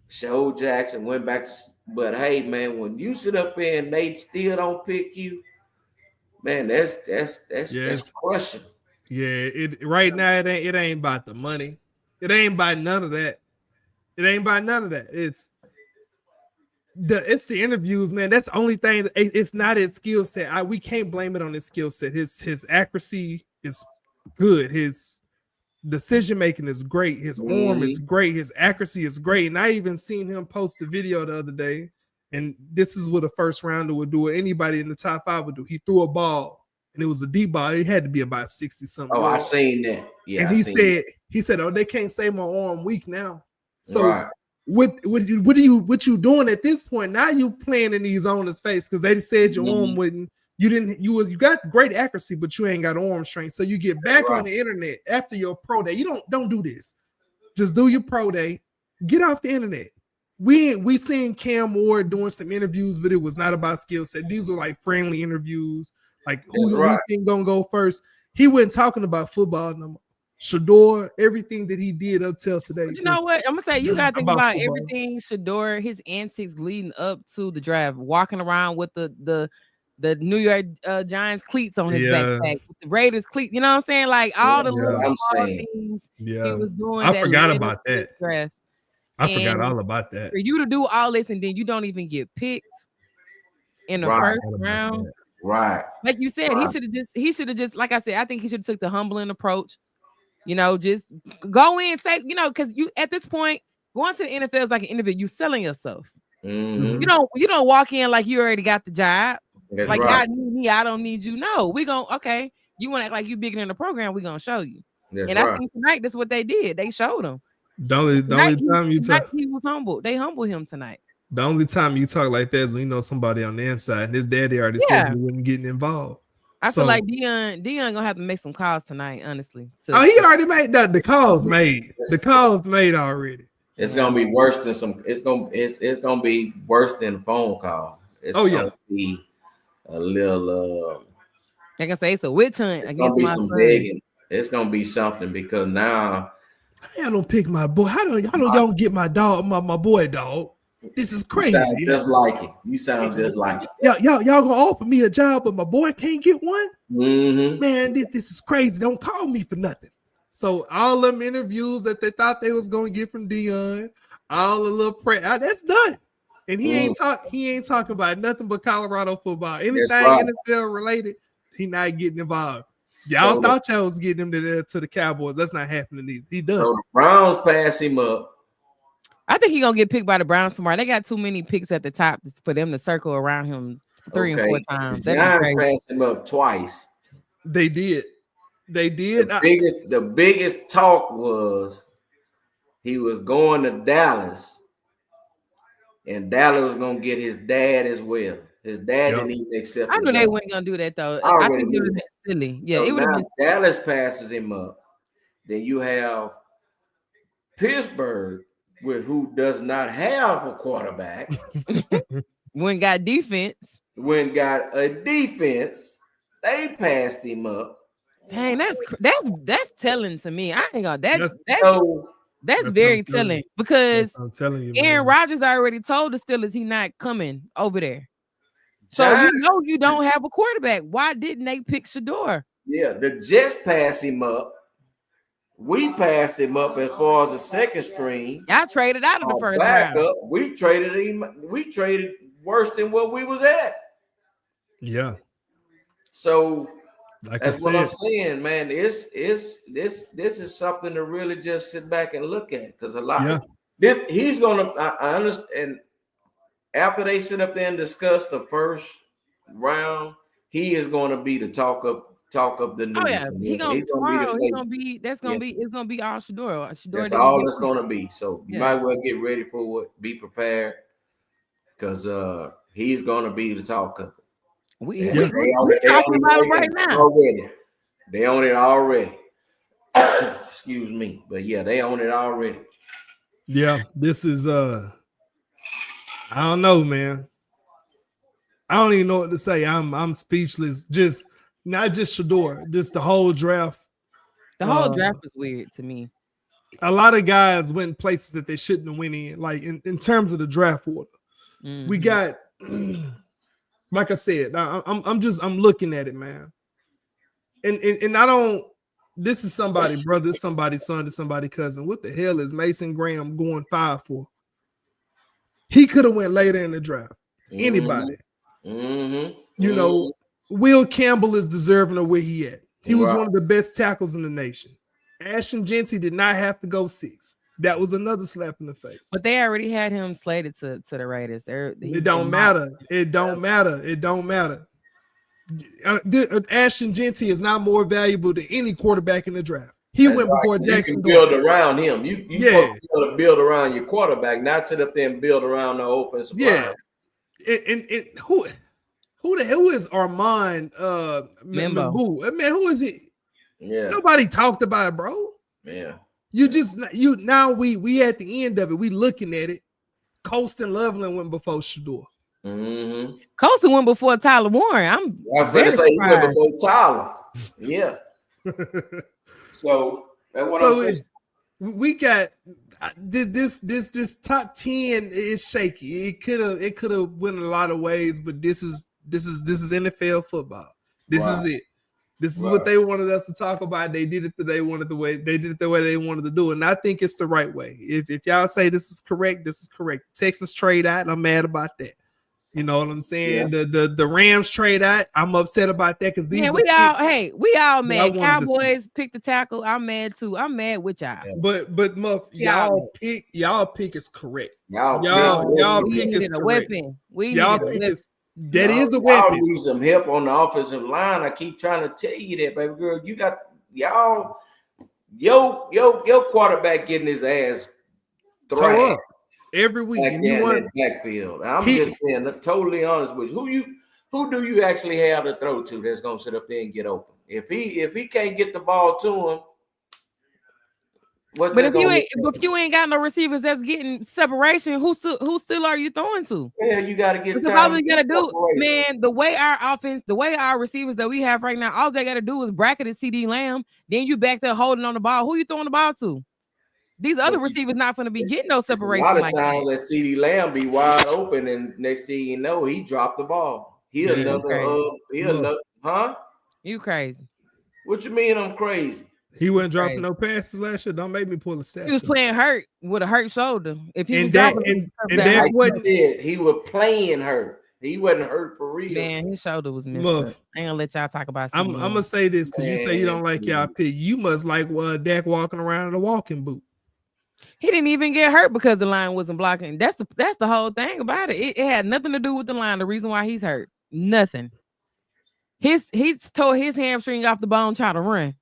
Showed Jackson, went back to, but hey, man, when you sit up there and they still don't pick you, man, that's crushing. Yeah, right now it ain't about the money. It ain't about none of that. It's the interviews, man. That's the only thing. It's not his skill set. We can't blame it on his skill set. His accuracy is good. His decision making is great. His arm is great. His accuracy is great. And I even seen him post a video the other day. And this is what a first rounder would do, or anybody in the top 5 would do. He threw a ball, and it was a deep ball. It had to be about 60 something. Oh, I seen that. Yeah. And he said, "Oh, they can't say my arm weak now." So. Right. What you doing at this point? Now you playing in these owners' face because they said your arm wouldn't. You got great accuracy, but you ain't got arm strength. So you get back on the internet after your pro day. You don't do this. Just do your pro day. Get off the internet. We seen Cam Ward doing some interviews, but it was not about skill set. These were like friendly interviews. Like who you think gonna go first? He wasn't talking about football no more. Shador, everything that he did up till today. But you know what? I'm gonna say you gotta think about everything Shador, his antics leading up to the draft, walking around with the New York Giants cleats on his backpack, with the Raiders cleats. You know what I'm saying? Like all the little things he was doing. I forgot about that. Draft. I forgot all about that. For you to do all this and then you don't even get picked in the first round, right? Like you said, he should have just like I said, I think he should have took the humbling approach. You know, just go in, say, you know, because you at this point going to the NFL is like an interview. You selling yourself. You don't walk in like you already got the job. That's like y'all need me, I don't need you. No, we gonna you want to act like you bigger than the program, we gonna show you. I think tonight that's what they did. They showed him. The only time he was humble. They humbled him tonight. The only time you talk like that is when you know somebody on the inside, and his daddy already said he wasn't getting involved. I feel like Dion gonna have to make some calls tonight, honestly. He already made that. The calls made. The calls made already. It's gonna be worse than some. It's gonna be worse than a phone call. It's gonna be a little. Like I say, it's a witch hunt. It's gonna be some begging. It's gonna be something because now. Y'all don't pick my boy. Y'all don't get my dog, my boy dog. This is crazy. You sound just like it. You sound just like it. Y'all gonna offer me a job, but my boy can't get one? Mm-hmm. Man, this is crazy. Don't call me for nothing. So all them interviews that they thought they was gonna get from Dion, all the little that's done. And he ain't talking about nothing but Colorado football. Anything NFL related, he not getting involved. Y'all thought y'all was getting him to the Cowboys. That's not happening either. He done. So the Browns pass him up. I think he's gonna get picked by the Browns tomorrow. They got too many picks at the top for them to circle around him 3 and 4 times. The Giants passed him up twice. They did. The biggest talk was he was going to Dallas, and Dallas was gonna get his dad as well. His dad didn't even accept. I knew they weren't gonna do that though. I think it would have been silly. Yeah, so it would have been. Dallas passes him up. Then you have Pittsburgh, who does not have a quarterback. When got defense. When got a defense, they passed him up. Dang, that's telling to me. I ain't gonna. That's very telling because I'm telling you, Aaron Rodgers already told the Steelers he's not coming over there. So you don't have a quarterback. Why didn't they pick Shador? Yeah, the Jets passed him up. We passed him up as far as the second string. Y'all traded out of the first round. We traded him. We traded worse than what we was at. Yeah. So that's what I'm saying, man. This is something to really just sit back and look at because a lot. He's gonna. I understand. After they sit up there and discuss the first round, he is going to be the talk of the news. Oh yeah, it's gonna be all Shador. That's all it's gonna be. So you might well get ready for it. Be prepared because he's gonna be the talk of it. We're talking about it right now. Already. They own it already. Excuse me, but yeah, they own it already. Yeah, this is I don't know, man. I don't even know what to say. I'm speechless. Just not just Shador, just the whole draft. The whole draft was weird to me. A lot of guys went places that they shouldn't have went in, like in terms of the draft order. Mm-hmm. We got, like I said, I'm looking at it, man. And I don't. This is somebody's brother, somebody's son, to somebody's cousin. What the hell is Mason Graham going 5 for? He could have went later in the draft. Anybody. Mm-hmm. You know, Will Campbell is deserving of where he at. He was one of the best tackles in the nation. Ashton Jeanty did not have to go 6. That was another slap in the face. But they already had him slated to the Raiders. It don't matter. It don't matter. It don't matter. Ashton Jeanty is not more valuable than any quarterback in the draft. He went before Jackson. You can build around him. You supposed to build around your quarterback, not sit up there and build around the offensive line. And who the hell is Armand Membo? Man, who is he? Yeah. Nobody talked about it, bro. Yeah. Now we at the end of it. We looking at it. Colston Loveland went before Shador. Mm-hmm. Colston went before Tyler Warren. I'm going to say he went before Tyler. Yeah. So that's what I'm saying. We got this top 10 is shaky. It could have went a lot of ways, but this is NFL football. This is it. This is what they wanted us to talk about. They did it the way they wanted to do it. And I think it's the right way. If y'all say this is correct, this is correct. Texas trade out, and I'm mad about that. You know what I'm saying? Yeah. The Rams trade out, I'm upset about that because these we all mad. Cowboys pick the tackle. I'm mad too. I'm mad with y'all. But Muff, y'all pick is correct. Y'all pick is a weapon. That is a weapon. Y'all need some help on the offensive line. I keep trying to tell you that, baby girl. You got y'all, your quarterback getting his ass thrashed. every week. back And there you in want that backfield. I'm He- just being totally honest with you. Who do you actually have to throw to that's gonna sit up there and get open? If he can't get the ball to him, what's But that gonna look like? if you ain't got no receivers that's getting separation, who still are you throwing to? Yeah, you got to get Because all time. you gotta do, man, the way our receivers that we have right now, all they gotta do is bracket it CD Lamb. Then you back there holding on the ball. Who you throwing the ball to? These other receivers not gonna be getting no A separation lot of like times that. that CD Lamb be wide open, and next thing you know, he dropped the ball. He Yeah. another, huh? You crazy. What you mean I'm crazy? he wasn't Crazy. dropping no passes last year. Don't make me pull a He was stat. playing hurt with a hurt shoulder. If he And was that- dropping, and that that hurt, wasn't- He was playing hurt. He wasn't hurt for real. man, his shoulder was messed Muff. up. I ain't gonna let y'all talk about I'm CD gonna say this because you say you don't like y'all Man. pick. You must like Dak walking around in a walking boot. He didn't even get hurt because the line wasn't blocking. That's the whole thing about it. It had nothing to do with the line. The reason why he's hurt, nothing. He tore his hamstring off the bone trying to run,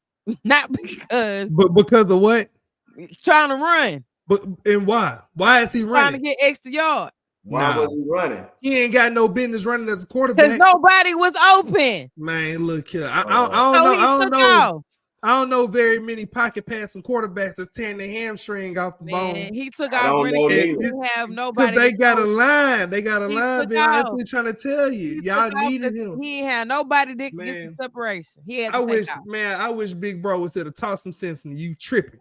not because But because of what? he's trying to run, But and why? Why is he trying to running? get extra yard. Why Nah. was he running? He ain't got no business running as a Because quarterback. nobody was open. Man, look here. I So don't know. he I don't took know. off. I don't know very many pocket passing quarterbacks that's tearing their hamstring off the Man, bone. he took I off don't running know because he neither. didn't have Because nobody. they to got a coach. line. They got a He line. took Man, that's off. what we're trying to tell you. He Y'all took off needed 'cause him. He ain't had nobody that could get Man. some separation. He had I to wish, take off. man, I wish Big Bro was there to talk some sense and you tripping.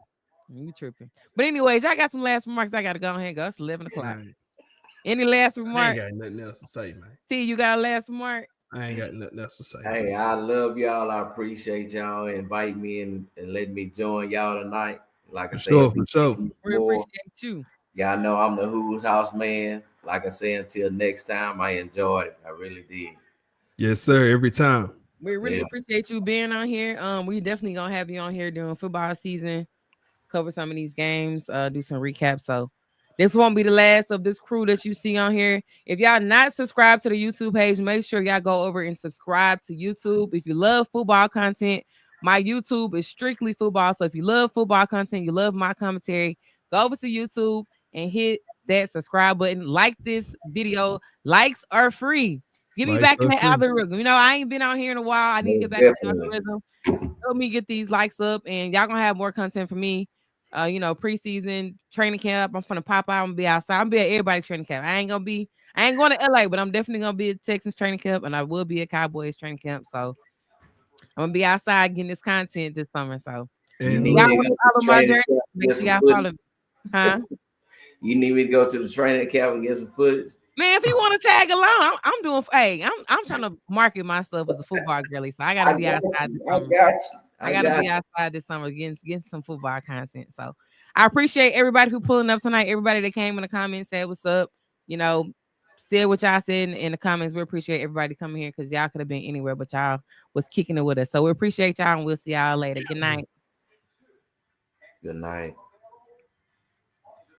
You tripping. But anyways, I got some last remarks. I gotta go ahead and go. It's 11 o'clock. Man, Any last I ain't remark? got nothing else to say, man. See, you got a last remark? I ain't got nothing else to say. Hey, I love y'all. I appreciate y'all invite me and letting me join y'all tonight. Like I For said, sure, for sure. We appreciate you. Y'all know I'm the Who's House man. Like I said, until next time, I enjoyed it. I really did. Yes, sir. Every time. We really Yeah. appreciate you being on here. We definitely gonna have you on here during football season, cover some of these games, do some recaps. So this won't be the last of this crew that you see on here. If y'all not subscribed to the YouTube page, make sure y'all go over and subscribe to YouTube. If you love football content, my YouTube is strictly football. So if you love football content, you love my commentary, go over to YouTube and hit that subscribe button. Like this video. Likes are free. Get me Likes back in are the free. algorithm. You know, I ain't been out here in a while. I need to get back in the Definitely. algorithm. Help me get these likes up, and y'all gonna have more content for me. Preseason training camp. I'm gonna pop out and be outside. I'm gonna be at everybody's training camp. I ain't going to LA, but I'm definitely gonna be at Texans training camp, and I will be at Cowboys training camp. So I'm gonna be outside getting this content this summer. So And You y'all need want me to follow to my training journey? camp, Make get sure some y'all footage. follow me. Huh? You need me to go to the training camp and get some footage. Man, if you want to tag along, I'm doing. Hey, I'm trying to market myself as a football girly, so I gotta be outside this I summer. got you. I gotta be outside this summer getting some football content. So I appreciate everybody who pulling up tonight. Everybody that came in the comments said what's up. Said what y'all said in the comments. We appreciate everybody coming here because y'all could have been anywhere, but y'all was kicking it with us. So we appreciate y'all and we'll see y'all later. Good night. Good night.